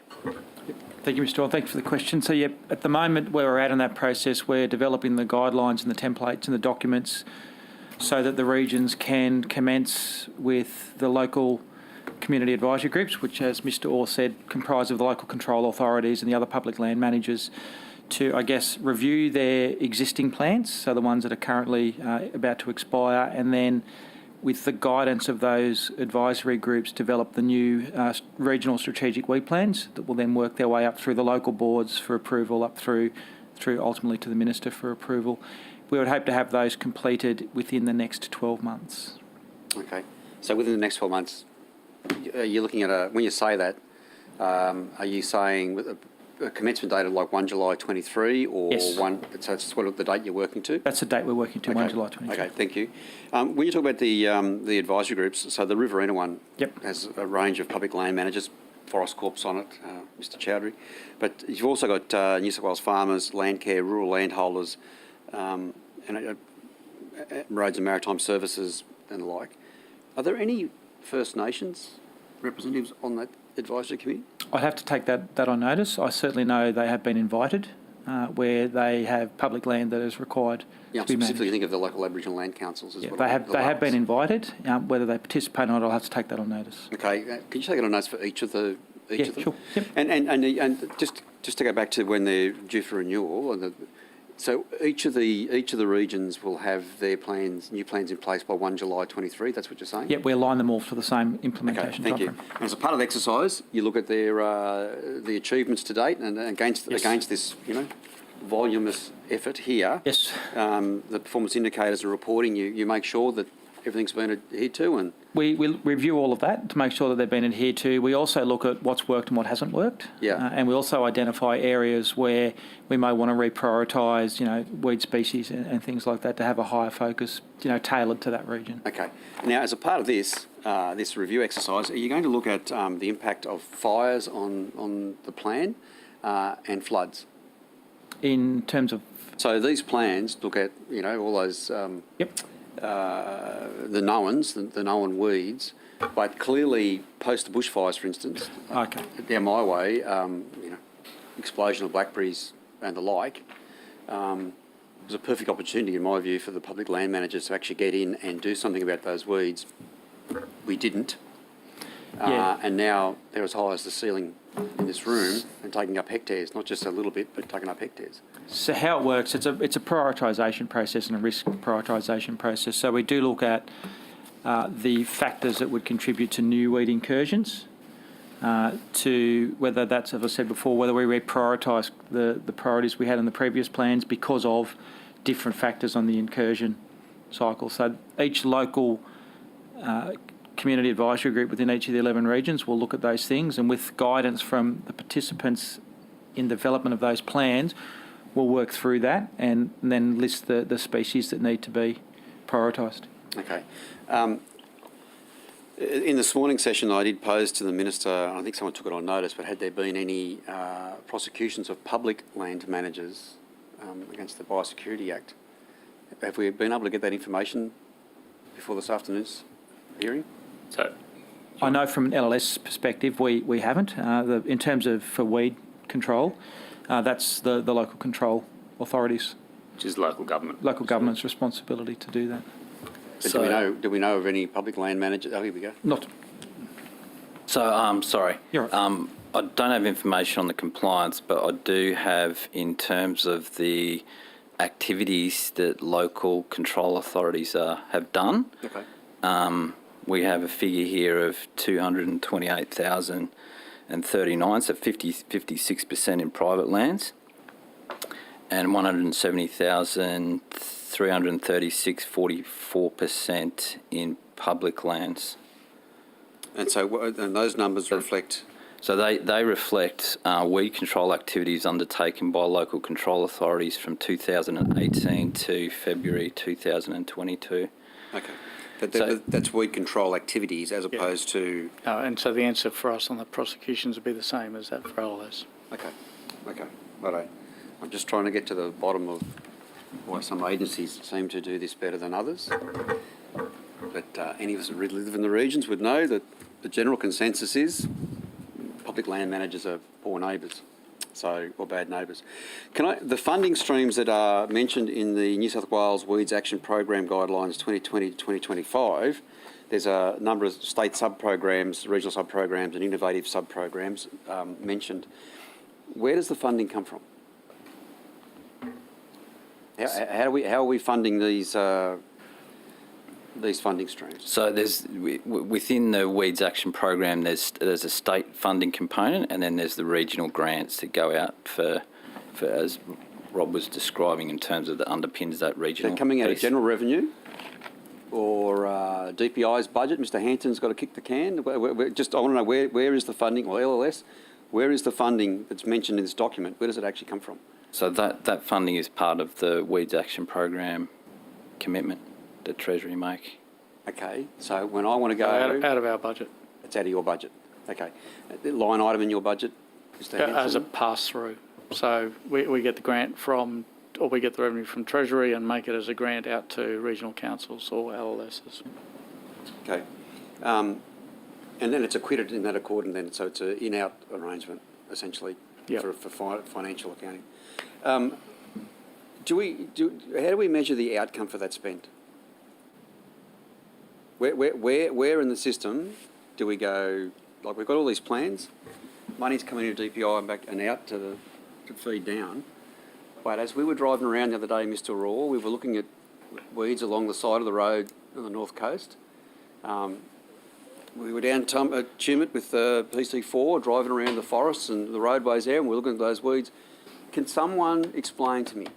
Thank you, Mr. Orr. Thanks for the question. So, at the moment where we're at in that process, we're developing the guidelines and the templates and the documents so that the regions can commence with the local community advisory groups, which, as Mr. Orr said, comprise of the local control authorities and the other public land managers, to, review their existing plans, so the ones that are currently about to expire, and then with the guidance of those advisory groups, develop the new regional strategic weed plans that will then work their way up through the local boards for approval, up through ultimately to the Minister for approval. We would hope to have those completed within the next 12 months. Okay. So within the next 12 months, you're looking at when you say that, Are you saying with a commencement date of like 1 July 23 or Yes. so it's sort of the date you're working to? That's the date we're working to, Okay. 1 July 23. Okay, thank you. When you talk about the advisory groups, so the Riverina one has a range of public land managers, Forest Corps on it, Mr Chowdhury, but you've also got New South Wales farmers, Landcare, rural landholders, and roads and maritime services and the like. Are there any First Nations representatives on that advisory committee? I'd have to take that on notice. I certainly know they have been invited where they have public land that is required Yeah, to be specifically managed. think of the local Aboriginal land councils. Yeah, they have been invited. Whether they participate or not, I'll have to take that on notice. Okay, can you take it on notice for each of them? Sure. Yep. And just to go back to when they're due for renewal, so each of the regions will have their new plans in place by 1 July 23. That's what you're saying? Yeah, we align them all to the same implementation Okay, thank you. timeframe. And as a part of the exercise, you look at their the achievements to date, and against this voluminous effort here. Yes. The performance indicators and reporting, you make sure that everything's been adhered to, and We review all of that to make sure that they've been adhered to. We also look at what's worked and what hasn't worked. Yeah. And we also identify areas where we may want to reprioritise, weed species and things like that to have a higher focus, tailored to that region. Okay. Now, as a part of this this review exercise, are you going to look at the impact of fires on the plan and floods? In terms of... So these plans look at, all those... the knowns, the known weeds, but clearly post the bushfires, for instance, down my way, explosion of blackberries and the like, it was a perfect opportunity, in my view, for the public land managers to actually get in and do something about those weeds. We didn't. And now they're as high as the ceiling in this room and taking up hectares, not just a little bit, but taking up hectares. So how it works, it's a prioritisation process and a risk prioritisation process. So we do look at the factors that would contribute to new weed incursions, to whether that's, as I said before, whether we reprioritise the priorities we had in the previous plans because of different factors on the incursion cycle. So each local community advisory group within each of the 11 regions will look at those things, and with guidance from the participants in development of those plans, we'll work through that and then list the species that need to be prioritised. Okay. In this morning session, I did pose to the Minister, and I think someone took it on notice, but had there been any prosecutions of public land managers against the Biosecurity Act? Have we been able to get that information before this afternoon's hearing? So, I know from an LLS perspective, we haven't. In terms of for weed control, that's the local control authorities. Which is local government. Local government's responsibility to do that. But do we know of any public land managers? Oh, here we go. Not. So, sorry. You're right. I don't have information on the compliance, but I do have in terms of the activities that local control authorities have done. Okay. We have a figure here of 228,039, so 56% in private lands, and 170,336, 44% in public lands. And so, and those numbers reflect? So they reflect weed control activities undertaken by local control authorities from 2018 to February 2022. Okay. But that's weed control activities as opposed to... and so the answer for us on the prosecutions would be the same as that for LLS. Okay. Righto. I'm just trying to get to the bottom of why some agencies seem to do this better than others. But any of us who really live in the regions would know that the general consensus is public land managers are poor neighbours, or bad neighbours. The funding streams that are mentioned in the New South Wales Weeds Action Program Guidelines 2020 to 2025, there's a number of state sub-programs, regional sub-programs and innovative sub-programs mentioned. Where does the funding come from? How are we funding these funding streams? So there's within the Weeds Action Program, there's a state funding component, and then there's the regional grants that go out for as Rob was describing in terms of the underpins that regional. They're coming out of general revenue, or DPI's budget? Mr Hanson's got to kick the can. I want to know where is the funding, or LLS, where is the funding that's mentioned in this document? Where does it actually come from? So that funding is part of the Weeds Action Program commitment that Treasury make. Okay, so when I want to go... Out of our budget. It's out of your budget. Okay. The line item in your budget, Mr Hanson? As a pass-through. So we get the grant from, or we get the revenue from Treasury and make it as a grant out to regional councils or LLSs. Okay. And then it's acquitted in that accordance then, so it's an in-out arrangement, essentially, for financial accounting. How do we measure the outcome for that spend? Where in the system do we go, like we've got all these plans, money's coming into DPI and back and out to feed down, but as we were driving around the other day, Mr Raw, we were looking at weeds along the side of the road on the north coast. We were down Tumut with PC4, driving around the forests and the roadways there, and we're looking at those weeds. Can someone explain to me,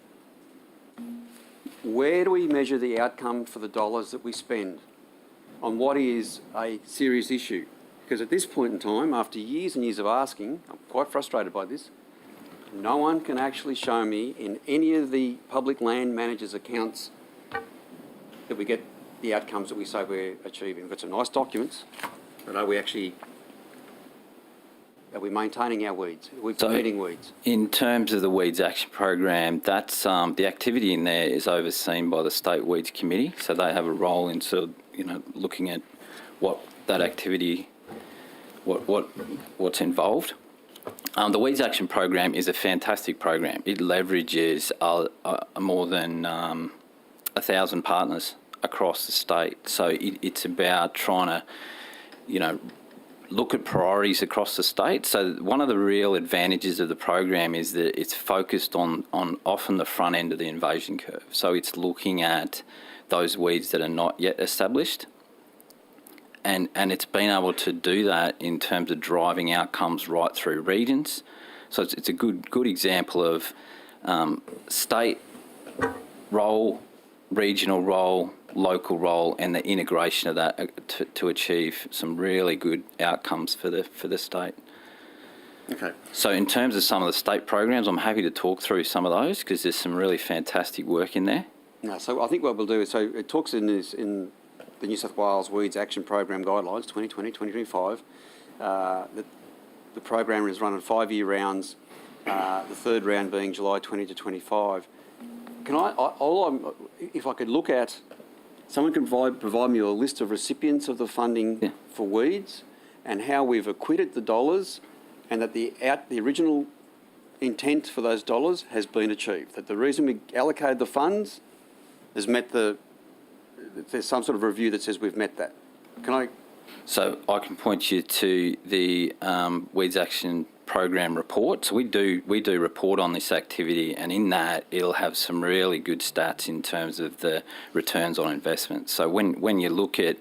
where do we measure the outcome for the dollars that we spend on what is a serious issue? Because at this point in time, after years and years of asking, I'm quite frustrated by this, no one can actually show me in any of the public land managers' accounts that we get the outcomes that we say we're achieving. We've got some nice documents, but are we maintaining our weeds? Are we preventing weeds? In terms of the Weeds Action Program, that's the activity in there is overseen by the State Weeds Committee, so they have a role in sort of, looking at what that activity, what's involved. The Weeds Action Program is a fantastic program. It leverages more than 1,000 partners across the state. So it's about trying to, look at priorities across the state. So one of the real advantages of the program is that it's focused on often the front end of the invasion curve. So it's looking at those weeds that are not yet established. And it's been able to do that in terms of driving outcomes right through regions. So it's a good example of state role, regional role, local role, and the integration of that to achieve some really good outcomes for the state. Okay. So in terms of some of the state programs, I'm happy to talk through some of those because there's some really fantastic work in there. No, so I think what we'll do is, so it talks in the New South Wales Weeds Action Program Guidelines 2020-2025. The program is run in 5-year rounds, the third round being July 20 to 25. If I could look at, someone can provide me a list of recipients of the funding for weeds and how we've acquitted the dollars and that the original intent for those dollars has been achieved, that the reason we allocated the funds has met there's some sort of review that says we've met that. So I can point you to the Weeds Action Program report. So we do report on this activity, and in that it'll have some really good stats in terms of the returns on investment. So when you look at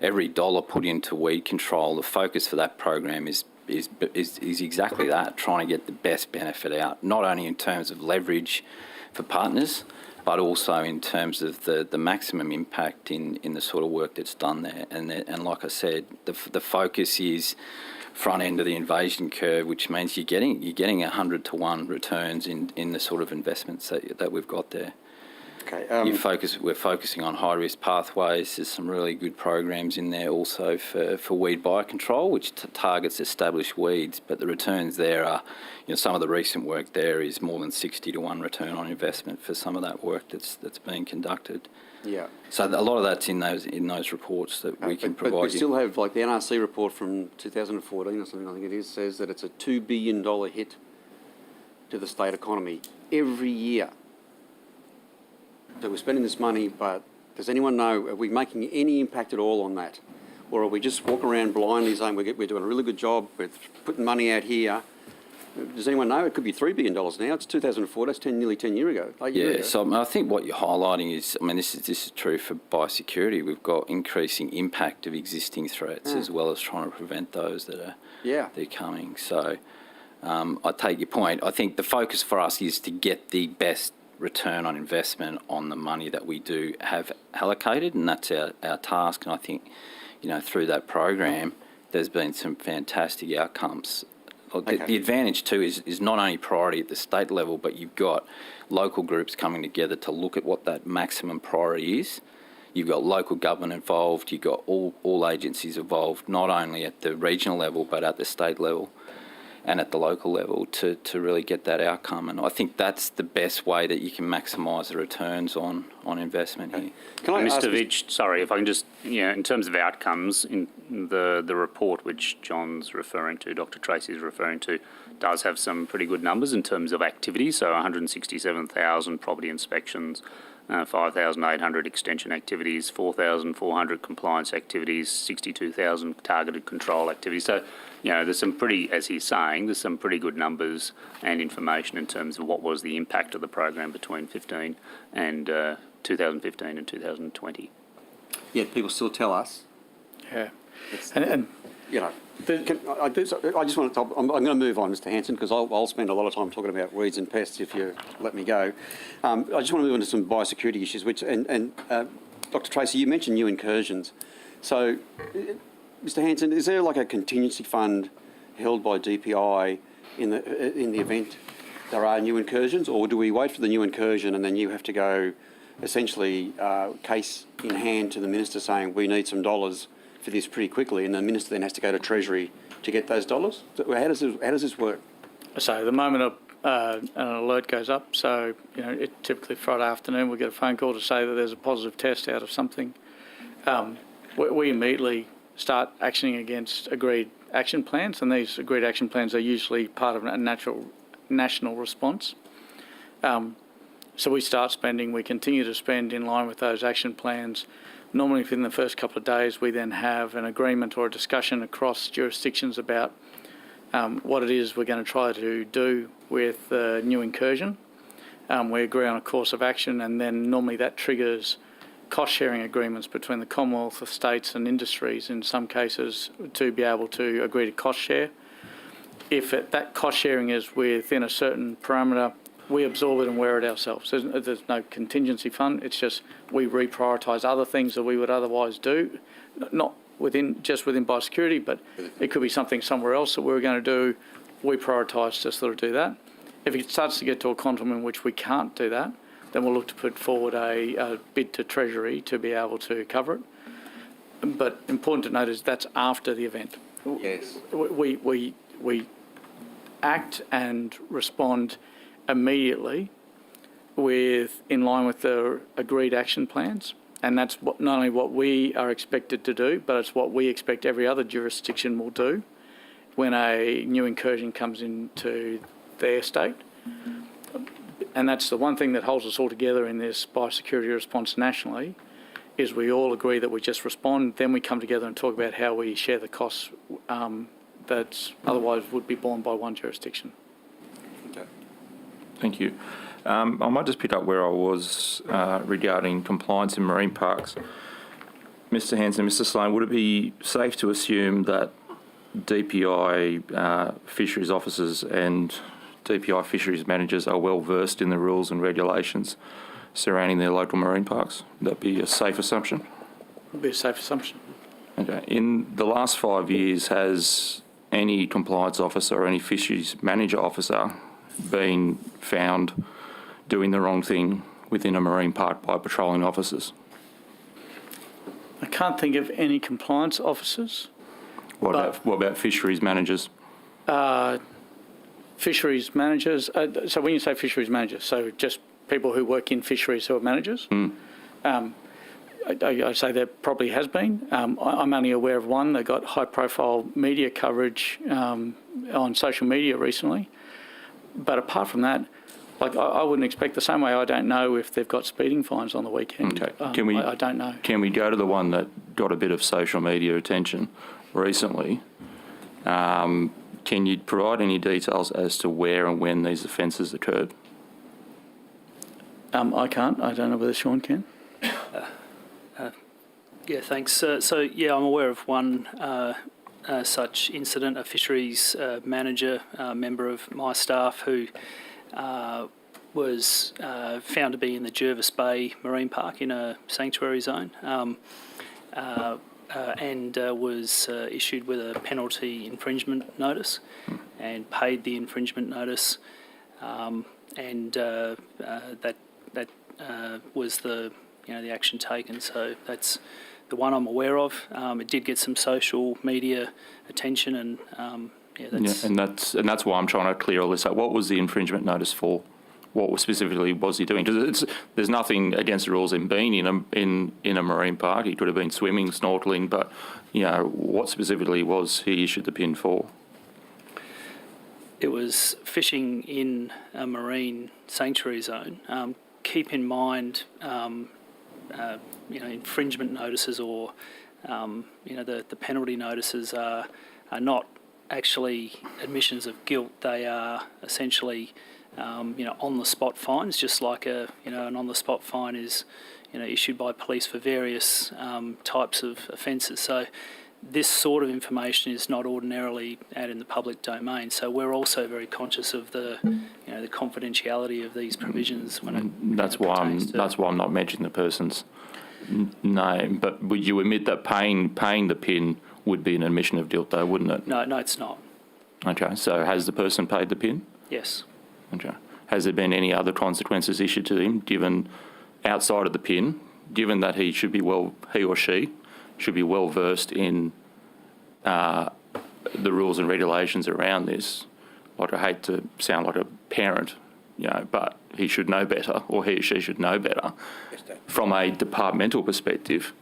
every dollar put into weed control, the focus for that program is exactly that, trying to get the best benefit out, not only in terms of leverage for partners, but also in terms of the maximum impact in the sort of work that's done there. And like I said, the focus is front end of the invasion curve, which means you're getting 100-to-1 returns in the sort of investments that we've got there. Okay. We're focusing on high-risk pathways. There's some really good programs in there also for weed biocontrol, which targets established weeds, but the returns there are, some of the recent work there is more than 60-to-1 return on investment for some of that work that's being conducted. Yeah. So a lot of that's in those reports that we can provide. But we still have, like the NRC report from 2014 or something, I think it is, says that it's a $2 billion hit to the state economy every year. So we're spending this money, but does anyone know, are we making any impact at all on that? Or are we just walking around blindly saying we're doing a really good job, we're putting money out here? Does anyone know? It could be $3 billion now. It's 2004, that's nearly 10 years ago. So I think what you're highlighting is, this is true for biosecurity. We've got increasing impact of existing threats as well as trying to prevent those that are coming. So I take your point. I think the focus for us is to get the best return on investment on the money that we do have allocated, and that's our task. And I think, through that program, there's been some fantastic outcomes. The advantage too is not only priority at the state level, but you've got local groups coming together to look at what that maximum priority is. You've got local government involved, you've got all agencies involved, not only at the regional level, but at the state level and at the local level to really get that outcome. And I think that's the best way that you can maximise the returns on investment here. Can I Mr. Vich, sorry, if I can just, in terms of outcomes, in the report which John's referring to, Dr. Tracy's referring to, does have some pretty good numbers in terms of activity. So 167,000 property inspections, 5,800 extension activities, 4,400 compliance activities, 62,000 targeted control activities. So, there's some pretty, as he's saying, there's some pretty good numbers and information in terms of what was the impact of the program between 2015 and 2020. Yet people still tell us. Yeah. I just want to. I'm going to move on, Mr. Hanson, because I'll spend a lot of time talking about weeds and pests if you let me go. I just want to move on to some biosecurity issues, and Dr. Tracy, you mentioned new incursions. So, Mr. Hanson, is there like a contingency fund held by DPI in the event there are new incursions, or do we wait for the new incursion and then you have to go essentially case in hand to the minister saying we need some dollars for this pretty quickly, and the minister then has to go to Treasury to get those dollars? How does this work? So the moment an alert goes up, so typically Friday afternoon we get a phone call to say that there's a positive test out of something. We immediately start actioning against agreed action plans, and these agreed action plans are usually part of a national response. So we start spending, we continue to spend in line with those action plans. Normally within the first couple of days we then have an agreement or a discussion across jurisdictions about what it is we're going to try to do with the new incursion. We agree on a course of action, and then normally that triggers cost-sharing agreements between the Commonwealth, the states and industries in some cases to be able to agree to cost share. If that cost sharing is within a certain parameter, we absorb it and wear it ourselves. There's no contingency fund. It's just we reprioritise other things that we would otherwise do, not just within biosecurity, but it could be something somewhere else that we're going to do. We prioritise to sort of do that. If it starts to get to a quantum in which we can't do that, then we'll look to put forward a bid to Treasury to be able to cover it. But important to note is that's after the event. Yes. We act and respond immediately in line with the agreed action plans, and that's not only what we are expected to do, but it's what we expect every other jurisdiction will do when a new incursion comes into their state. And that's the one thing that holds us all together in this biosecurity response nationally, is we all agree that we just respond, then we come together and talk about how we share the costs that otherwise would be borne by one jurisdiction. Okay. Thank you. I might just pick up where I was regarding compliance in marine parks. Mr. Hanson, Mr. Sloan, would it be safe to assume that DPI fisheries officers and DPI fisheries managers are well versed in the rules and regulations surrounding their local marine parks? Would that be a safe assumption? Would be a safe assumption. Okay. In the last 5 years, has any compliance officer or any fisheries manager officer been found doing the wrong thing within a marine park by patrolling officers? I can't think of any compliance officers. What about fisheries managers? Fisheries managers, so when you say fisheries managers, so just people who work in fisheries who are managers? I say there probably has been. I'm only aware of one that got high-profile media coverage on social media recently. But apart from that, I wouldn't expect the same way. I don't know if they've got speeding fines on the weekend. Okay. I don't know. Can we go to the one that got a bit of social media attention recently? Can you provide any details as to where and when these offences occurred? I can't. I don't know whether Sean can. Yeah, thanks. So, I'm aware of one such incident, a fisheries manager, member of my staff, who was found to be in the Jervis Bay Marine Park in a sanctuary zone, and was issued with a penalty infringement notice, and paid the infringement notice, and that was the the action taken. So that's the one I'm aware of. It did get some social media attention, and and that's why I'm trying to clear all this up. What was the infringement notice for? What specifically was he doing? Because there's nothing against the rules in being in a marine park. He could have been swimming, snorkeling, but what specifically was he issued the PIN for? It was fishing in a marine sanctuary zone. Keep in mind, infringement notices or the penalty notices are not actually admissions of guilt. They are essentially on-the-spot fines, just like an on-the-spot fine is issued by police for various types of offences. So this sort of information is not ordinarily out in the public domain. So we're also very conscious of the the confidentiality of these provisions when it that's why I'm not mentioning the person's name. But would you admit that paying the PIN would be an admission of guilt, though, wouldn't it? No, it's not. Okay, so has the person paid the PIN? Yes. Okay. Has there been any other consequences issued to him, given outside of the PIN, given that he or she should be well versed in the rules and regulations around this? Like, I hate to sound like a parent, but he should know better, or he or she should know better. From a departmental perspective,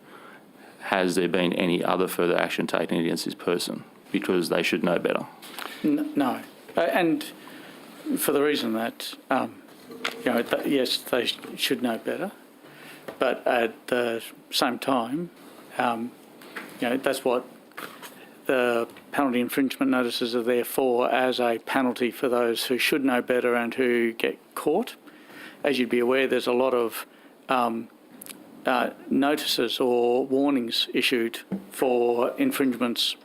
has there been any other further action taken against this person? Because they should know better. No. And for the reason that, yes, they should know better, but at the same time, that's what the penalty infringement notices are there for, as a penalty for those who should know better and who get caught. As you'd be aware, there's a lot of notices or warnings issued for infringements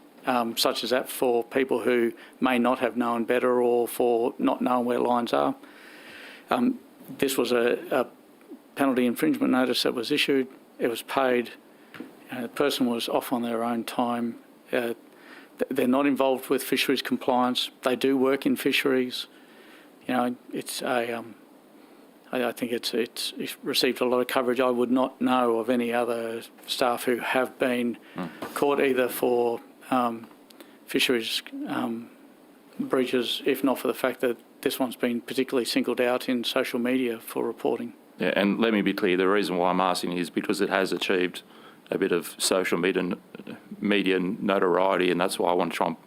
such as that for people who may not have known better or for not knowing where lines are. This was a penalty infringement notice that was issued. It was paid. The person was off on their own time. They're not involved with fisheries compliance. They do work in fisheries. It's I think it's received a lot of coverage. I would not know of any other staff who have been caught either for fisheries breaches, if not for the fact that this one's been particularly singled out in social media for reporting. Yeah, and let me be clear, the reason why I'm asking is because it has achieved a bit of social media notoriety, and that's why I want to try and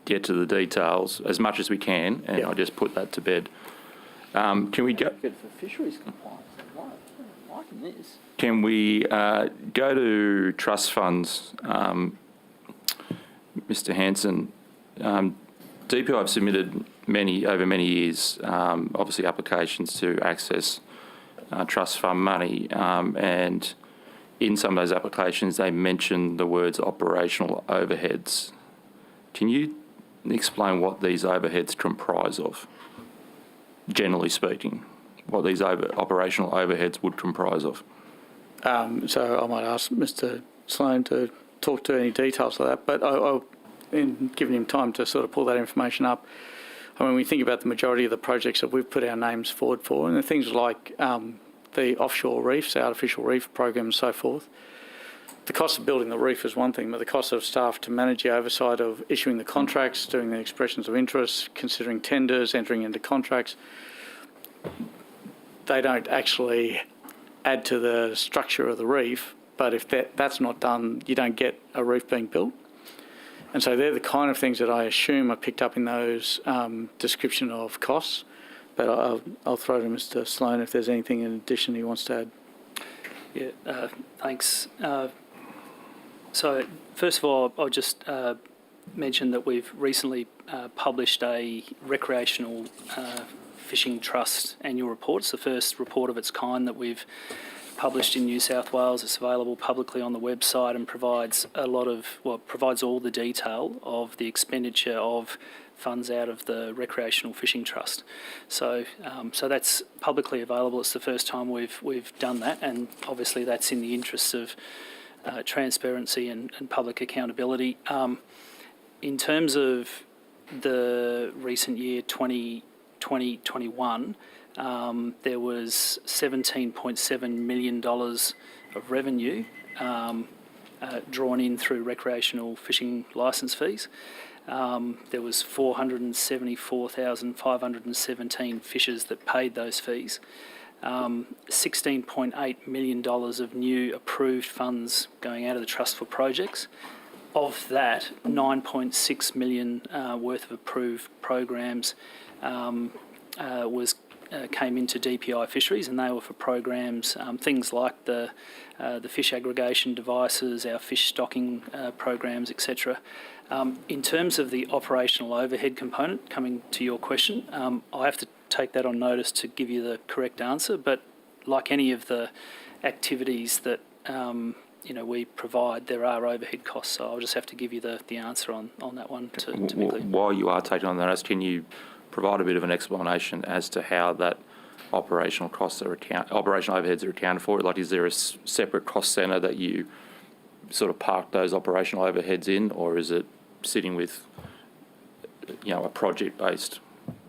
get to the details as much as we can, and I'll just put that to bed. Can we go... Good for fisheries compliance. I'm liking this. Can we go to trust funds? Mr. Hanson, DPI have submitted over many years, obviously applications to access trust fund money, and in some of those applications they mention the words operational overheads. Can you explain what these overheads comprise of, generally speaking, what these operational overheads would comprise of? So I might ask Mr. Sloan to talk to any details of that, but in giving him time to sort of pull that information up, I mean, we think about the majority of the projects that we've put our names forward for, and the things like the offshore reefs, artificial reef program and so forth. The cost of building the reef is one thing, but the cost of staff to manage the oversight of issuing the contracts, doing the expressions of interest, considering tenders, entering into contracts, they don't actually add to the structure of the reef, but if that's not done, you don't get a reef being built. And so they're the kind of things that I assume are picked up in those description of costs. But I'll throw to Mr. Sloan if there's anything in addition he wants to add. Yeah, thanks. So first of all, I'll just mention that we've recently published a recreational fishing trust annual report. It's the first report of its kind that we've published in New South Wales. It's available publicly on the website and provides all the detail of the expenditure of funds out of the Recreational Fishing Trust. So that's publicly available. It's the first time we've done that, and obviously that's in the interests of transparency and public accountability. In terms of the recent year 2021, there was $17.7 million of revenue drawn in through recreational fishing licence fees. There was 474,517 fishers that paid those fees. $16.8 million of new approved funds going out of the trust for projects. Of that, 9.6 million worth of approved programs came into DPI Fisheries, and they were for programs, things like the fish aggregation devices, our fish stocking programs, etc. In terms of the operational overhead component, coming to your question, I have to take that on notice to give you the correct answer, but like any of the activities that we provide, there are overhead costs, so I'll just have to give you the answer on that one to be clear. While you are taking on that, can you provide a bit of an explanation as to how that operational overheads are accounted for? Like, is there a separate cost centre that you sort of park those operational overheads in, or is it sitting with, a project-based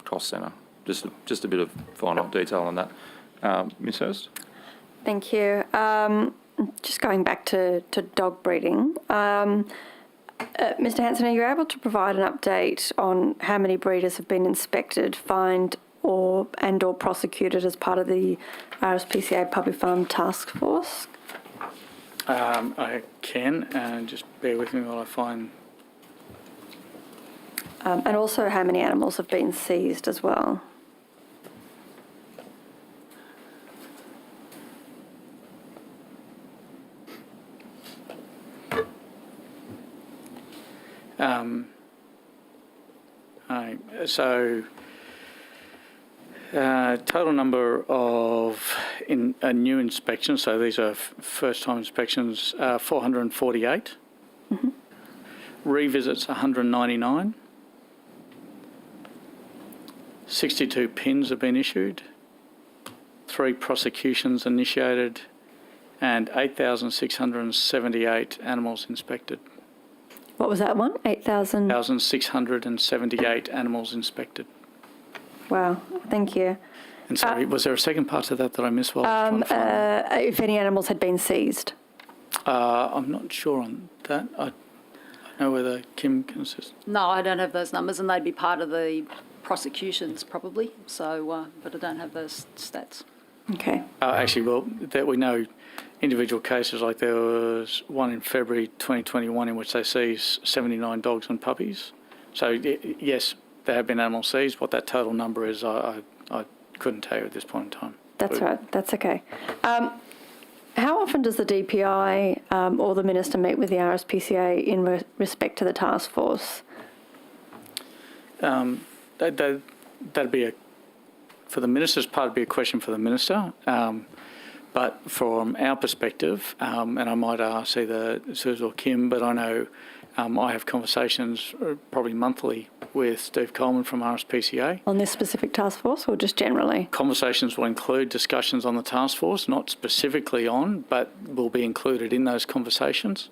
cost centre? Just a bit of final detail on that. Ms. Hurst? Thank you. Just going back to dog breeding. Mr. Hanson, are you able to provide an update on how many breeders have been inspected, fined, or prosecuted as part of the Rspca Public Farm Task Force? I can, and just bear with me while I find. And also how many animals have been seized as well? Total number of new inspections, so these are first-time inspections, 448. Mm-hmm. Revisits, 199. 62 PINs have been issued. 3 prosecutions initiated, and 8,678 animals inspected. What was that one? 8,000? 1,678 animals inspected. Wow, thank you. And sorry, was there a second part to that I missed while I was trying to find if any animals had been seized? I'm not sure on that. I don't know whether Kim can assist. No, I don't have those numbers, and they'd be part of the prosecutions probably. So, but I don't have those stats. Okay. That we know individual cases, like there was one in February 2021 in which they seized 79 dogs and puppies. So yes, there have been animals seized. What that total number is, I couldn't tell you at this point in time. That's right. That's okay. How often does the DPI or the Minister meet with the Rspca in respect to the task force? That'd be for the Minister's part, it'd be a question for the Minister. But from our perspective, and I might ask either Suze or Kim, but I know I have conversations probably monthly with Steve Coleman from Rspca. On this specific task force, or just generally? Conversations will include discussions on the task force, not specifically on, but will be included in those conversations.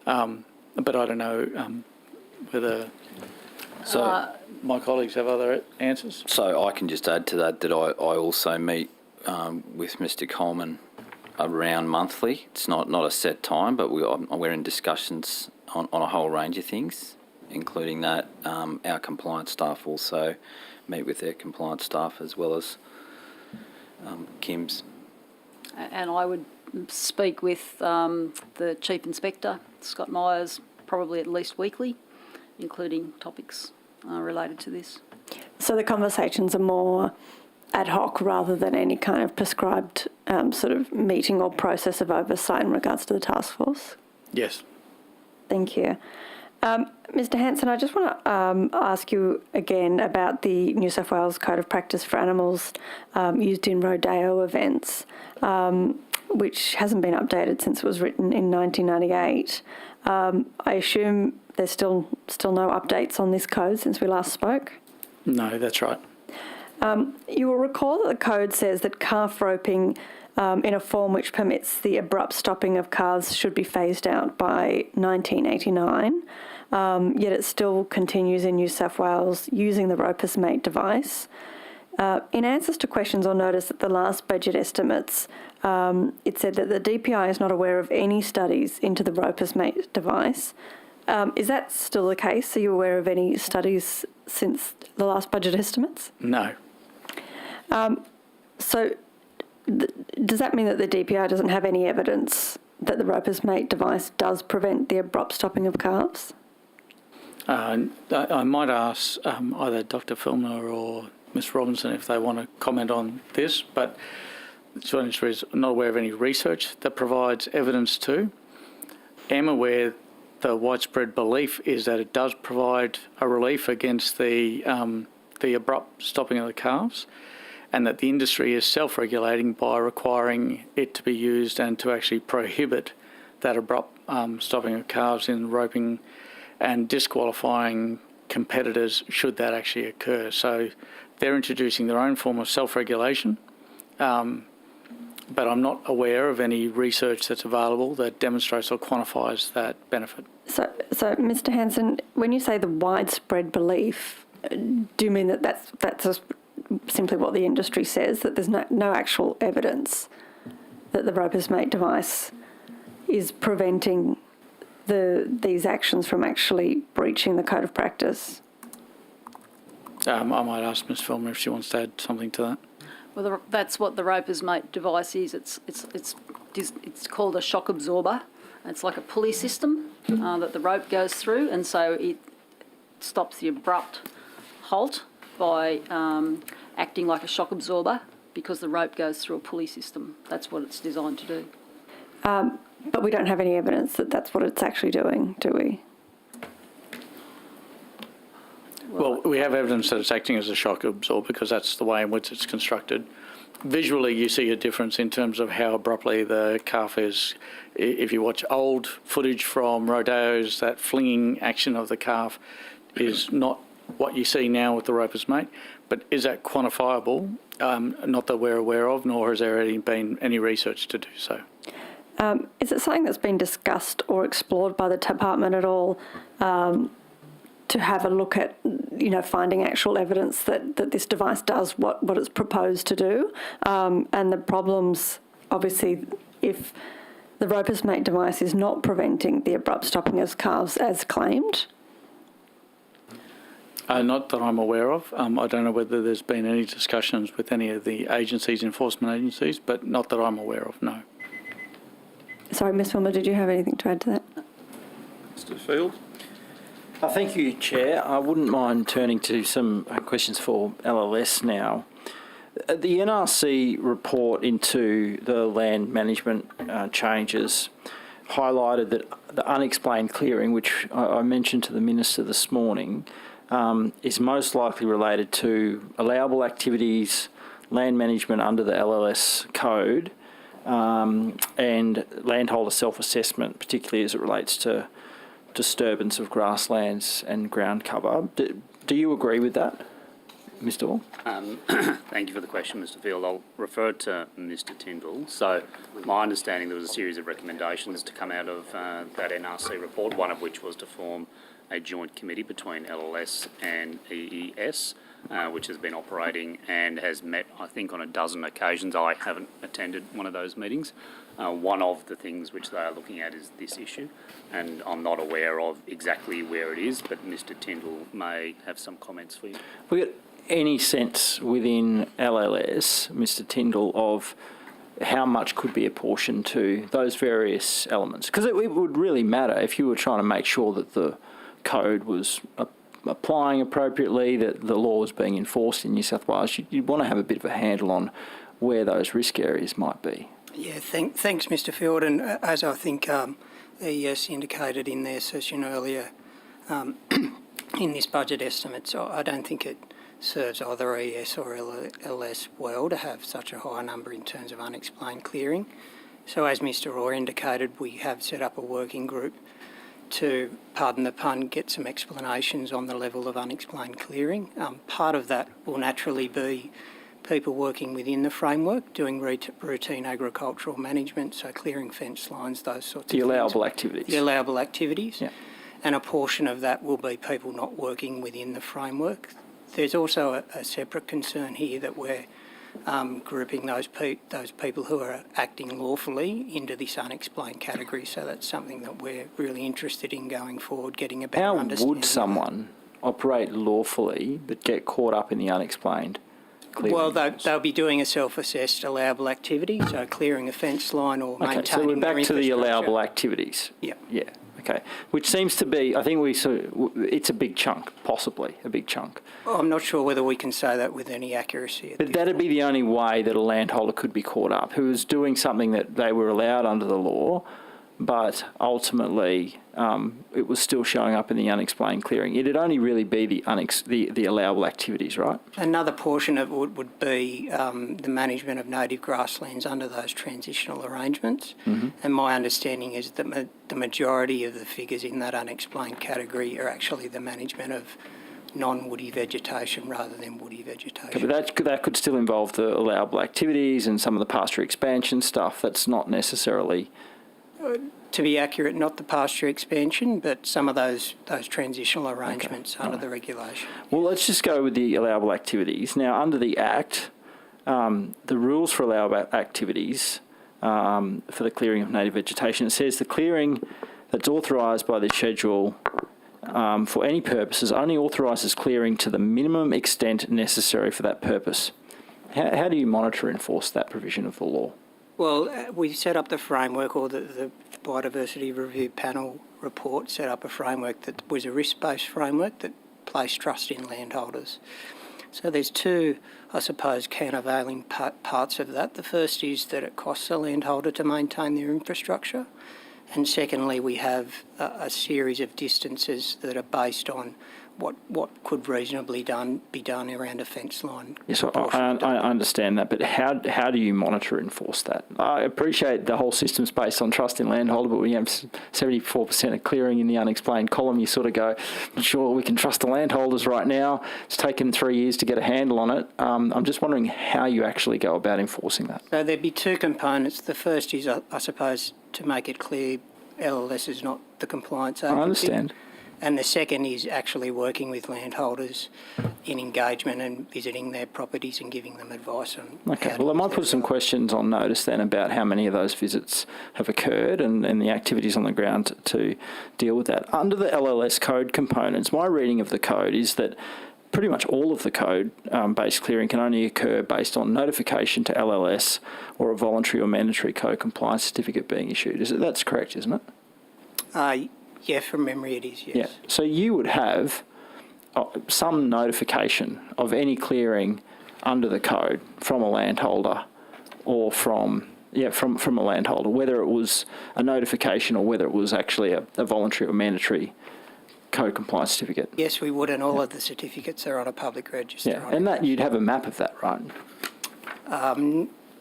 But I don't know whether my colleagues have other answers. So I can just add to that I also meet with Mr. Coleman around monthly. It's not a set time, but we're in discussions on a whole range of things, including that our compliance staff also meet with their compliance staff as well as Kim's. And I would speak with the Chief Inspector, Scott Myers, probably at least weekly, including topics related to this. So the conversations are more ad hoc rather than any kind of prescribed sort of meeting or process of oversight in regards to the task force? Yes. Thank you. Mr. Hanson, I just want to ask you again about the New South Wales Code of Practice for Animals used in rodeo events, which hasn't been updated since it was written in 1998. I assume there's still no updates on this code since we last spoke? No, that's right. You will recall that the code says that calf roping in a form which permits the abrupt stopping of calves should be phased out by 1989, yet it still continues in New South Wales using the roper's mate device. In answers to questions on notice at the last budget estimates, it said that the DPI is not aware of any studies into the roper's mate device. Is that still the case? Are you aware of any studies since the last budget estimates? No. Does that mean that the DPI doesn't have any evidence that the roper's mate device does prevent the abrupt stopping of calves? I might ask either Dr. Filmer or Ms. Robinson if they want to comment on this, but the short answer is I'm not aware of any research that provides evidence to. Am aware the widespread belief is that it does provide a relief against the abrupt stopping of the calves, and that the industry is self-regulating by requiring it to be used and to actually prohibit that abrupt stopping of calves in roping and disqualifying competitors should that actually occur. So they're introducing their own form of self-regulation, but I'm not aware of any research that's available that demonstrates or quantifies that benefit. So Mr. Hanson, when you say the widespread belief, do you mean that that's just simply what the industry says, that there's no actual evidence that the roper's mate device is preventing these actions from actually breaching the code of practice? I might ask Ms. Filmer if she wants to add something to that. Well, that's what the roper's mate device is. It's called a shock absorber. It's like a pulley system that the rope goes through, and so it stops the abrupt halt by acting like a shock absorber because the rope goes through a pulley system. That's what it's designed to do. But we don't have any evidence that that's what it's actually doing, do we? Well, we have evidence that it's acting as a shock absorber because that's the way in which it's constructed. Visually, you see a difference in terms of how abruptly the calf is. If you watch old footage from rodeos, that flinging action of the calf is not what you see now with the roper's mate. But is that quantifiable? Not that we're aware of, nor has there been any research to do so. Is it something that's been discussed or explored by the department at all to have a look at, finding actual evidence that this device does what it's proposed to do? And the problems, obviously, if the roper's mate device is not preventing the abrupt stopping of calves as claimed? Not that I'm aware of. I don't know whether there's been any discussions with any of the enforcement agencies, but not that I'm aware of, no. Sorry, Ms. Filmer, did you have anything to add to that? Mr. Field? Thank you, Chair. I wouldn't mind turning to some questions for LLS now. The NRC report into the land management changes highlighted that the unexplained clearing, which I mentioned to the Minister this morning, is most likely related to allowable activities, land management under the LLS code, and landholder self-assessment, particularly as it relates to disturbance of grasslands and ground cover. Do you agree with that, Mr. Wall? Thank you for the question, Mr. Field. I'll refer to Mr. Tyndall. So my understanding, there was a series of recommendations to come out of that NRC report, one of which was to form a joint committee between LLS and EES, which has been operating and has met, I think, on a dozen occasions. I haven't attended one of those meetings. One of the things which they are looking at is this issue, and I'm not aware of exactly where it is, but Mr. Tyndall may have some comments for you. We got any sense within LLS, Mr. Tyndall, of how much could be apportioned to those various elements? Because it would really matter if you were trying to make sure that the code was applying appropriately, that the law was being enforced in New South Wales. You'd want to have a bit of a handle on where those risk areas might be. Yeah, thanks, Mr. Field. And as I think EES indicated in their session earlier, in this budget estimate, so I don't think it serves either EES or LS well to have such a high number in terms of unexplained clearing. So as Mr. Roy indicated, we have set up a working group to, pardon the pun, get some explanations on the level of unexplained clearing. Part of that will naturally be people working within the framework, doing routine agricultural management, so clearing fence lines, those sorts of things. The allowable activities. The allowable activities. Yeah. And a portion of that will be people not working within the framework. There's also a separate concern here that we're grouping those people who are acting lawfully into this unexplained category. So that's something that we're really interested in going forward, getting a better understanding. How would someone operate lawfully but get caught up in the unexplained clearing? Well, they'll be doing a self-assessed allowable activity, so clearing a fence line or maintaining Okay, so we're back to the allowable activities. Yeah. Yeah. Okay, which seems to be, I think it's a big chunk, possibly a big chunk. I'm not sure whether we can say that with any accuracy. But that'd be the only way that a landholder could be caught up, who was doing something that they were allowed under the law, but ultimately it was still showing up in the unexplained clearing. It'd only really be the allowable activities, right? Another portion of it would be the management of native grasslands under those transitional arrangements. Mm-hmm. And my understanding is that the majority of the figures in that unexplained category are actually the management of non-woody vegetation rather than woody vegetation. Okay, but that could still involve the allowable activities and some of the pasture expansion stuff. That's not necessarily... To be accurate, not the pasture expansion, but some of those transitional arrangements under the regulation. Well, let's just go with the allowable activities. Now, under the Act, the rules for allowable activities for the clearing of native vegetation, it says the clearing that's authorised by the schedule for any purposes only authorises clearing to the minimum extent necessary for that purpose. How do you monitor and enforce that provision of the law? Well, we set up the framework, or the Biodiversity Review Panel report set up a framework that was a risk-based framework that placed trust in landholders. So there's two, I suppose, countervailing parts of that. The first is that it costs a landholder to maintain their infrastructure. And secondly, we have a series of distances that are based on what could reasonably be done around a fence line. Yes, I understand that, but how do you monitor and enforce that? I appreciate the whole system's based on trust in landholder, but when you have 74% of clearing in the unexplained column, you sort of go, sure, we can trust the landholders right now. It's taken 3 years to get a handle on it. I'm just wondering how you actually go about enforcing that. So there'd be two components. The first is, I suppose, to make it clear LLS is not the compliance agency. I understand. And the second is actually working with landholders in engagement and visiting their properties and giving them advice on. Okay, well, I might put some questions on notice then about how many of those visits have occurred and the activities on the ground to deal with that. Under the LLS code components, my reading of the code is that pretty much all of the code-based clearing can only occur based on notification to LLS or a voluntary or mandatory code compliance certificate being issued. That's correct, isn't it? Yeah, from memory it is, yes. Yeah. So you would have some notification of any clearing under the code from a landholder or from a landholder, whether it was a notification or whether it was actually a voluntary or mandatory code compliance certificate. Yes, we would, and all of the certificates are on a public register. Yeah, and that you'd have a map of that, right?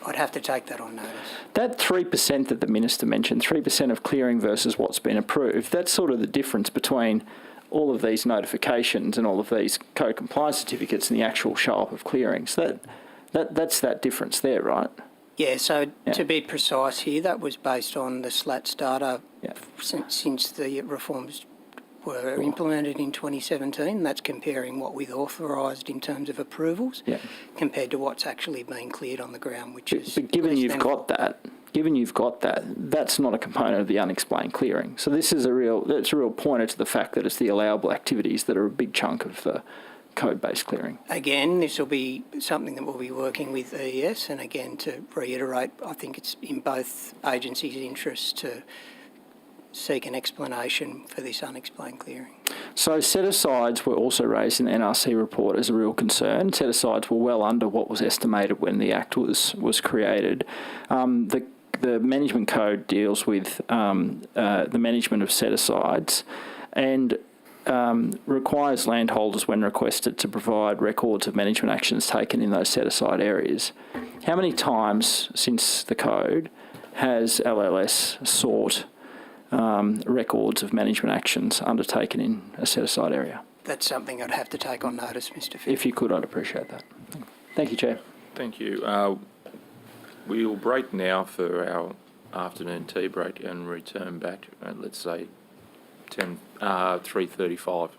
I'd have to take that on notice. That 3% that the Minister mentioned, 3% of clearing versus what's been approved, that's sort of the difference between all of these notifications and all of these code compliance certificates and the actual show-up of clearings. That's that difference there, right? Yeah, so to be precise here, that was based on the SLATS data since the reforms were implemented in 2017. That's comparing what we've authorised in terms of approvals compared to what's actually been cleared on the ground, which is... But given you've got that, that's not a component of the unexplained clearing. So this is a real pointer to the fact that it's the allowable activities that are a big chunk of the code-based clearing. Again, this will be something that we'll be working with EES, and again, to reiterate, I think it's in both agencies' interests to seek an explanation for this unexplained clearing. So set-asides were also raised in the NRC report as a real concern. Set-asides were well under what was estimated when the Act was created. The Management Code deals with the management of set-asides and requires landholders, when requested, to provide records of management actions taken in those set-aside areas. How many times since the Code has LLS sought records of management actions undertaken in a set-aside area. That's something I'd have to take on notice, Mr. Fish. If you could, I'd appreciate that. Thank you, Chair. Thank you. We'll break now for our afternoon tea break and return back at, let's say, 3:35.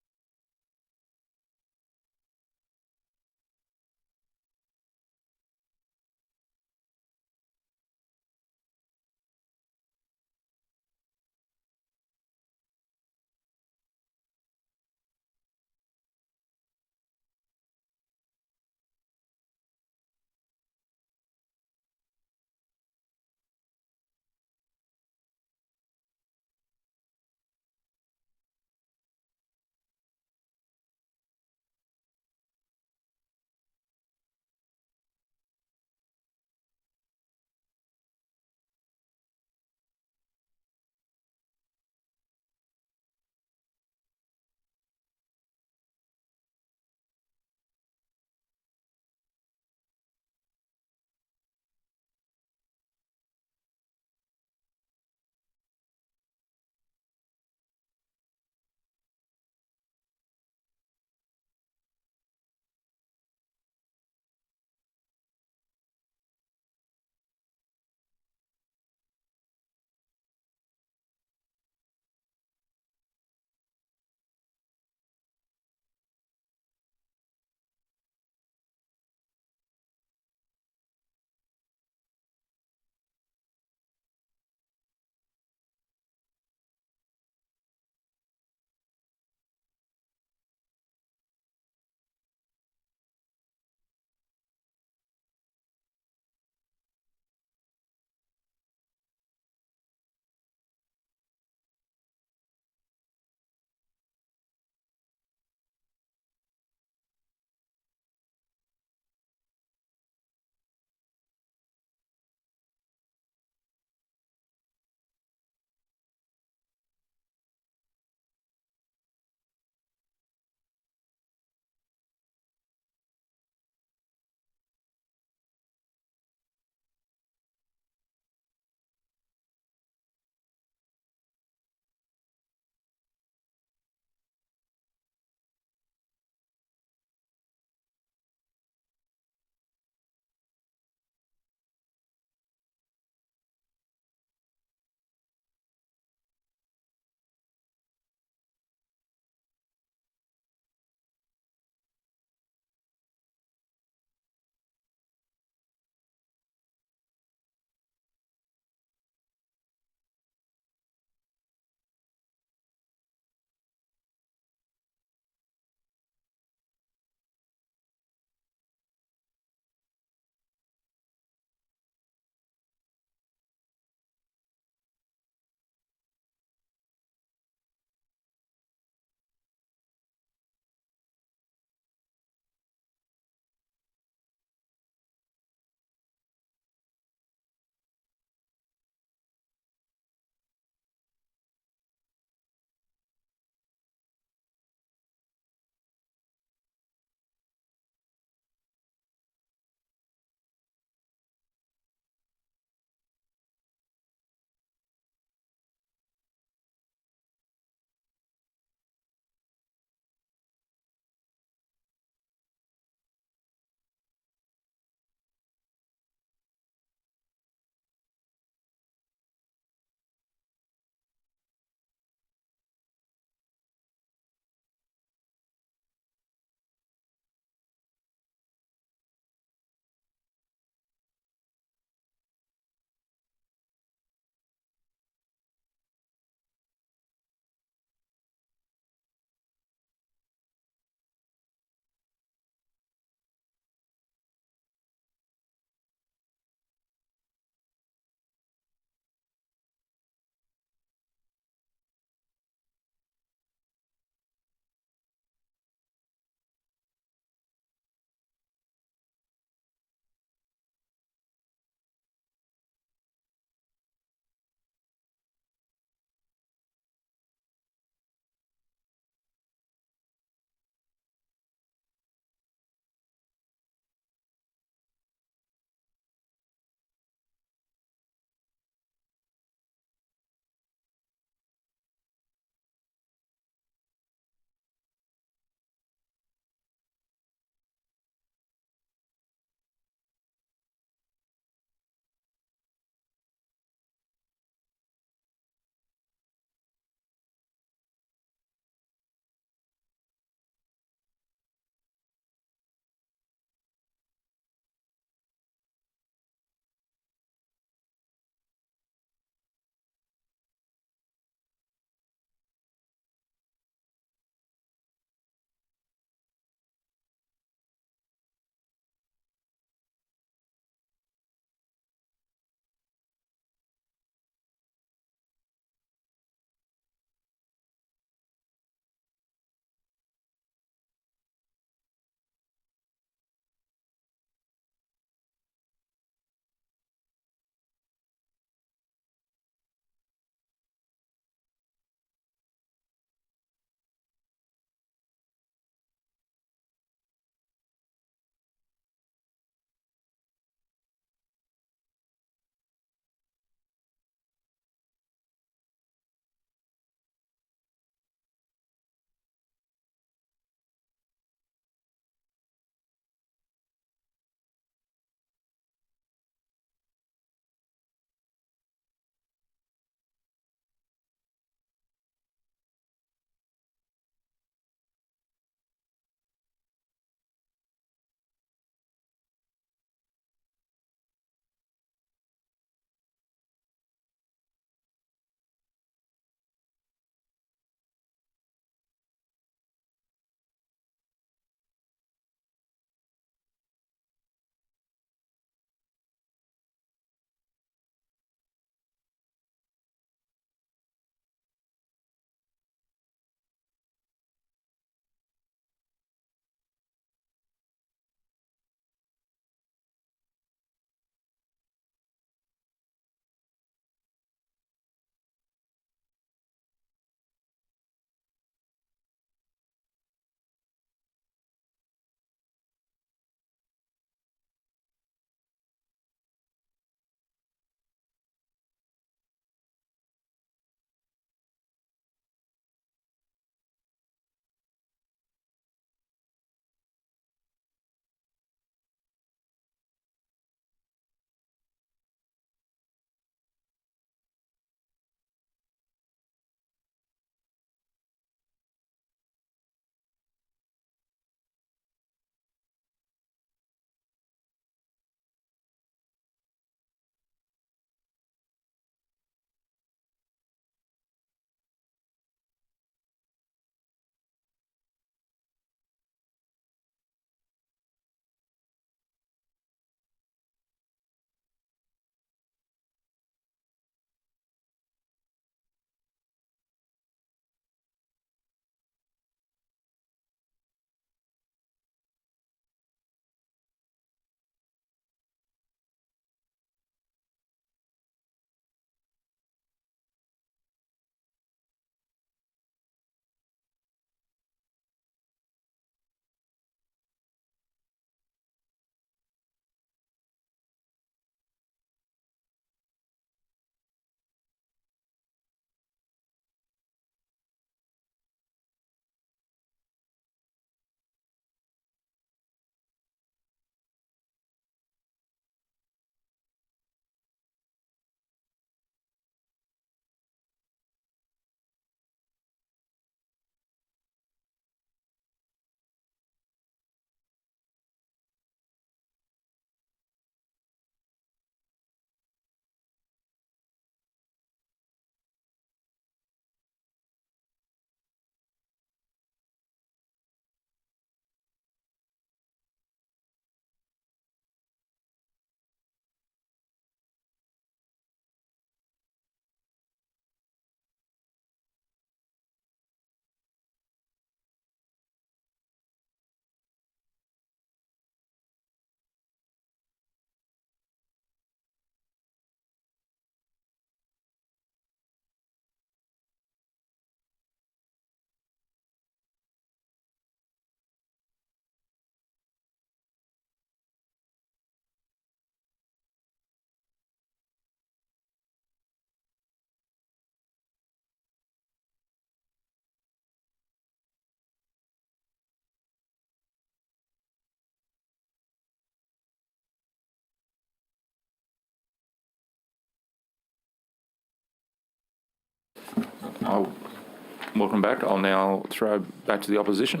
Welcome back. I'll now throw back to the opposition.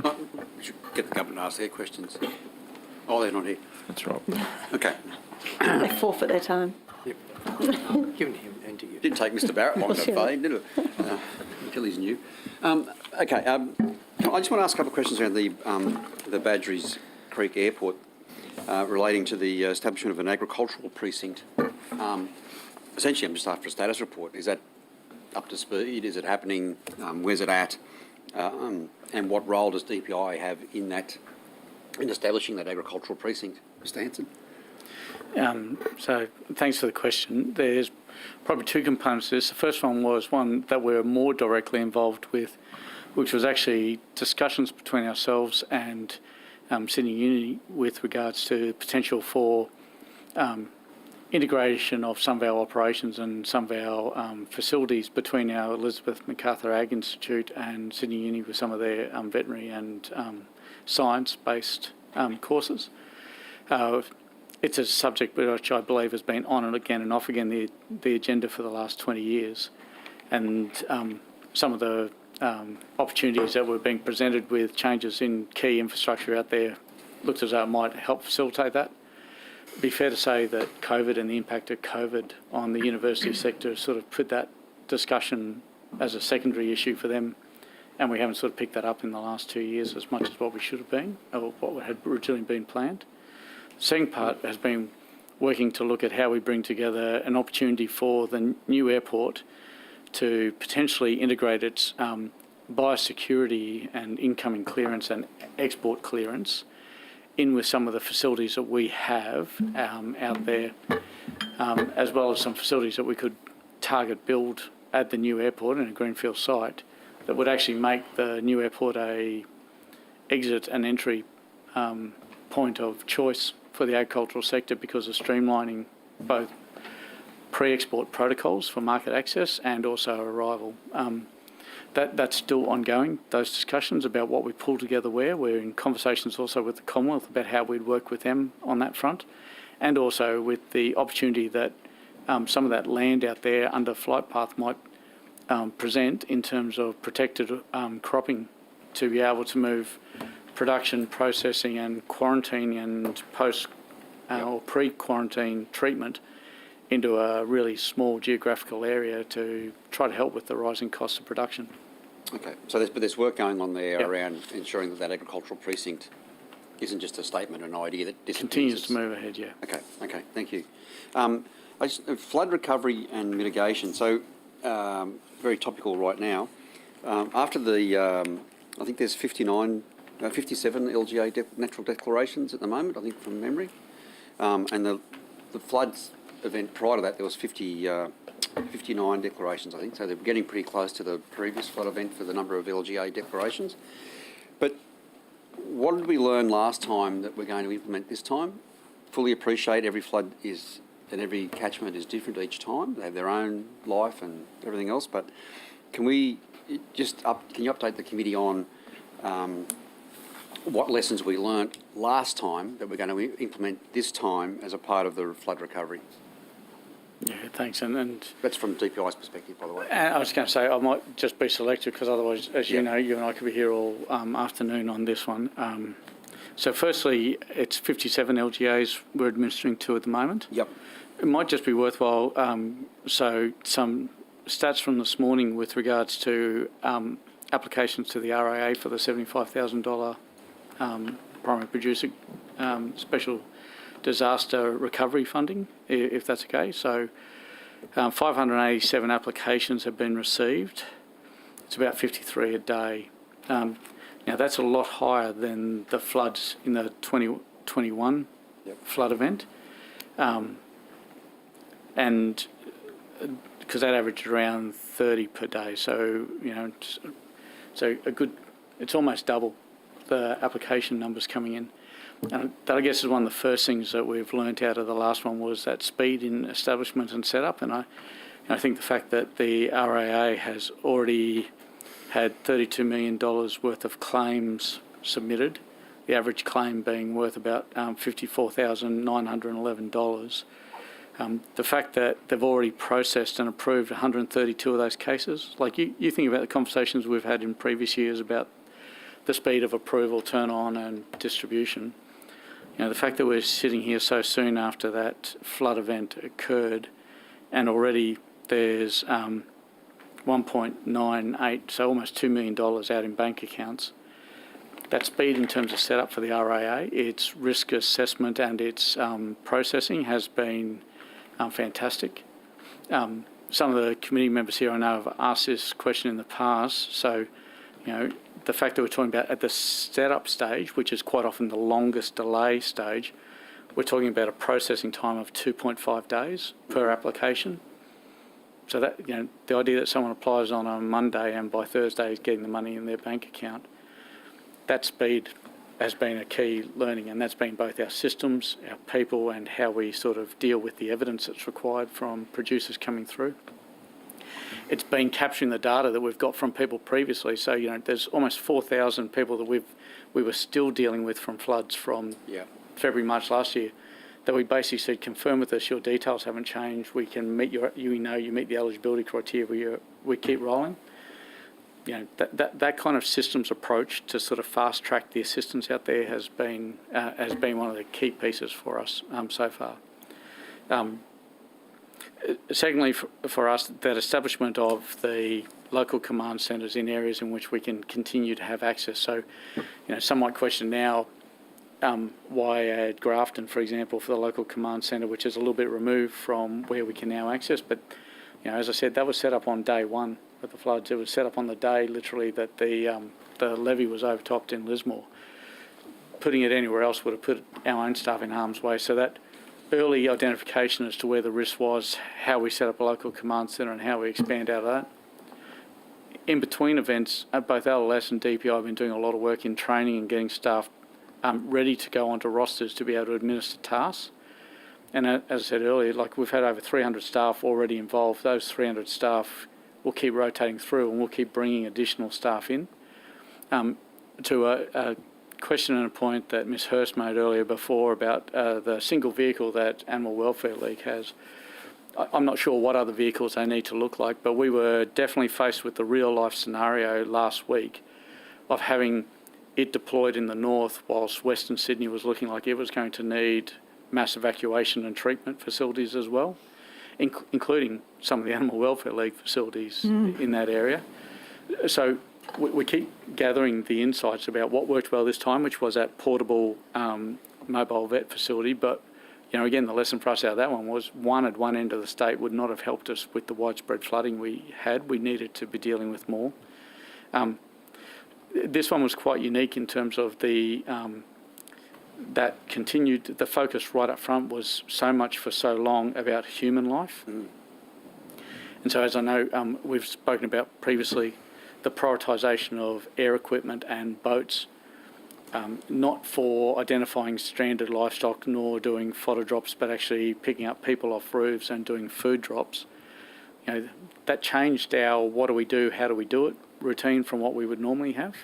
We should get the government to ask their questions. Oh, they're not here. That's right. Okay. They forfeit their time. Given him and to you. Didn't take Mr Barrett long to fade, did it? Until he's new. Okay. I just want to ask a couple of questions around the Badgerys Creek Airport relating to the establishment of an agricultural precinct. Essentially, I'm just after a status report. Is that up to speed? Is it happening? Where's it at? And what role does DPI have in that, in establishing that agricultural precinct? Mr Hanson? So thanks for the question. There's probably two components to this. The first one was one that we're more directly involved with, which was actually discussions between ourselves and Sydney Uni with regards to potential for integration of some of our operations and some of our facilities between our Elizabeth MacArthur Ag Institute and Sydney Uni with some of their veterinary and science-based courses. It's a subject which I believe has been on and again and off again the agenda for the last 20 years. And some of the opportunities that were being presented with changes in key infrastructure out there looked as though it might help facilitate that. It'd be fair to say that COVID and the impact of COVID on the university sector sort of put that discussion as a secondary issue for them, and we haven't sort of picked that up in the last 2 years as much as what we should have been, or what had originally been planned. The second part has been working to look at how we bring together an opportunity for the new airport to potentially integrate its biosecurity and incoming clearance and export clearance in with some of the facilities that we have out there, as well as some facilities that we could target build at the new airport in a greenfield site that would actually make the new airport a exit and entry point of choice for the agricultural sector because of streamlining both pre-export protocols for market access and also arrival. That's still ongoing, those discussions about what we pull together where. We're in conversations also with the Commonwealth about how we'd work with them on that front, and also with the opportunity that some of that land out there under flight path might present in terms of protected cropping to be able to move production, processing and quarantine and post or pre-quarantine treatment into a really small geographical area to try to help with the rising costs of production. Okay, so there's work going on there around ensuring that agricultural precinct isn't just a statement, an idea that continues to move ahead, yeah. Okay, thank you. Flood recovery and mitigation, so very topical right now. After the, I think there's 57 LGA natural declarations at the moment, I think from memory, and the floods event prior to that there was 59 declarations, I think, so they're getting pretty close to the previous flood event for the number of LGA declarations. But what did we learn last time that we're going to implement this time? Fully appreciate every flood is and every catchment is different each time. They have their own life and everything else, but can you update the committee on what lessons we learnt last time that we're going to implement this time as a part of the flood recovery? Yeah, thanks. And that's from DPI's perspective, by the way. I was going to say I might just be selective because otherwise, as you know, you and I could be here all afternoon on this one. So firstly, it's 57 LGAs we're administering to at the moment. Yep. It might just be worthwhile, so some stats from this morning with regards to applications to the RAA for the $75,000 primary producer special disaster recovery funding, if that's okay. So 587 applications have been received. It's about 53 a day. Now that's a lot higher than the floods in the 2021 flood event. And because that averaged around 30 per day. So, it's almost double the application numbers coming in. And that, I guess, is one of the first things that we've learnt out of the last one was that speed in establishment and setup. And I think the fact that the RAA has already had $32 million worth of claims submitted, the average claim being worth about $54,911, The fact that they've already processed and approved 132 of those cases, like you think about the conversations we've had in previous years about the speed of approval, turn on and distribution. The fact that we're sitting here so soon after that flood event occurred and already there's 1.98, so almost $2 million out in bank accounts. That speed in terms of setup for the RAA, its risk assessment and its processing has been fantastic. Some of the committee members here I know have asked this question in the past, so the fact that we're talking about at the setup stage, which is quite often the longest delay stage, we're talking about a processing time of 2.5 days per application. So that, the idea that someone applies on a Monday and by Thursday is getting the money in their bank account, that speed has been a key learning, and that's been both our systems, our people, and how we sort of deal with the evidence that's required from producers coming through. It's been capturing the data that we've got from people previously. So, there's almost 4,000 people that we were still dealing with from floods from February, March last year, that we basically said, confirm with us your details haven't changed. We can meet you meet the eligibility criteria. We keep rolling. That kind of systems approach to sort of fast track the assistance out there has been one of the key pieces for us so far. Secondly, for us, that establishment of the local command centres in areas in which we can continue to have access. So, some might question now why add Grafton, for example, for the local command centre, which is a little bit removed from where we can now access. But, as I said, that was set up on day one of the floods. It was set up on the day, literally, that the levee was overtopped in Lismore. Putting it anywhere else would have put our own staff in harm's way. So that early identification as to where the risk was, how we set up a local command centre and how we expand out of that. In between events, both LLS and DPI have been doing a lot of work in training and getting staff ready to go onto rosters to be able to administer tasks. And as I said earlier, we've had over 300 staff already involved. Those 300 staff will keep rotating through and we'll keep bringing additional staff in. To a question and a point that Ms Hurst made earlier before about the single vehicle that Animal Welfare League has. I'm not sure what other vehicles they need to look like, but we were definitely faced with the real life scenario last week of having it deployed in the north whilst Western Sydney was looking like it was going to need mass evacuation and treatment facilities as well, including some of the Animal Welfare League facilities in that area. So we keep gathering the insights about what worked well this time, which was that portable mobile vet facility. But, again, the lesson for us out of that one was at one end of the state would not have helped us with the widespread flooding we had. We needed to be dealing with more. This one was quite unique in terms of the focus right up front was so much for so long about human life. And so, as I know, we've spoken about previously, the prioritisation of air equipment and boats, not for identifying stranded livestock nor doing fodder drops, but actually picking up people off roofs and doing food drops. That changed our what do we do, how do we do it routine from what we would normally have.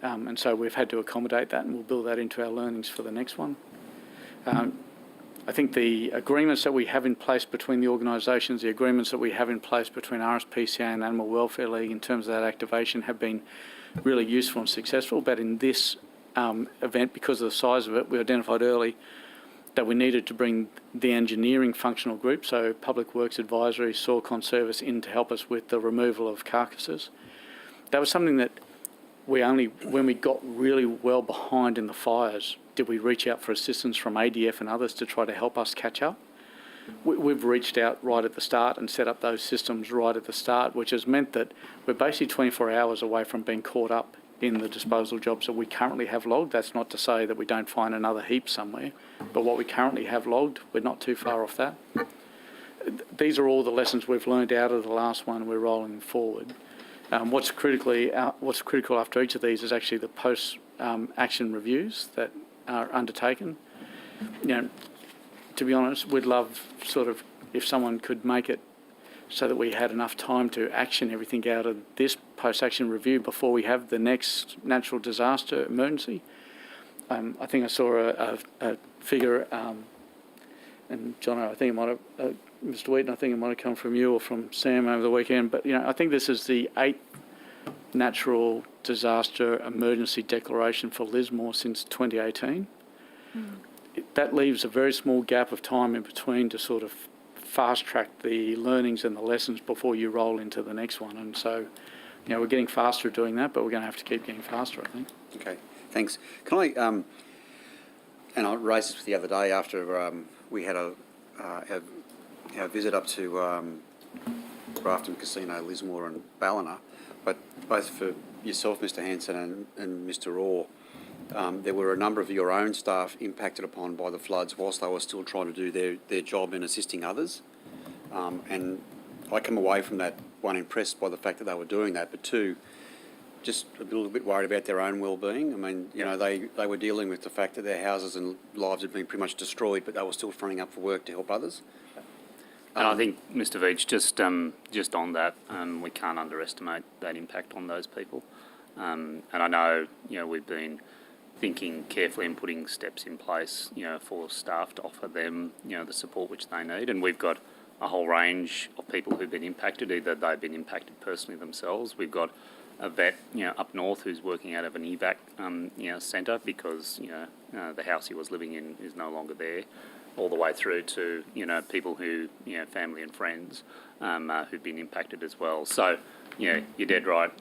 And so we've had to accommodate that, and we'll build that into our learnings for the next one. I think the agreements that we have in place between the organisations, the agreements that we have in place between Rspca and Animal Welfare League in terms of that activation have been really useful and successful. But in this event, because of the size of it, we identified early that we needed to bring the engineering functional group, so Public Works Advisory, Soil Conservice, in to help us with the removal of carcasses. That was something that when we got really well behind in the fires, did we reach out for assistance from ADF and others to try to help us catch up? We've reached out right at the start and set up those systems right at the start, which has meant that we're basically 24 hours away from being caught up in the disposal jobs that we currently have logged. That's not to say that we don't find another heap somewhere, but what we currently have logged, we're not too far off that. These are all the lessons we've learned out of the last one. We're rolling forward. What's critical after each of these is actually the post-action reviews that are undertaken. To be honest, we'd love if someone could make it so that we had enough time to action everything out of this post-action review before we have the next natural disaster emergency. I think I saw a figure and John, I think it might have, Mr. Wheaton, I think it might have come from you or from Sam over the weekend, but, I think this is the 8th natural disaster emergency declaration for Lismore since 2018. That leaves a very small gap of time in between to sort of fast-track the learnings and the lessons before you roll into the next one. And so, we're getting faster at doing that, but we're going to have to keep getting faster, I think. Okay, thanks. Can I, and I raised this the other day after we had a visit up to Grafton Casino, Lismore and Ballina, but both for yourself, Mr. Hanson, and Mr. Orr, there were a number of your own staff impacted upon by the floods whilst they were still trying to do their job in assisting others. And I come away from that, one, impressed by the fact that they were doing that, but two, just a little bit worried about their own well-being. I mean, they were dealing with the fact that their houses and lives had been pretty much destroyed, but they were still fronting up for work to help others. And I think, Mr. Veach, just on that, we can't underestimate that impact on those people. And I know, we've been thinking carefully and putting steps in place, for staff to offer them, the support which they need. And we've got a whole range of people who've been impacted. Either they've been impacted personally themselves. We've got a vet, up north who's working out of an evac, centre because, the house he was living in is no longer there, all the way through to, people who, family and friends, who've been impacted as well. So, you're dead right.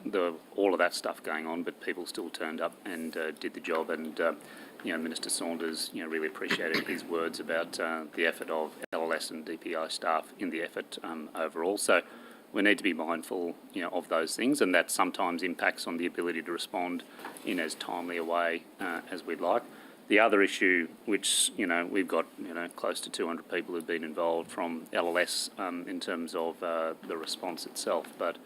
All of that stuff going on, but people still turned up and did the job. And, Minister Saunders, really appreciated his words about the effort of LLS and DPI staff in the effort overall. So we need to be mindful, of those things, and that sometimes impacts on the ability to respond in as timely a way as we'd like. The other issue, which, we've got, close to 200 people who've been involved from LLS in terms of the response itself, but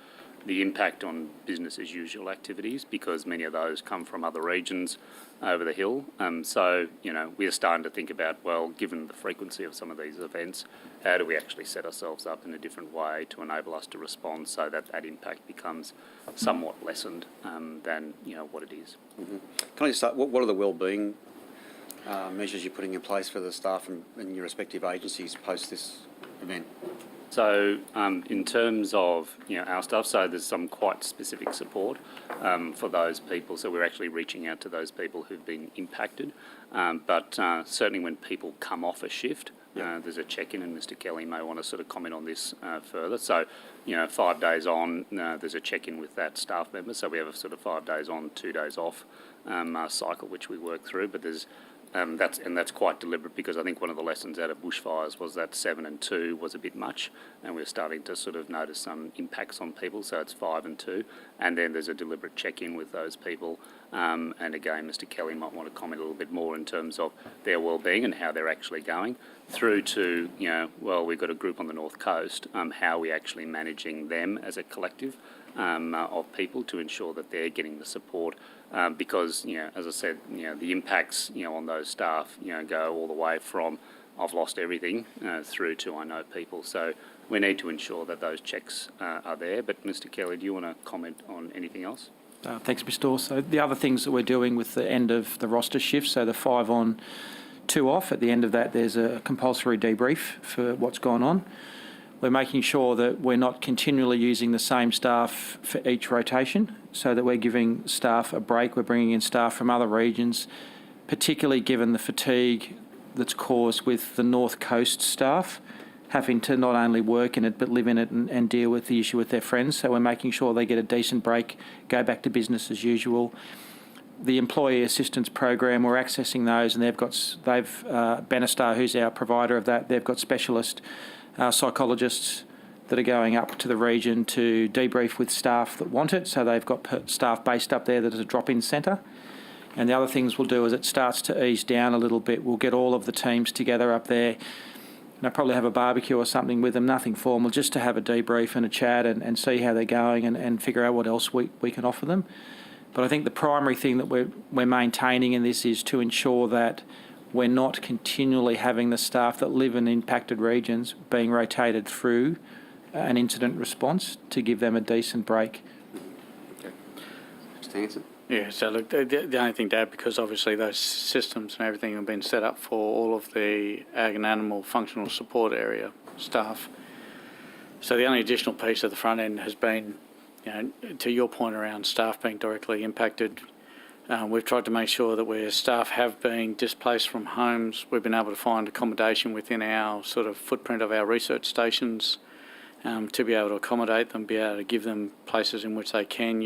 the impact on business as usual activities, because many of those come from other regions over the hill. So, we're starting to think about, well, given the frequency of some of these events, how do we actually set ourselves up in a different way to enable us to respond so that that impact becomes somewhat lessened than, what it is. Mm-hmm. Can I just start, what are the wellbeing measures you're putting in place for the staff and your respective agencies post this event? So in terms of our stuff, so there's some quite specific support for those people. So we're actually reaching out to those people who've been impacted. But certainly when people come off a shift, there's a check-in, and Mr. Kelly may want to sort of comment on this further. So 5 days on, there's a check-in with that staff member. So we have a sort of 5 days on, 2 days off cycle which we work through. But there's that's quite deliberate, because I think one of the lessons out of bushfires was that 7 and 2 was a bit much, and we're starting to sort of notice some impacts on people, so it's 5 and 2, and then there's a deliberate check-in with those people, and again, Mr. Kelly might want to comment a little bit more in terms of their wellbeing and how they're actually going, through to, well, we've got a group on the North Coast, how are we actually managing them as a collective of people to ensure that they're getting the support. Because, as I said, the impacts, on those staff, go all the way from I've lost everything through to I know people. So we need to ensure that those checks are there. But Mr. Kelly, do you want to comment on anything else? Thanks, Mr. Orr. So the other things that we're doing with the end of the roster shift, so the 5 on, 2 off, at the end of that there's a compulsory debrief for what's gone on. We're making sure that we're not continually using the same staff for each rotation, so that we're giving staff a break. We're bringing in staff from other regions, particularly given the fatigue that's caused with the North Coast staff having to not only work in it but live in it and deal with the issue with their friends. So we're making sure they get a decent break, go back to business as usual. The employee assistance program, we're accessing those, and they've Benestar, who's our provider of that, they've got specialist psychologists that are going up to the region to debrief with staff that want it. So they've got staff based up there that is a drop-in centre. And the other things we'll do as it starts to ease down a little bit, we'll get all of the teams together up there. And I'll probably have a barbecue or something with them, nothing formal, just to have a debrief and a chat and see how they're going and figure out what else we can offer them. But I think the primary thing that we're maintaining in this is to ensure that we're not continually having the staff that live in impacted regions being rotated through an incident response, to give them a decent break. Okay. Mr. Hanson? Yeah, so look, the only thing to add, because obviously those systems and everything have been set up for all of the ag and animal functional support area staff. So the only additional piece at the front end has been, to your point around staff being directly impacted, we've tried to make sure that where staff have been displaced from homes, we've been able to find accommodation within our sort of footprint of our research stations to be able to accommodate them, be able to give them places in which they can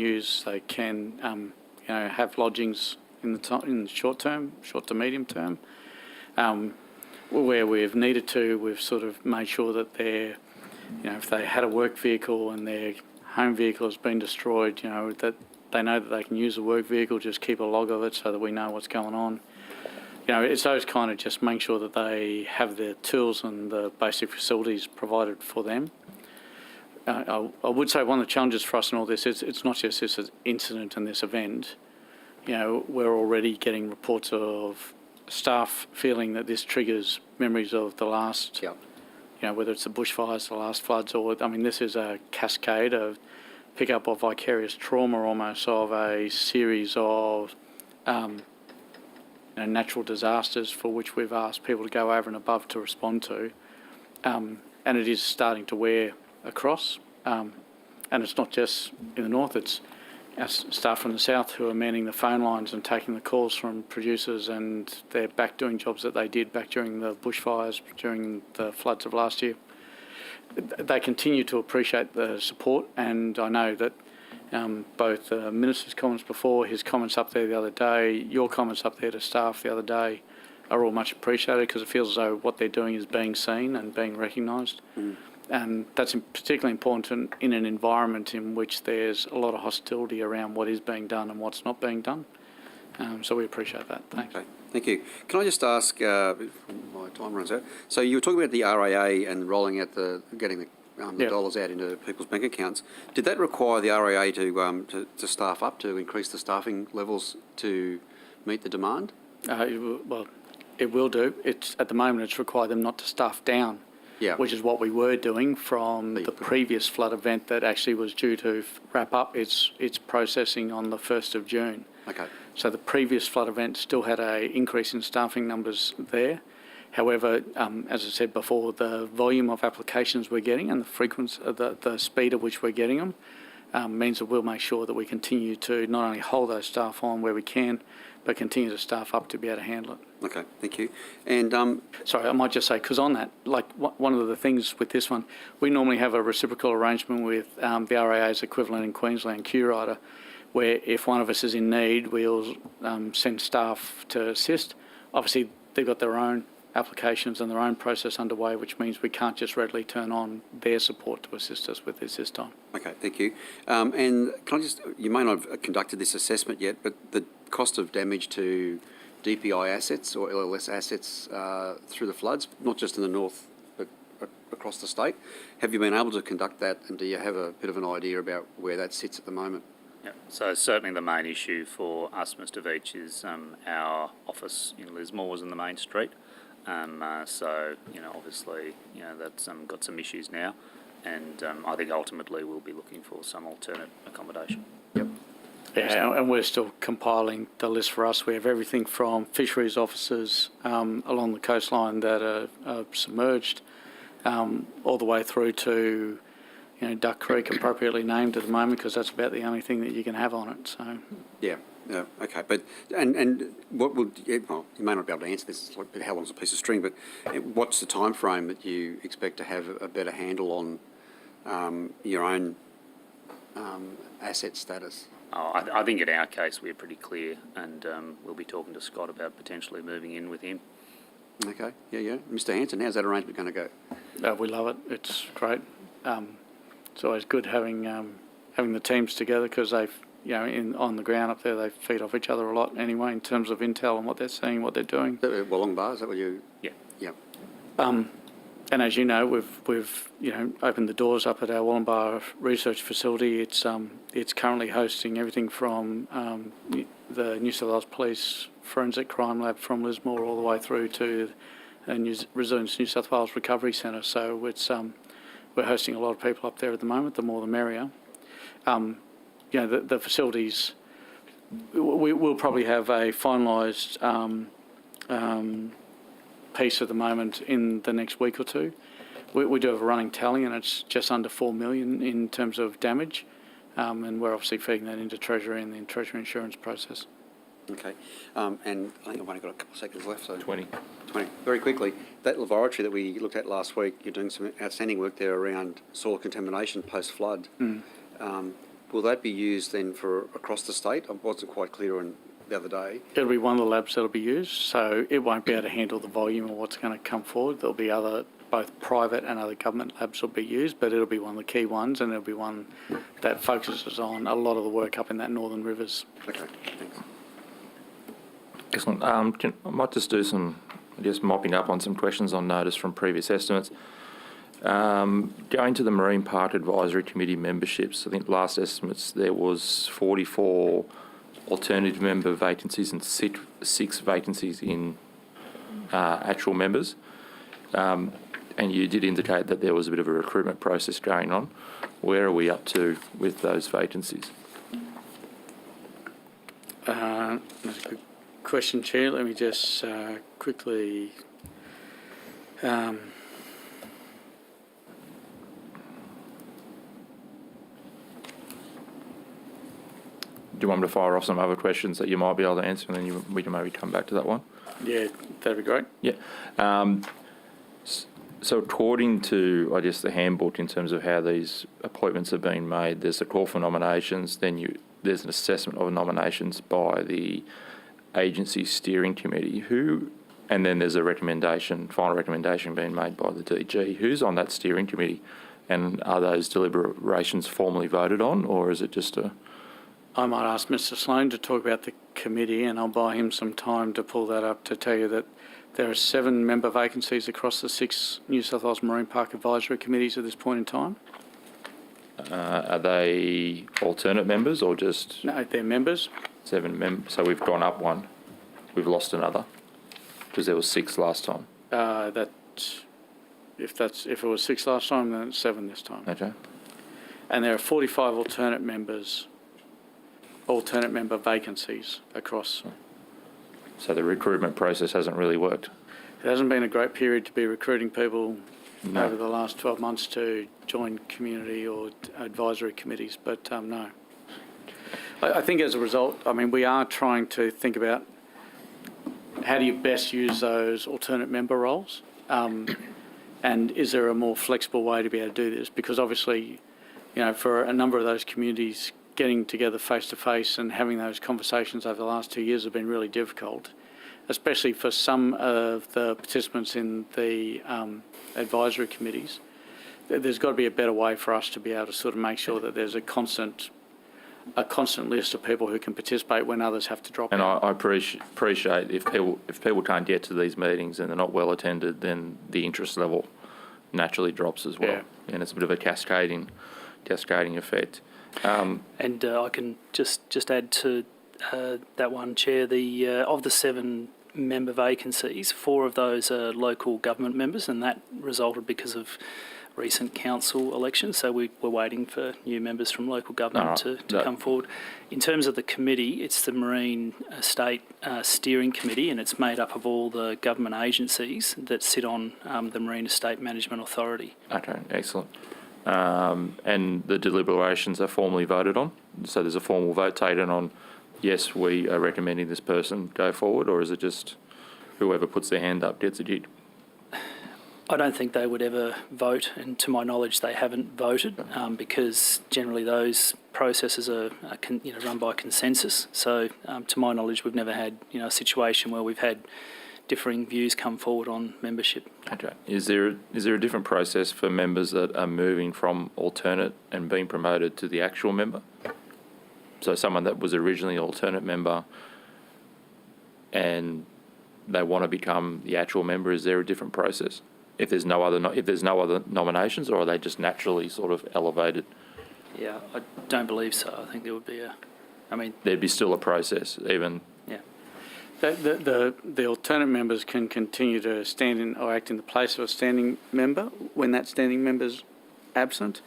have lodgings in the short to medium term. Where we've needed to, we've sort of made sure that they're, if they had a work vehicle and their home vehicle has been destroyed, that they know that they can use the work vehicle, just keep a log of it so that we know what's going on. It's those kind of just make sure that they have the tools and the basic facilities provided for them. I would say one of the challenges for us in all this is it's not just this incident and this event. We're already getting reports of staff feeling that this triggers memories of the last, whether it's the bushfires, the last floods, or, this is a cascade of pick-up of vicarious trauma almost of a series of natural disasters for which we've asked people to go over and above to respond to. And it is starting to wear across. And it's not just in the north, it's our staff from the south who are manning the phone lines and taking the calls from producers, and they're back doing jobs that they did back during the bushfires, during the floods of last year. They continue to appreciate the support, and I know that both the Minister's comments before, his comments up there the other day, your comments up there to staff the other day are all much appreciated, because it feels as though what they're doing is being seen and being recognised. And that's particularly important in an environment in which there's a lot of hostility around what is being done and what's not being done. So we appreciate that. Thanks. Okay, thank you. Can I just ask, before my time runs out, so you were talking about the RAA and rolling out getting the dollars out into people's bank accounts. Did that require the RAA to staff up, to increase the staffing levels to meet the demand? Well, it will do. At the moment, it's required them not to staff down. Which is what we were doing from the previous flood event that actually was due to wrap up its processing on the 1st of June. Okay. So the previous flood event still had an increase in staffing numbers there. However, as I said before, the volume of applications we're getting and the frequency, the speed at which we're getting them means that we'll make sure that we continue to not only hold those staff on where we can, but continue to staff up to be able to handle it. Okay, thank you. And sorry, I might just say, because on that, like one of the things with this one, we normally have a reciprocal arrangement with the RAA's equivalent in Queensland, Q-Rider, where if one of us is in need, we'll send staff to assist. Obviously, they've got their own applications and their own process underway, which means we can't just readily turn on their support to assist us with this time. Okay, thank you. And can I just, you may not have conducted this assessment yet, but the cost of damage to DPI assets or LLS assets through the floods, not just in the north, but across the state, have you been able to conduct that, and do you have a bit of an idea about where that sits at the moment? So certainly the main issue for us, Mr Veach, is our office in Lismore was in the main street. So, obviously, that's got some issues now, and I think ultimately we'll be looking for some alternate accommodation. Yep. Yeah, and we're still compiling the list for us. We have everything from fisheries officers along the coastline that are submerged, all the way through to, Duck Creek, appropriately named at the moment, because that's about the only thing that you can have on it. So. Yeah. Yeah, okay, but and what would you may not be able to answer this, like how long's a piece of string, but what's the time frame that you expect to have a better handle on your own asset status? I think in our case we're pretty clear, and we'll be talking to Scott about potentially moving in with him. Okay, yeah. Mr Hanson, how's that arrangement going to go? We love it. It's great. It's always good having the teams together, because they've, on the ground up there, they feed off each other a lot anyway in terms of intel and what they're seeing, what they're doing. Wollongbar, is that what you? Yeah. Yeah. And as you know, we've opened the doors up at our Wollongbar research facility. It's currently hosting everything from the New South Wales Police Forensic Crime Lab from Lismore all the way through to Resilience New South Wales Recovery Centre. So it's we're hosting a lot of people up there at the moment. The more the merrier. The facilities we'll probably have a finalised piece at the moment in the next week or two. We do have a running tally, and it's just under 4 million in terms of damage, and we're obviously feeding that into Treasury and the Treasury insurance process. Okay. And I think I've only got a couple of seconds left, so... 20. Very quickly, that laboratory that we looked at last week, you're doing some outstanding work there around soil contamination post-flood. Will that be used then for across the state? I wasn't quite clear on the other day. It'll be one of the labs that'll be used, so it won't be able to handle the volume of what's going to come forward. There'll be other, both private and other government labs will be used, but it'll be one of the key ones, and it'll be one that focuses on a lot of the work up in that Northern Rivers. Okay, thanks. Excellent. I might just do some, mopping up on some questions on notice from previous estimates. Going to the Marine Park Advisory Committee memberships, I think last estimates there was 44 alternative member vacancies and six vacancies in actual members. And you did indicate that there was a bit of a recruitment process going on. Where are we up to with those vacancies? That's a good question, Chair. Let me just quickly... Do you want me to fire off some other questions that you might be able to answer, and then we can maybe come back to that one? Yeah, that'd be great. Yeah. So according to, the handbook in terms of how these appointments are being made, there's a call for nominations, then there's an assessment of nominations by the agency steering committee, and then there's a final recommendation being made by the DG. Who's on that steering committee, and are those deliberations formally voted on, or is it just a... I might ask Mr. Sloan to talk about the committee, and I'll buy him some time to pull that up to tell you that there are 7 member vacancies across the 6 New South Wales Marine Park Advisory Committees at this point in time. Are they alternate members or just... No, they're members. 7 members. So we've gone up one. We've lost another because there was 6 last time. If it was 6 last time, then it's 7 this time. Okay. And there are 45 alternate member vacancies across. So the recruitment process hasn't really worked? It hasn't been a great period to be recruiting people over the last 12 months to join community or advisory committees, but no. I think as a result, we are trying to think about how do you best use those alternate member roles, and is there a more flexible way to be able to do this? Because obviously, for a number of those communities, getting together face-to-face and having those conversations over the last 2 years have been really difficult, especially for some of the participants in the advisory committees. There's got to be a better way for us to be able to sort of make sure that there's a constant list of people who can participate when others have to drop out. And I appreciate if people can't get to these meetings and they're not well attended, then the interest level naturally drops as well. Yeah. And it's a bit of a cascading effect. And I can just add to that one, Chair. Of the 7 member vacancies, 4 of those are local government members, and that resulted because of recent council elections. So we're waiting for new members from local government to come forward. In terms of the committee, it's the Marine Estate Steering Committee, and it's made up of all the government agencies that sit on the Marine Estate Management Authority. Okay, excellent. And the deliberations are formally voted on? So there's a formal vote taken on, yes, we are recommending this person go forward, or is it just whoever puts their hand up gets a gig? I don't think they would ever vote, and to my knowledge they haven't voted, because generally those processes are run by consensus. So to my knowledge we've never had a situation where we've had differing views come forward on membership. Okay. Is there a different process for members that are moving from alternate and being promoted to the actual member? So someone that was originally an alternate member and they want to become the actual member, is there a different process? If there's no other nominations, or are they just naturally sort of elevated? Yeah, I don't believe so. I think there would be there'd be still a process, even. Yeah. The alternate members can continue to stand in or act in the place of a standing member when that standing member's absent.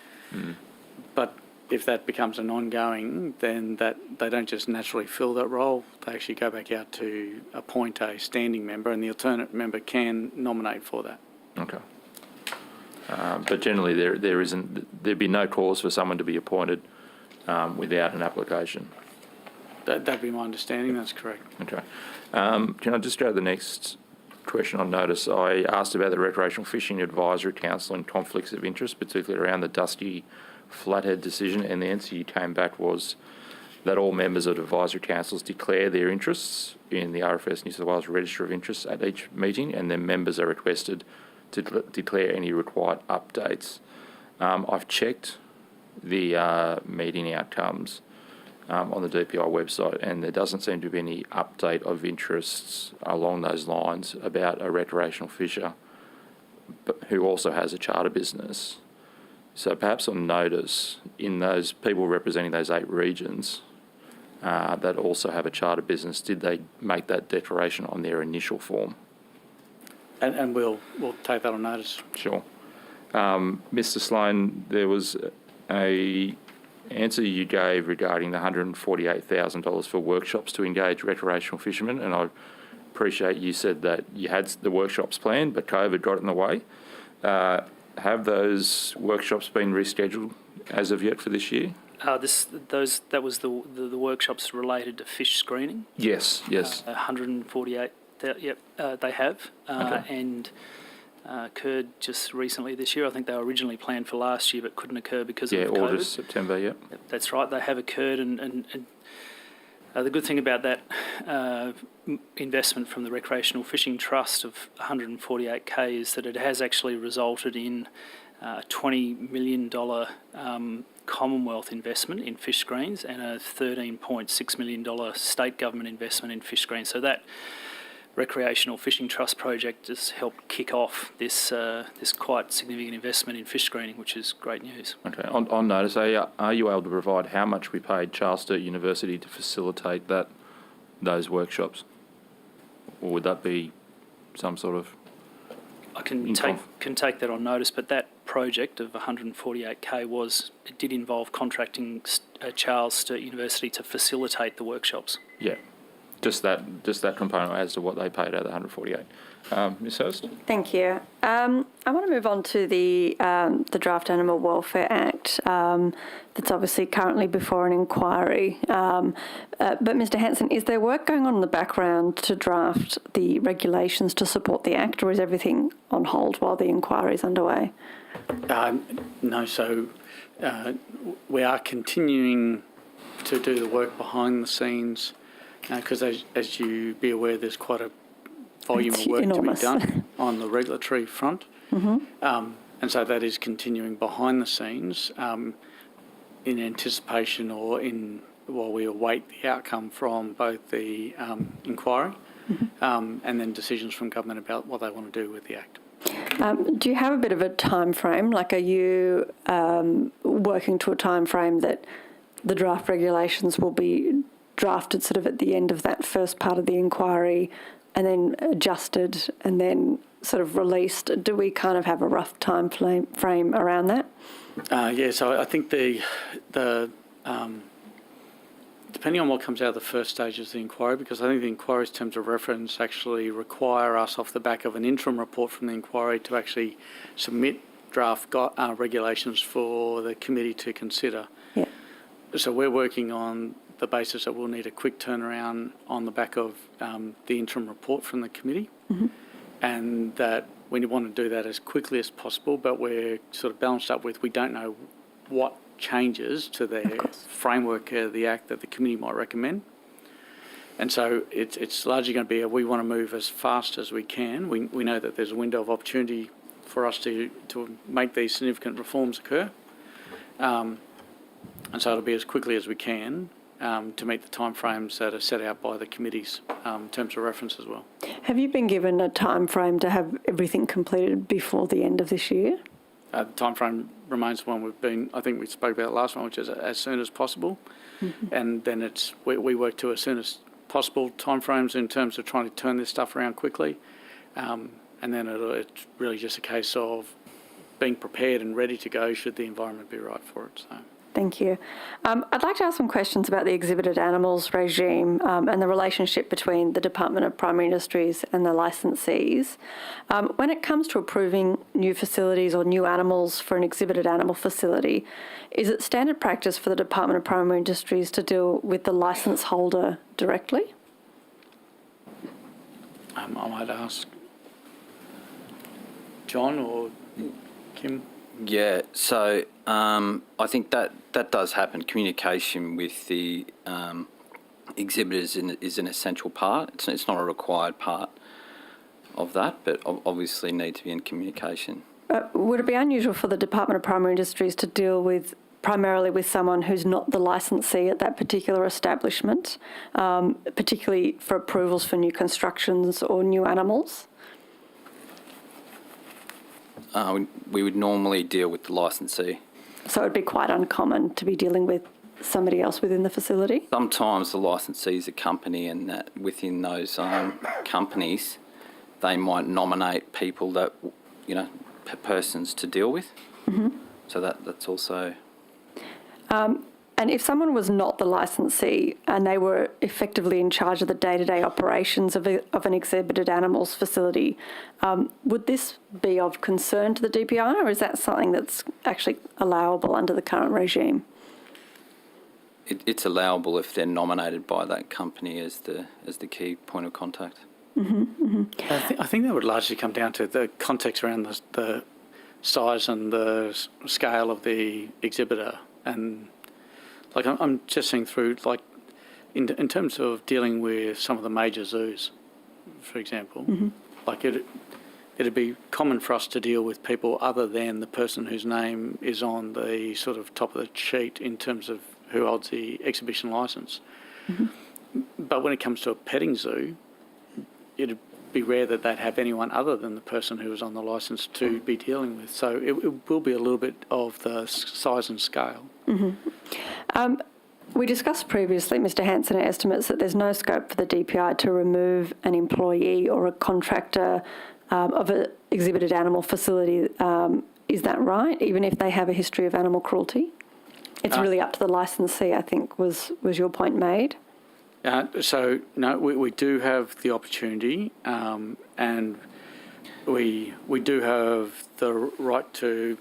But if that becomes an ongoing, then that they don't just naturally fill that role. They actually go back out to appoint a standing member, and the alternate member can nominate for that. Okay. But generally, there'd be no cause for someone to be appointed without an application. That'd be my understanding. That's correct. Okay. Can I just go to the next question on notice? I asked about the Recreational Fishing Advisory Council and conflicts of interest, particularly around the Dusky Flathead decision, and the answer you came back was that all members of advisory councils declare their interests in the RFS New South Wales Register of Interests at each meeting, and then members are requested to declare any required updates. I've checked the meeting outcomes on the DPI website, and there doesn't seem to be any update of interests along those lines about a recreational fisher who also has a charter business. So perhaps on notice, in those people representing those 8 regions that also have a charter business, did they make that declaration on their initial form? And we'll take that on notice. Sure. Mr. Sloan, there was a answer you gave regarding the $148,000 for workshops to engage recreational fishermen, and I appreciate you said that you had the workshops planned, but COVID got in the way. Have those workshops been rescheduled as of yet for this year? That was the workshops related to fish screening. Yes. 148. Yep, they have, Okay. and occurred just recently this year. I think they were originally planned for last year, but couldn't occur because of COVID. August, September. Yep. That's right. They have occurred, and the good thing about that investment from the Recreational Fishing Trust of $148K is that it has actually resulted in a $20 million Commonwealth investment in fish screens and a $13.6 million state government investment in fish screens. So that Recreational Fishing Trust project has helped kick off this quite significant investment in fish screening, which is great news. Okay. On notice, are you able to provide how much we paid Charles Sturt University to facilitate those workshops, or would that be some sort of? I can take that on notice, but that project of 148K did involve contracting Charles Sturt University to facilitate the workshops. Yeah. Just that component as to what they paid out of the 148. Ms. Hurst? Thank you. I want to move on to the Draft Animal Welfare Act that's obviously currently before an inquiry. But Mr. Hanson, is there work going on in the background to draft the regulations to support the Act, or is everything on hold while the inquiry is underway? No, so we are continuing to do the work behind the scenes because as you be aware, there's quite a volume of work enormous. To be done on the regulatory front. Mm-hmm. And so that is continuing behind the scenes in anticipation while we await the outcome from both the inquiry and then decisions from government about what they want to do with the Act. Do you have a bit of a time frame? Like, are you working to a time frame that the draft regulations will be drafted sort of at the end of that first part of the inquiry and then adjusted and then sort of released? Do we kind of have a rough time frame around that? Yeah, so I think the depending on what comes out of the first stages of the inquiry, because I think the inquiry's terms of reference actually require us off the back of an interim report from the inquiry to actually submit draft regulations for the committee to consider. Yeah. So we're working on the basis that we'll need a quick turnaround on the back of the interim report from the committee, and that we want to do that as quickly as possible, but we're sort of balanced up with we don't know what changes to the framework of the Act that the committee might recommend. And so it's largely going to be we want to move as fast as we can. We know that there's a window of opportunity for us to make these significant reforms occur. And so it'll be as quickly as we can to meet the timeframes that are set out by the committee's terms of reference as well. Have you been given a time frame to have everything completed before the end of this year? The timeframe remains the one I think we spoke about last one, which is as soon as possible. And then we work to as soon as possible timeframes in terms of trying to turn this stuff around quickly. And then it's really just a case of being prepared and ready to go should the environment be right for it. So. Thank you. I'd like to ask some questions about the exhibited animals regime and the relationship between the Department of Primary Industries and the licensees. When it comes to approving new facilities or new animals for an exhibited animal facility, is it standard practice for the Department of Primary Industries to deal with the licence holder directly? I might ask John or Kim. Yeah, so I think that does happen. Communication with the exhibitors is an essential part. It's not a required part of that, but obviously need to be in communication. Would it be unusual for the Department of Primary Industries to deal with primarily with someone who's not the licensee at that particular establishment, particularly for approvals for new constructions or new animals? We would normally deal with the licensee. So it would be quite uncommon to be dealing with somebody else within the facility? Sometimes the licensee is a company, and that within those companies, they might nominate people that, persons to deal with. Mm-hmm. So that's also... And if someone was not the licensee and they were effectively in charge of the day-to-day operations of an exhibited animals facility, would this be of concern to the DPI, or is that something that's actually allowable under the current regime? It's allowable if they're nominated by that company as the key point of contact. Mm-hmm, mm-hmm. I think that would largely come down to the context around the size and the scale of the exhibitor. And I'm just seeing through, in terms of dealing with some of the major zoos, for example, mm-hmm. It'd be common for us to deal with people other than the person whose name is on the sort of top of the sheet in terms of who holds the exhibition licence. Mm-hmm. But when it comes to a petting zoo, it'd be rare that they'd have anyone other than the person who was on the licence to be dealing with. So it will be a little bit of the size and scale. Mm-hmm. We discussed previously, Mr Hanson, estimates that there's no scope for the DPI to remove an employee or a contractor of an exhibited animal facility. Is that right, even if they have a history of animal cruelty? It's really up to the licensee, I think, was your point made. So, no, we do have the opportunity and we do have the right to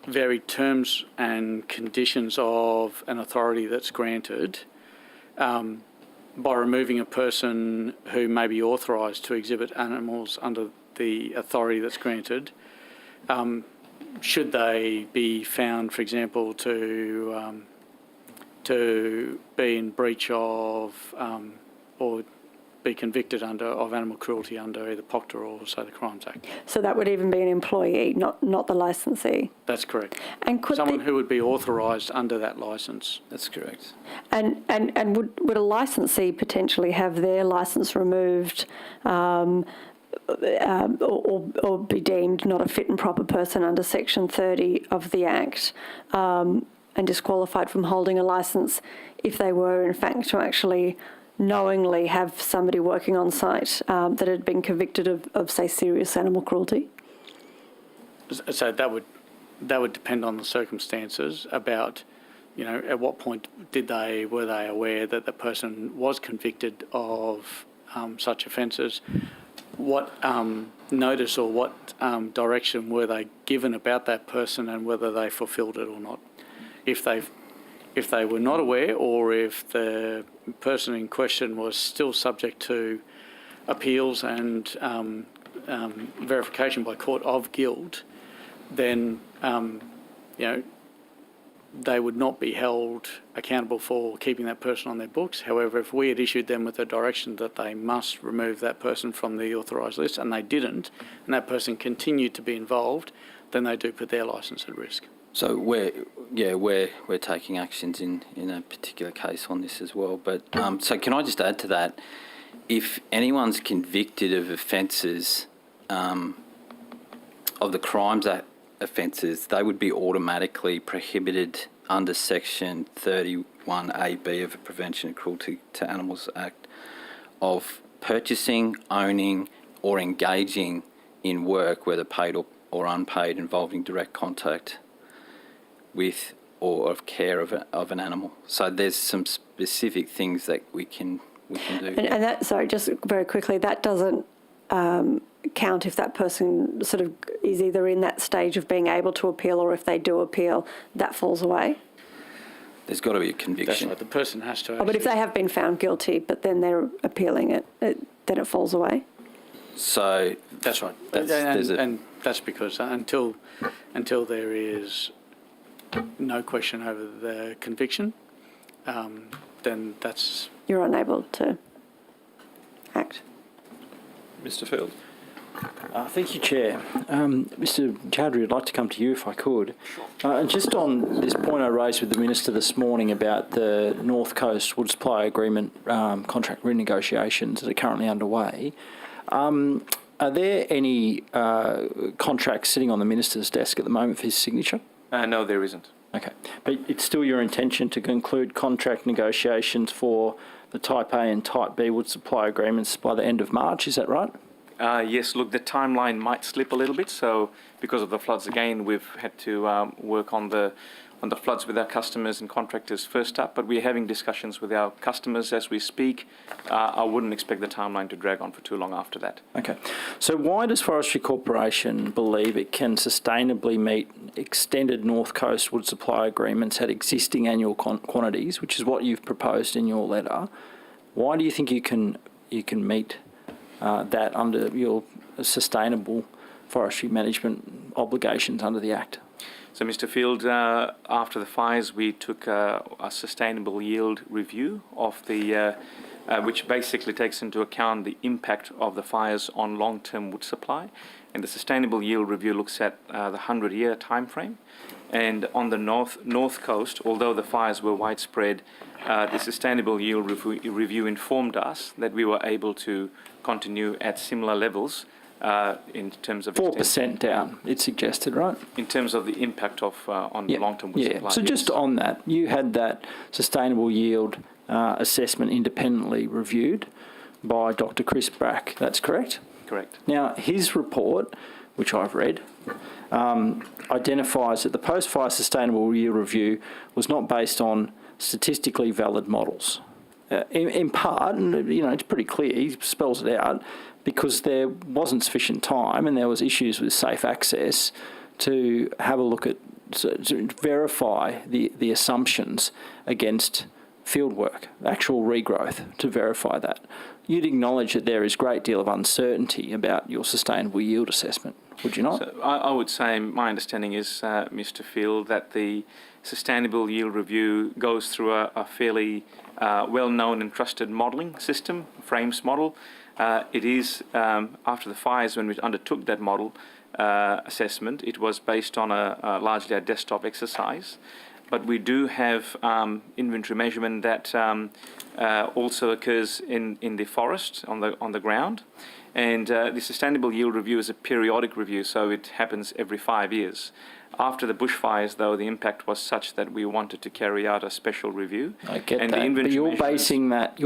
vary terms and conditions of an authority that's granted by removing a person who may be authorised to exhibit animals under the authority that's granted. Should they be found, for example, to be in breach of or be convicted of animal cruelty under either POCTA or, say, the Crimes Act. So that would even be an employee, not the licensee? That's correct. And could someone who would be authorised under that licence. That's correct. And would a licensee potentially have their licence removed or be deemed not a fit and proper person under Section 30 of the Act and disqualified from holding a licence if they were, in fact, to actually knowingly have somebody working on site that had been convicted of, say, serious animal cruelty? So that would depend on the circumstances about, at what point were they aware that the person was convicted of such offences? What notice or what direction were they given about that person and whether they fulfilled it or not? If they were not aware, or if the person in question was still subject to appeals and verification by court of guilt, then they would not be held accountable for keeping that person on their books. However, if we had issued them with a direction that they must remove that person from the authorised list and they didn't, and that person continued to be involved, then they do put their licence at risk. So we're taking actions in a particular case on this as well. But so can I just add to that? If anyone's convicted of offences, of the Crimes Act offences, they would be automatically prohibited under Section 31AB of the Prevention of Cruelty to Animals Act of purchasing, owning or engaging in work, whether paid or unpaid, involving direct contact with or of care of an animal. So there's some specific things that we can do. And that, sorry, just very quickly, that doesn't count if that person sort of is either in that stage of being able to appeal, or if they do appeal, that falls away? There's got to be a conviction. That's right. The person has to. But if they have been found guilty, but then they're appealing it, then it falls away? So that's right. And that's because until there is no question over the conviction, then that's... You're unable to act. Mr. Field. Thank you, Chair. Mr. Chowdhury, I'd like to come to you if I could. And just on this point I raised with the Minister this morning about the North Coast Wood Supply Agreement contract renegotiations that are currently underway, are there any contracts sitting on the Minister's desk at the moment for his signature? No, there isn't. Okay. But it's still your intention to conclude contract negotiations for the Type A and Type B wood supply agreements by the end of March, is that right? Yes, look, the timeline might slip a little bit. So because of the floods again, we've had to work on the floods with our customers and contractors first up, but we're having discussions with our customers as we speak. I wouldn't expect the timeline to drag on for too long after that. Okay. So why does Forestry Corporation believe it can sustainably meet extended North Coast wood supply agreements at existing annual quantities, which is what you've proposed in your letter? Why do you think you can meet that under your sustainable forestry management obligations under the Act? So, Mr. Field, after the fires, we took a sustainable yield review of the, which basically takes into account the impact of the fires on long-term wood supply. And the sustainable yield review looks at the 100-year time frame. And on the north coast, although the fires were widespread, the sustainable yield review informed us that we were able to continue at similar levels in terms of 4% down, it suggested, right? In terms of the impact of on long-term wood supply. So just on that, you had that sustainable yield assessment independently reviewed by Dr. Chris Brack. That's correct? Correct. Now, his report, which I've read, identifies that the post-fire sustainable yield review was not based on statistically valid models. In part, and it's pretty clear, he spells it out, because there wasn't sufficient time and there was issues with safe access to have a look at, to verify the assumptions against field work, actual regrowth, to verify that. You'd acknowledge that there is a great deal of uncertainty about your sustainable yield assessment, would you not? So I would say my understanding is, Mr. Field, that the sustainable yield review goes through a fairly well-known and trusted modelling system, FRAMES model. It is, after the fires, when we undertook that model assessment, it was based on largely a desktop exercise. But we do have inventory measurement that also occurs in the forest, on the ground. And the sustainable yield review is a periodic review, so it happens every 5 years. After the bushfires, though, the impact was such that we wanted to carry out a special review. I get that, but you're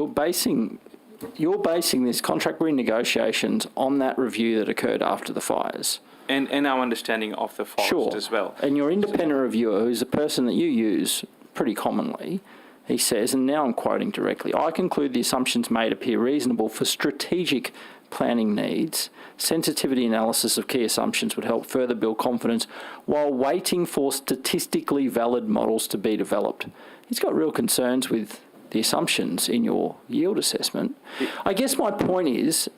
basing this contract renegotiations on that review that occurred after the fires. And our understanding of the forest as well. And your independent reviewer, who's a person that you use pretty commonly, he says, and now I'm quoting directly, I conclude the assumptions made appear reasonable for strategic planning needs. Sensitivity analysis of key assumptions would help further build confidence while waiting for statistically valid models to be developed. He's got real concerns with the assumptions in your yield assessment. I guess my point is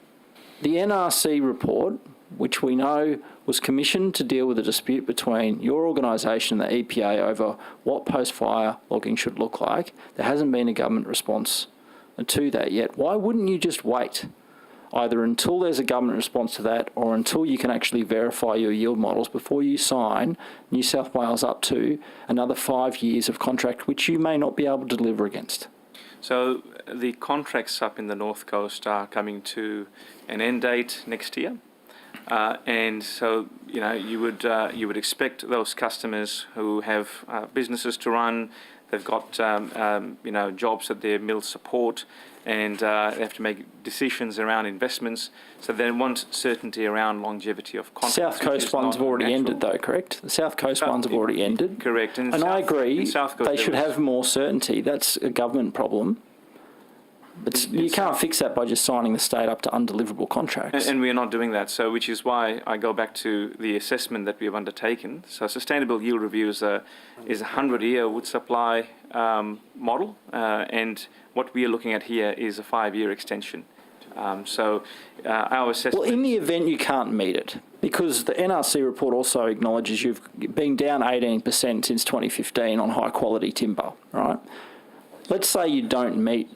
the NRC report, which we know was commissioned to deal with a dispute between your organisation and the EPA over what post-fire logging should look like. There hasn't been a government response to that yet. Why wouldn't you just wait, either until there's a government response to that or until you can actually verify your yield models before you sign New South Wales up to another 5 years of contract, which you may not be able to deliver against? So the contracts up in the North Coast are coming to an end date next year. And so, you would expect those customers who have businesses to run, they've got, jobs that their mills support, and they have to make decisions around investments. So they want certainty around longevity of contracts. South Coast ones have already ended, though, correct? The South Coast ones have already ended. Correct. And I agree, they should have more certainty. That's a government problem. But you can't fix that by just signing the state up to undeliverable contracts. And we are not doing that. So, which is why I go back to the assessment that we have undertaken. So, sustainable yield review is a 100-year wood supply model, and what we are looking at here is a 5-year extension. Our assessment. Well, in the event you can't meet it, because the NRC report also acknowledges you've been down 18% since 2015 on high quality timber, right? Let's say you don't meet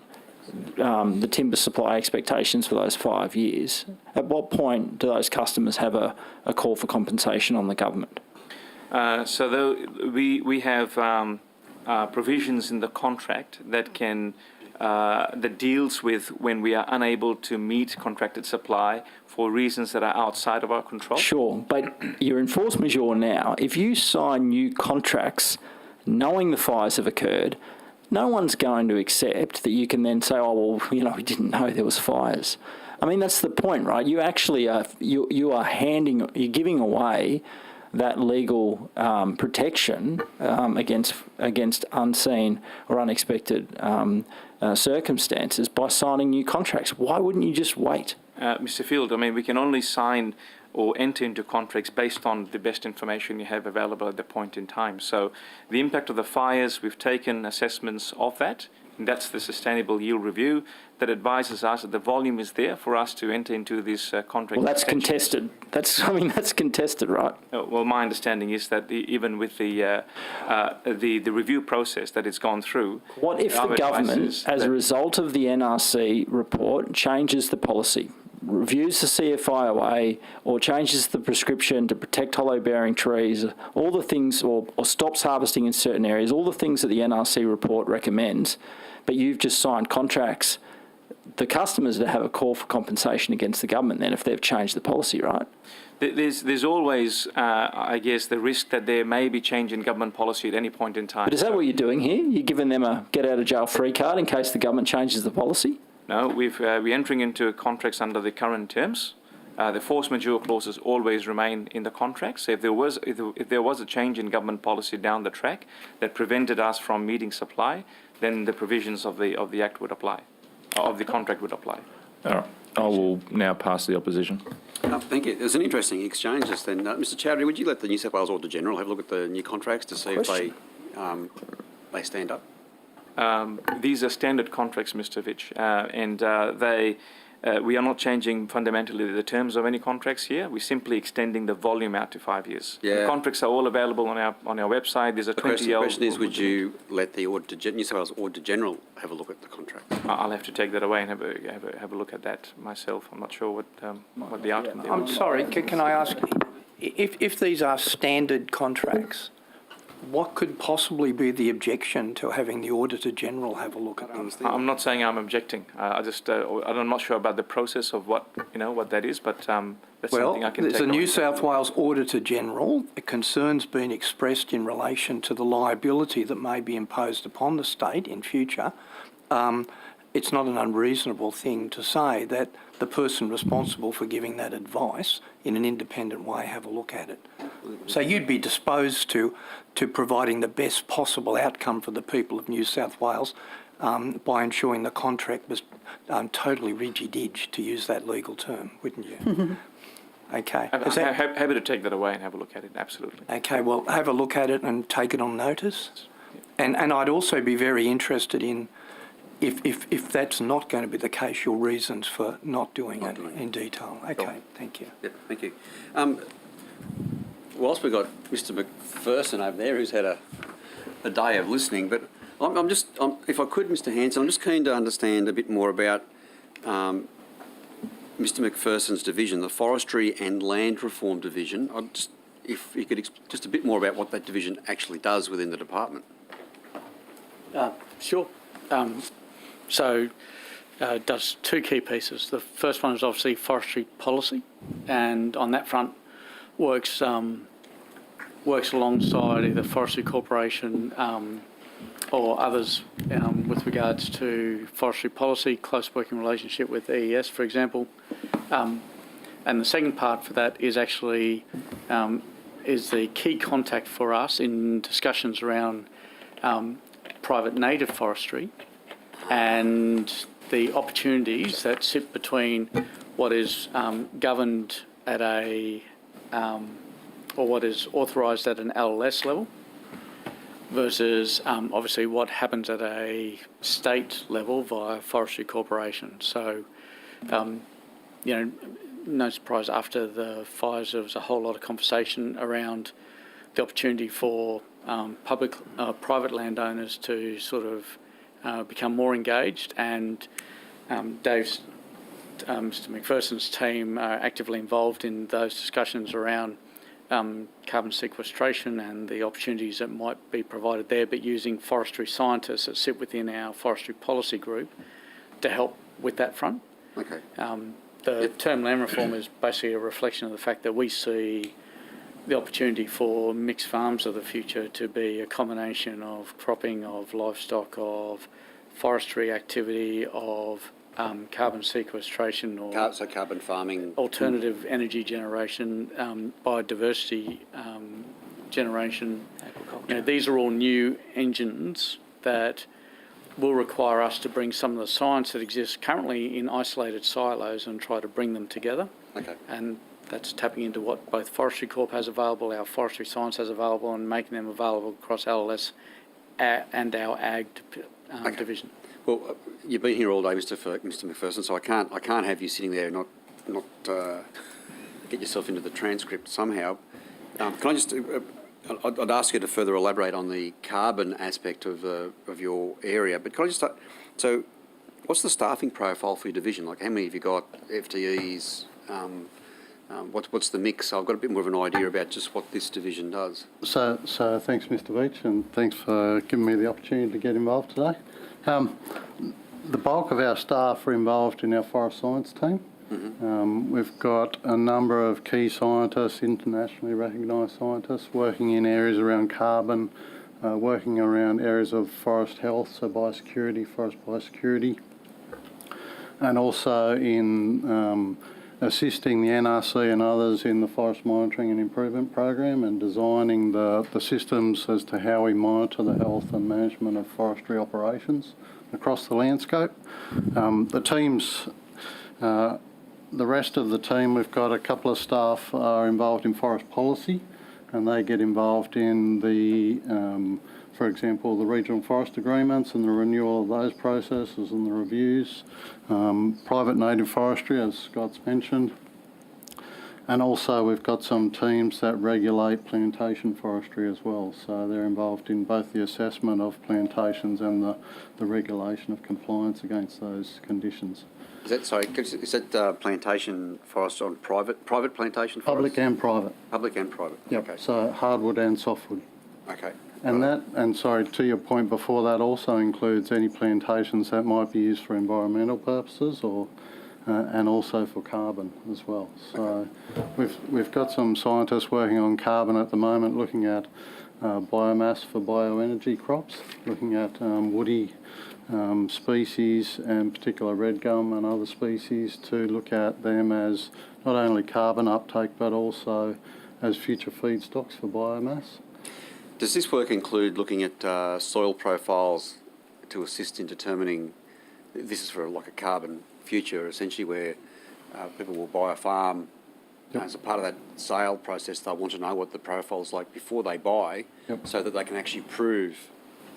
the timber supply expectations for those 5 years. At what point do those customers have a call for compensation on the government? We have provisions in the contract that that deals with when we are unable to meet contracted supply for reasons that are outside of our control. Sure, but you're in force majeure now. If you sign new contracts knowing the fires have occurred, no one's going to accept that you can then say, oh, well, we didn't know there was fires. I mean, that's the point, right? You actually are, you're giving away that legal protection against unseen or unexpected circumstances by signing new contracts. Why wouldn't you just wait? Mr. Field, I mean, we can only sign or enter into contracts based on the best information you have available at the point in time. So the impact of the fires, we've taken assessments of that, and that's the sustainable yield review that advises us that the volume is there for us to enter into this contract. Well, that's contested. That's contested, right? Well, my understanding is that even with the review process that it's gone through. What if the government, as a result of the NRC report, changes the policy, reviews the CFIOA, or changes the prescription to protect hollow-bearing trees, all the things, or stops harvesting in certain areas, all the things that the NRC report recommends, but you've just signed contracts? The customers have a call for compensation against the government then if they've changed the policy, right? There's always, I guess, the risk that there may be change in government policy at any point in time. But is that what you're doing here? You're giving them a get-out-of-jail-free card in case the government changes the policy? No, we're entering into contracts under the current terms. The force majeure clauses always remain in the contract. So if there was a change in government policy down the track that prevented us from meeting supply, then the provisions of the Act would apply, of the contract would apply. All right. I will now pass to the opposition. Thank you. There's an interesting exchange just then. Mr. Chowdhury, would you let the New South Wales Auditor General have a look at the new contracts to see if they stand up? These are standard contracts, Mr. Fitch, and we are not changing fundamentally the terms of any contracts here. We're simply extending the volume out to 5 years. Yeah. The contracts are all available on our website. There's a 20-year. The question is, would you let the New South Wales Auditor General have a look at the contract? I'll have to take that away and have a look at that myself. I'm not sure what the outcome there. I'm sorry. Can I ask, if these are standard contracts, what could possibly be the objection to having the Auditor General have a look at them? I'm not saying I'm objecting. I'm not sure about the process of what that is, but that's something I can take. Well, there's a New South Wales Auditor General. A concern's been expressed in relation to the liability that may be imposed upon the state in future. It's not an unreasonable thing to say that the person responsible for giving that advice in an independent way have a look at it. So you'd be disposed to providing the best possible outcome for the people of New South Wales by ensuring the contract was totally rigid-edge, to use that legal term, wouldn't you? Okay. I'm happy to take that away and have a look at it, absolutely. Okay, well, have a look at it and take it on notice. And I'd also be very interested in, if that's not going to be the case, your reasons for not doing it in detail. Okay, thank you. Yep, thank you. Whilst we've got Mr. McPherson over there, who's had a day of listening, but if I could, Mr. Hanson, I'm just keen to understand a bit more about Mr. McPherson's division, the Forestry and Land Reform Division. If you could just a bit more about what that division actually does within the department. Sure. So does two key pieces. The first one is obviously forestry policy, and on that front works alongside either Forestry Corporation or others with regards to forestry policy, close working relationship with EES, for example. And the second part for that is actually is the key contact for us in discussions around private native forestry and the opportunities that sit between what is governed at a or what is authorised at an LLS level versus obviously what happens at a state level via Forestry Corporation. So, you know, no surprise after the fires there was a whole lot of conversation around the opportunity for private landowners to sort of become more engaged, and Mr McPherson's team are actively involved in those discussions around carbon sequestration and the opportunities that might be provided there, but using forestry scientists that sit within our forestry policy group to help with that front. Okay. The term land reform is basically a reflection of the fact that we see the opportunity for mixed farms of the future to be a combination of cropping, of livestock, of forestry activity, of carbon sequestration, or so carbon farming, alternative energy generation, biodiversity generation. You know, these are all new engines that will require us to bring some of the science that exists currently in isolated silos and try to bring them together. Okay. And that's tapping into what both Forestry Corp has available, our forestry science has available, and making them available across LLS and our ag division. Well, you've been here all day, Mr. McPherson, so I can't have you sitting there and not get yourself into the transcript somehow. Can I just? I'd ask you to further elaborate on the carbon aspect of your area, but can I just start? So, what's the staffing profile for your division? Like, how many have you got? FTEs? What's the mix? I've got a bit more of an idea about just what this division does. So thanks, Mr. Beach, and thanks for giving me the opportunity to get involved today. The bulk of our staff are involved in our forest science team. Mm-hmm. We've got a number of key scientists, internationally recognised scientists, working in areas around carbon, working around areas of forest health, so biosecurity, forest biosecurity, and also in assisting the NRC and others in the forest monitoring and improvement program and designing the systems as to how we monitor the health and management of forestry operations across the landscape. The teams, the rest of the team, we've got a couple of staff are involved in forest policy, and they get involved in the, for example, the regional forest agreements and the renewal of those processes and the reviews, private native forestry, as Scott's mentioned, and also we've got some teams that regulate plantation forestry as well. So they're involved in both the assessment of plantations and the regulation of compliance against those conditions. Is that plantation forest on private plantation forest? Public and private. Public and private. Yep. Okay. So hardwood and softwood. Okay. And sorry, to your point before, that also includes any plantations that might be used for environmental purposes or and also for carbon as well. So we've got some scientists working on carbon at the moment, looking at biomass for bioenergy crops, looking at woody species, and particular red gum and other species, to look at them as not only carbon uptake but also as future feedstocks for biomass. Does this work include looking at soil profiles to assist in determining, this is for like a carbon future essentially, where people will buy a farm, as a part of that sale process they'll want to know what the profile's like before they buy, so that they can actually prove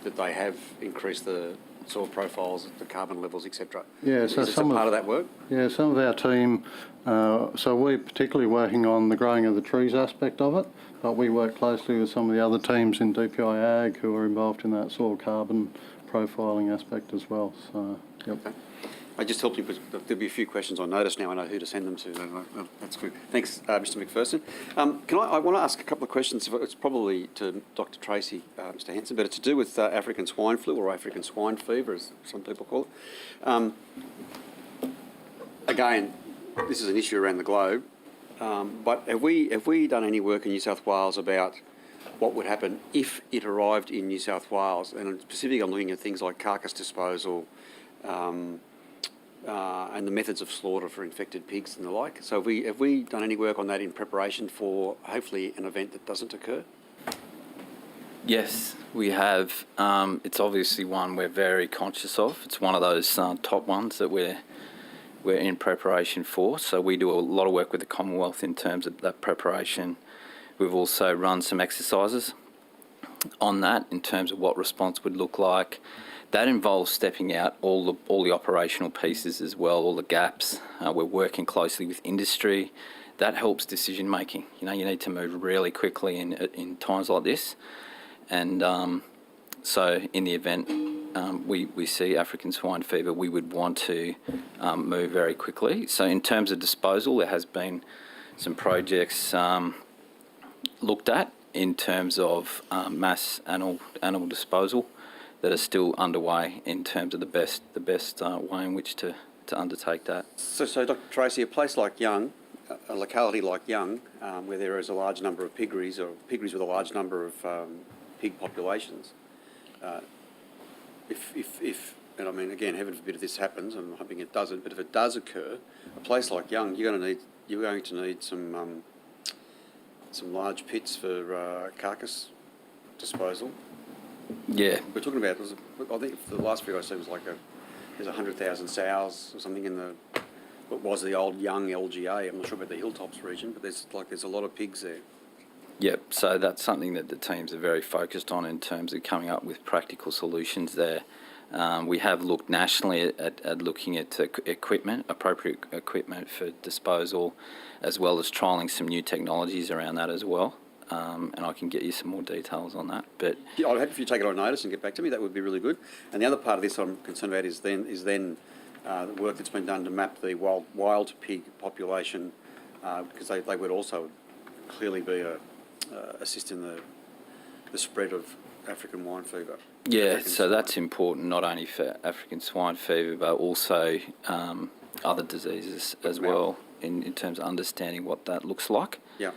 that they have increased the soil profiles, the carbon levels, etc. Yeah, so is some part of that work? Yeah, some of our team, so we're particularly working on the growing of the trees aspect of it, but we work closely with some of the other teams in DPI Ag who are involved in that soil carbon profiling aspect as well. So, yep. I just helped you, but there'll be a few questions on notice now. I know who to send them to. That's good. Thanks, Mr. McPherson. I want to ask a couple of questions. It's probably to Dr. Tracy, Mr. Hanson, but it's to do with African swine flu or African swine fever, as some people call it. Again, this is an issue around the globe, but have we done any work in New South Wales about what would happen if it arrived in New South Wales? And specifically, I'm looking at things like carcass disposal, and the methods of slaughter for infected pigs and the like. So have we done any work on that in preparation for hopefully an event that doesn't occur? Yes, we have. It's obviously one we're very conscious of. It's one of those top ones that we're in preparation for. So we do a lot of work with the Commonwealth in terms of that preparation. We've also run some exercises on that in terms of what response would look like. That involves stepping out all the operational pieces as well, all the gaps. We're working closely with industry. That helps decision making. You need to move really quickly in times like this. And so in the event we see African swine fever, we would want to move very quickly. So in terms of disposal, there has been some projects looked at in terms of mass animal disposal that are still underway in terms of the best way in which to undertake that. So Dr. Tracy, a place like Young, a locality like Young, where there is a large number of piggeries or piggeries with a large number of pig populations, if and I mean again, heaven forbid if this happens, I'm hoping it doesn't, but if it does occur, a place like Young, you're going to need some large pits for carcass disposal. Yeah. We're talking about, I think the last figure I said was there's 100,000 sows or something in what was the old Young LGA. I'm not sure about the Hilltops region, but there's a lot of pigs there. Yep, so that's something that the teams are very focused on in terms of coming up with practical solutions there. We have looked nationally at looking at appropriate equipment for disposal, as well as trialling some new technologies around that as well. And I can get you some more details on that. But yeah, I'd happy if you take it on notice and get back to me. That would be really good. And the other part of this I'm concerned about is then the work that's been done to map the wild pig population, because they would also clearly be assist in the spread of African swine fever. Yeah, so that's important not only for African swine fever but also other diseases as well in terms of understanding what that looks like. Yeah.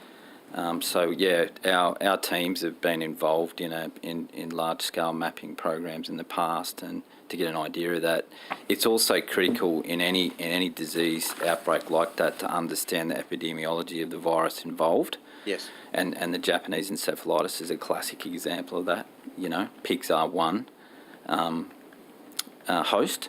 So yeah, our teams have been involved in large scale mapping programs in the past, and to get an idea of that, it's also critical in any disease outbreak like that to understand the epidemiology of the virus involved. Yes. And the Japanese encephalitis is a classic example of that. Pigs are one host,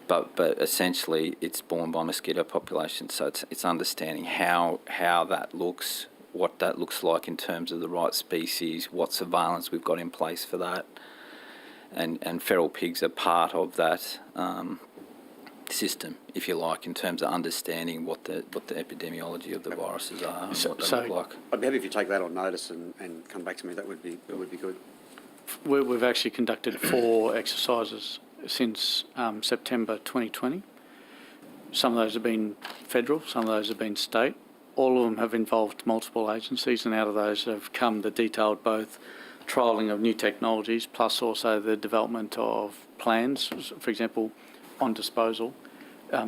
but essentially it's borne by mosquito populations. So it's understanding how that looks, what that looks like in terms of the right species, what surveillance we've got in place for that, and feral pigs are part of that system, if you like, in terms of understanding what the epidemiology of the viruses are and what they look like. I'd be happy if you take that on notice and come back to me. That would be good. We've actually conducted 4 exercises since September 2020. Some of those have been federal, some of those have been state. All of them have involved multiple agencies, and out of those have come the detailed both trialling of new technologies plus also the development of plans, for example, on disposal,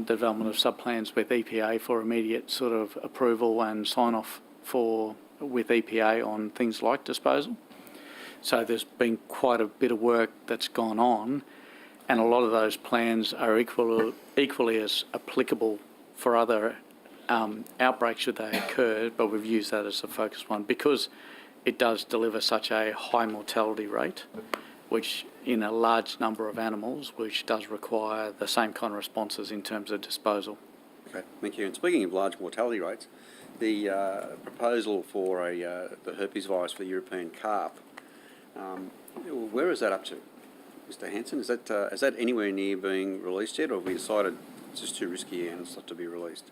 development of sub-plans with EPA for immediate sort of approval and sign-off with EPA on things like disposal. So there's been quite a bit of work that's gone on, and a lot of those plans are equally as applicable for other outbreaks should they occur, but we've used that as a focus one because it does deliver such a high mortality rate, which in a large number of animals, which does require the same kind of responses in terms of disposal. Okay, thank you. And speaking of large mortality rates, the proposal for the herpes virus for European carp, where is that up to, Mr. Hanson? Is that anywhere near being released yet, or have we decided it's just too risky and it's not to be released?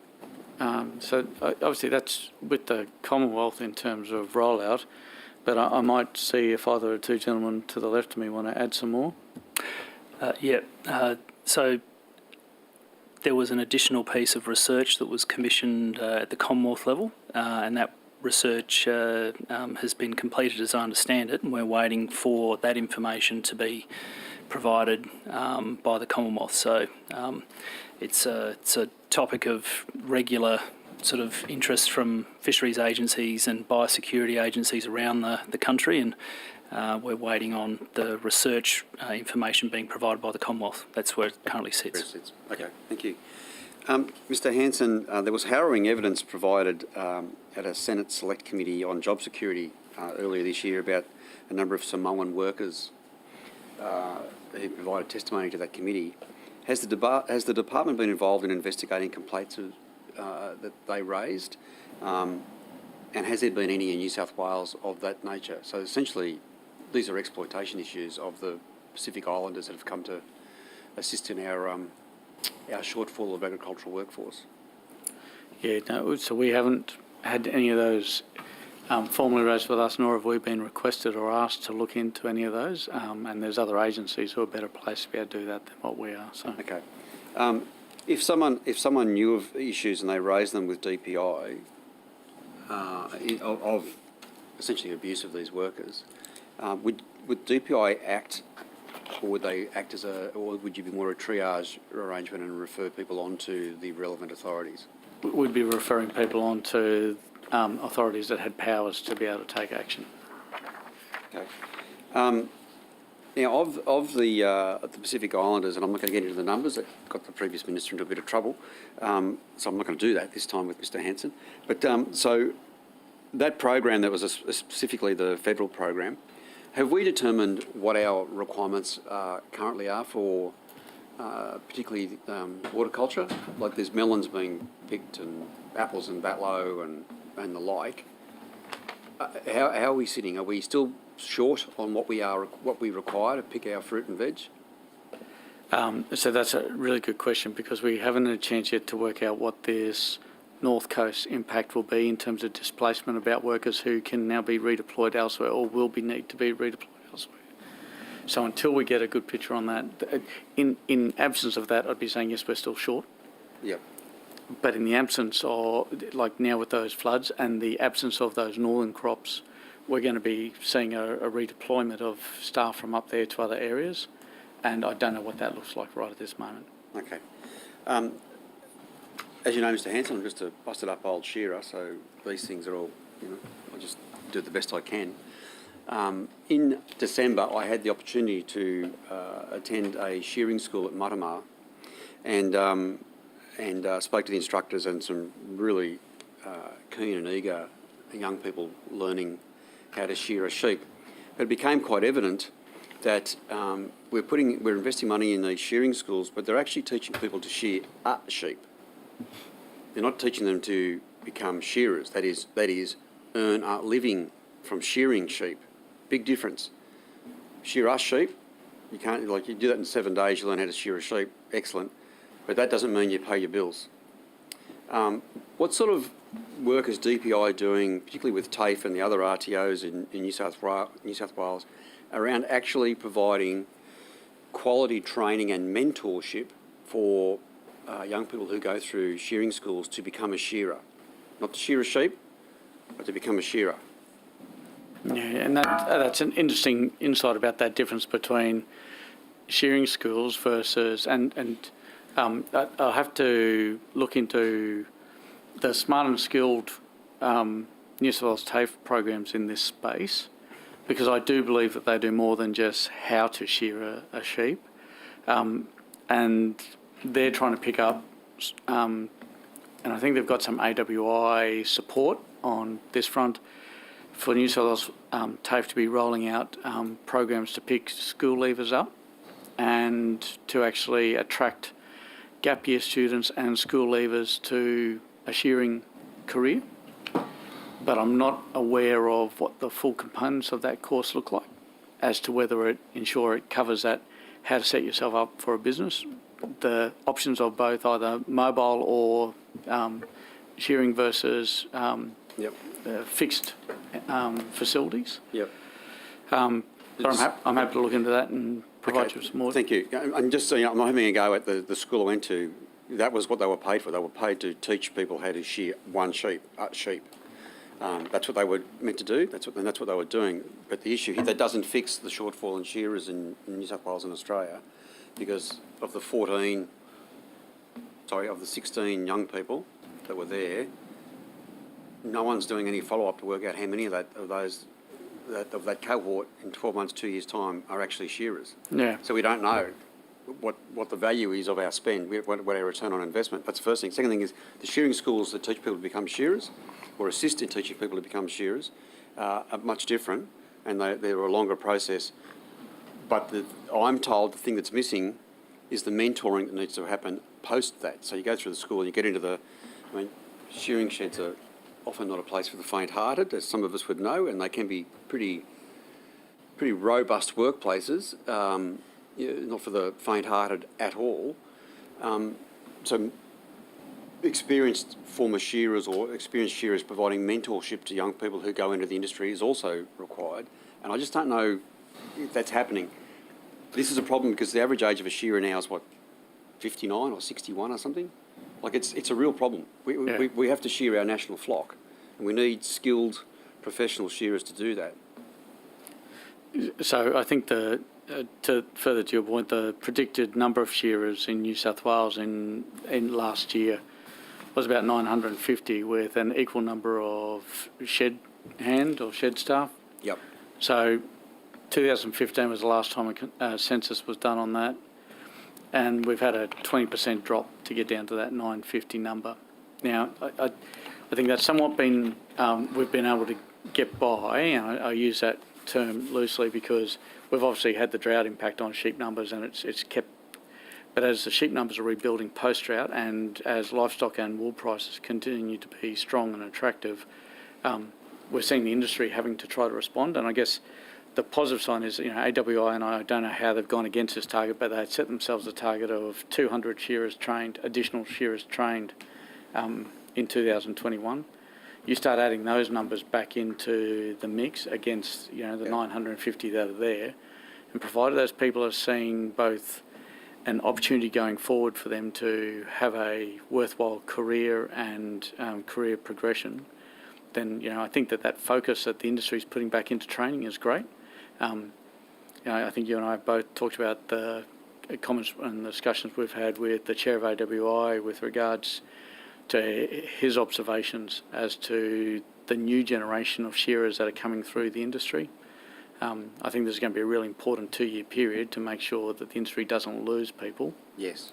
So obviously that's with the Commonwealth in terms of rollout, but I might see if either of the 2 gentlemen to the left of me want to add some more. So there was an additional piece of research that was commissioned at the Commonwealth level, and that research has been completed as I understand it, and we're waiting for that information to be provided by the Commonwealth. So it's a topic of regular sort of interest from fisheries agencies and biosecurity agencies around the country, and we're waiting on the research information being provided by the Commonwealth. That's where it currently sits. Okay, thank you. Mr Hanson, there was harrowing evidence provided at a Senate Select Committee on Job Security earlier this year about a number of Samoan workers who provided testimony to that committee. Has the department been involved in investigating complaints that they raised? And has there been any in New South Wales of that nature? So essentially, these are exploitation issues of the Pacific Islanders that have come to assist in our shortfall of agricultural workforce. Yeah, no, so we haven't had any of those formally raised with us, nor have we been requested or asked to look into any of those. And there's other agencies who are better placed to be able to do that than what we are. So. Okay. If someone knew of issues and they raised them with DPI of essentially abuse of these workers, would DPI act, or would they act as or would you be more a triage arrangement and refer people on to the relevant authorities? We'd be referring people on to authorities that had powers to be able to take action. Okay. Now, of the Pacific Islanders, and I'm not going to get into the numbers, that got the previous minister into a bit of trouble, so I'm not going to do that this time with Mr Hanson. But so that program that was specifically the federal program, have we determined what our requirements currently are for particularly horticulture? Like there's melons being picked and apples and batlow and the like. How are we sitting? Are we still short on what we require to pick our fruit and veg? So that's a really good question, because we haven't had a chance yet to work out what this North Coast impact will be in terms of displacement about workers who can now be redeployed elsewhere or will need to be redeployed elsewhere. So until we get a good picture on that, in absence of that, I'd be saying yes, we're still short. Yep. But in the absence of, like now with those floods and the absence of those northern crops, we're going to be seeing a redeployment of staff from up there to other areas, and I don't know what that looks like right at this moment. Okay. As you know, Mr Hanson, I'm just a busted up old shearer, so these things are all, I just do the best I can. In December, I had the opportunity to attend a shearing school at Matamar, and spoke to the instructors and some really keen and eager young people learning how to shear a sheep. But it became quite evident that we're investing money in these shearing schools, but they're actually teaching people to shear a sheep. They're not teaching them to become shearers. That is, earn a living from shearing sheep. Big difference. Shear a sheep, you can't, you do that in 7 days, you learn how to shear a sheep, excellent. But that doesn't mean you pay your bills. What sort of work is DPI doing, particularly with TAFE and the other RTOs in New South Wales, around actually providing quality training and mentorship for young people who go through shearing schools to become a shearer? Not to shear a sheep, but to become a shearer. Yeah, and that's an interesting insight about that difference between shearing schools versus I'll have to look into the smart and skilled New South Wales TAFE programs in this space, because I do believe that they do more than just how to shear a sheep, and they're trying to pick up, and I think they've got some AWI support on this front for New South Wales TAFE to be rolling out programs to pick school leavers up and to actually attract gap year students and school leavers to a shearing career. But I'm not aware of what the full components of that course look like, as to whether it covers that, how to set yourself up for a business, the options of both either mobile or shearing versus fixed facilities. Yep. But I'm happy to look into that and provide you some more. Thank you. I'm just saying, I'm having a go at the school I went to that was what they were paid for. They were paid to teach people how to shear one sheep. That's what they were meant to do. That's what they were doing. But the issue here, that doesn't fix the shortfall in shearers in New South Wales and Australia, because of the 16 young people that were there, no one's doing any follow-up to work out how many of that cohort in 12 months, 2 years' time are actually shearers. Yeah. So we don't know what the value is of our spend, what our return on investment. That's the first thing. Second thing is the shearing schools that teach people to become shearers or assist in teaching people to become shearers are much different, and they're a longer process. But I'm told the thing that's missing is the mentoring that needs to happen post that. So you go through the school and you get into shearing sheds are often not a place for the faint-hearted, as some of us would know, and they can be pretty robust workplaces, not for the faint-hearted at all. So experienced former shearers or experienced shearers providing mentorship to young people who go into the industry is also required. And I just don't know if that's happening. This is a problem because the average age of a shearer now is, 59 or 61 or something? Like, it's a real problem. We have to shear our national flock, and we need skilled professional shearers to do that. So I think to further to your point, the predicted number of shearers in New South Wales in last year was about 950, with an equal number of shed hand or shed staff. Yep. So 2015 was the last time a census was done on that, and we've had a 20% drop to get down to that 950 number. Now, I think that's somewhat been, we've been able to get by, and I use that term loosely because we've obviously had the drought impact on sheep numbers, and it's kept, but as the sheep numbers are rebuilding post-drought and as livestock and wool prices continue to be strong and attractive, we're seeing the industry having to try to respond. And I guess the positive sign is, AWI, and I don't know how they've gone against this target, but they had set themselves a target of 200 shearers trained, additional shearers trained in 2021. You start adding those numbers back into the mix against, the 950 that are there, and provided those people are seeing both an opportunity going forward for them to have a worthwhile career and career progression, then, I think that focus that the industry is putting back into training is great. I think you and I both talked about the comments and discussions we've had with the chair of AWI with regards to his observations as to the new generation of shearers that are coming through the industry. I think there's going to be a really important 2-year period to make sure that the industry doesn't lose people. Yes.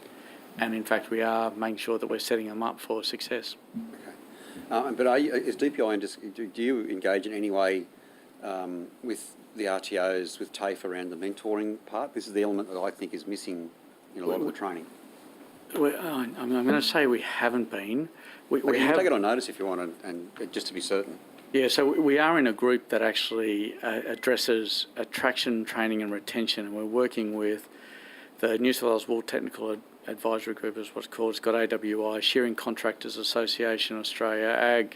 And in fact, we are making sure that we're setting them up for success. Okay. But is DPI, do you engage in any way with the RTOs, with TAFE around the mentoring part? This is the element that I think is missing in a lot of the training. I'm going to say we haven't been. We have, take it on notice if you want, and just to be certain. Yeah, so we are in a group that actually addresses attraction, training and retention, and we're working with the New South Wales Wool Technical Advisory Group, is what's called. It's got AWI, Shearing Contractors Association Australia,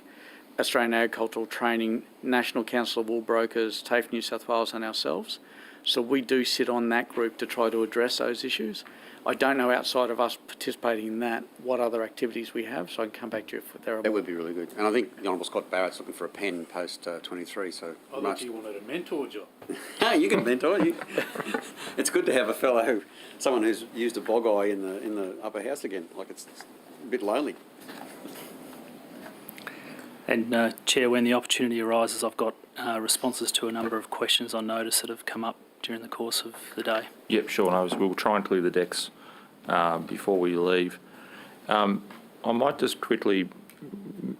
Australian Agricultural Training, National Council of Wool Brokers, TAFE New South Wales and ourselves. So we do sit on that group to try to address those issues. I don't know, outside of us participating in that, what other activities we have, so I can come back to you if there are. That would be really good. And I think the Honourable Scott Barrett's looking for a pen post 23, so... I thought you wanted a mentor job. You can mentor. It's good to have a fellow, someone who's used a bog eye in the upper house again. Like, it's a bit lonely. And Chair, when the opportunity arises, I've got responses to a number of questions on notice that have come up during the course of the day. Yep, sure. We'll try and clear the decks before we leave. I might just quickly,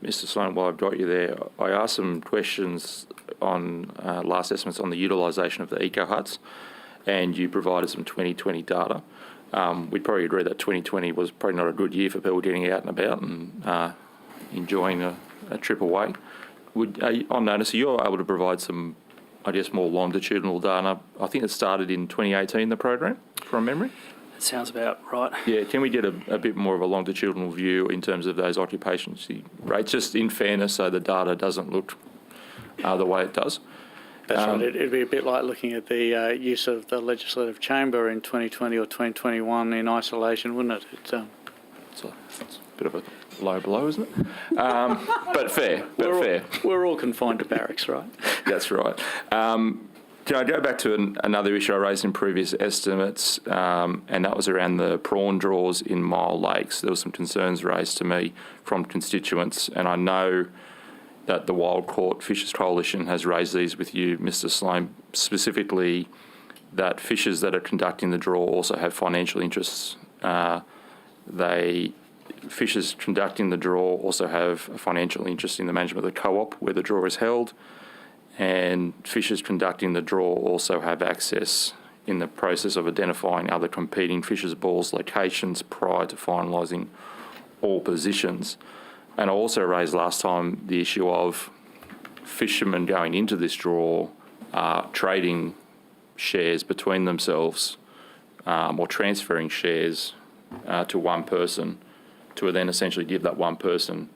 Mr. Sloan, while I've got you there, I asked some questions on last estimates on the utilisation of the eco huts, and you provided some 2020 data. We'd probably agree that 2020 was probably not a good year for people getting out and about and enjoying a trip away. On notice, are you able to provide some, I guess, more longitudinal data? I think it started in 2018, the program, from memory. That sounds about right. Yeah, can we get a bit more of a longitudinal view in terms of those occupations rates, just in fairness, so the data doesn't look the way it does? That's right. It'd be a bit like looking at the use of the legislative chamber in 2020 or 2021 in isolation, wouldn't it? It's a bit of a low blow, isn't it? But fair. We're all confined to barracks, right? That's right. Can I go back to another issue I raised in previous estimates, and that was around the prawn draws in Mile Lakes. There were some concerns raised to me from constituents, and I know that the Wild Caught Fishers Coalition has raised these with you, Mr. Sloan, specifically that fishers that are conducting the draw also have financial interests. Fishers conducting the draw also have a financial interest in the management of the co-op where the draw is held, and fishers conducting the draw also have access in the process of identifying other competing fishers' balls locations prior to finalising all positions. And I also raised last time the issue of fishermen going into this draw trading shares between themselves or transferring shares to one person to then essentially give that one person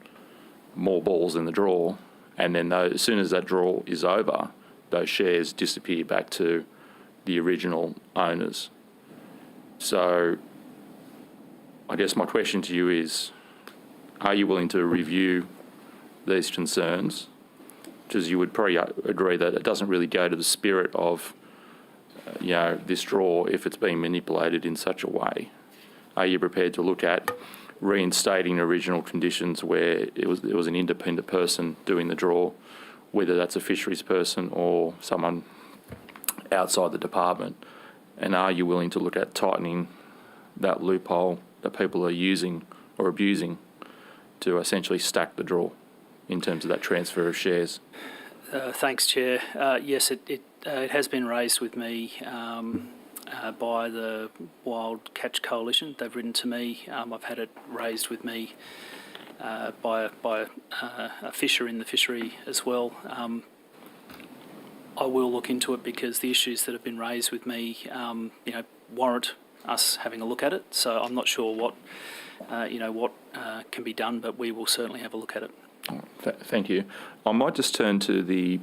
more balls in the draw, and then as soon as that draw is over, those shares disappear back to the original owners. So I guess my question to you is, are you willing to review these concerns? Because you would probably agree that it doesn't really go to the spirit of this draw if it's being manipulated in such a way. Are you prepared to look at reinstating original conditions where it was an independent person doing the draw, whether that's a fisheries person or someone outside the department? And are you willing to look at tightening that loophole that people are using or abusing to essentially stack the draw in terms of that transfer of shares? Thanks, Chair. Yes, it has been raised with me by the Wild Catch Coalition. They've written to me. I've had it raised with me by a fisher in the fishery as well. I will look into it because the issues that have been raised with me, warrant us having a look at it. So I'm not sure what can be done, but we will certainly have a look at it. Thank you. I might just turn to the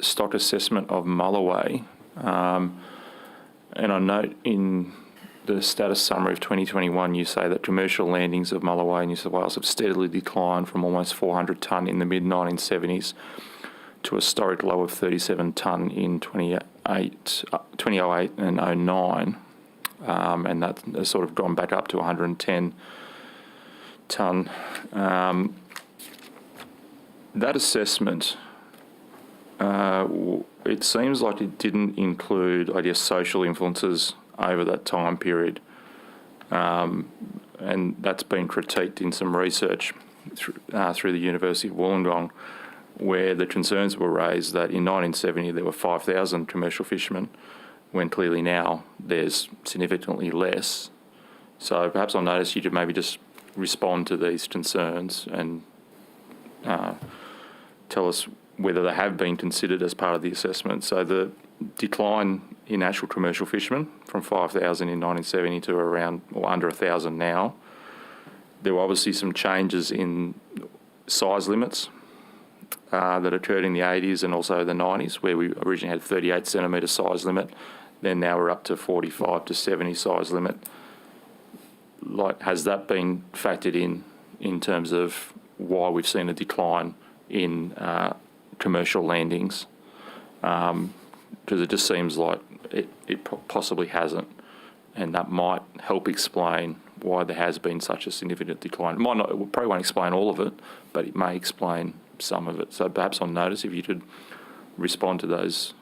stock assessment of Mulloway. And I note in the status summary of 2021, you say that commercial landings of Mulloway, New South Wales, have steadily declined from almost 400 tonne in the mid-1970s to a historic low of 37 tonne in 2008 and 09. And that has sort of gone back up to 110 tonne. That assessment, it seems like it didn't include, I guess, social influences over that time period. And that's been critiqued in some research through the University of Wollongong, where the concerns were raised that in 1970 there were 5,000 commercial fishermen, when clearly now there's significantly less. So perhaps on notice you could maybe just respond to these concerns and tell us whether they have been considered as part of the assessment. So the decline in actual commercial fishermen from 5,000 in 1970 to around or under 1,000 now. There were obviously some changes in size limits that occurred in the 80s and also the 90s, where we originally had 38 centimetre size limit. Then now we're up to 45 to 70 size limit. Has that been factored in terms of why we've seen a decline in commercial landings? Because it just seems like it possibly hasn't, and that might help explain why there has been such a significant decline. It probably won't explain all of it, but it may explain some of it. So perhaps on notice, if you could respond to those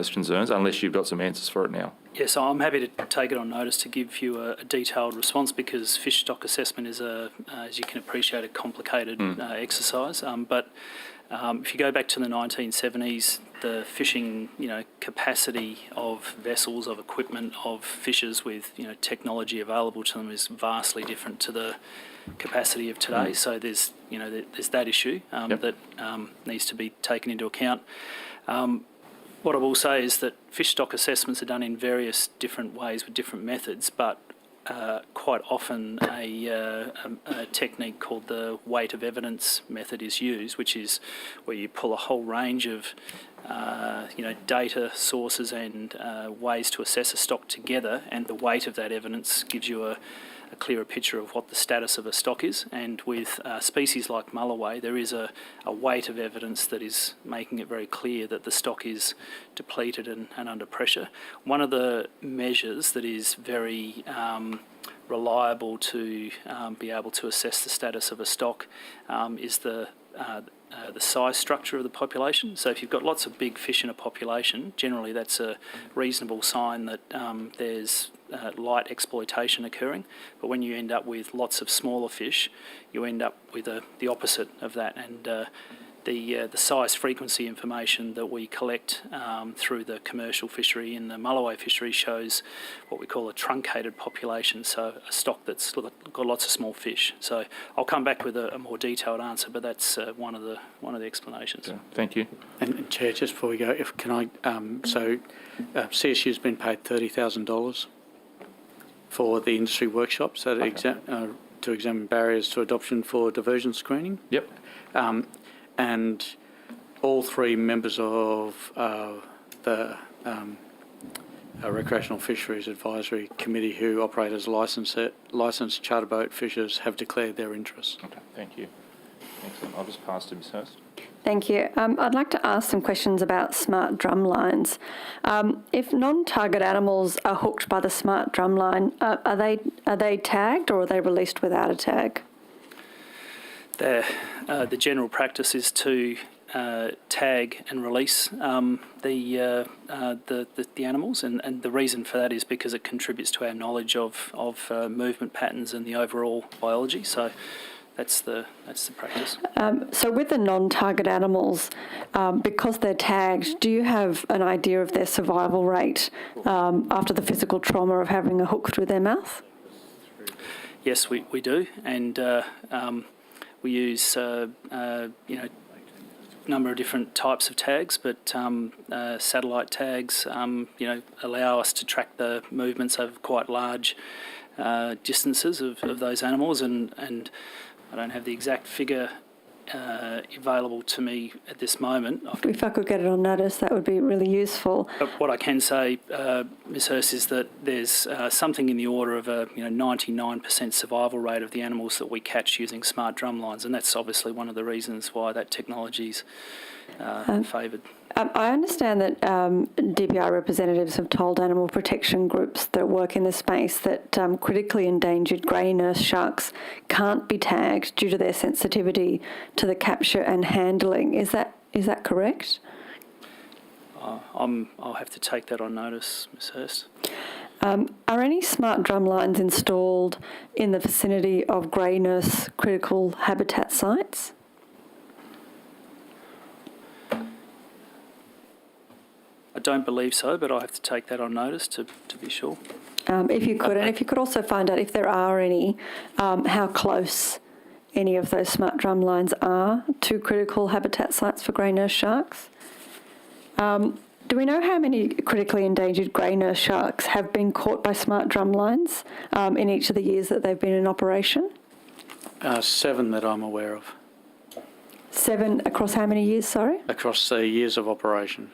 concerns, unless you've got some answers for it now. Yes, I'm happy to take it on notice to give you a detailed response, because fish stock assessment is, as you can appreciate, a complicated exercise. But if you go back to the 1970s, the fishing, capacity of vessels, of equipment, of fishers with, technology available to them is vastly different to the capacity of today. So there's that issue that needs to be taken into account. What I will say is that fish stock assessments are done in various different ways with different methods, but quite often a technique called the weight of evidence method is used, which is where you pull a whole range of data sources and ways to assess a stock together, and the weight of that evidence gives you a clearer picture of what the status of a stock is. And with species like mulloway, there is a weight of evidence that is making it very clear that the stock is depleted and under pressure. One of the measures that is very reliable to be able to assess the status of a stock is the size structure of the population. So if you've got lots of big fish in a population, generally that's a reasonable sign that there's light exploitation occurring. But when you end up with lots of smaller fish, you end up with the opposite of that. And the size frequency information that we collect through the commercial fishery in the mulloway fishery shows what we call a truncated population, so a stock that's got lots of small fish. So I'll come back with a more detailed answer, but that's one of the explanations. Yeah, thank you. And Chair, just before we go, CSU's been paid $30,000 for the industry workshops to examine barriers to adoption for diversion screening. Yep. And all three members of the Recreational Fisheries Advisory Committee who operate as licensed charter boat fishers have declared their interest. Okay, thank you. Excellent. I'll just pass to Ms. Hurst. Thank you. I'd like to ask some questions about smart drum lines. If non-target animals are hooked by the smart drum line, are they tagged or are they released without a tag? The general practice is to tag and release the animals, and the reason for that is because it contributes to our knowledge of movement patterns and the overall biology. So that's the practice. So with the non-target animals, because they're tagged, do you have an idea of their survival rate after the physical trauma of having a hook through their mouth? Yes, we do, and we use number of different types of tags, but satellite tags, allow us to track the movements over quite large distances of those animals, and I don't have the exact figure available to me at this moment. If I could get it on notice, that would be really useful. But what I can say, Ms. Hurst, is that there's something in the order of a 99% survival rate of the animals that we catch using smart drum lines, and that's obviously one of the reasons why that technology's favoured. I understand that DPI representatives have told animal protection groups that work in the space that critically endangered grey nurse sharks can't be tagged due to their sensitivity to the capture and handling. Is that correct? I'll have to take that on notice, Ms. Hurst. Are any smart drum lines installed in the vicinity of grey nurse critical habitat sites? I don't believe so, but I'll have to take that on notice to be sure. If you could, and if you could also find out if there are any, how close any of those smart drum lines are to critical habitat sites for grey nurse sharks. Do we know how many critically endangered grey nurse sharks have been caught by smart drum lines in each of the years that they've been in operation? 7 that I'm aware of. 7 across how many years, sorry? Across the years of operation.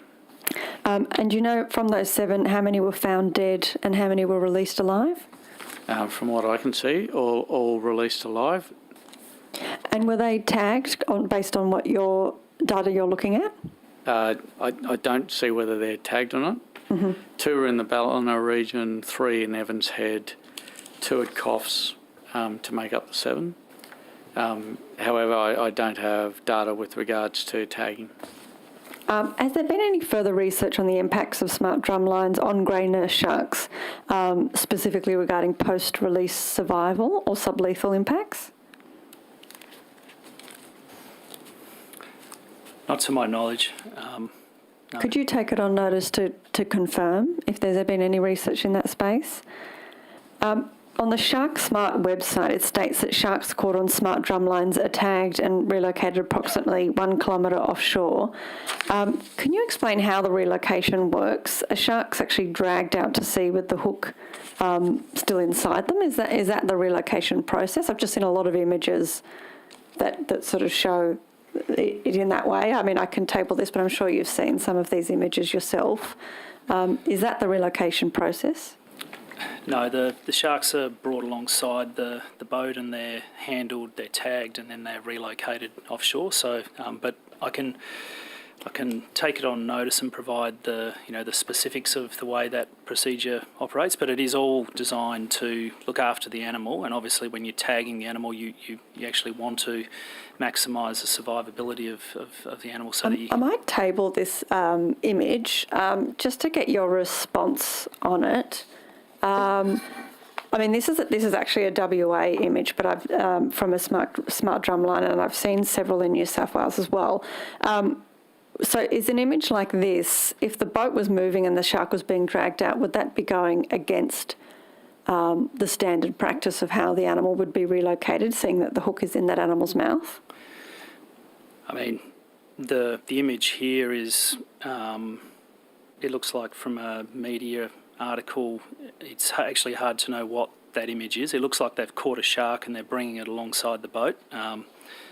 And do you know from those 7 how many were found dead and how many were released alive? From what I can see, all released alive. And were they tagged based on what your data you're looking at? I don't see whether they're tagged or not. Mm-hmm. 2 are in the Ballina region, 3 in Evans Head, 2 at Coffs to make up the 7. However, I don't have data with regards to tagging. Has there been any further research on the impacts of smart drum lines on grey nurse sharks, specifically regarding post-release survival or sublethal impacts? Not to my knowledge. No. Could you take it on notice to confirm if there's been any research in that space? On the Shark Smart website, it states that sharks caught on smart drum lines are tagged and relocated approximately 1 kilometre offshore. Can you explain how the relocation works? Are sharks actually dragged out to sea with the hook still inside them? Is that the relocation process? I've just seen a lot of images that sort of show it in that way? I mean, I can table this, but I'm sure you've seen some of these images yourself. Is that the relocation process? No, the sharks are brought alongside the boat and they're handled, they're tagged, and then they're relocated offshore. So, but I can take it on notice and provide the specifics of the way that procedure operates. But it is all designed to look after the animal, and obviously when you're tagging the animal, you actually want to maximise the survivability of the animal. So that you I might table this image just to get your response on it. I mean, this is actually a WA image, but I've from a smart drumline, and I've seen several in New South Wales as well. So is an image like this, if the boat was moving and the shark was being dragged out, would that be going against the standard practice of how the animal would be relocated, seeing that the hook is in that animal's mouth? I mean, the image here is, it looks like from a media article, it's actually hard to know what that image is. It looks like they've caught a shark and they're bringing it alongside the boat.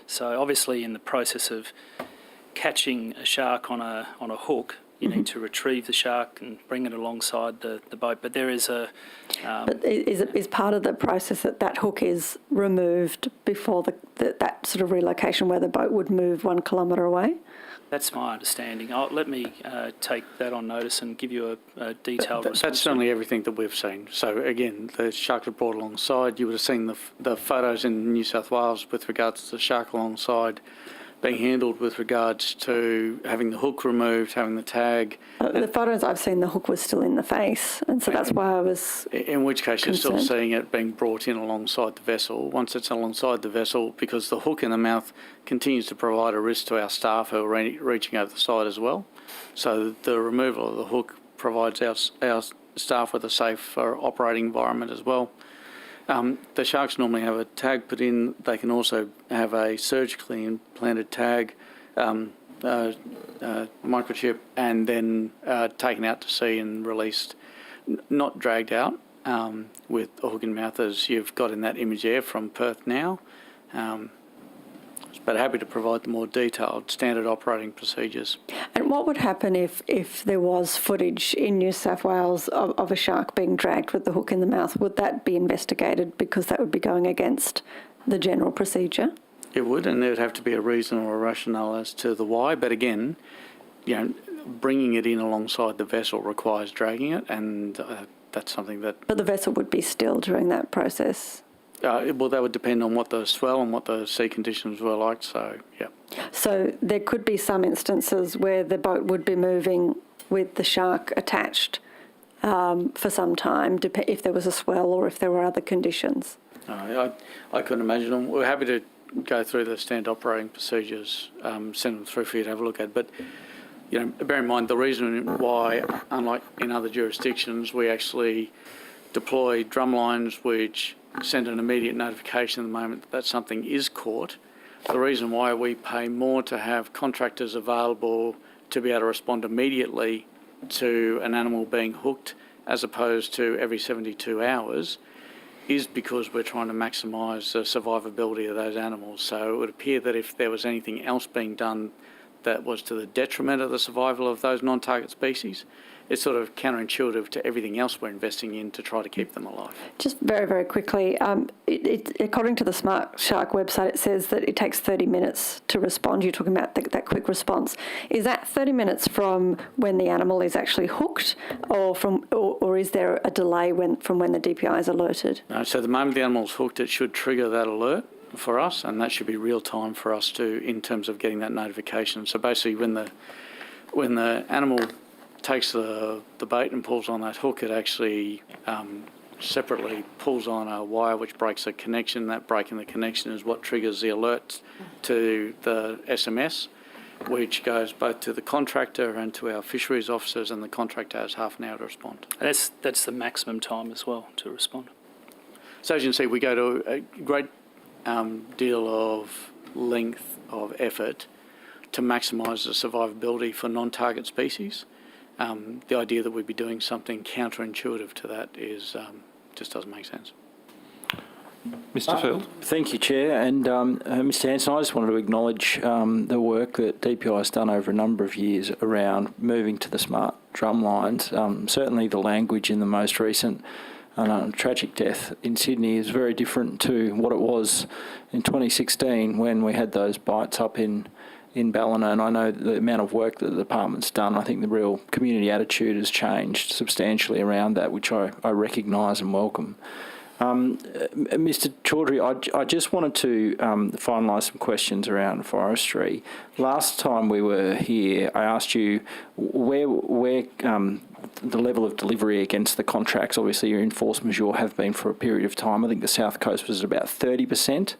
So obviously in the process of catching a shark on a hook, you need to retrieve the shark and bring it alongside the boat. But there is a... but is part of the process that hook is removed before that sort of relocation where the boat would move 1 kilometre away? That's my understanding. Let me take that on notice and give you a detailed response. That's certainly everything that we've seen. So again, the shark are brought alongside. You would have seen the photos in New South Wales with regards to the shark alongside being handled with regards to having the hook removed, having the tag. The photos I've seen, the hook was still in the face, and so that's why I was in which case concerned. You're still seeing it being brought in alongside the vessel. Once it's alongside the vessel, because the hook in the mouth continues to provide a risk to our staff who are reaching over the side as well. So the removal of the hook provides our staff with a safer operating environment as well. The sharks normally have a tag put in. They can also have a surgically implanted tag, microchip, and then taken out to sea and released, not dragged out with a hook in mouth as you've got in that image there from Perth now. But happy to provide the more detailed standard operating procedures. And what would happen if there was footage in New South Wales of a shark being dragged with the hook in the mouth? Would that be investigated because that would be going against the general procedure? It would, and there would have to be a reason or a rationale as to the why. But again, bringing it in alongside the vessel requires dragging it, and that's something that... But the vessel would be still during that process? Well, that would depend on what the swell and what the sea conditions were like, so, yeah. So there could be some instances where the boat would be moving with the shark attached for some time, if there was a swell or if there were other conditions? I couldn't imagine them. We're happy to go through the standard operating procedures, send them through for you to have a look at, but bear in mind the reason why, unlike in other jurisdictions, we actually deploy drumlines which send an immediate notification at the moment that something is caught. The reason why we pay more to have contractors available to be able to respond immediately to an animal being hooked as opposed to every 72 hours is because we're trying to maximise the survivability of those animals. So it would appear that if there was anything else being done that was to the detriment of the survival of those non-target species, it's sort of counterintuitive to everything else we're investing in to try to keep them alive. Just very, very quickly, according to the Smart Shark website, it says that it takes 30 minutes to respond. You're talking about that quick response. Is that 30 minutes from when the animal is actually hooked, or is there a delay from when the DPI is alerted? No, so the moment the animal's hooked, it should trigger that alert for us, and that should be real time for us in terms of getting that notification. So basically, when the animal takes the bait and pulls on that hook, it actually separately pulls on a wire which breaks a connection. That breaking the connection is what triggers the alert to the SMS, which goes both to the contractor and to our fisheries officers, and the contractor has half an hour to respond. And that's the maximum time as well to respond. So as you can see, we go to a great deal of length of effort to maximise the survivability for non-target species. The idea that we'd be doing something counterintuitive to that is just doesn't make sense. Mr. Field. Thank you, Chair. And Mr. Hanson, I just wanted to acknowledge the work that DPI has done over a number of years around moving to the smart drum lines. Certainly the language in the most recent tragic death in Sydney is very different to what it was in 2016 when we had those bites up in Ballina, and I know the amount of work that the department's done. I think the real community attitude has changed substantially around that, which I recognise and welcome. Mr. Chaudhry, I just wanted to finalise some questions around forestry. Last time we were here, I asked you where the level of delivery against the contracts. Obviously, your enforced majeure have been for a period of time. I think the South Coast was at about 30%,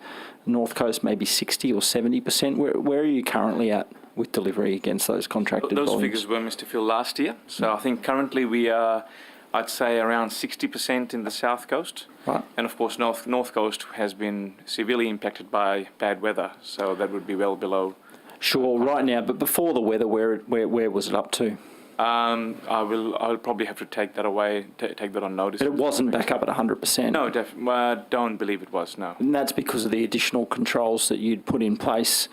North Coast maybe 60 or 70%. Where are you currently at with delivery against those contracted Those volumes? figures were, Mr. Phil, last year. So I think currently we are, I'd say, around 60% in the South Coast. Right. And of course, North Coast has been severely impacted by bad weather, so that would be well below. Sure, right now, but before the weather, where was it up to? I'll probably have to take that away, take that on notice. But it wasn't back up at 100%? No, I don't believe it was, no. And that's because of the additional controls that you'd put in place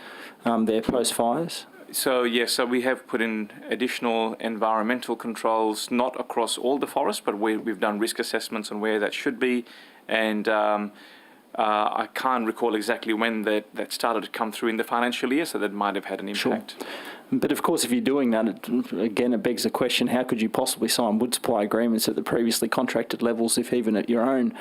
there post-fires? So, yes, so we have put in additional environmental controls, not across all the forest, but we've done risk assessments on where that should be. And I can't recall exactly when that started to come through in the financial year, so that might have had an impact. Sure. But of course, if you're doing that, it begs the question, how could you possibly sign wood supply agreements at the previously contracted levels if even at your own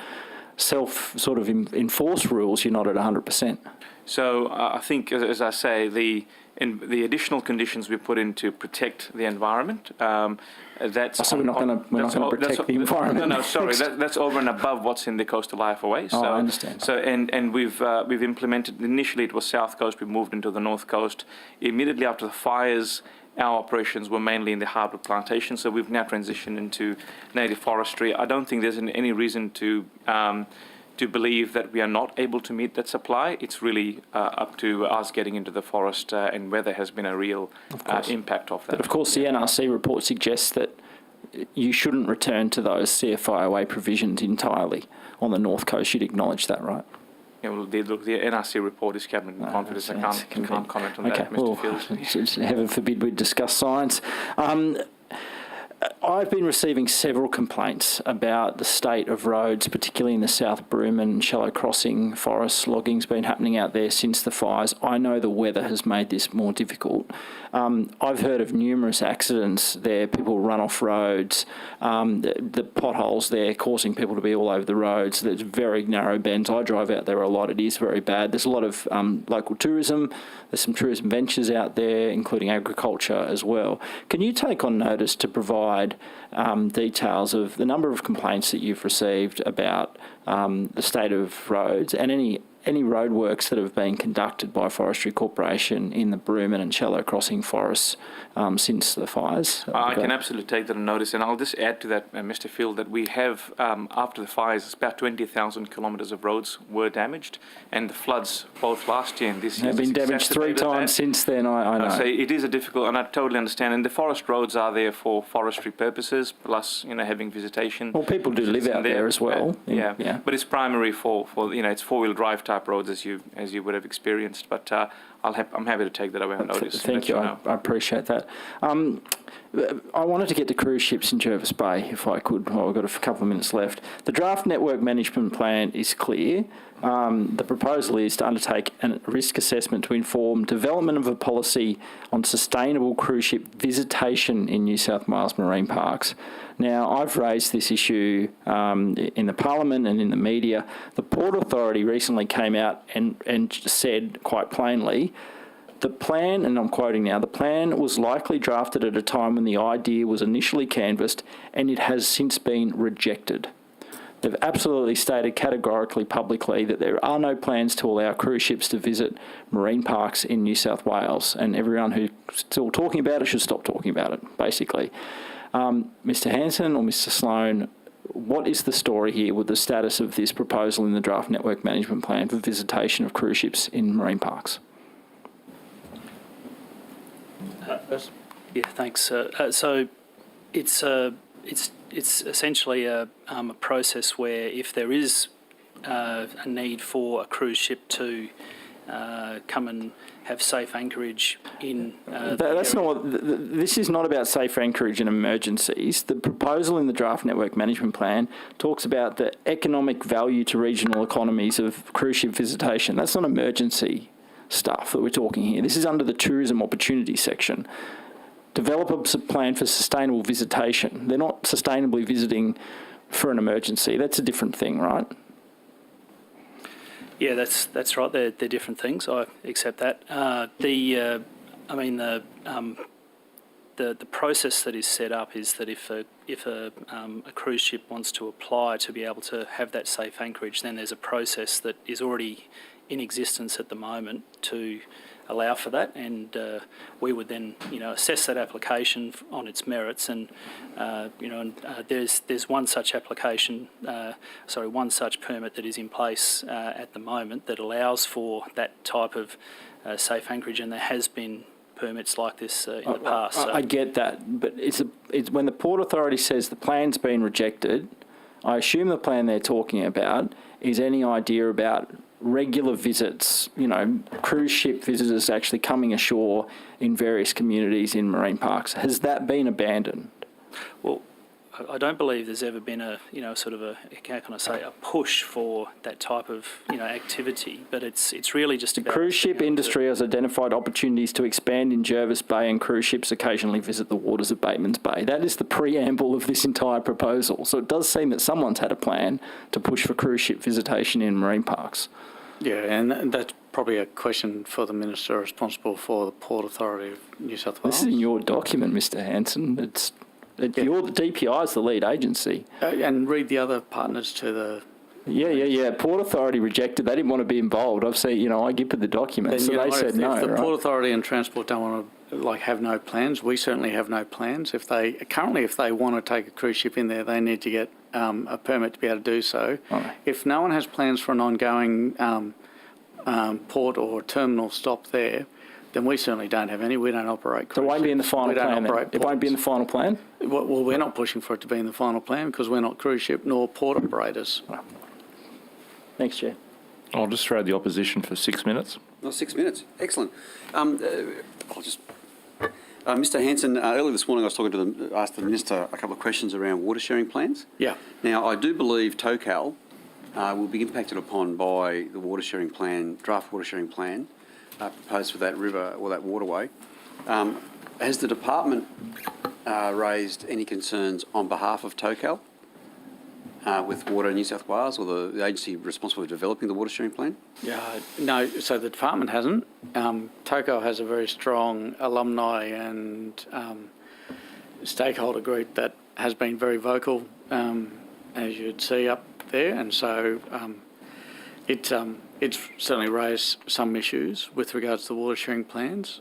enforced rules, you're not at 100%? So I think, as I say, the additional conditions we put in to protect the environment, that's... So we're not going to protect the environment? No, sorry, that's over and above what's in the coastal IFOA. So, I understand. So, and we've implemented, initially it was South Coast, we moved into the North Coast. Immediately after the fires, our operations were mainly in the hardwood plantation, so we've now transitioned into native forestry. I don't think there's any reason to believe that we are not able to meet that supply. It's really up to us getting into the forest, and weather has been a real impact of that. But of course, the NRC report suggests that you shouldn't return to those CFIOA provisions entirely on the North Coast. You'd acknowledge that, right? Yeah, well, the NRC report is cabinet in confidence. I can't comment on that, Mr. Fields. Heaven forbid we discuss science. I've been receiving several complaints about the state of roads, particularly in the South Broome and Shallow Crossing forest. Logging's been happening out there since the fires. I know the weather has made this more difficult. I've heard of numerous accidents there, people run off roads, the potholes there causing people to be all over the roads. There's very narrow bends. I drive out there a lot. It is very bad. There's a lot of local tourism. There's some tourism ventures out there, including agriculture as well. Can you take on notice to provide details of the number of complaints that you've received about the state of roads and any roadworks that have been conducted by Forestry Corporation in the Broome and Shallow Crossing forests since the fires? I can absolutely take that on notice, and I'll just add to that, Mr. Field, that we have, after the fires, about 20,000 kilometres of roads were damaged, and the floods, both last year and this year, have been damaged 3 times since then, I know. So it is a difficult, and I totally understand, and the forest roads are there for forestry purposes, plus, having visitation. Well, people do live out there as well. Yeah, but it's primary for it's four-wheel drive type roads as you would have experienced. But I'm happy to take that away on notice. Thank you. I appreciate that. I wanted to get to cruise ships in Jervis Bay, if I could. Well, I've got a couple of minutes left. The draft network management plan is clear. The proposal is to undertake a risk assessment to inform development of a policy on sustainable cruise ship visitation in New South Wales marine parks. Now, I've raised this issue in the Parliament and in the media. The Port Authority recently came out and said quite plainly, the plan, and I'm quoting now, the plan was likely drafted at a time when the idea was initially canvassed and it has since been rejected. They've absolutely stated categorically publicly that there are no plans to allow cruise ships to visit marine parks in New South Wales, and everyone who's still talking about it should stop talking about it, basically. Mr. Hanson or Mr. Sloan, what is the story here with the status of this proposal in the draft network management plan for visitation of cruise ships in marine parks? Yeah, thanks. So it's essentially a process where if there is a need for a cruise ship to come and have safe anchorage in. That's not what. This is not about safe anchorage in emergencies. The proposal in the draft network management plan talks about the economic value to regional economies of cruise ship visitation. That's not emergency stuff that we're talking here. This is under the tourism opportunity section. Develop a plan for sustainable visitation. They're not sustainably visiting for an emergency. That's a different thing, right? Yeah, that's right. They're different things. I accept that. The process that is set up is that if a cruise ship wants to apply to be able to have that safe anchorage, then there's a process that is already in existence at the moment to allow for that, and we would then assess that application on its merits, and there's one such application, one such permit that is in place at the moment that allows for that type of safe anchorage, and there has been permits like this in the past. I get that, but it's when the Port Authority says the plan's been rejected, I assume the plan they're talking about is any idea about regular visits, cruise ship visitors actually coming ashore in various communities in marine parks. Has that been abandoned? Well, I don't believe there's ever been a push for that type of activity, but it's really just about... The cruise ship industry has identified opportunities to expand in Jervis Bay, and cruise ships occasionally visit the waters of Bateman's Bay. That is the preamble of this entire proposal. So it does seem that someone's had a plan to push for cruise ship visitation in marine parks. Yeah, and that's probably a question for the Minister responsible for the Port Authority of New South Wales. This is in your document, Mr. Hanson. The DPI is the lead agency. And read the other partners to the... Yeah. Port Authority rejected. They didn't want to be involved. I've seen, I give it the documents, so they said no. If the Port Authority and Transport don't want to have no plans, we certainly have no plans. If they want to take a cruise ship in there, they need to get a permit to be able to do so. Right. If no one has plans for an ongoing port or terminal stop there, then we certainly don't have any. We don't operate cruise ships. So it won't be in the final plan. It won't be in the final plan? Well, we're not pushing for it to be in the final plan because we're not cruise ship nor port operators. Thanks, Chair. I'll just throw the opposition for 6 minutes. Oh, 6 minutes. Excellent. Mr. Hanson, earlier this morning I was talking to asked the Minister a couple of questions around water sharing plans. Yeah. Now, I do believe Tocal will be impacted upon by the water sharing plan, draft water sharing plan proposed for that river or that waterway. Has the department raised any concerns on behalf of Tocal with Water New South Wales or the agency responsible for developing the water sharing plan? No, so the department hasn't. Tocal has a very strong alumni and stakeholder group that has been very vocal, as you'd see up there, and so it's certainly raised some issues with regards to water sharing plans.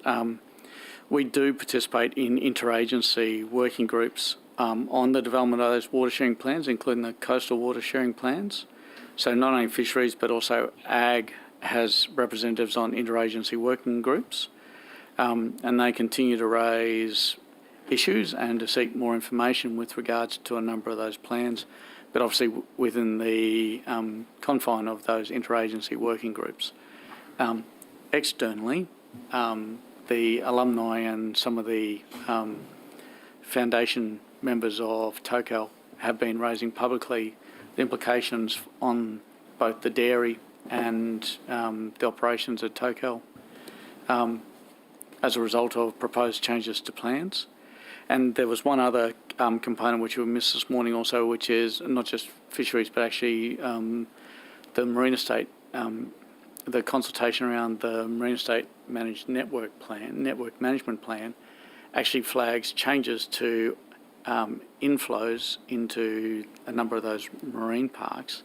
We do participate in interagency working groups on the development of those water sharing plans, including the coastal water sharing plans. So not only fisheries, but also ag has representatives on interagency working groups, and they continue to raise issues and to seek more information with regards to a number of those plans, but obviously within the confine of those interagency working groups. Externally, the alumni and some of the foundation members of Tocal have been raising publicly the implications on both the dairy and the operations at Tocal as a result of proposed changes to plans. And there was one other component which we missed this morning also, which is not just fisheries, but actually the marine estate, the consultation around the marine estate managed network management plan actually flags changes to inflows into a number of those marine parks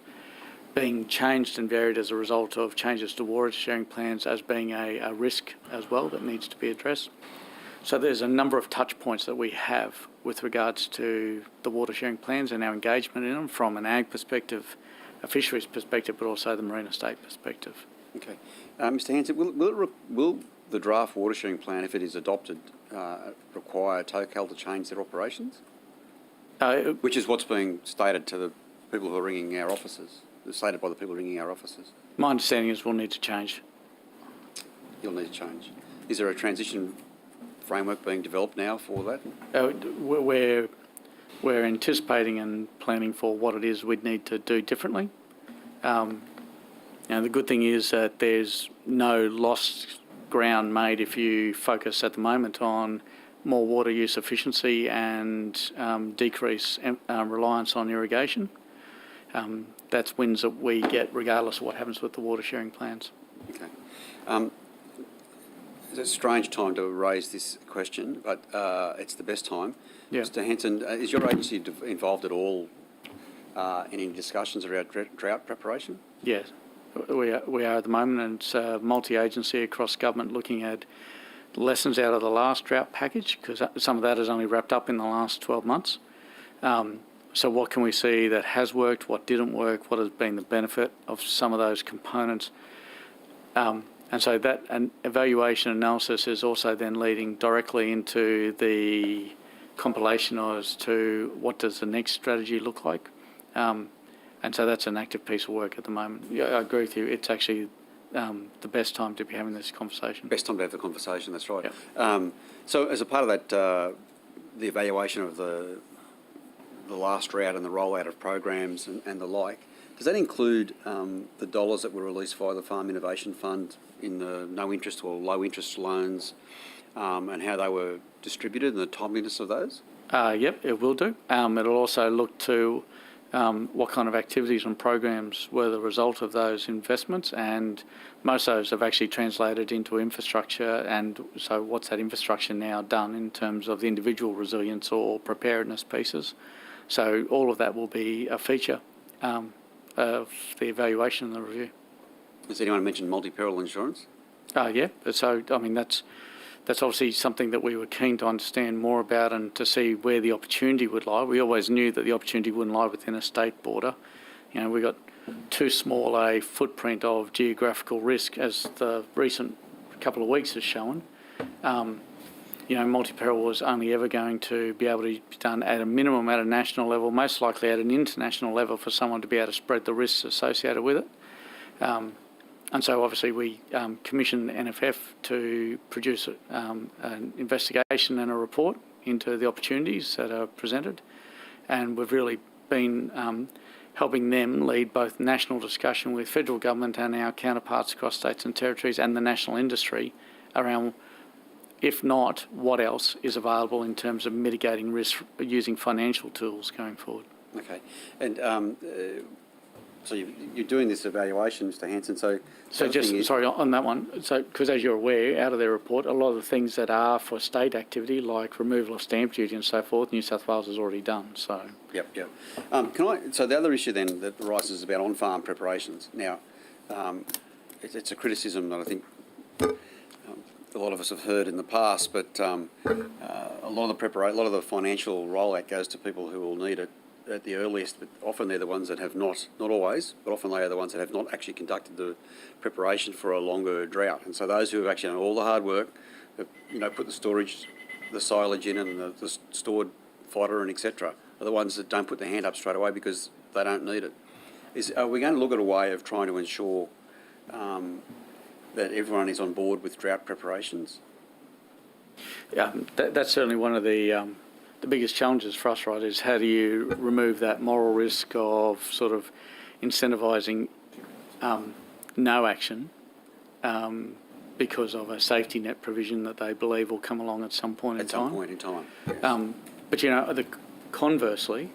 being changed and varied as a result of changes to water sharing plans as being a risk as well that needs to be addressed. So there's a number of touch points that we have with regards to the water sharing plans and our engagement in them from an ag perspective, a fisheries perspective, but also the marine estate perspective. Okay. Mr. Hanson, will the draft water sharing plan, if it is adopted, require Tocal to change their operations? Which is what's being stated to the people who are ringing our offices stated by the people ringing our offices? My understanding is we'll need to change. You'll need to change. Is there a transition framework being developed now for that? We're anticipating and planning for what it is we'd need to do differently. The good thing is that there's no lost ground made if you focus at the moment on more water use efficiency and decrease reliance on irrigation. That's wins that we get regardless of what happens with the water sharing plans. Okay. It's a strange time to raise this question, but it's the best time. Yeah. Mr. Hanson, is your agency involved at all in any discussions around drought preparation? Yes, we are at the moment, and it's multi-agency across government looking at lessons out of the last drought package, because some of that is only wrapped up in the last 12 months. So what can we see that has worked, what didn't work, what has been the benefit of some of those components? And so that an evaluation analysis is also then leading directly into the compilation as to what does the next strategy look like. And so that's an active piece of work at the moment. Yeah, I agree with you. It's actually the best time to be having this conversation. Best time to have the conversation, that's right. Yep. So as a part of that, the evaluation of the last drought and the rollout of programs and the like, does that include the dollars that were released via the Farm Innovation Fund in the no interest or low interest loans and how they were distributed and the timeliness of those? Yep, it will do. It'll also look to what kind of activities and programs were the result of those investments, and most of those have actually translated into infrastructure, and so what's that infrastructure now done in terms of the individual resilience or preparedness pieces. So all of that will be a feature of the evaluation and the review. Has anyone mentioned multi-peril insurance? Yeah, so I mean that's obviously something that we were keen to understand more about and to see where the opportunity would lie. We always knew that the opportunity wouldn't lie within a state border. You know, we got too small a footprint of geographical risk, as the recent couple of weeks has shown. Multi-peril was only ever going to be able to be done at a minimum at a national level, most likely at an international level for someone to be able to spread the risks associated with it. And so obviously we commissioned NFF to produce an investigation and a report into the opportunities that are presented. And we've really been helping them lead both national discussion with federal government and our counterparts across states and territories and the national industry around, if not, what else is available in terms of mitigating risk using financial tools going forward. Okay. And so you're doing this evaluation, Mr. Hanson, so sorry, on that one, so because as you're aware, out of their report, a lot of the things that are for state activity, like removal of stamp duty and so forth, New South Wales has already done, so. Yep. So the other issue then that arises is about on-farm preparations. Now, it's a criticism that I think a lot of us have heard in the past, but a lot of the financial rollout goes to people who will need it at the earliest, but often they're the ones that have not always, but often they are the ones that have not actually conducted the preparation for a longer drought. And so those who have actually done all the hard work, have, put the storage, the silage in and the stored fodder and etc., are the ones that don't put their hand up straight away because they don't need it. Are we going to look at a way of trying to ensure that everyone is on board with drought preparations? Yeah, that's certainly one of the biggest challenges for us, right, is how do you remove that moral risk of sort of incentivising no action because of a safety net provision that they believe will come along at some point in time. At some point in time, yes. But, conversely,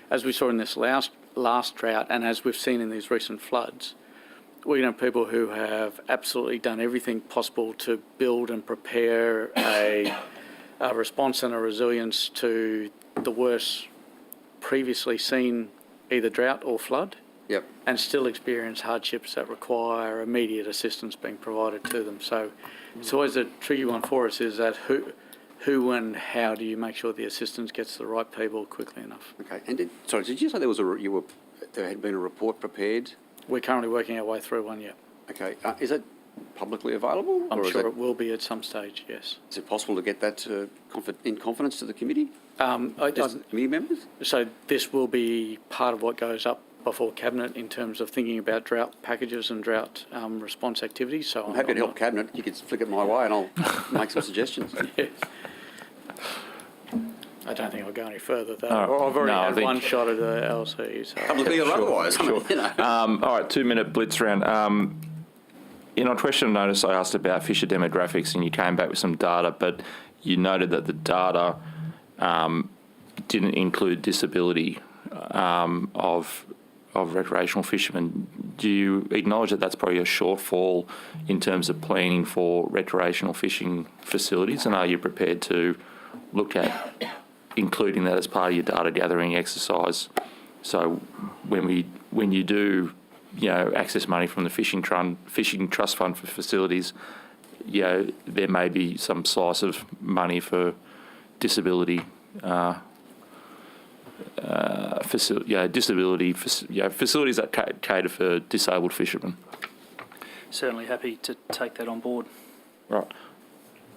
as we saw in this last drought and as we've seen in these recent floods, we have people who have absolutely done everything possible to build and prepare a response and a resilience to the worst previously seen either drought or flood. Yep. And still experience hardships that require immediate assistance being provided to them. So it's always a tricky one for us, is that who and how do you make sure the assistance gets to the right people quickly enough? Okay. And did you say there had been a report prepared? We're currently working our way through one, yeah. Okay. Is it publicly available? I'm sure it will be at some stage, yes. Is it possible to get that in confidence to the committee? Committee members? So this will be part of what goes up before Cabinet in terms of thinking about drought packages and drought response activities. So I'm happy to help Cabinet. You could flick it my way and I'll make some suggestions. Yeah. I don't think I'll go any further though. Oh, I've already no, had one shot at the LC. So. Couple of people otherwise. I mean, you know. All right, 2-minute blitz round. In our question of notice, I asked about fisher demographics, and you came back with some data, but you noted that the data didn't include disability of recreational fishermen. Do you acknowledge that that's probably a shortfall in terms of planning for recreational fishing facilities, and are you prepared to look at including that as part of your data gathering exercise? So when you do, access money from the fishing trust fund for facilities, there may be some slice of money for disability facilities that cater for disabled fishermen. Certainly happy to take that on board. Right.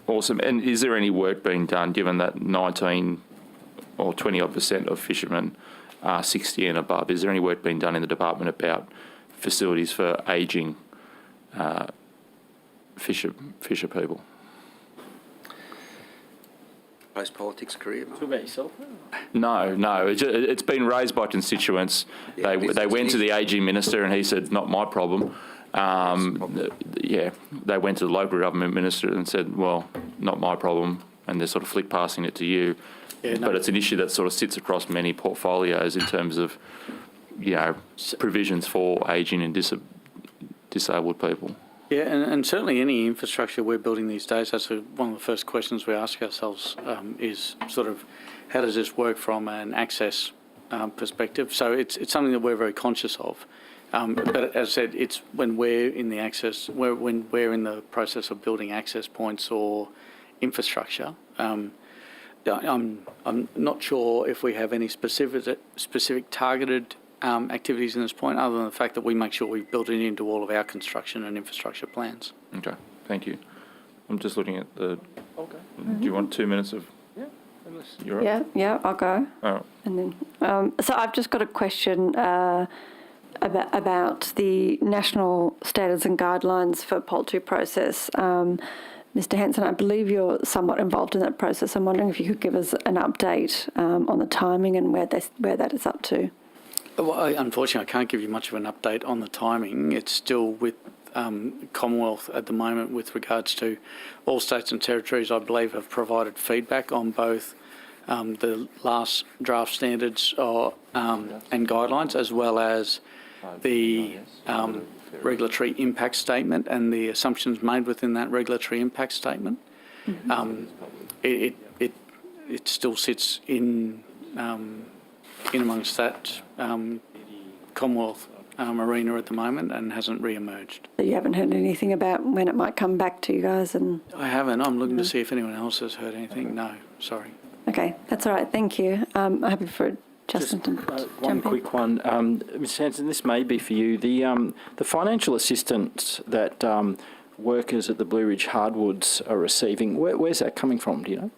Awesome. And is there any work being done, given that 19 or 20% of fishermen are 60 and above? Is there any work being done in the department about facilities for ageing fisher people? Post-politics career. What about yourself? No. It's been raised by constituents. Yeah, they went to the ageing minister and he said, not my problem. They went to the local government minister and said, well, not my problem, and they're sort of flick passing it to you. But it's an issue that sort of sits across many portfolios in terms of, provisions for ageing and disabled people. Yeah, and certainly any infrastructure we're building these days, that's one of the first questions we ask ourselves is sort of how does this work from an access perspective? So it's something that we're very conscious of. But as I said, it's when we're in the when we're in the process of building access points or infrastructure. I'm not sure if we have any specific targeted activities in this point, other than the fact that we make sure we build it into all of our construction and infrastructure plans. Okay, thank you. I'm just looking at the. Okay. Do you want 2 minutes of? Yeah. You're right. Yeah, I'll go. All right. And then, so I've just got a question about the national standards and guidelines for poultry process. Mr. Hanson, I believe you're somewhat involved in that process. I'm wondering if you could give us an update on the timing and where that is up to. Well, unfortunately, I can't give you much of an update on the timing. It's still with Commonwealth at the moment with regards to all states and territories, I believe, have provided feedback on both the last draft standards and guidelines, as well as the regulatory impact statement and the assumptions made within that regulatory impact statement. Mm-hmm. It still sits in amongst that Commonwealth arena at the moment and hasn't re-emerged. So you haven't heard anything about when it might come back to you guys? And I haven't. I'm looking to see if anyone else has heard anything. No, sorry. Okay, that's all right. Thank you. I'm happy for Justin to one quick one. Ms. Hanson, this may be for you. The financial assistance that workers at the Blue Ridge Hardwoods are receiving, where's that coming from, do you know?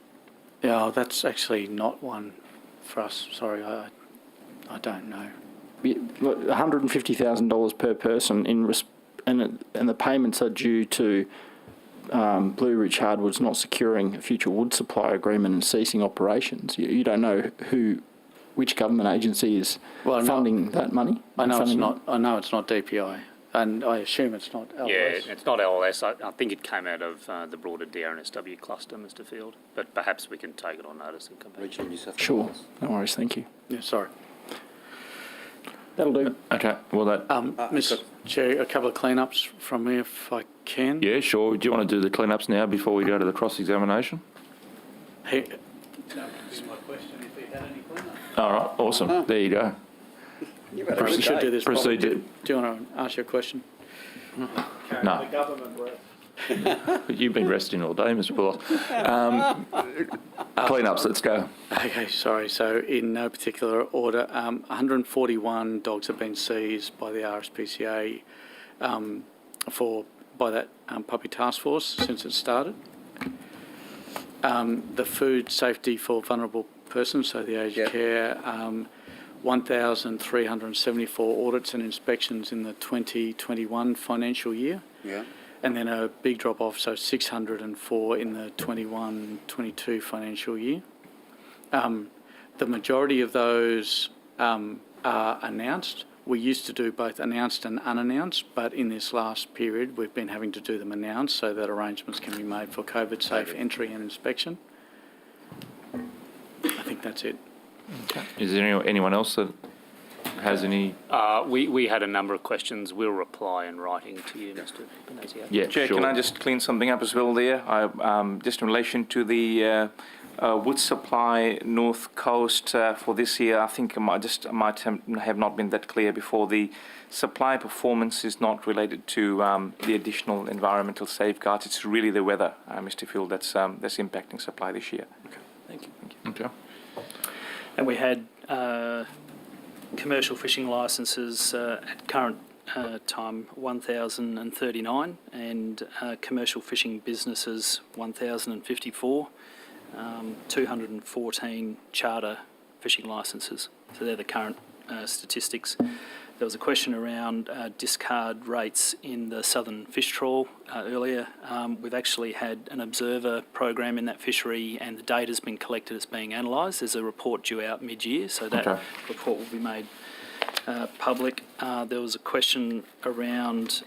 Yeah, that's actually not one for us. Sorry, I don't know. $150,000 per person, and the payments are due to Blue Ridge Hardwoods not securing a future wood supply agreement and ceasing operations. You don't know which government agency is funding that money? I know it's not. I know it's not DPI, and I assume it's not LLS. Yeah, it's not LLS. I think it came out of the broader DRNSW cluster, Mr. Field. But perhaps we can take it on notice and come back. Regional New South Wales. Sure. No worries. Thank you. Yeah, sorry. That'll do. Okay. Well, that. Mr. Chair, a couple of clean-ups from me, if I can. Yeah, sure. Do you want to do the clean-ups now before we go to the cross-examination? Hey, that was my question. If he had any clean-ups. All right. Awesome. Oh. There you go. We should do this. Proceed. Do you want to ask you a question? No. The government rest. You've been resting all day, Mr. Bullock. Clean-ups, let's go. Okay, sorry. So in no particular order, 141 dogs have been seized by the Rspca by that puppy task force since it started. The food safety for vulnerable persons, so the aged care, 1,374 audits and inspections in the 2021 financial year. Yeah. And then a big drop off, so 604 in the 21-22 financial year. The majority of those are announced. We used to do both announced and unannounced, but in this last period we've been having to do them announced so that arrangements can be made for COVID-safe entry and inspection. I think that's it. Okay. Is there anyone else that has any? We had a number of questions. We'll reply in writing to you, Mr. Benazia. Yeah, Chair, sure. can I just clean something up as well there? Just in relation to the wood supply North Coast for this year, I think I might have not been that clear before. The supply performance is not related to the additional environmental safeguards. It's really the weather, Mr. Field, that's impacting supply this year. Okay, thank you. Okay. And we had commercial fishing licences at current time 1,039, and commercial fishing businesses 1,054, 214 charter fishing licences. So they're the current statistics. There was a question around discard rates in the southern fish trawl earlier. We've actually had an observer program in that fishery, and the data's been collected, it's being analysed. There's a report due out mid-year, so that report will be made public. There was a question around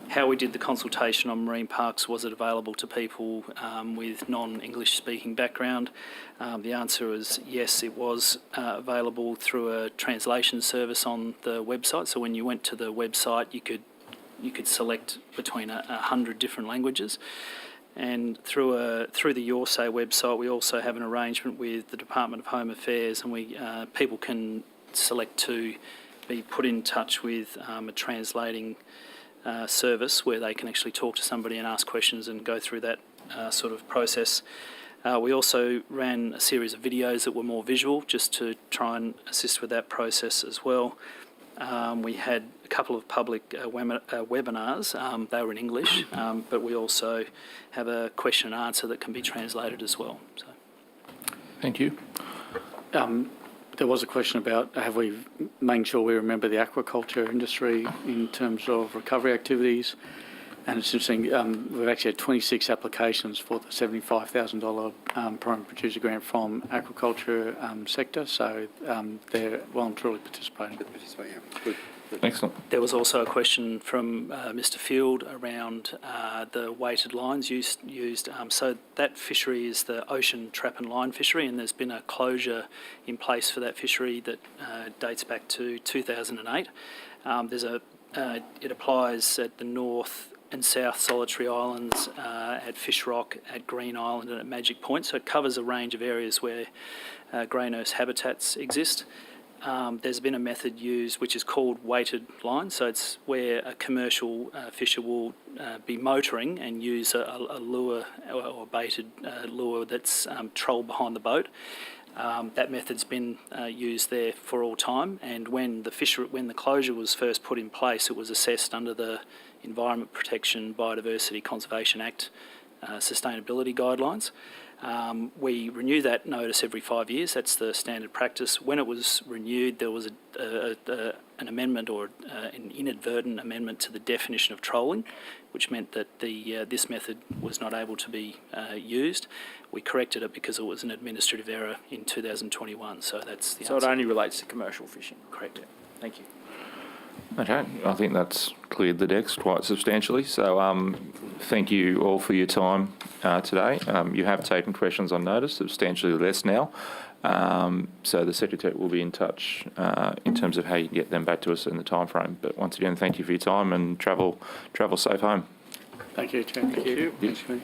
how we did the consultation on marine parks. Was it available to people with non-English speaking background? The answer is yes, it was available through a translation service on the website. So when you went to the website, you could select between 100 different languages. And through the Your Say website, we also have an arrangement with the Department of Home Affairs, and people can select to be put in touch with a translating service where they can actually talk to somebody and ask questions and go through that sort of process. We also ran a series of videos that were more visual, just to try and assist with that process as well. We had a couple of public webinars. They were in English, but we also have a question and answer that can be translated as well. So. Thank you. There was a question about have we making sure we remember the aquaculture industry in terms of recovery activities. And it's interesting, we've actually had 26 applications for the $75,000 Prime Producer Grant from aquaculture sector, so they're well and truly participating. Good. Excellent. There was also a question from Mr. Field around the weighted lines used. So that fishery is the ocean trap and line fishery, and there's been a closure in place for that fishery that dates back to 2008. It applies at the North and South Solitary Islands, at Fish Rock, at Green Island and at Magic Point. So it covers a range of areas where grey nurse habitats exist. There's been a method used which is called weighted line. So it's where a commercial fisher will be motoring and use a lure or baited lure that's trolled behind the boat. That method's been used there for all time, and when the closure was first put in place, it was assessed under the Environment Protection Biodiversity Conservation Act sustainability guidelines. We renew that notice every 5 years. That's the standard practice. When it was renewed, there was an amendment or an inadvertent amendment to the definition of trolling, which meant that this method was not able to be used. We corrected it because it was an administrative error in 2021. So that's the answer. So it only relates to commercial fishing? Correct. Thank you. Okay, I think that's cleared the decks quite substantially. So thank you all for your time today. You have taken questions on notice, substantially less now. So the Secretary will be in touch in terms of how you get them back to us in the time frame. But once again, thank you for your time and travel safe home. Thank you, Chair. Thank you. Thank you.